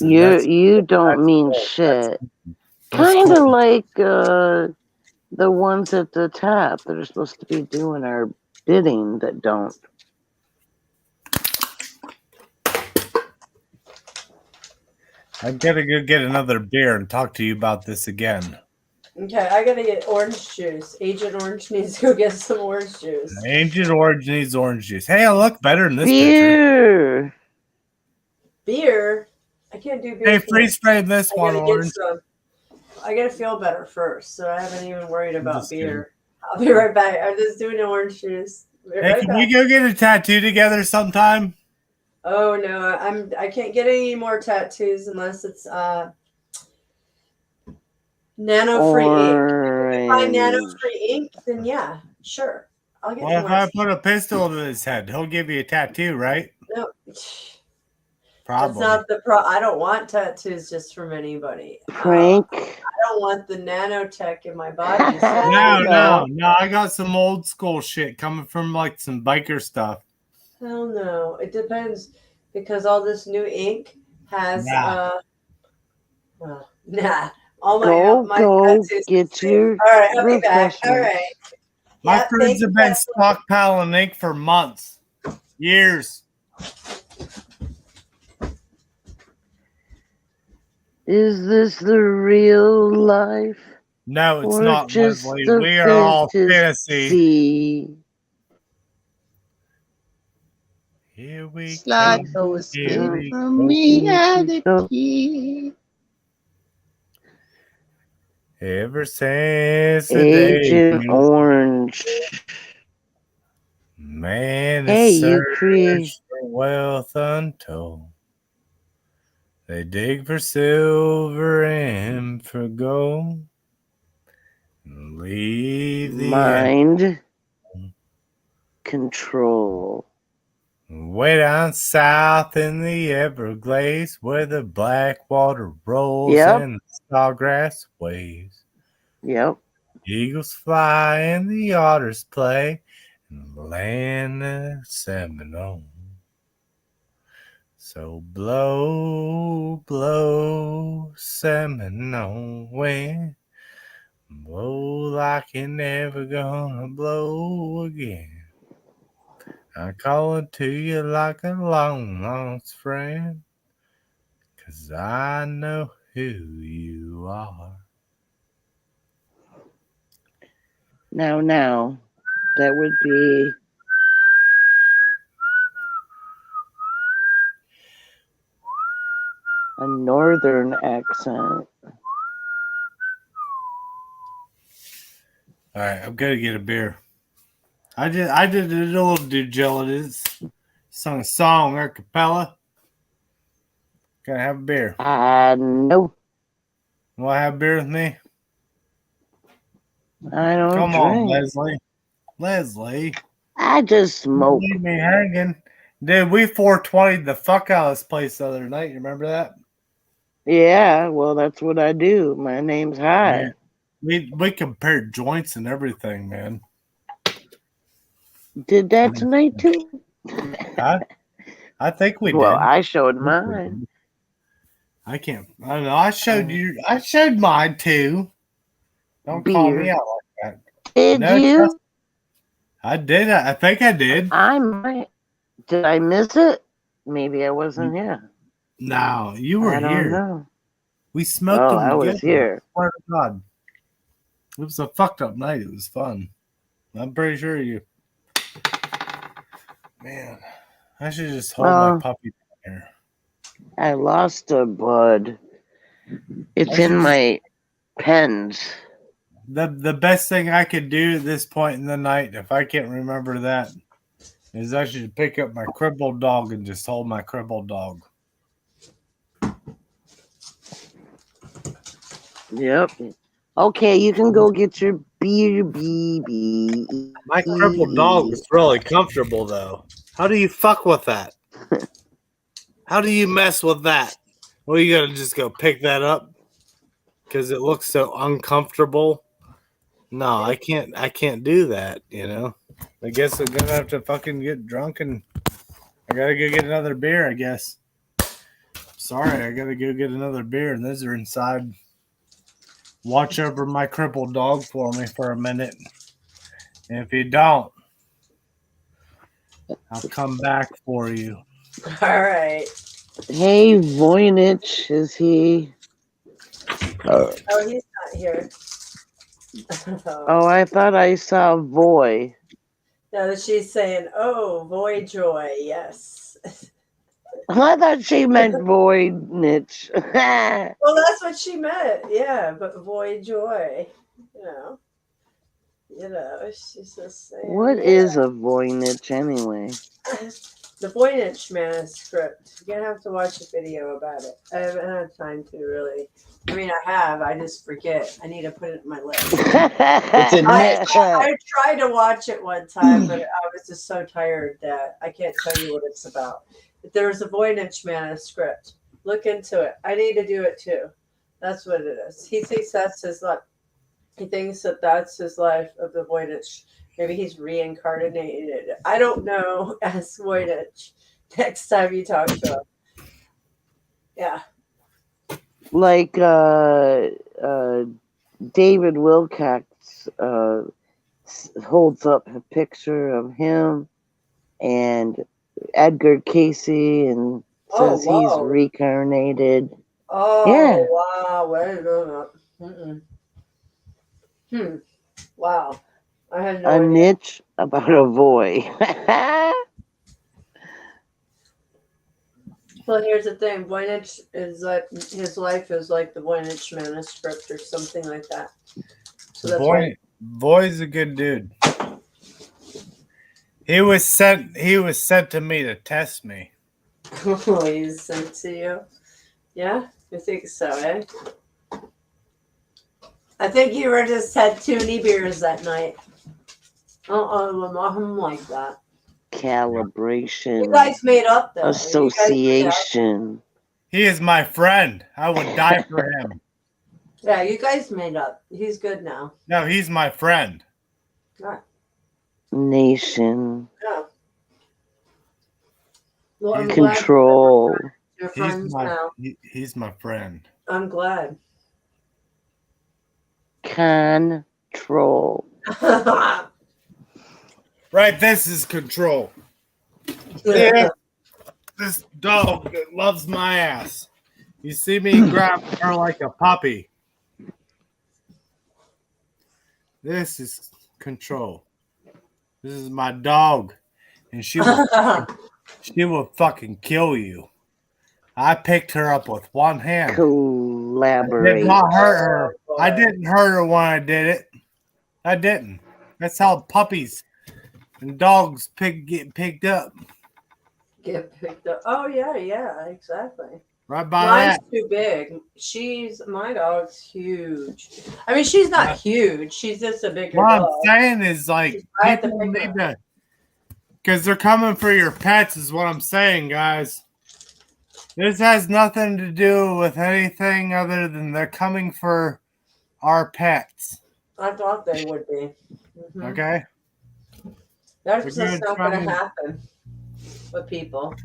you don't mean shit. Kind of like the ones at the top that are supposed to be doing our bidding that don't. I gotta go get another beer and talk to you about this again. Okay, I gotta get orange juice. Agent Orange needs to go get some orange juice. Agent Orange needs orange juice. Hey, I look better in this picture. Beer? I can't do beer. Hey, freeze frame this one orange. I gotta feel better first, so I haven't even worried about beer. I'll be right back. I'm just doing orange juice. Hey, can we go get a tattoo together sometime? Oh no, I can't get any more tattoos unless it's nano-free ink. If I find nano-free ink, then yeah, sure. I'll get Well, if I put a pistol to his head, he'll give you a tattoo, right? No. Probably. That's not the I don't want tattoos just from anybody. Frank. I don't want the nanotech in my body. No. I got some old school shit coming from like some biker stuff. Hell no. It depends because all this new ink has all my tattoos. Get your all right, I'll be back. All right. My friends have been stockpiling ink for months, years. Is this the real life? No, it's not, just Leslie. We are all fantasy. Here we Slide those from reality. Ever since the Agent Orange. Man is searched for wealth untold. They dig for silver and for gold. Leave the mind control. Way down south in the Everglades, where the black water rolls and the sawgrass waves. Yep. Eagles fly and the otters play in the land of Seminole. So blow, blow, Seminole wind. Blow like you're never gonna blow again. I call it to you like a long lost friend, 'cause I know who you are. Now, that would be a northern accent. All right, I'm gonna get a beer. I did a little due diligence. Sung a song a cappella. Gotta have a beer. No. Want to have a beer with me? I don't Come drink. on, Leslie. Leslie. I just smoke. Leave me hanging. Dude, we 420'd the fuck out of this place the other night. You remember that? Yeah, well, that's what I do. My name's High. Yeah. We compared joints and everything, man. Did that tonight too? I think we did. Well, I showed mine. I can't. I don't know. I showed you. I showed mine too. Don't call me Beer. out like that. Did No, you? I did. I think I did. I might. Did I miss it? Maybe I wasn't here. No, you were I don't here. know. We smoked them I together. was here. I swear to God. It was a fucked up night. It was fun. I'm pretty sure you. Man, I should just hold my puppy down here. I lost a bud. It's in my pens. The best thing I could do at this point in the night, if I can't remember that, is I should pick up my crippled dog and just hold my crippled dog. Yep. Okay, you can go get your beer, BB. My crippled dog is really comfortable, though. How do you fuck with that? How do you mess with that? Well, you gotta just go pick that up because it looks so uncomfortable. No, I can't do that, you know. I guess I'm gonna have to fucking get drunk and I gotta go get another beer, I guess. Sorry, I gotta go get another beer, and those are inside. Watch over my crippled dog for me for a minute. And if you don't, I'll come back for you. All right. Hey, Voynich, is he? Oh, he's not here. Oh, I thought I saw Voy. No, she's saying, "Oh, Voy Joy, yes." I thought she meant Voynich. Well, that's what she meant. Yeah, but Voy Joy, you know, she's just saying. What is a Voynich anyway? The Voynich manuscript. You're gonna have to watch a video about it. I haven't had time to really. I mean, I have. I just forget. I need to put it in my list. It's a niche. I tried to watch it one time, but I was just so tired that I can't tell you what it's about. But there's a Voynich manuscript. Look into it. I need to do it too. That's what it is. He thinks that's his life. He thinks that that's his life of the Voynich. Maybe he's reincarnated. I don't know. Ask Voynich next time you talk to him. Yeah. Like David Wilcox holds up a picture of him and Edgar Casey and says he's reincarnated. Oh, yeah. Wow. Wait a minute. Wow. I had no a idea. niche about a Voy. Well, here's the thing. Voynich is like his life is like the Voynich manuscript or something like that. So that's why. Voy's a good dude. He was sent to me to test me. Oh, he's sent to you? Yeah, I think so, eh? I think you were just had too many beers that night. I'm like that. Calibration. You guys made up though. Association. He is my friend. I would die for him. Yeah, you guys made up. He's good now. No, he's my friend. Right. Nation. Yeah. Well, I'm Control. glad you're friends now. He's my friend. I'm glad. Control. Right, this is control. Yeah, this dog that loves my ass. You see me grab her like a puppy. This is control. This is my dog, and she will fucking kill you. I picked her up with one hand. Collaborate. I did not hurt her. I didn't hurt her when I did it. I didn't. That's how puppies and dogs get picked up. Get picked up. Oh yeah, exactly. Right by Mine's that. too big. My dog's huge. I mean, she's not huge. She's just a bigger What dog. I'm saying is, like, people need to, because they're coming for your pets, is what I'm saying, guys. This has nothing to do with anything other than they're coming for our pets. I thought they would be. Okay? That's just not going to happen. What people?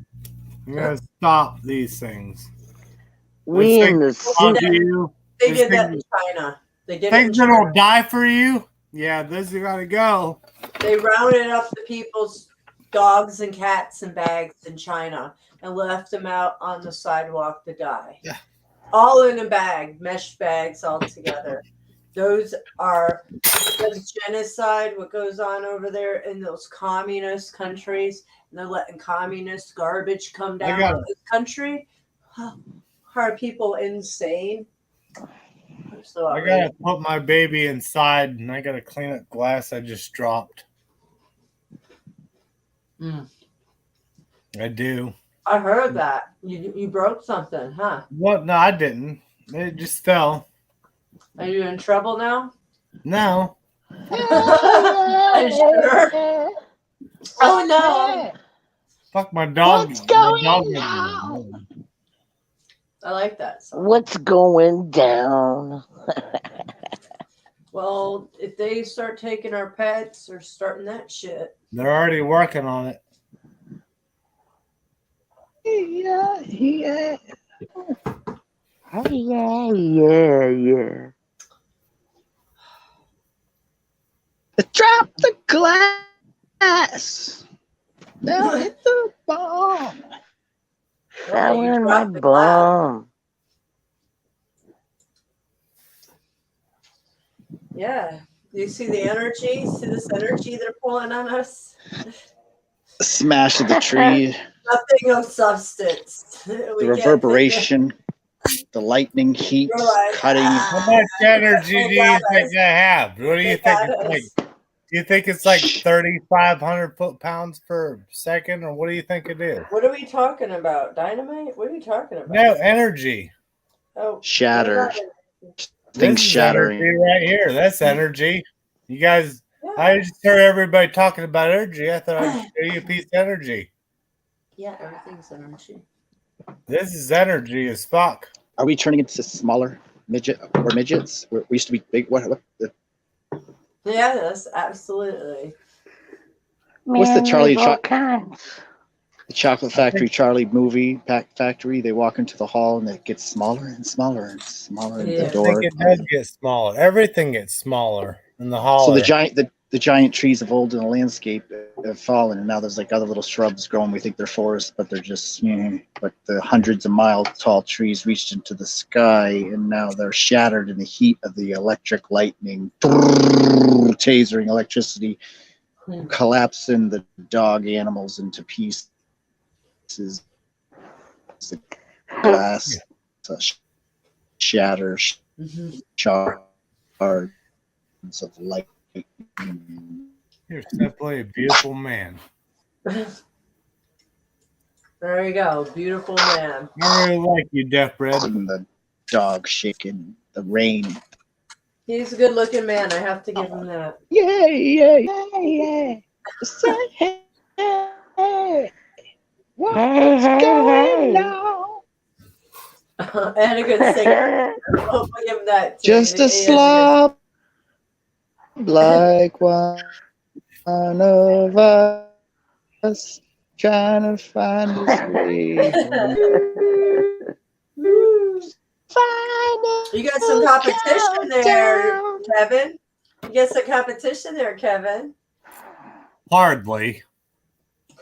I'm gonna stop these things. We in the They city. did that in China. They did it in Things that China. will die for you. Yeah, this is gotta go. They rounded up the people's dogs and cats in bags in China and left them out on the sidewalk to die. Yeah. All in a bag, mesh bags all together. Those are the genocide, what goes on over there in those communist countries. And they're letting communist garbage come down on this country. Are people insane? So I gotta put my baby inside and I gotta clean up glass I just dropped. I do. I heard that. You broke something, huh? What? No, I didn't. It just fell. Are you in trouble now? No. Are you sure? Oh no. Fuck my dog. What's going on? I like that song. What's going down? Well, if they start taking our pets or starting that shit. They're already working on it. Yeah. Oh, yeah. Drop the glass. Now hit the bomb. Fell in my bum. Yeah. You see the energy? See this energy they're pulling on us? Smash of the tree, Nothing of substance. the reverberation, the lightning heat, cutting. How much energy do you think I have? What do you think it's like? Do you think it's like 3,500 foot-pounds per second, or what do you think it is? What are we talking about? Dynamite? What are we talking about? No, energy. Oh, Shatter. This Things is shattering. energy right here. That's energy. You guys, I just heard everybody talking about energy. I thought I'd show you a piece of energy. Yeah, everything's energy. This is energy as fuck. Are we turning into smaller midgets? We used to be big. What Yes, absolutely. What's the Charlie kinds. the Chocolate Factory Charlie movie factory? They walk into the hall and it gets smaller and smaller and smaller. And the I door. think it does get smaller. Everything gets smaller in the hall. So the giant trees of old in the landscape have fallen, and now there's like other little shrubs growing. We think they're forests, but they're just but the hundreds of mile tall trees reached into the sky, and now they're shattered in the heat of the electric lightning, tasering electricity, collapsing the dog animals into pieces. The glass shatters, shards of light. You're simply a beautiful man. There you go. Beautiful man. I really like you, Death Bread. And the dog shaking, the rain. He's a good looking man. I have to give him that. Yeah. Say, hey, what's going on? And a good singer. I'll give him that too. Just a slob like one of us trying to find his way. You got some competition there, Kevin. You got some competition there, Kevin. Hardly.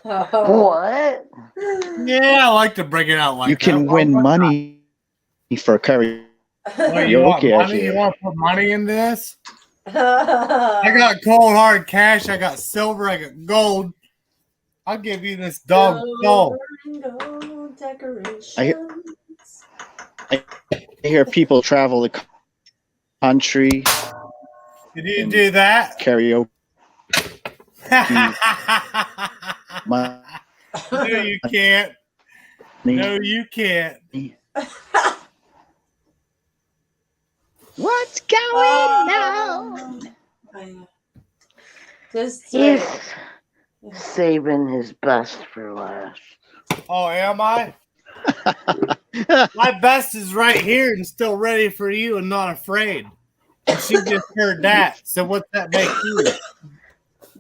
What? Yeah, I like to bring it out like you can that. win money for karaoke. You want money? You want to put money in this? I got cold hard cash. I got silver. I got gold. I'll give you this dog soul. I hear people travel the country. Did you do that? Karaoke. No, you can't. No, you can't. What's going on? He's saving his best for last. Oh, am I? My best is right here and still ready for you and not afraid. And she just heard that. So what's that make you?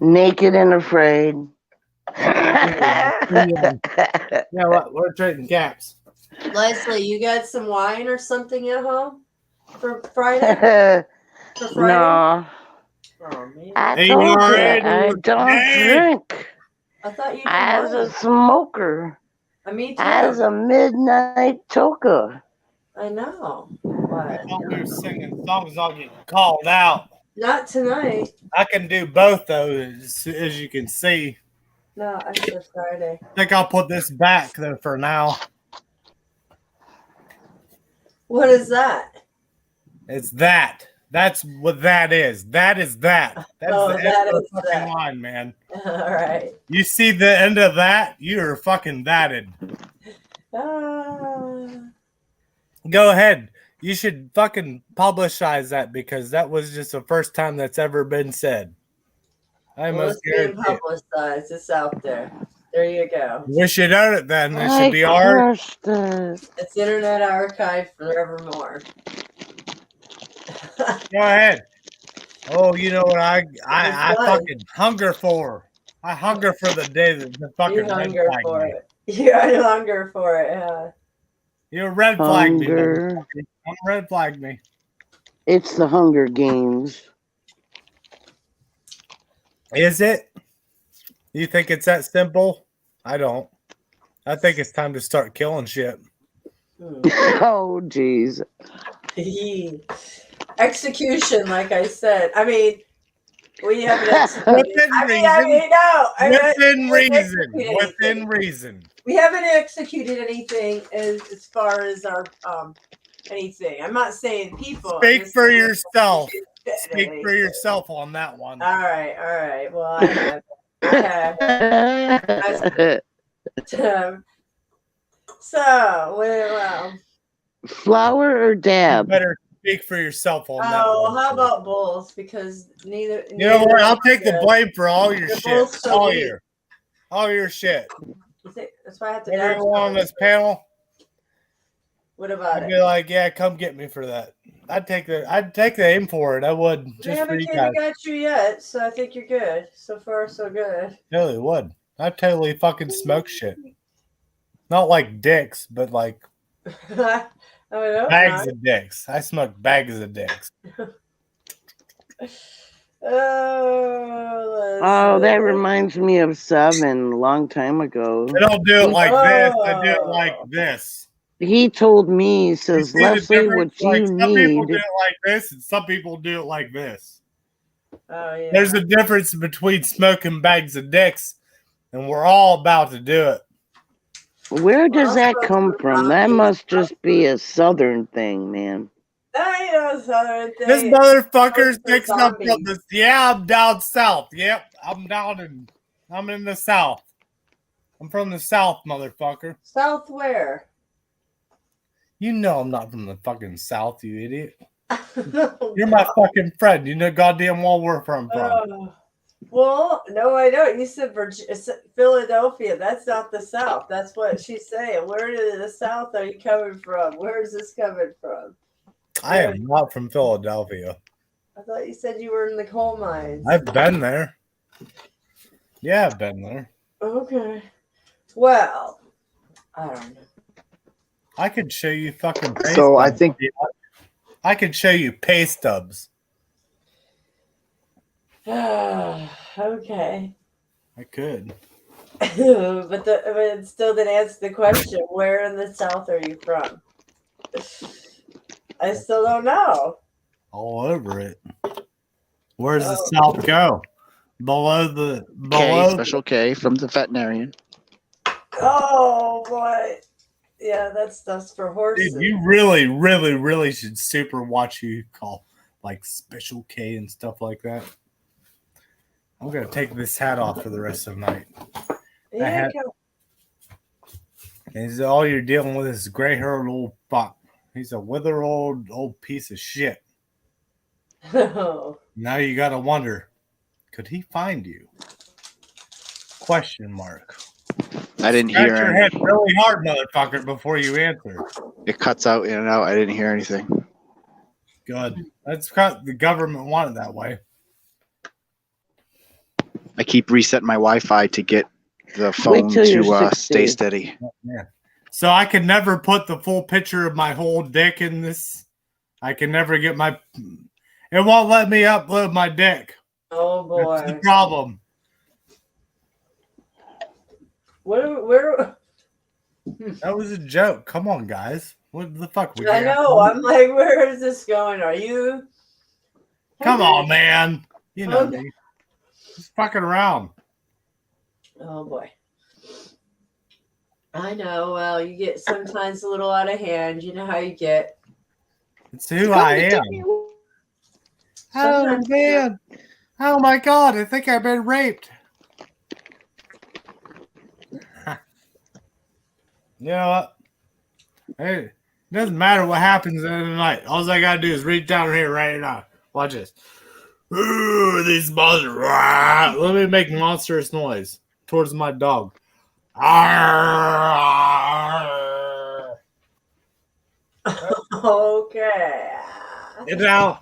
Naked and afraid. Yeah, what? We're trading caps. Leslie, you got some wine or something at home for Friday? For Friday? No. Oh man. I Hey, told you, already I with don't today. drink. I thought you didn't As a mind. smoker. Me too. As a midnight toker. I know. I What? thought we were singing songs. I'll get called out. Not tonight. I can do both those, as you can see. No, I said Friday. I think I'll put this back though for now. What is that? It's that. That's what that is. That is that. That's Oh, the that end of is the fucking that. line, man. All right. You see the end of that? You're fucking thatted. Go ahead. You should fucking publicize that because that was just the first time that's ever been said. I Well, must it's being guarantee it. publicized. It's out there. There you go. We should own it then. It I should be ours. crushed it. It's Internet Archive forevermore. Go ahead. Oh, you know what I It's done. fucking hunger for? I hunger for the day that the fucking You red hunger flag for me. it. You hunger for it, yeah. You red flag me. Hunger. Don't red flag me. It's the Hunger Games. Is it? You think it's that simple? I don't. I think it's time to start killing shit. Oh, jeez. Execution, like I said. I mean, we haven't executed. Within reason. Within reason. We haven't executed anything as far as our anything. I'm not saying people. Speak for yourself. Speak for yourself on that one. All right. Well, I have. So, well. Flower or dab? You better speak for yourself on that one. Oh, how about both? Because neither. You know what? I'll take the blame for all your They're shit. both so weak. All your shit. That's why I have to. Everyone on this panel. What about I'd it? be like, yeah, come get me for that. I'd take the aim for it. I would. We Just for haven't you guys. got you yet, so I think you're good. So far, so good. Totally would. I totally fucking smoke shit. Not like dicks, but like I don't bags know. of dicks. I smoke bags of dicks. Oh, that reminds me of Seven a long time ago. I don't do it like this. I do it like this. He told me, he says, See the Leslie, difference? what you Some people need. do it like this, and some people do it like this. Oh yeah. There's a difference between smoking bags of dicks, and we're all about to do it. Where does that come from? That must just be a Southern thing, man. That ain't no Southern thing. This motherfucker thinks I'm zombies. from the. Yeah, I'm down south. Yep, I'm in the south. I'm from the south, motherfucker. South where? You know I'm not from the fucking south, you idiot. You're my fucking friend. You know goddamn well where I'm from. Well, no, I don't. You said Philadelphia. That's not the South. That's what she's saying. Where in the South are you coming from? Where is this coming from? I am not from Philadelphia. I thought you said you were in the coal mines. I've been there. Yeah, I've been there. Okay. Well, I don't know. I could show you fucking pay So I stubs. think I could show you pay stubs. Okay. I could. but it still didn't answer the question. Where in the South are you from? I still don't know. All over it. Where's the South go? Below K, special K from the veterinarian. Oh boy. Yeah, that's for horses. Dude, you really, really, really should super watch who you call like Special K and stuff like that. I'm gonna take this hat off for the rest of the night. Yeah, And all you're dealing with is gray-haired old fuck. He's a withered old piece of shit. Oh. Now you gotta wonder, could he find you? Question mark. I didn't Scratch hear your any- head really hard, motherfucker, before you answer. It cuts out in and out. I didn't hear anything. Good. That's because the government wanted that way. I keep resetting my Wi-Fi to get the phone till you're to stay 60. steady. Yeah. So I could never put the full picture of my whole dick in this. I can never get my. It won't let me upload my dick. Oh boy. That's the problem. Where? That was a joke. Come on, guys. What the fuck? I know. I'm like, where is this going? Are you? Come on, man. You know Okay. me. Just fucking around. Oh boy. I know. Well, you get sometimes a little out of hand. You know how you get. It's who I am. Oh man. Oh my god, I think I've been raped. You know what? Hey, it doesn't matter what happens in the night. All I gotta do is reach down here right now. Watch this. Ooh, these monsters. Rah. Let me make monstrous noise towards my dog. Okay. You know?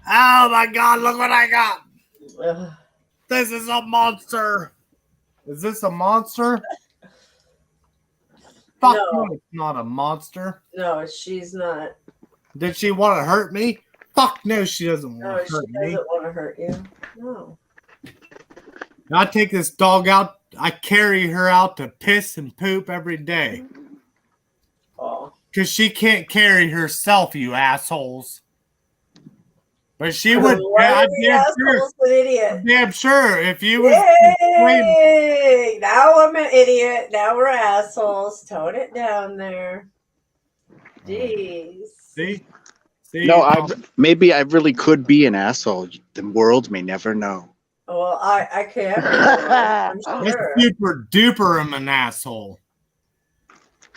Oh my god, look what I got. Ugh. This is a monster. Is this a monster? Fuck No. no, it's not a monster. No, she's not. Did she want to hurt me? Fuck no, she doesn't No, want she to hurt me. doesn't want to hurt you. No. I take this dog out. I carry her out to piss and poop every day. Oh. Because she can't carry herself, you assholes. But she would. Why assholes an idiot? Damn sure. If you was. Yay! Now I'm an idiot. Now we're assholes. Tone it down there. Jeez. See? No, maybe I really could be an asshole. The world may never know. Well, I can't. I'm sure. Super duper am an asshole.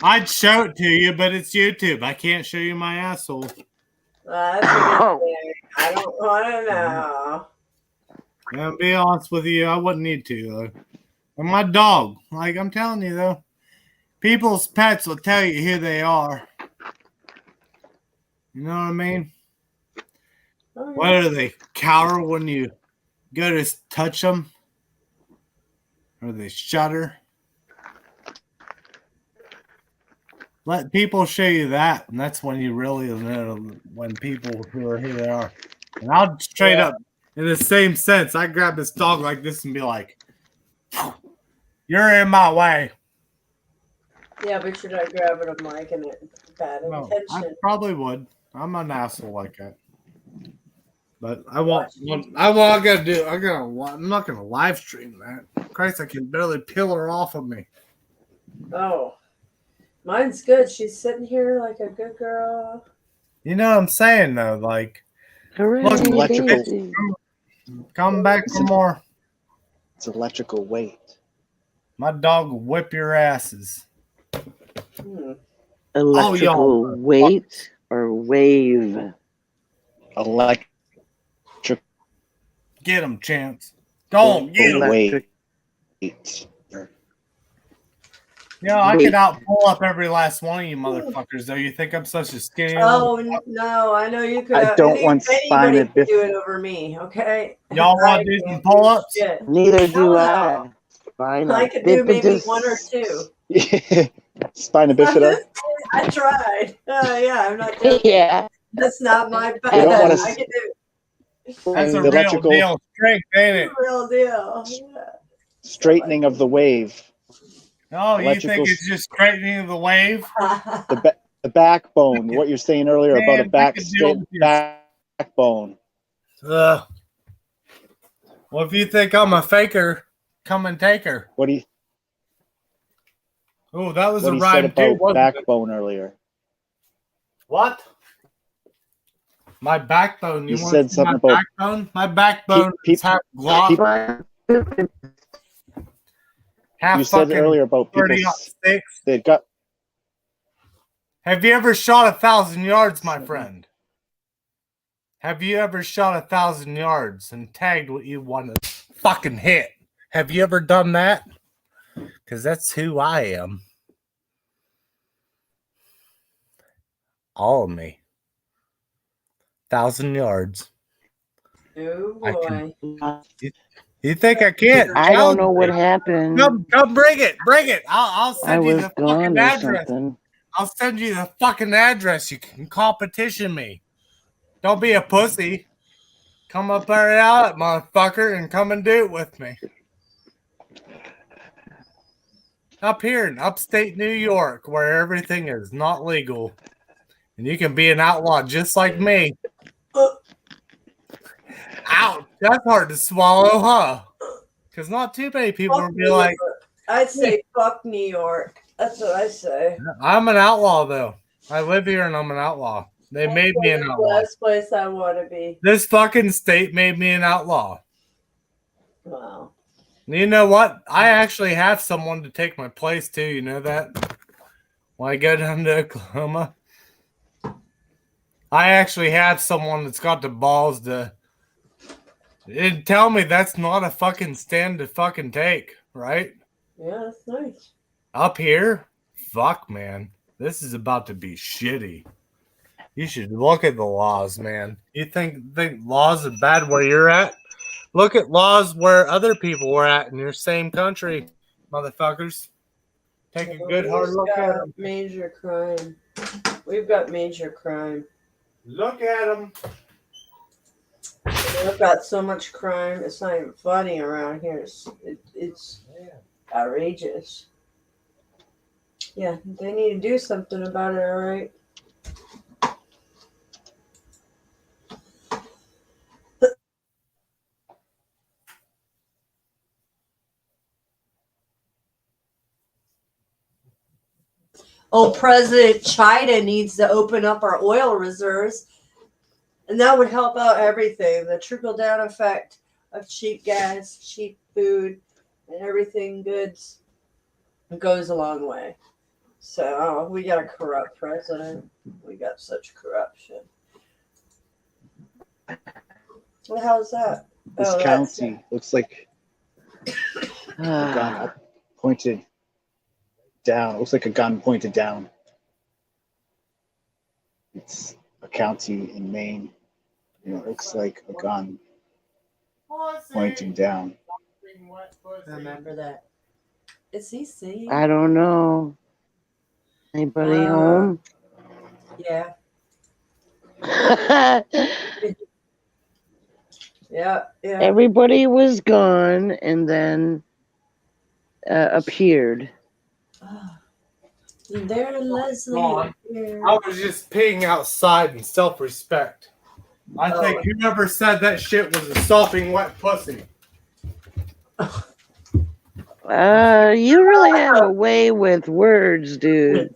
I'd show it to you, but it's YouTube. I can't show you my asshole. That's a good thing. I don't want to know. Yeah, be honest with you, I wouldn't need to. And my dog, like I'm telling you though, people's pets will tell you who they are. You know what I mean? Oh, yeah. What do they cower when you go to touch them? Or they shudder? Let people show you that, and that's when you really know when people who are who they are. And I'll straight up, in the same sense, I grab this dog like this and be like, "You're in my way." Yeah, but you're not grabbing a mic and it bad No, intention. I probably would. I'm an asshole like that. But I want. I gotta do. I'm not gonna live stream that. Christ, I can barely peel her off of me. Oh, mine's good. She's sitting here like a good girl. You know what I'm saying though, like, look, electrical. Come back for more. It's electrical weight. My dog will whip your asses. Electrical weight or wave? Electric. Get him, Chance. Go on, get him. Weight. Yeah, I could pull up every last one of you motherfuckers, though. You think I'm such a skinny? Oh no, I know you could. I don't want spine anybody and could do it over me. Okay. Y'all want to do some pull-ups? Neither do No. I. Fine. I could do maybe one or two. Spina bifida. I tried. Yeah, I'm not doing Yeah. That's not my bad. You don't want I can do That's a the real electrical deal strength, ain't it? real deal. Yeah. straightening of the wave. Oh, you Electrical- think it's just straightening of the wave? The backbone. What you're saying earlier about a backbone. Well, if you think I'm a faker, come and take her. What do you? Oh, that was What a he said rhyme too, about wasn't it? backbone earlier. What? My backbone. You He want to said see my something about backbone? My backbone is half gloss, half You said fucking earlier about 30 people on six. that got. Have you ever shot 1,000 yards, my friend? Have you ever shot 1,000 yards and tagged what you want to fucking hit? Have you ever done that? Because that's who I am. All of me. 1,000 yards. Oh boy. You think I can't? I don't know what happened. Come bring it. Bring it. I'll I send you was the gone fucking or address. something. I'll send you the fucking address. You can competition me. Don't be a pussy. Come up there out, motherfucker, and come and do it with me. Up here in upstate New York, where everything is not legal. And you can be an outlaw just like me. Ouch, that's hard to swallow, huh? Because not too many people Fuck will be New like, York. I'd say fuck New York. That's what I say. I'm an outlaw, though. I live here and I'm an outlaw. They made me an That's the outlaw. last place I want to be. This fucking state made me an outlaw. Wow. You know what? I actually have someone to take my place, too. You know that? When I go down to Oklahoma, I actually have someone that's got the balls to tell me that's not a fucking stand to fucking take, right? Yeah, that's nice. Up here, fuck, man. This is about to be shitty. You should look at the laws, man. You think laws are bad where you're at? Look at laws where other people were at in your same country, motherfuckers. Take a good hard look at them. Major crime. We've got major crime. Look at them. We've got so much crime. It's not even funny around here. It's outrageous. Yeah, they need to do something about it, all right? Oh, President China needs to open up our oil reserves, and that would help out everything. The trickle-down effect of cheap gas, cheap food, and everything goods goes a long way. So we got a corrupt president. We got such corruption. What the hell is that? This county looks like a gun pointed down. It looks like a gun pointed down. It's a county in Maine. You know, it looks like a gun pointing down. I remember that. Is he singing? I don't know. Anybody home? Yeah. Yeah. Everybody was gone and then appeared. There, Leslie. I was just peeing outside in self-respect. I think whoever said that shit was a sopping wet pussy. You really have a way with words, dude.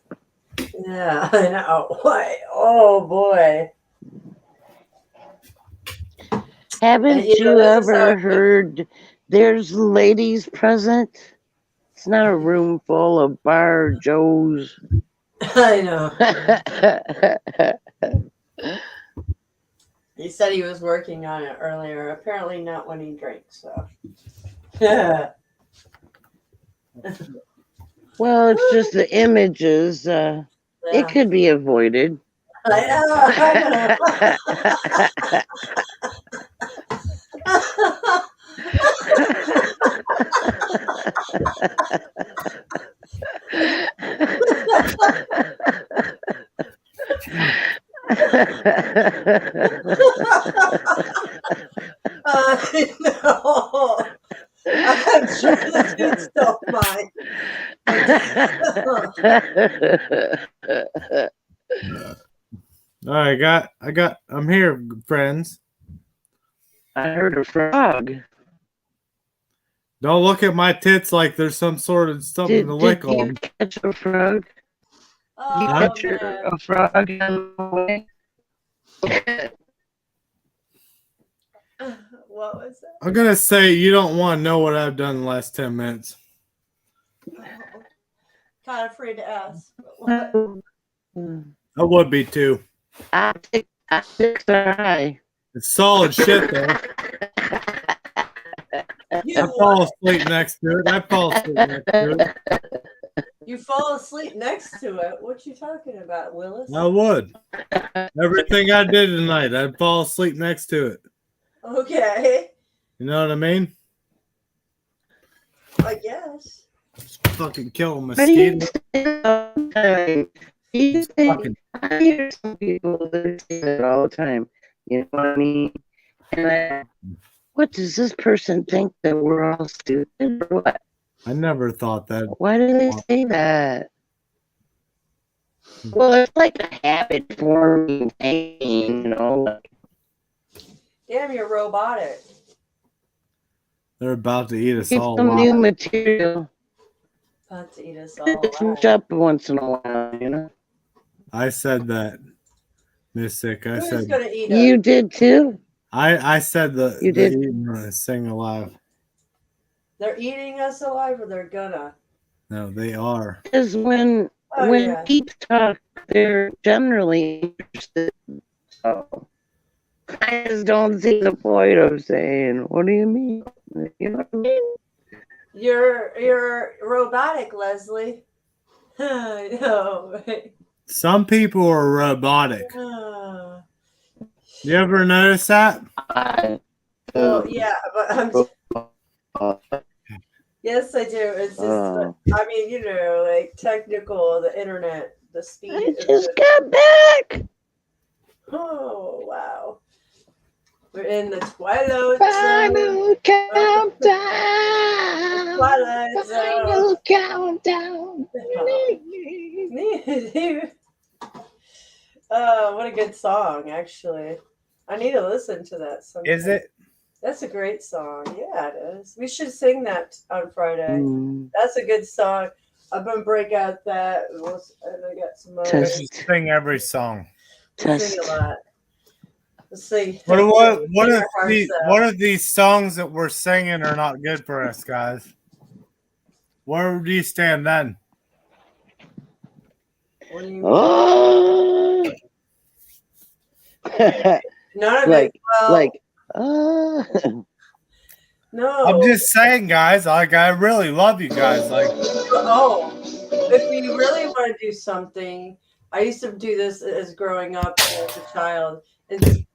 Yeah, I know. Why? Oh boy. Haven't you ever heard there's ladies present? It's not a room full of bar Joes. I know. He said he was working on it earlier. Apparently not when he drinks, so. Well, it's just the images. It could be avoided. I know. I'm sure that kids don't mind. I'm here, friends. I heard a frog. Don't look at my tits like there's some sort of something to lick on. Did you catch a frog? You catch a frog on the way? What was that? I'm gonna say you don't want to know what I've done in the last 10 minutes. Kind of afraid to ask. I would be too. Optics are high. It's solid shit though. I fall asleep next to it. You fall asleep next to it? What you talking about, Willis? I would. Everything I did tonight, I'd fall asleep next to it. Okay. You know what I mean? I guess. Fucking kill a But he mosquito. all the time. You say, Fucking I hear some people that say that all the time. You know what I mean? And what does this person think that we're all stupid or what? I never thought that. Why do they say that? Well, it's like a habit forming thing, you know. Like, Damn, you're robotic. They're about to eat us get all some alive. new material. About to eat us all Switch alive. up once in a while, you know. I said that, Mystic. I Who's said gonna eat You us? did too. I said the You did. eating sing alive. They're eating us alive, or they're gonna? No, they are. Because when Oh yeah. people talk, they're generally interested. So I just don't see the point of saying, "What do you mean?" You know what I mean? You're robotic, Leslie. I know. Some people are robotic. Oh, You ever notice that? well, yeah, but yes, I do. It's just, I mean, you know, like technical, the internet, the speed. I just got back. Oh wow. We're in the twilight Final countdown. Twilight Final countdown. Oh, what a good song, actually. I need to listen to that sometime. Is it? That's a great song. Yeah, it is. We should sing that on Friday. That's a good song. I'm going to break out that. And I got some more. Let's just sing every song. We'll sing a lot. Let's see. What of these songs that we're singing are not good for us, guys? Where do you stand then? What do you mean? Oh. None of like, it. Well, no. I'm just saying, guys. Like, I really love you guys. Like, if you really want to do something, I used to do this as growing up as a child. It's like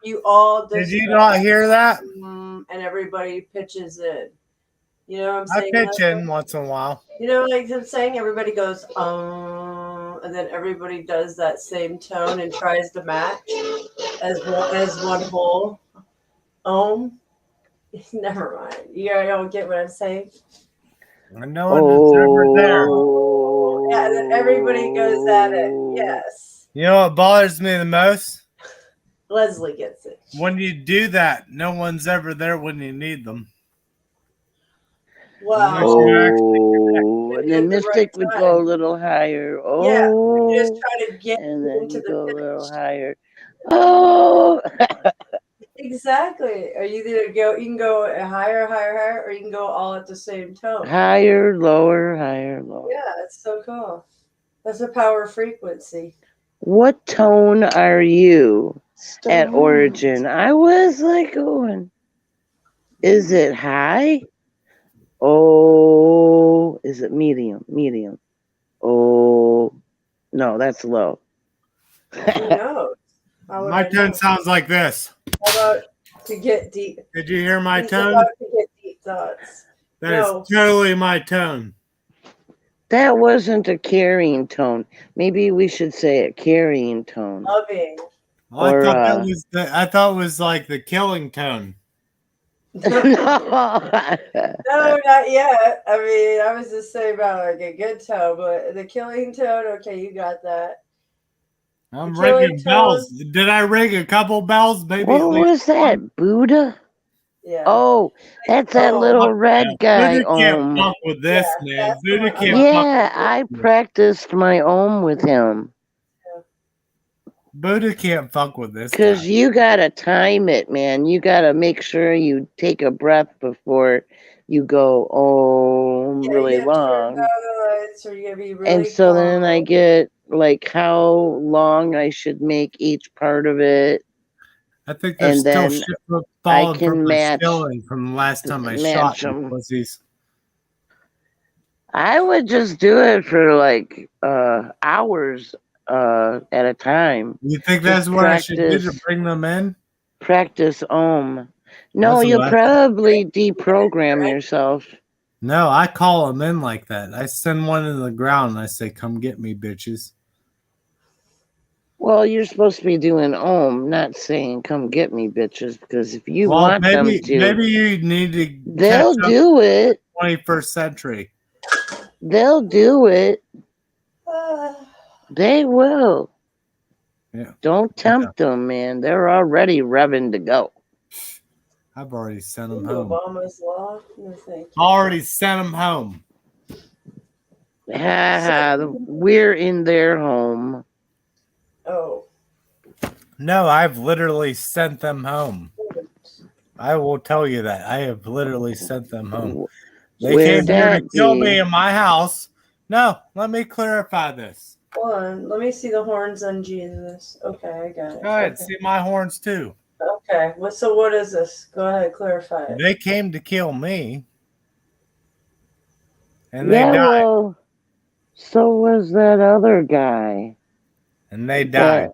you all. Did you not hear that? And everybody pitches in. You know what I'm saying? I pitch in once in a while. You know, like I'm saying, everybody goes, and then everybody does that same tone and tries to match as one whole. Never mind. You don't get what I'm saying? No one's ever there. Yeah, and then everybody goes at it. Yes. You know what bothers me the most? Leslie gets it. When you do that, no one's ever there when you need them. Wow. And then Mystic would go a little higher. Yeah, you just try to get and then into you the go pitch. a little higher. Oh. Exactly. Or you can go higher, or you can go all at the same tone. Higher, lower, higher, lower. Yeah, it's so cool. That's a power frequency. What tone are you at origin? I was like going, is it high? Oh, is it medium? Medium. Oh, no, that's low. Who knows? My tone sounds like this. How about to get deep? Did you hear my He's tone? about to get deep thoughts. That is totally my tone. That wasn't a carrying tone. Maybe we should say a carrying tone. Loving. I thought it was like the killing tone. No, not yet. I mean, I was just saying about like a good tone, but the killing tone, okay, you got that. I'm ringing bells. Did I ring a couple bells? Maybe. What was that? Buddha? Yeah. Oh, that's that little red guy. Buddha can't fuck with this, man. Buddha can't Yeah, I practiced my ohm with him. Buddha can't fuck with this. Because you got to time it, man. You got to make sure you take a breath before you go really long. And so then I get like how long I should make each part of it. I think there's still shit falling from the ceiling from the last time I shot them. Pussies. I would just do it for like hours at a time. You think that's what I should do to bring them in? Practice ohm. No, you'll probably deprogram yourself. No, I call them in like that. I send one in the ground and I say, "Come get me, bitches." Well, you're supposed to be doing not saying "come get me, bitches," because if you want them to, maybe you need to they'll catch up do it. 21st century. They'll do it. They will. Yeah, Don't tempt them, man. They're already revving to go. I've already sent them Ooh, home. Obama's law. No, thank you. Already sent them home. We're in their home. Oh. No, I've literally sent them home. I will tell you that. I have literally sent them home. They came here to kill me in my house. No, let me clarify this. Hold on. Let me see the horns on Jesus. Okay, I got it. Go ahead, Okay. see my horns too. Okay. So what is this? Go ahead, clarify it. They came to kill me. And they died. Well, so was that other guy. And they died.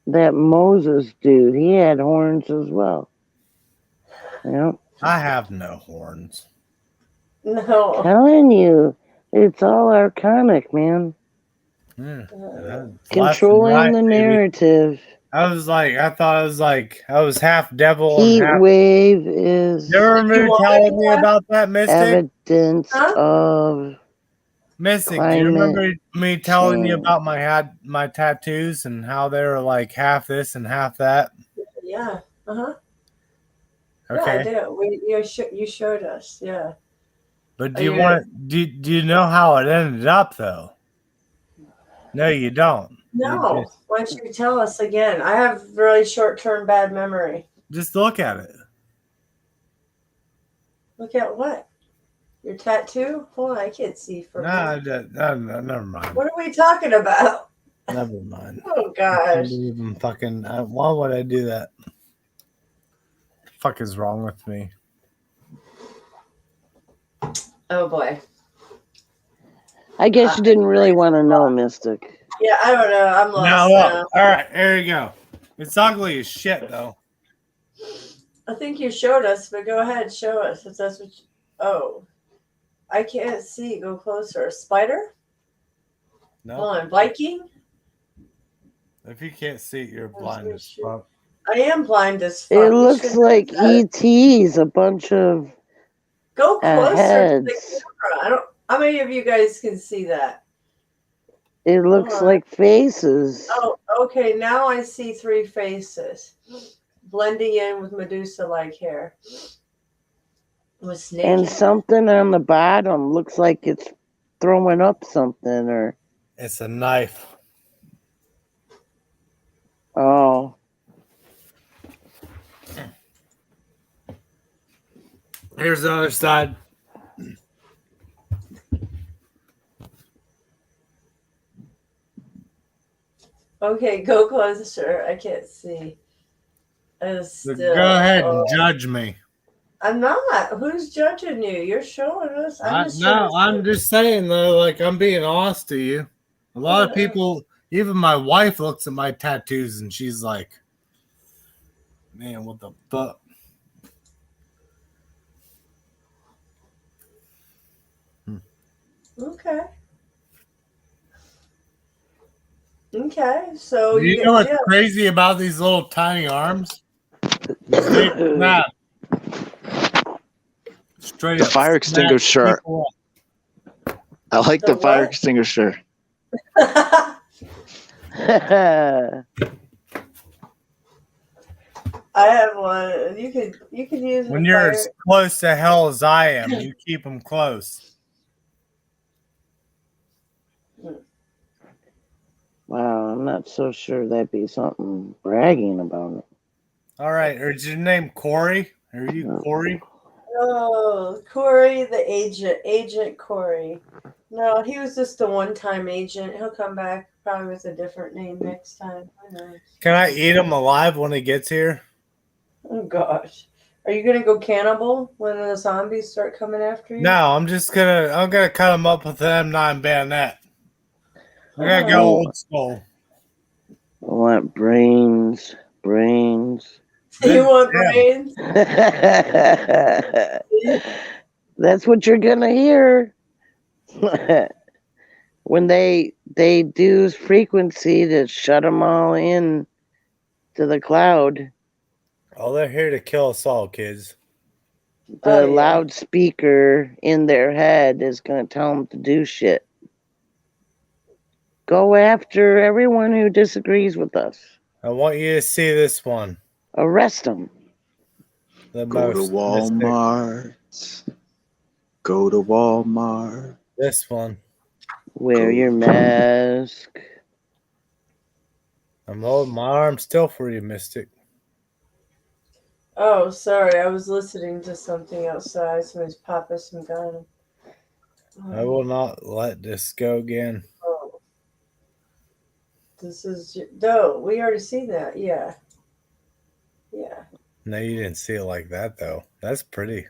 That Moses dude, he had horns as well. Yep. I have no horns. No. Telling you, it's all archonic, man. Controlling the narrative. I was half devil Heat and half wave is. You remember telling me about that, Mystic? Evidence of Mystic, do you remember me telling you about my tattoos and how they were like half this and half that? Yeah. Uh-huh. Okay. Yeah, I do. You showed us. Yeah. But do you know how it ended up though? No, you don't. No. Why don't you tell us again? I have really short-term bad memory. Just look at it. Look at what? Your tattoo? Hold on, I can't see from here. No, never mind. What are we talking about? Never mind. Oh gosh. Even fucking. Why would I do that? The fuck is wrong with me? Oh boy. I guess you didn't really want to know, Mystic. Yeah, I don't know. I'm lost now. All right, there you go. It's ugly as shit, though. I think you showed us, but go ahead, show us if that's what. Oh, I can't see. Go closer. Spider? No. Hold on. Viking? If you can't see it, you're blind as fuck. I am blind as fuck. It looks like ET's a bunch of. Go closer to the heads. camera. How many of you guys can see that? It looks like faces. Oh, okay. Now I see 3 faces blending in with Medusa-like hair. With snake And hair. something on the bottom looks like it's throwing up something, or it's a knife. Oh. Here's the other side. Okay, go closer. I can't see. So go ahead and judge me. I'm not. Who's judging you? You're showing us. I'm just saying though, like I'm being honest to you. A lot of people, even my wife, looks at my tattoos and she's like, "Man, what the fuck?" Okay. Okay, so you know what's crazy about these little tiny arms? They snap. Straight the up. fire extinguisher. I like the fire extinguisher. I have one. You could use when you're as close to hell as I am, you keep them close. Wow, I'm not so sure that'd be something bragging about it. All right, is your name Corey? Are you Corey? Oh, Corey, the agent Corey. No, he was just a one-time agent. He'll come back probably with a different name next time. Who knows? Can I eat him alive when he gets here? Oh gosh, are you gonna go cannibal when the zombies start coming after you? No, I'm gonna cut him up with an M9 bayonet. I gotta go old school. I want brains. You want brains? That's what you're gonna hear. When they do frequency to shut them all in to the cloud. Oh, they're here to kill us all, kids. The loudspeaker in their head is going to tell them to do shit. Go after everyone who disagrees with us. I want you to see this one. Arrest them. Go to Walmart. Go to Walmart. This one. Wear your mask. I'm holding my arm still for you, Mystic. Oh, sorry. I was listening to something outside. Somebody's popping some gun. I will not let this go again. Oh. This is... No, we already seen that. Yeah. Yeah. No, you didn't see it like that, though. That's pretty.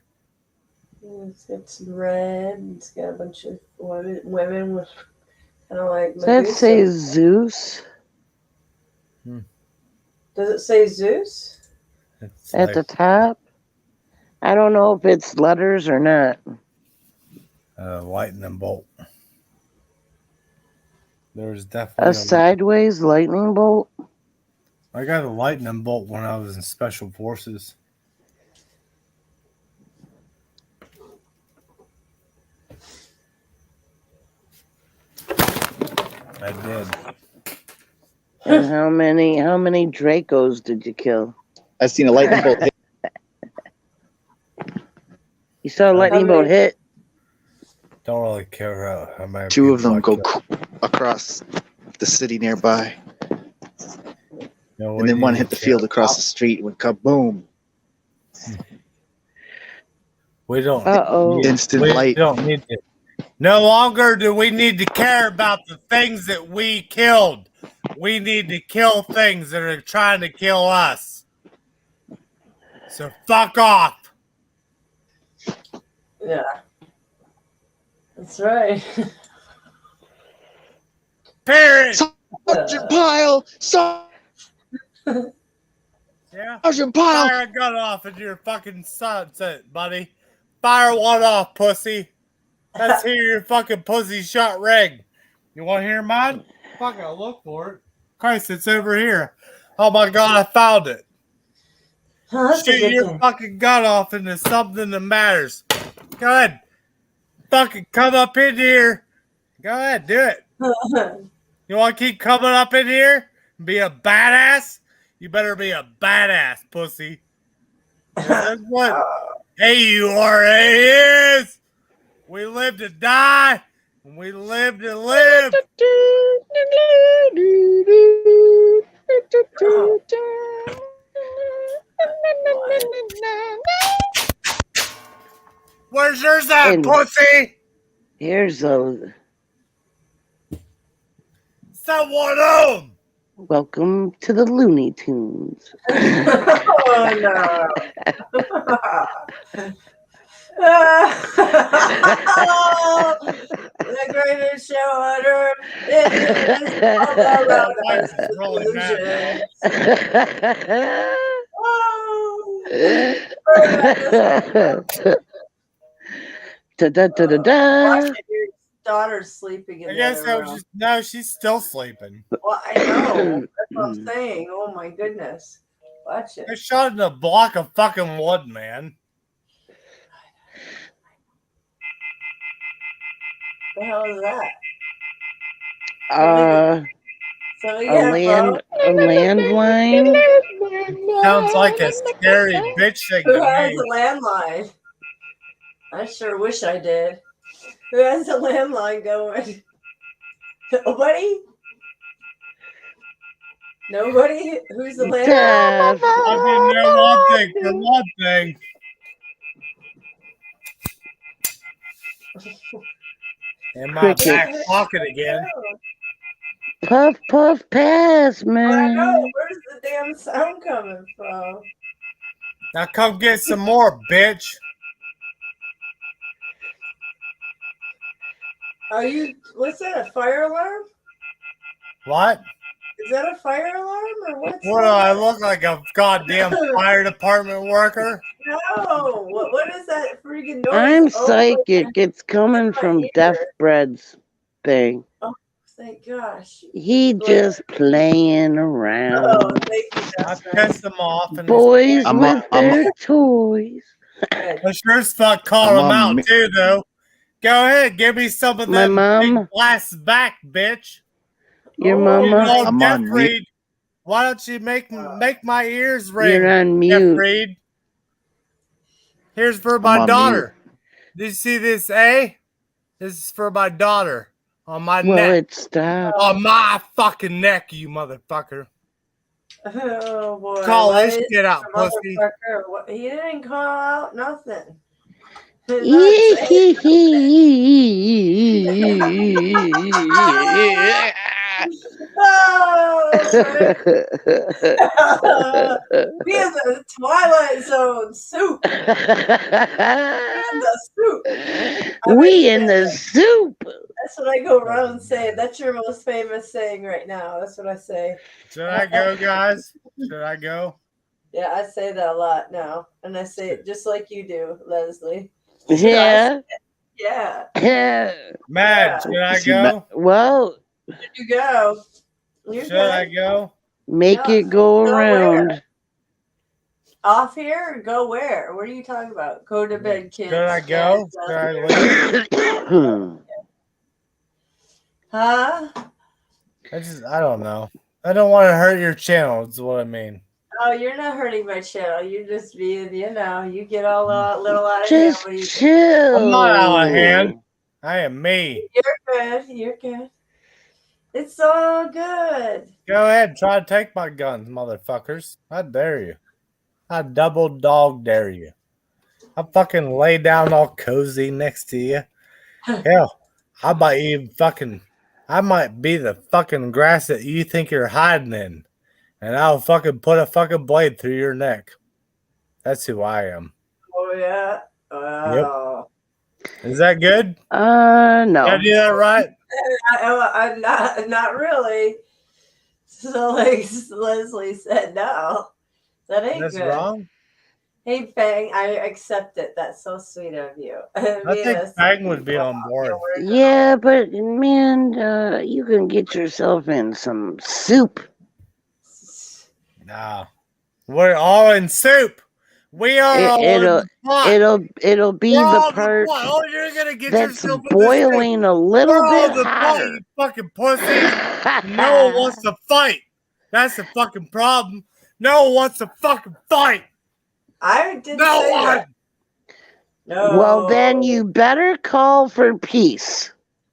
It's got some red. It's got a bunch of women with kind of like... Does that say Zeus? Does it say Zeus? It's at the top? I don't know if it's letters or not. Lightning bolt. There's definitely A sideways lightning bolt? I got a lightning bolt when I was in Special Forces. I did. And how many Dracos did you kill? I've seen a lightning bolt hit. You saw a lightning bolt hit? Don't really care how many. Two of them go across the city nearby. No, and then one hit the field across the street and went kaboom. We don't. Instant we light. Don't need to. No longer do we need to care about the things that we killed. We need to kill things that are trying to kill us. So fuck off. Yeah. That's right. Parents. Sergeant Pyle. Yeah. Sergeant Pyle. Fire a gun off into your fucking sunset, buddy. Fire one off, pussy. Let's hear your fucking pussy shot rig. You want to hear mine? Fuck, I'll look for it. Christ, it's over here. Oh my god, I found it. Shoot your fucking gun off into something that matters. Go ahead. Fucking come up in here. Go ahead, do it. You want to keep coming up in here and be a badass? You better be a badass, pussy. That's what AURA is. We live to die, and we live to live. Where's yours at, pussy? Here's a... Someone home. Welcome to the Looney Tunes. Oh, no. The greatest show on earth is all around us. Watch your daughter's sleeping in I guess the other room. no, she's still sleeping. Well, I know. That's what I'm saying. Oh my goodness. Watch it. They're shot in a block of fucking wood, man. What the hell is that? A landline. Sounds like a scary bitch thing Who to has me. a landline? I sure wish I did. Who has a landline going? Nobody? Nobody? Who's the landline? I didn't know one thing for one thing. In my back pocket again. Puff, puff, pass, man. I know. Where's the damn sound coming from? Now come get some more, bitch. Are you? What's that? A fire alarm? What? Is that a fire alarm or what's What do that? I look like, a goddamn fire department worker? No. What is that freaking noise? I'm Oh, psychic. It's coming my from ear. Deaf Bread's thing. Oh, thank gosh. He just playing around. Oh, thank you. I That's pissed him off. And Boys with their toys. I sure as fuck call him out too, though. Go ahead, give me some of My them big mom. blasts back, bitch. Your Oh, mama. Jeff Reed, why don't you make my ears ring? You're on Jeff mute. Reed. Here's for my on daughter. Did you see this, eh? This is for my daughter. On my Well, neck. it stopped. On my fucking neck, you motherfucker. Oh boy. Call Why this is shit out, the pussy. motherfucker- what- He didn't call out nothing. He's not saying- Oh, we in the Twilight Zone soup. We in the soup. We in the soup. That's what I go around saying. That's your most famous saying right now. That's what I say. Should I go, guys? Should I go? Yeah, I say that a lot now. And I say it just like you do, Leslie. Yeah. Yeah. Mad, should I go? Well, Should you go? Should I go? Make No, it go go around. where? Off here or go where? What are you talking about? Go to bed, kids. Should I go? Should I leave? Huh? I don't know. I don't want to hurt your channel, is what I mean. Oh, you're not hurting my channel. You're just being, you get all little out of Just hand. chill. I'm not out of hand. I am me. You're good. You're good. It's all good. Go ahead, try to take my guns, motherfuckers. I dare you. I double dog dare you. I fucking lay down all cozy next to you. Hell, I might be the fucking grass that you think you're hiding in. And I'll fucking put a fucking blade through your neck. That's who I am. Oh, yeah. Wow. Yep. Is that good? No. Did I do that right? I'm not really. So, like Leslie said, no. That ain't That's good. wrong. Hey, Fang, I accept it. That's so sweet of you. I think Fang would be on board. Yeah, but man, you can get yourself in some soup. Nah. We're all in soup. We are all in the pot. It'll be We're the all part oh, you're gonna get that's yourself in boiling a little We're all bit the pot, hotter. you fucking pussy. No one wants to fight. That's the fucking problem. No one wants to fucking fight. I didn't no say one. that. No. Well, then you better call for peace.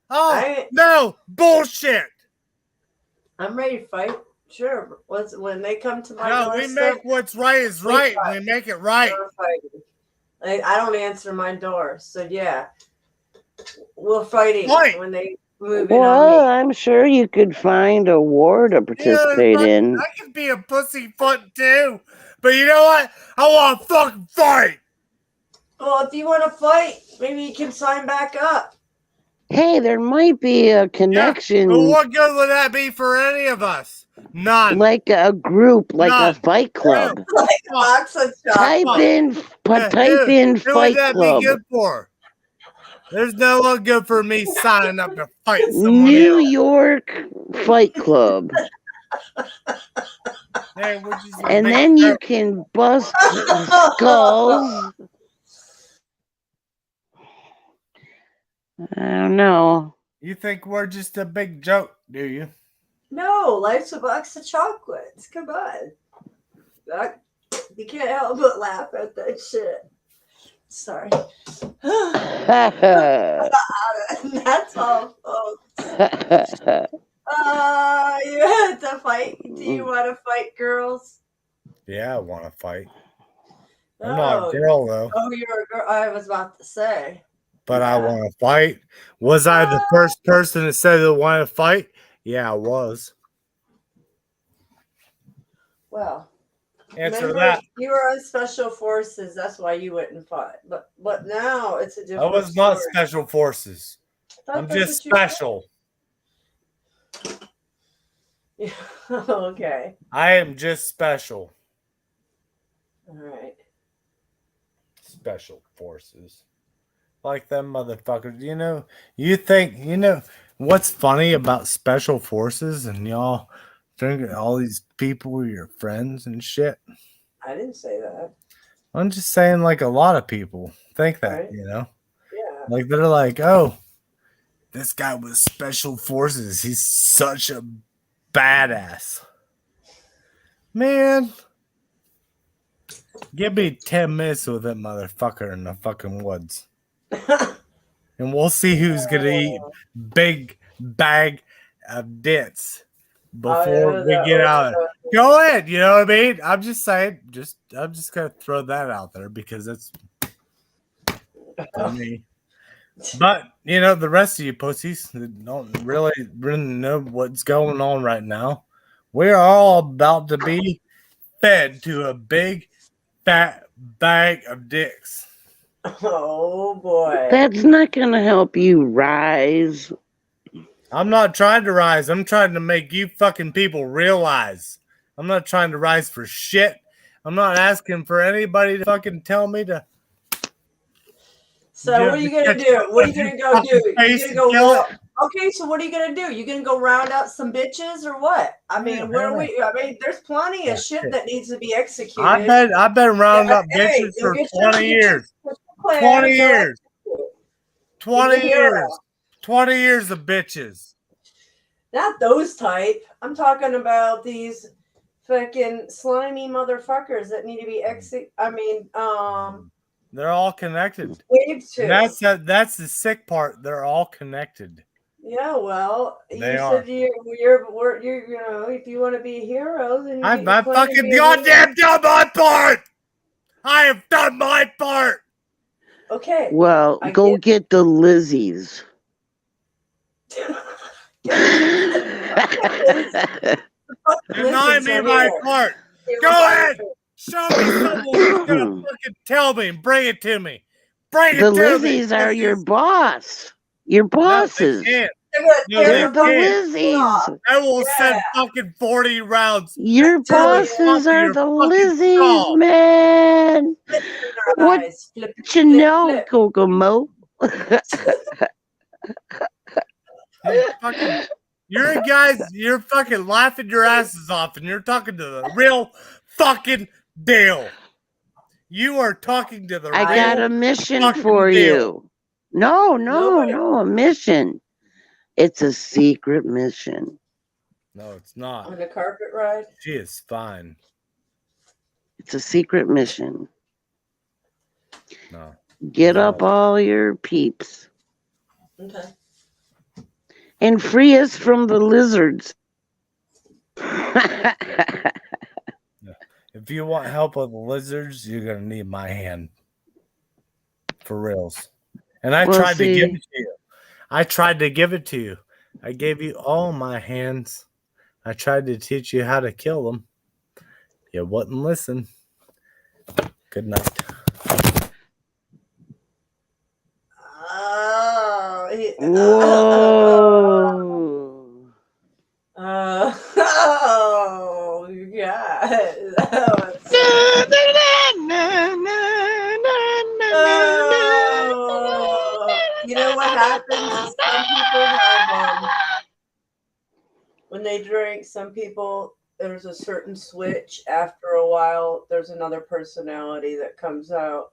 Oh, no. Bullshit. I'm ready to fight. Sure. When they come to my No, we doorstep, make what's right is right. We make it right. I don't answer my door. So, yeah. We're fighting when they move in on Well, me. I'm sure you could find a war to participate in. I could be a pussyfoot too. But you know what? I want to fucking fight. Well, if you want to fight, maybe you can sign back up. Hey, there might be a connection. But what good would that be for any of us? None. Like a group, like a fight club. Like box of Type in Fight Who would that Club. be good for? There's no one good for me signing up to fight someone New else. York Fight Club. Hey, And then you can bust skulls. I don't know. You think we're just a big joke, do you? No, life's a box of chocolates. Come on. You can't help but laugh at that shit. Sorry. That's all, folks. You had to fight. Do you want to fight, girls? Yeah, I want to fight. I'm not a girl, though. Oh, you're a girl. I was about to say. But I want to fight. Was I the first person that said they wanted to fight? Yeah, I was. Well, Answer remember, that. you were on special forces. That's why you wouldn't fight. But now it's a different I was not story. special forces. I'm just special. Yeah. Okay. I am just special. All right. special forces. Like them motherfuckers. You know what's funny about special forces and y'all think all these people are your friends and shit? I didn't say that. I'm just saying, like, a lot of people think that, Right? Yeah. Yeah. They're like, oh, this guy was special forces. He's such a badass. Man, give me 10 minutes with that motherfucker in the fucking woods. And we'll see who's going to eat big bag of dits before we get out. Go ahead. You know what I mean? I'm just saying. I'm just going to throw that out there because it's me. But, the rest of you pussies that don't really know what's going on right now. We're all about to be fed to a big, fat bag of dicks. Oh, boy. That's not going to help you rise. I'm not trying to rise. I'm trying to make you fucking people realize. I'm not trying to rise for shit. I'm not asking for anybody to fucking tell me to. So what are you gonna do? What are you gonna go do? You gonna go? Okay, so what are you gonna do? You gonna go round out some bitches or what? I mean, where are we? I mean, there's plenty of shit that needs to be executed. I've been rounding up bitches for 20 years. 20 years. 20 years. 20 years of bitches. Not those type. I'm talking about these fucking slimy motherfuckers that need to be they're all connected. And that's the sick part. They're all connected. Yeah, well, they said you're if you want to be a hero, then I've fucking goddamn done my part. I have done my part. Okay. Well, go get the Lizzies. Deny me my part. Go ahead. Show me someone who's gonna fucking tell me and bring it to me. Bring it to me. The Lizzies are your boss. Your bosses. They're the Lizzies. I will send fucking 40 rounds. Your bosses are the Lizzies, man. What you know, Kokomo? You're fucking laughing your asses off, and you're talking to the real fucking deal. You are talking to the real. I got a mission for you. No, a mission. It's a secret mission. No, it's not. On a carpet ride? She is fine. It's a secret mission. No. Get up all your peeps. Okay. And free us from the lizards. If you want help with the lizards, you're going to need my hand. For reals. And I tried to give it to you. I tried to give it to you. I gave you all my hands. I tried to teach you how to kill them. You wouldn't listen. Good night. Whoa. Oh, God. You know what happens is some people have, when they drink, some people, there's a certain switch. After a while, there's another personality that comes out.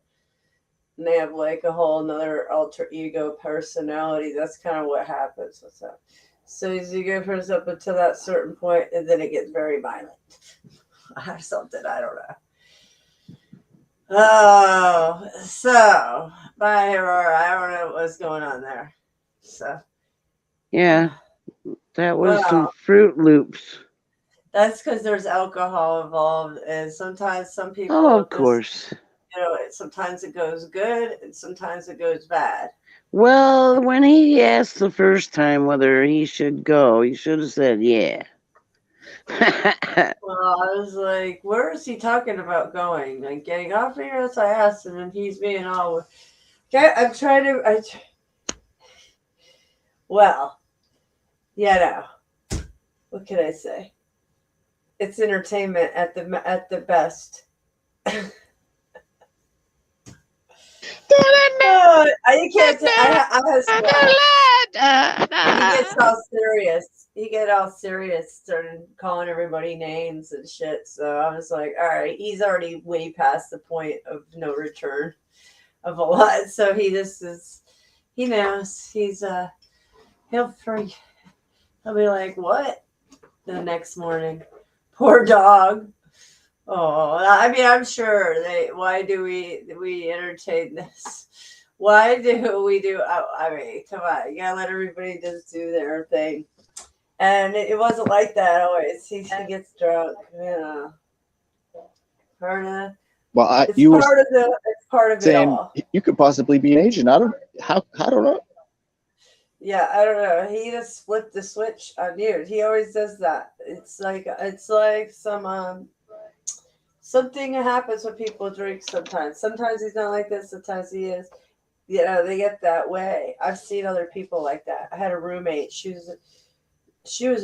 And they have like a whole another alter ego personality. That's kind of what happens with that. So as you go first up until that certain point, and then it gets very violent or something. I don't know. Oh, so bye, Aurora. I don't know what's going on there. So yeah, that was some Fruit Loops. That's because there's alcohol involved, and sometimes some people. Oh, of course. Sometimes it goes good, and sometimes it goes bad. Well, when he asked the first time whether he should go, he should have said, yeah. Well, I was like, where is he talking about going? Like getting off here? So I asked him, and he's being all, okay, I'm trying to, well, what can I say? It's entertainment at the best. No, you can't. I he gets all serious. He get all serious, started calling everybody names and shit. So I was like, all right, he's already way past the point of no return of a lot. So he just is. He knows he'll freak. He'll be like, what? The next morning, poor dog. Oh, I mean, I'm sure why do we entertain this? Why do we do? I mean, come on, you gotta let everybody just do their thing. And it wasn't like that always. He gets drunk, you know. Well, It's part of it saying all. you could possibly be an agent. I don't know. Yeah, I don't know. He just flipped the switch on you. He always does that. It's like some something happens when people drink sometimes. Sometimes he's not like this, sometimes he is. You know, they get that way. I've seen other people like that. I had a roommate. She was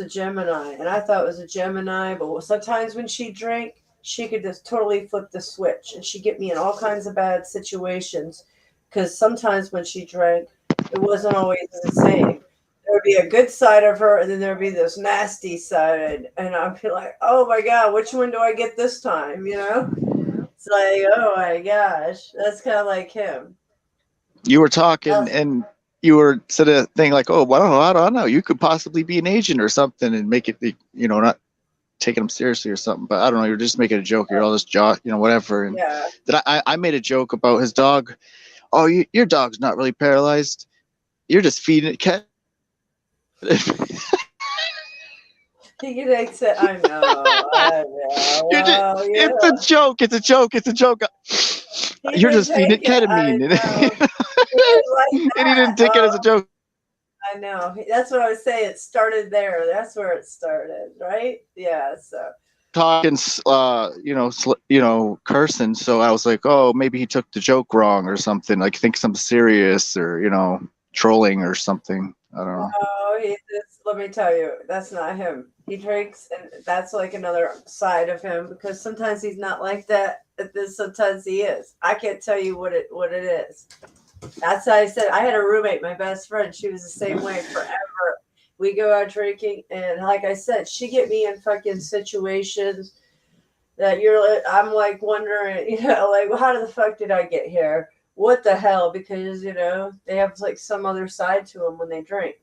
a Gemini, and I thought it was a Gemini, but sometimes when she drank, she could just totally flip the switch, and she'd get me in all kinds of bad situations. Because sometimes when she drank, it wasn't always the same. There would be a good side of her, and then there would be this nasty side, and I'd be like, "Oh my god, which one do I get this time?" You know? It's like, oh my gosh, that's kind of like him. You were talking and you were said a thing like, "Oh, well, I don't know. You could possibly be an agent or something and make it, you know, not taking them seriously or something." But I don't know. You're just making a joke. You're all just whatever. And yeah. That I made a joke about his dog. Oh, your dog's not really paralyzed. You're just feeding it cat. He takes it. I know. Well, yeah. It's a joke. It's a joke. It's a joke. You're just feeding it ketamine. And he didn't take it as a joke. I know. That's what I was saying. It started there. That's where it started, right? Yeah. So talking, cursing. So I was like, oh, maybe he took the joke wrong or something. Like think something serious or trolling or something. I don't know. Oh, let me tell you, that's not him. He drinks, and that's like another side of him because sometimes he's not like that. Sometimes he is. I can't tell you what it is. That's how I said. I had a roommate, my best friend. She was the same way forever. We go out drinking, and like I said, she get me in fucking situations that I'm like wondering, like how the fuck did I get here? What the hell? Because they have like some other side to them when they drink,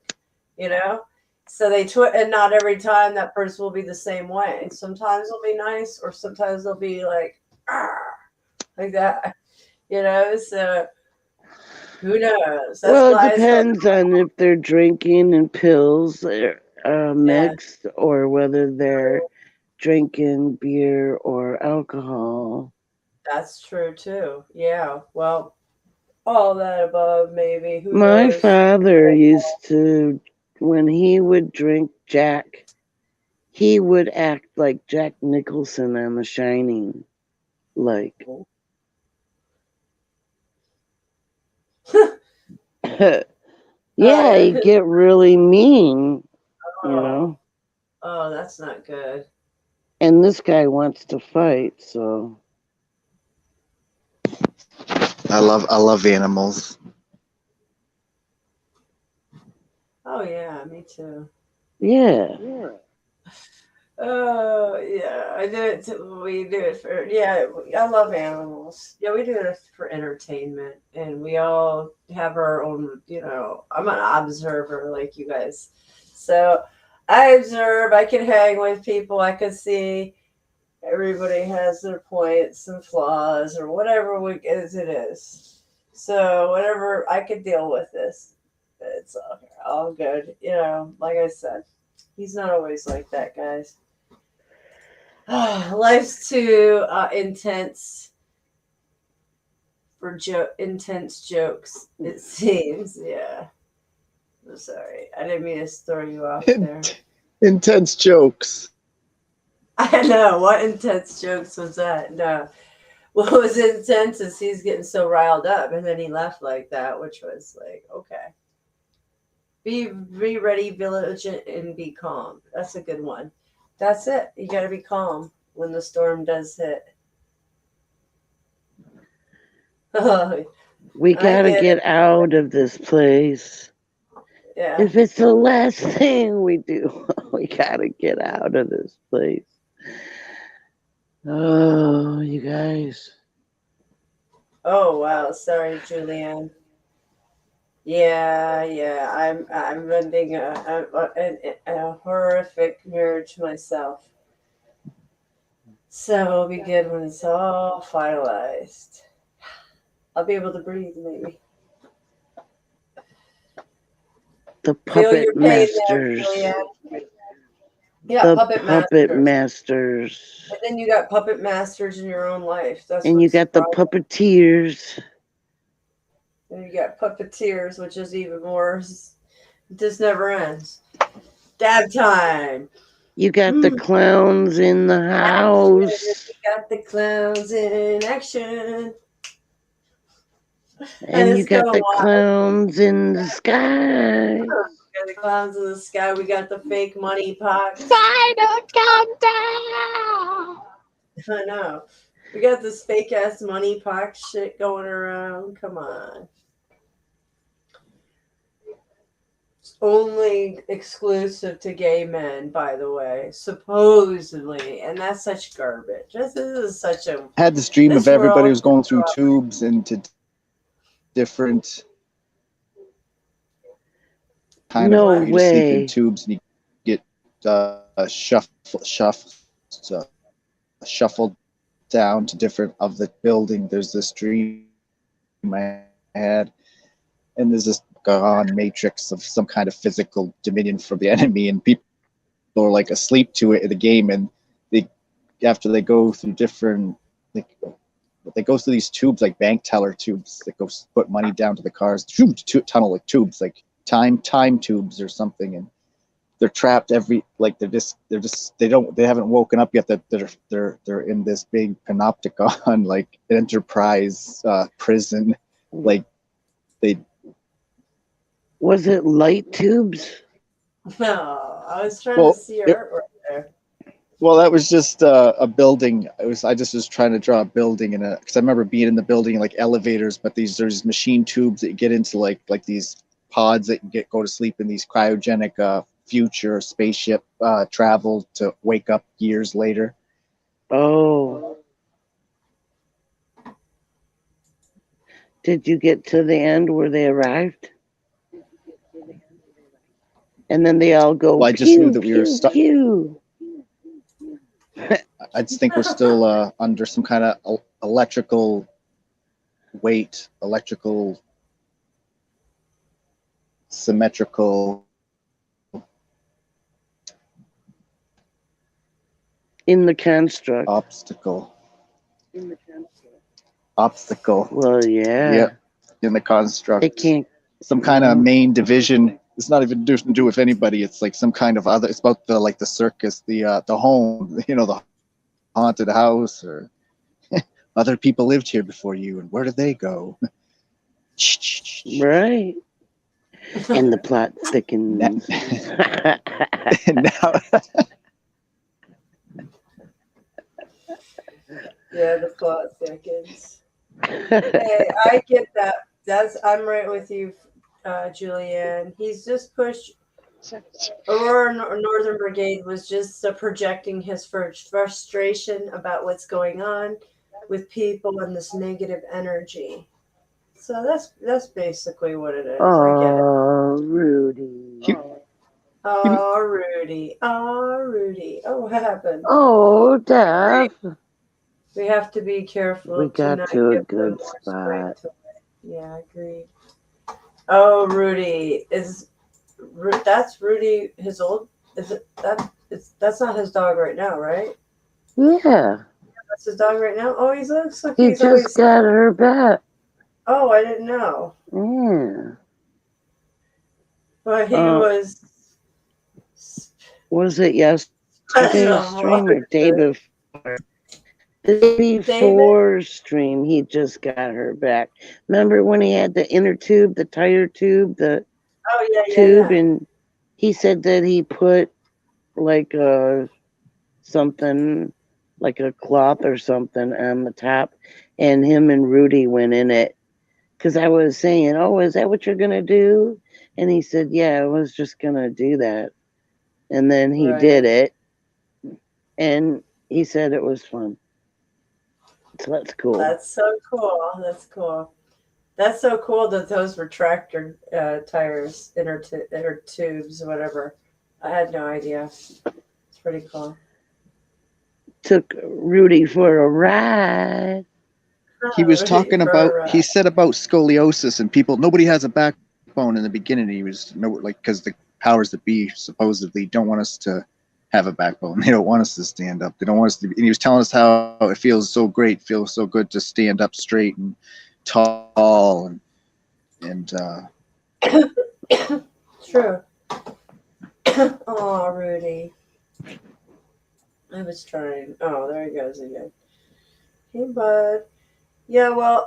So they and not every time that person will be the same way. Sometimes they'll be nice, or sometimes they'll be like, like that, So who knows? It depends on if they're drinking and pills mixed, or whether they're drinking beer or alcohol. That's true too. Yeah. Well, all that above, maybe. Who My knows? father used to, when he would drink Jack, he would act like Jack Nicholson on The Shining. Like. Yeah, he'd get really mean, Oh, that's not good. And this guy wants to fight, so. I love animals. Oh yeah, me too. Yeah. Oh yeah, I do it. We do it for I love animals. Yeah, we do it for entertainment, and we all have our own. I'm an observer like you guys, so I observe. I can hang with people. I can see everybody has their points and flaws, or whatever it is. So whatever I could deal with this, it's all good. Like I said, he's not always like that, guys. Life's too intense for intense jokes, it seems. Yeah. I'm sorry. I didn't mean to throw you off there. Intense jokes. I know. What intense jokes was that? No. What was intense is he's getting so riled up, and then he left like that, which was like, okay. Be ready, vigilant, and be calm. That's a good one. That's it. You got to be calm when the storm does hit. We gotta get out of this place. Yeah. If it's the last thing we do, we gotta get out of this place. Oh, you guys. Oh wow, sorry, Julianne. Yeah. I'm living a horrific marriage myself. So it'll be good when it's all finalized. I'll be able to breathe, maybe. The Feel your puppet pain there, masters. Julianne. Yeah, The puppet masters. And then you got puppet masters in your own life. That's And you got the surprising. puppeteers. And you got puppeteers, which is even more. This never ends. Dab time. You got the clowns in the house. You got the clowns in action. And you got the clowns in the sky. We got the clowns in the sky. We got the fake money pox. Final countdown. I know. We got this fake ass money pox shit going around. Come on. It's only exclusive to gay men, by the way, supposedly, and that's such garbage. This is such a. I had this dream of everybody was going through tubes into different kind of. You sleep in tubes and you get shuffled down to different of the building. There's this dream I had, and there's this gone matrix of some kind of physical dominion from the enemy, and people are like asleep to it in the game, and after they go through different they go through these tubes like bank teller tubes that go put money down to the cars, tunnel like tubes, like time tubes or something, and they're trapped they haven't woken up yet, that they're in this big panopticon like enterprise prison, like they. Was it light tubes? No, I was trying to see artwork there. Well, that was just a building. I just was trying to draw a building because I remember being in the building like elevators, but there's machine tubes that you get into like these pods that you go to sleep in, these cryogenic future spaceship travel to wake up years later. Oh. Did you get to the end where they arrived? And then they all go. Well, I just knew that we were stuck. I just think we're still under some kind of electrical weight, electrical symmetrical. In the construct. Obstacle. Well, yeah. Yeah. In the construct. It can't. Some kind of main division. It's not even to do with anybody. It's like some kind of other. It's about the circus, the home, the haunted house, or other people lived here before you, and where did they go? Right. And the plot thickens. Yeah, the plot thickens. Hey, I get that. I'm right with you, Julianne. He's just pushed. Aurora Northern Brigade was just projecting his frustration about what's going on with people and this negative energy. So that's basically what it is. I get it. Rudy. Oh, Rudy. Oh, Rudy. Oh, what happened? Oh, Daph. We have to be careful. We got to a good spot. Yeah, agreed. Oh, Rudy that's Rudy. His old is it that? That's not his dog right now, right? Yeah. That's his dog right now. Oh, he looks like he he's just always got her back. Oh, I didn't know. Yeah. But he was. Was it yesterday's stream or day before? The day before stream, he just got her back. Remember when he had the inner tube, the tire tube, the tube, and he said that he put like something, like a cloth or something on the top, and him and Rudy went in it, because I was saying, "Oh, is that what you're gonna do?" And he said, "Yeah, I was just gonna do that." And then he did it, and he said it was fun. So that's cool. That's so cool. That's cool. That's so cool that those were tractor tires, inner tubes, whatever. I had no idea. It's pretty cool. Took Rudy for a ride. He was talking about, he said about scoliosis and people, nobody has a backbone in the beginning. He was, because the powers that be supposedly don't want us to have a backbone. They don't want us to stand up. They don't want us to, and he was telling us how it feels so great, feels so good to stand up straight and tall and True. Oh, Rudy. I was trying. Oh, there he goes again. Hey, bud. Yeah, well,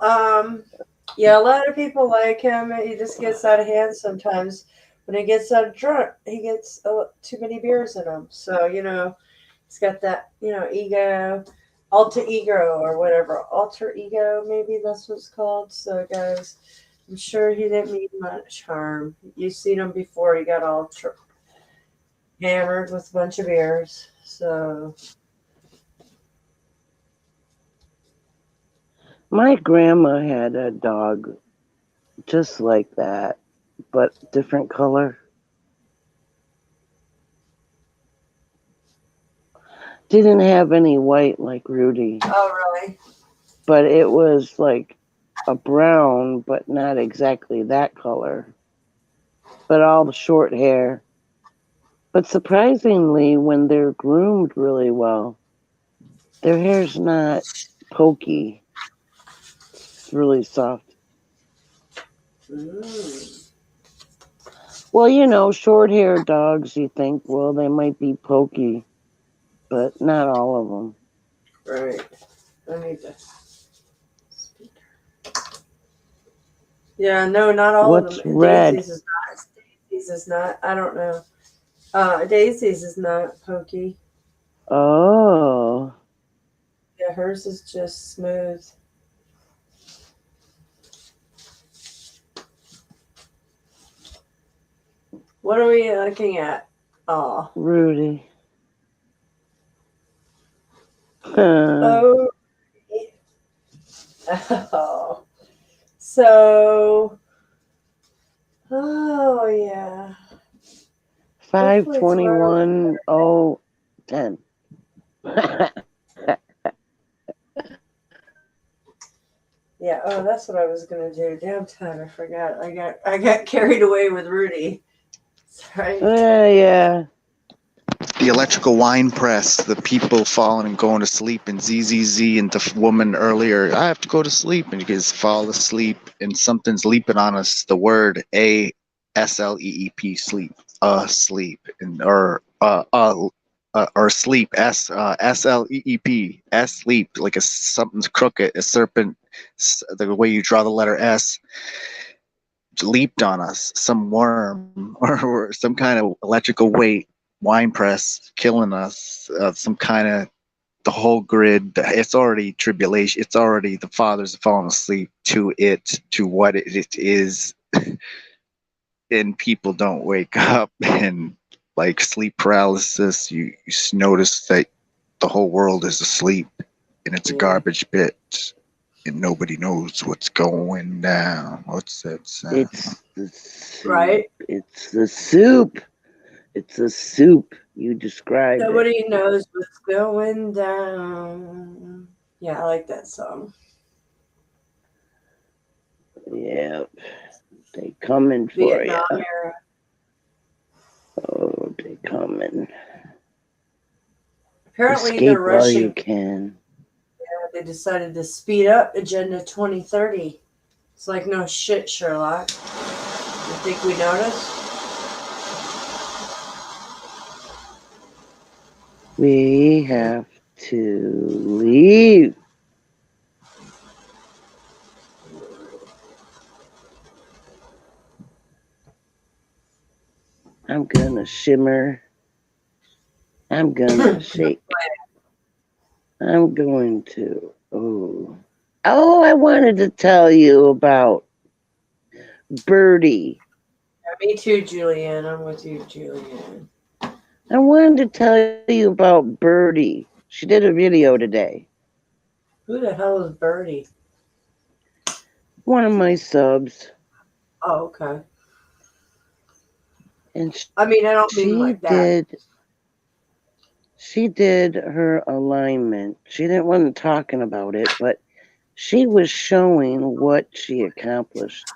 yeah, a lot of people like him. He just gets out of hand sometimes. When he gets out of drunk, he gets too many beers in him. So, he's got that, ego, alter ego or whatever. Alter ego, maybe that's what it's called. So, guys, I'm sure he didn't mean much harm. You've seen him before. He got all hammered with a bunch of beers. So... My grandma had a dog just like that, but different color. Didn't have any white like Rudy. Oh, really? But it was like a brown, but not exactly that color. But all the short hair. But surprisingly, when they're groomed really well, their hair's not pokey. It's really soft. Well, short-haired dogs, you think, well, they might be pokey, but not all of them. Right. I need to. Yeah, no, not all What's of them. red? Daisy's is not. I don't know. Daisy's is not pokey. Oh. Yeah, hers is just smooth. What are we looking at? Oh. Rudy. Oh. Oh. So. Oh, yeah. 5/21/10. Yeah, oh, that's what I was gonna do. Damn time, I forgot. I got carried away with Rudy. Sorry. Yeah. the electrical wine press, the people falling and going to sleep, and ZZZ and the woman earlier, I have to go to sleep, and you guys fall asleep, and something's leaping on us. The word ASLEEP, sleep, sleep, and or sleep, SLEEP, sleep, like something's crooked, a serpent, the way you draw the letter S. Leaped on us, some worm or some kind of electrical weight, wine press killing us, some kind of, the whole grid, it's already tribulation, it's already, the fathers have fallen asleep to it, to what it is, and people don't wake up, and like sleep paralysis, you notice that the whole world is asleep, and it's a garbage pit. And nobody knows what's going down. What's that sound? It's the soup. Right? It's the soup. It's the soup. You described Nobody knows what's going down. Yeah, I like that song. Yep. They coming for Vietnam you. era. Oh, they coming. Apparently Escape they're while you rushing. can. They decided to speed up Agenda 2030. It's like, no shit, Sherlock. You think we noticed? We have to leave. I'm gonna shimmer. I'm gonna shake. I'm going to. Oh, I wanted to tell you about Birdie. Yeah, me too, Julianne. I'm with you, Julianne. I wanted to tell you about Birdie. She did a video today. Who the hell is Birdie? One of my subs. Oh, okay. And I mean, I don't mean like that. She did her alignment. She didn't want talking about it, but she was showing what she accomplished.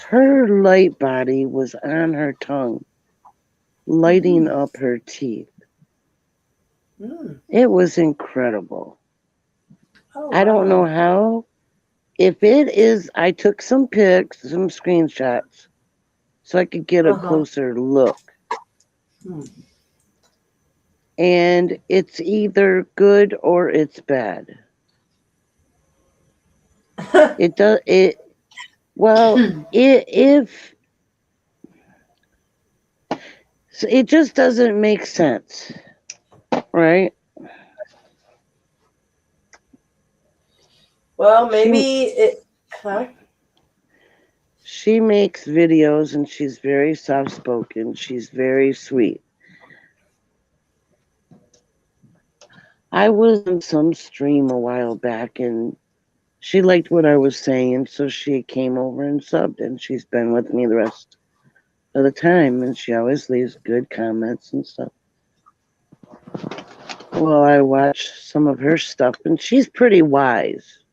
Her light body was on her tongue, lighting up her teeth. It was incredible. Oh, I don't know how. If it is, I took some pics, some screenshots, so I could get a closer look. And it's either good or it's bad. It does it. Well, if so it just doesn't make sense, right? Well, maybe it. Huh? She makes videos and she's very soft spoken. She's very sweet. I was on some stream a while back and she liked what I was saying, so she came over and subbed, and she's been with me the rest of the time, and she always leaves good comments and stuff. Well, I watch some of her stuff, and she's pretty wise.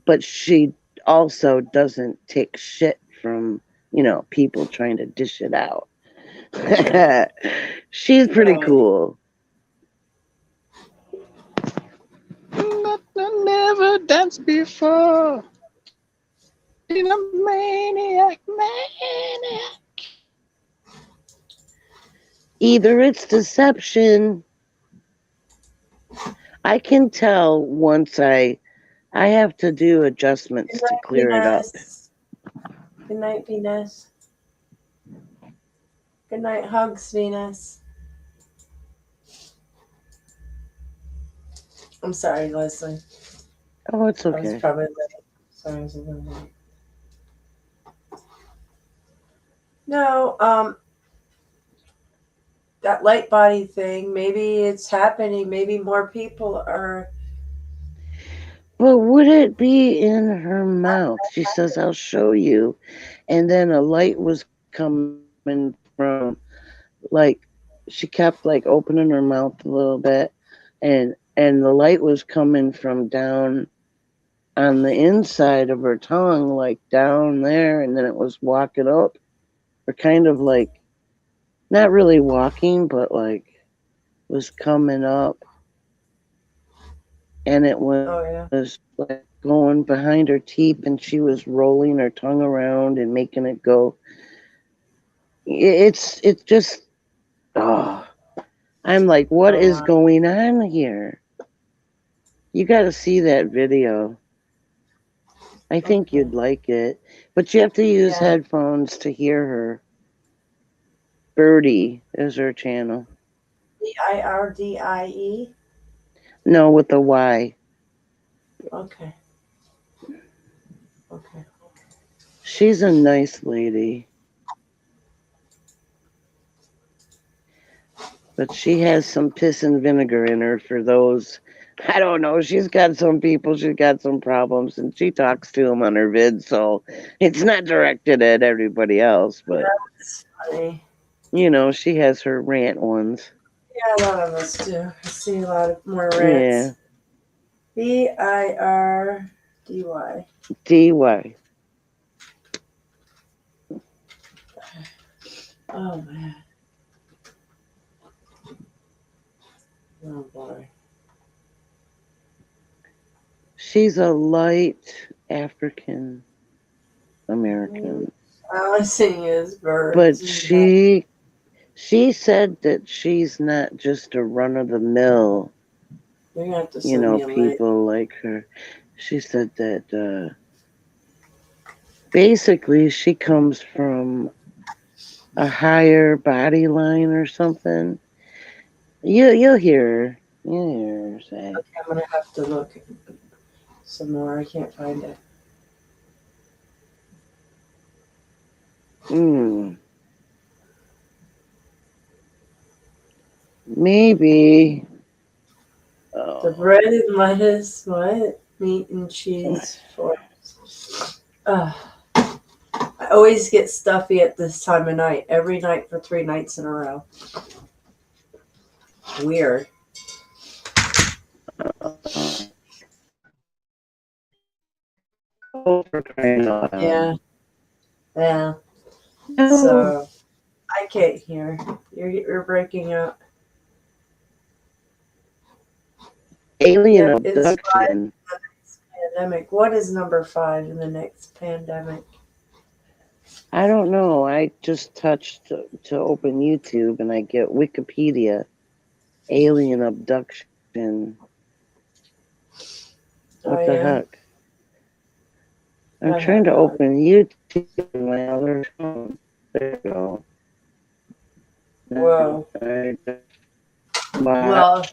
But she also doesn't take shit from, people trying to dish it out. She's pretty cool. I never danced before. In a maniac. Either it's deception. I can tell once I have to do adjustments to clear it up. Good night, Venus. Good night, hugs, Venus. I'm sorry, Leslie. Oh, it's okay. I was probably late. Sorry, I was a little late. No, that light body thing, maybe it's happening. Maybe more people are. But would it be in her mouth? She says, I'll show you. And then a light was coming from, like, she kept, like, opening her mouth a little bit. And the light was coming from down on the inside of her tongue, like down there. And then it was walking up. Or kind of like, not really walking, but like, was coming up. And it was like going behind her teeth, and she was rolling her tongue around and making it go. It's just, I'm like, what is going on here? You got to see that video. I think you'd like it, but you have to use headphones to hear her. Birdie is her channel. Birdie? No, with the Y. Okay. She's a nice lady. But she has some piss and vinegar in her for those. I don't know. She's got some people, she's got some problems, and she talks to them on her vid, so it's not directed at everybody else, but That's funny. She has her rant ones. Yeah, a lot of us do. I see a lot of more rants. Yeah. Birdy. DY. Oh, man. Oh, boy. She's a light African American. All I see is birds. But she said that she's not just a run of the mill, people like her. She said that basically she comes from a higher body line or something. You'll hear her. You'll hear her say. Okay, I'm gonna have to look some more. I can't find it. Maybe. The bread and lettuce, what? Meat and cheese for. I always get stuffy at this time of night, every night for 3 nights in a row. Weird. Yeah. Yeah. So I can't hear. You're breaking up. Alien It's 5 abduction. in the next pandemic. What is number 5 in the next pandemic? I don't know. I just touched to open YouTube and I get Wikipedia. Alien abduction. What the heck? I'm trying to open YouTube on my other phone. There you go. Whoa. Well,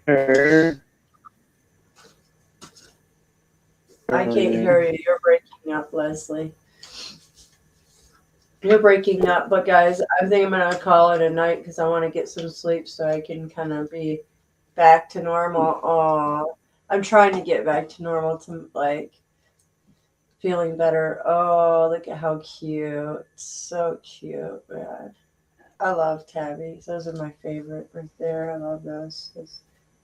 her. I can't hear you. You're breaking up, Leslie. You're breaking up, but guys, I think I'm gonna call it a night because I want to get some sleep so I can kind of be back to normal. Oh, I'm trying to get back to normal to like feeling better. Oh, look at how cute! So cute, man. I love tabbies. Those are my favorite right there. I love those.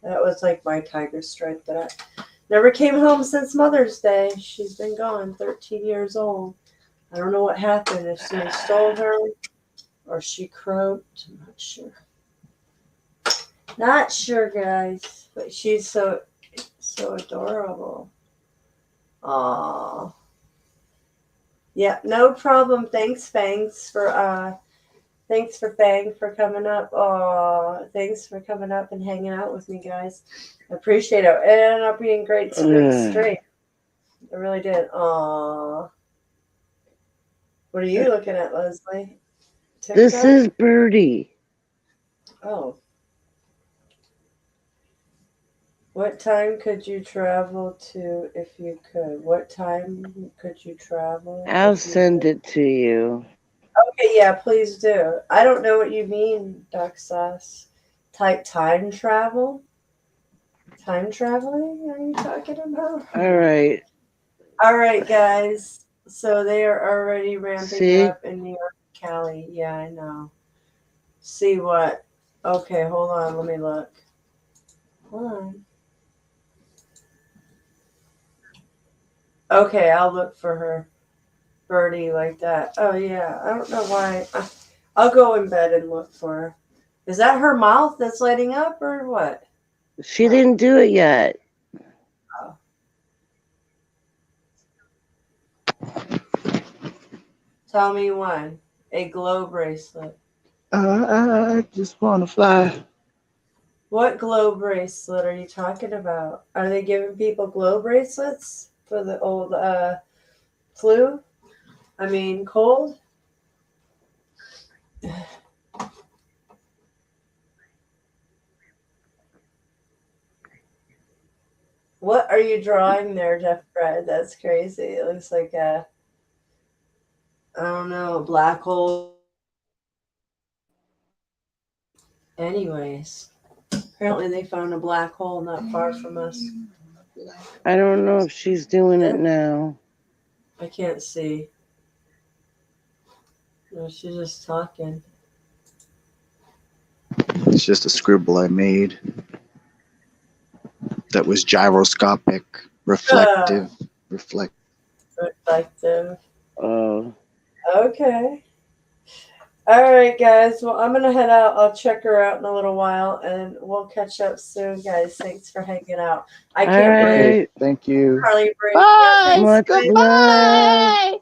That was like my tiger stripe that I never came home since Mother's Day. She's been gone, 13 years old. I don't know what happened. If somebody stole her or she croaked, I'm not sure. Not sure, guys. But she's so adorable. Aww. Yeah, no problem. Thanks, Fangs, for Fang for coming up. Oh, thanks for coming up and hanging out with me, guys. I appreciate it. It ended up being great straight. I really did. Aw. What are you looking at, Leslie? TikTok? This is Birdie. Oh. What time could you travel to if you could? What time could you travel? I'll send it to you. Okay, yeah, please do. I don't know what you mean, Duck Sauce. Type time travel? Time traveling? Are you talking about? All right. All right, guys. So they are already ramping up in New York, Cali. Yeah, I know. See what? Okay, hold on. Let me look. Hold on. Okay, I'll look for her. Birdie like that. Oh, yeah. I don't know why. I'll go in bed and look for her. Is that her mouth that's lighting up or what? She didn't do it yet. Oh. Tell me one. A glow bracelet. I just want to fly. What glow bracelet are you talking about? Are they giving people glow bracelets for the old flu? I mean, cold? What are you drawing there, Jeff Fred? That's crazy. It looks like a, I don't know, a black hole. Anyways, apparently they found a black hole not far from us. I don't know if she's doing it now. I can't see. No, she's just talking. It's just a scribble I made that was gyroscopic, reflective. Reflective. Oh. Okay. All right, guys. Well, I'm going to head out. I'll check her out in a little while, and we'll catch up soon, guys. Thanks for hanging out. I can't Okay, thank you. Carly Brady. Bye. Much Goodbye.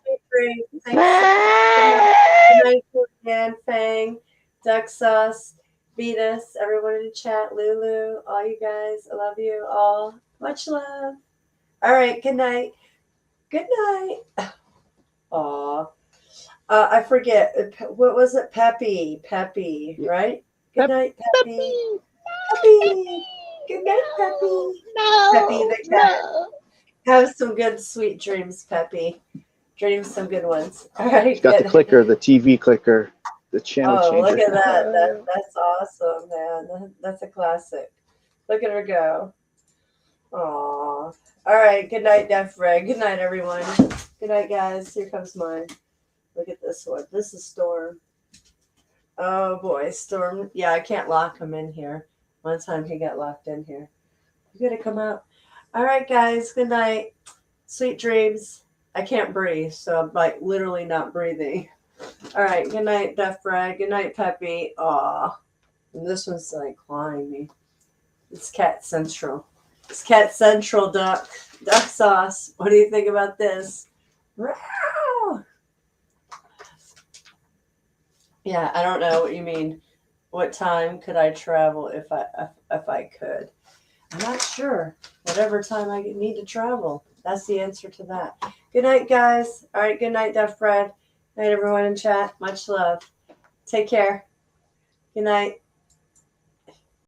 Thanks. Good night again, Fang, Duck Sauce, Vetus, everyone in the chat, Lulu, all you guys. I love you all. Much love. All right. Good night. Good night. Aw. I forget. What was it? Peppy, right? Good night, Peppy. Peppy. Good night, Peppy. No. Peppy the cat. Have some good, sweet dreams, Peppy. Dream some good ones. All right. She's got the good. clicker, the TV clicker, the channel Oh, changer. look at that. That's awesome, man. That's a classic. Look at her go. Aw. All right. Good night, Def Red. Good night, everyone. Good night, guys. Here comes mine. Look at this one. This is Storm. Oh, boy. Storm. Yeah, I can't lock him in here. One time he got locked in here. You got to come out. All right, guys. Good night. Sweet dreams. I can't breathe, so I'm like literally not breathing. All right. Good night, Def Red. Good night, Peppy. Aw. And this one's like clawing me. It's Cat Central. It's Cat Central duck sauce. What do you think about this? Yeah, I don't know what you mean. What time could I travel if I could? I'm not sure. Whatever time I need to travel. That's the answer to that. Good night, guys. All right, good night, Def Fred. Night, everyone in chat. Much love. Take care. Good night.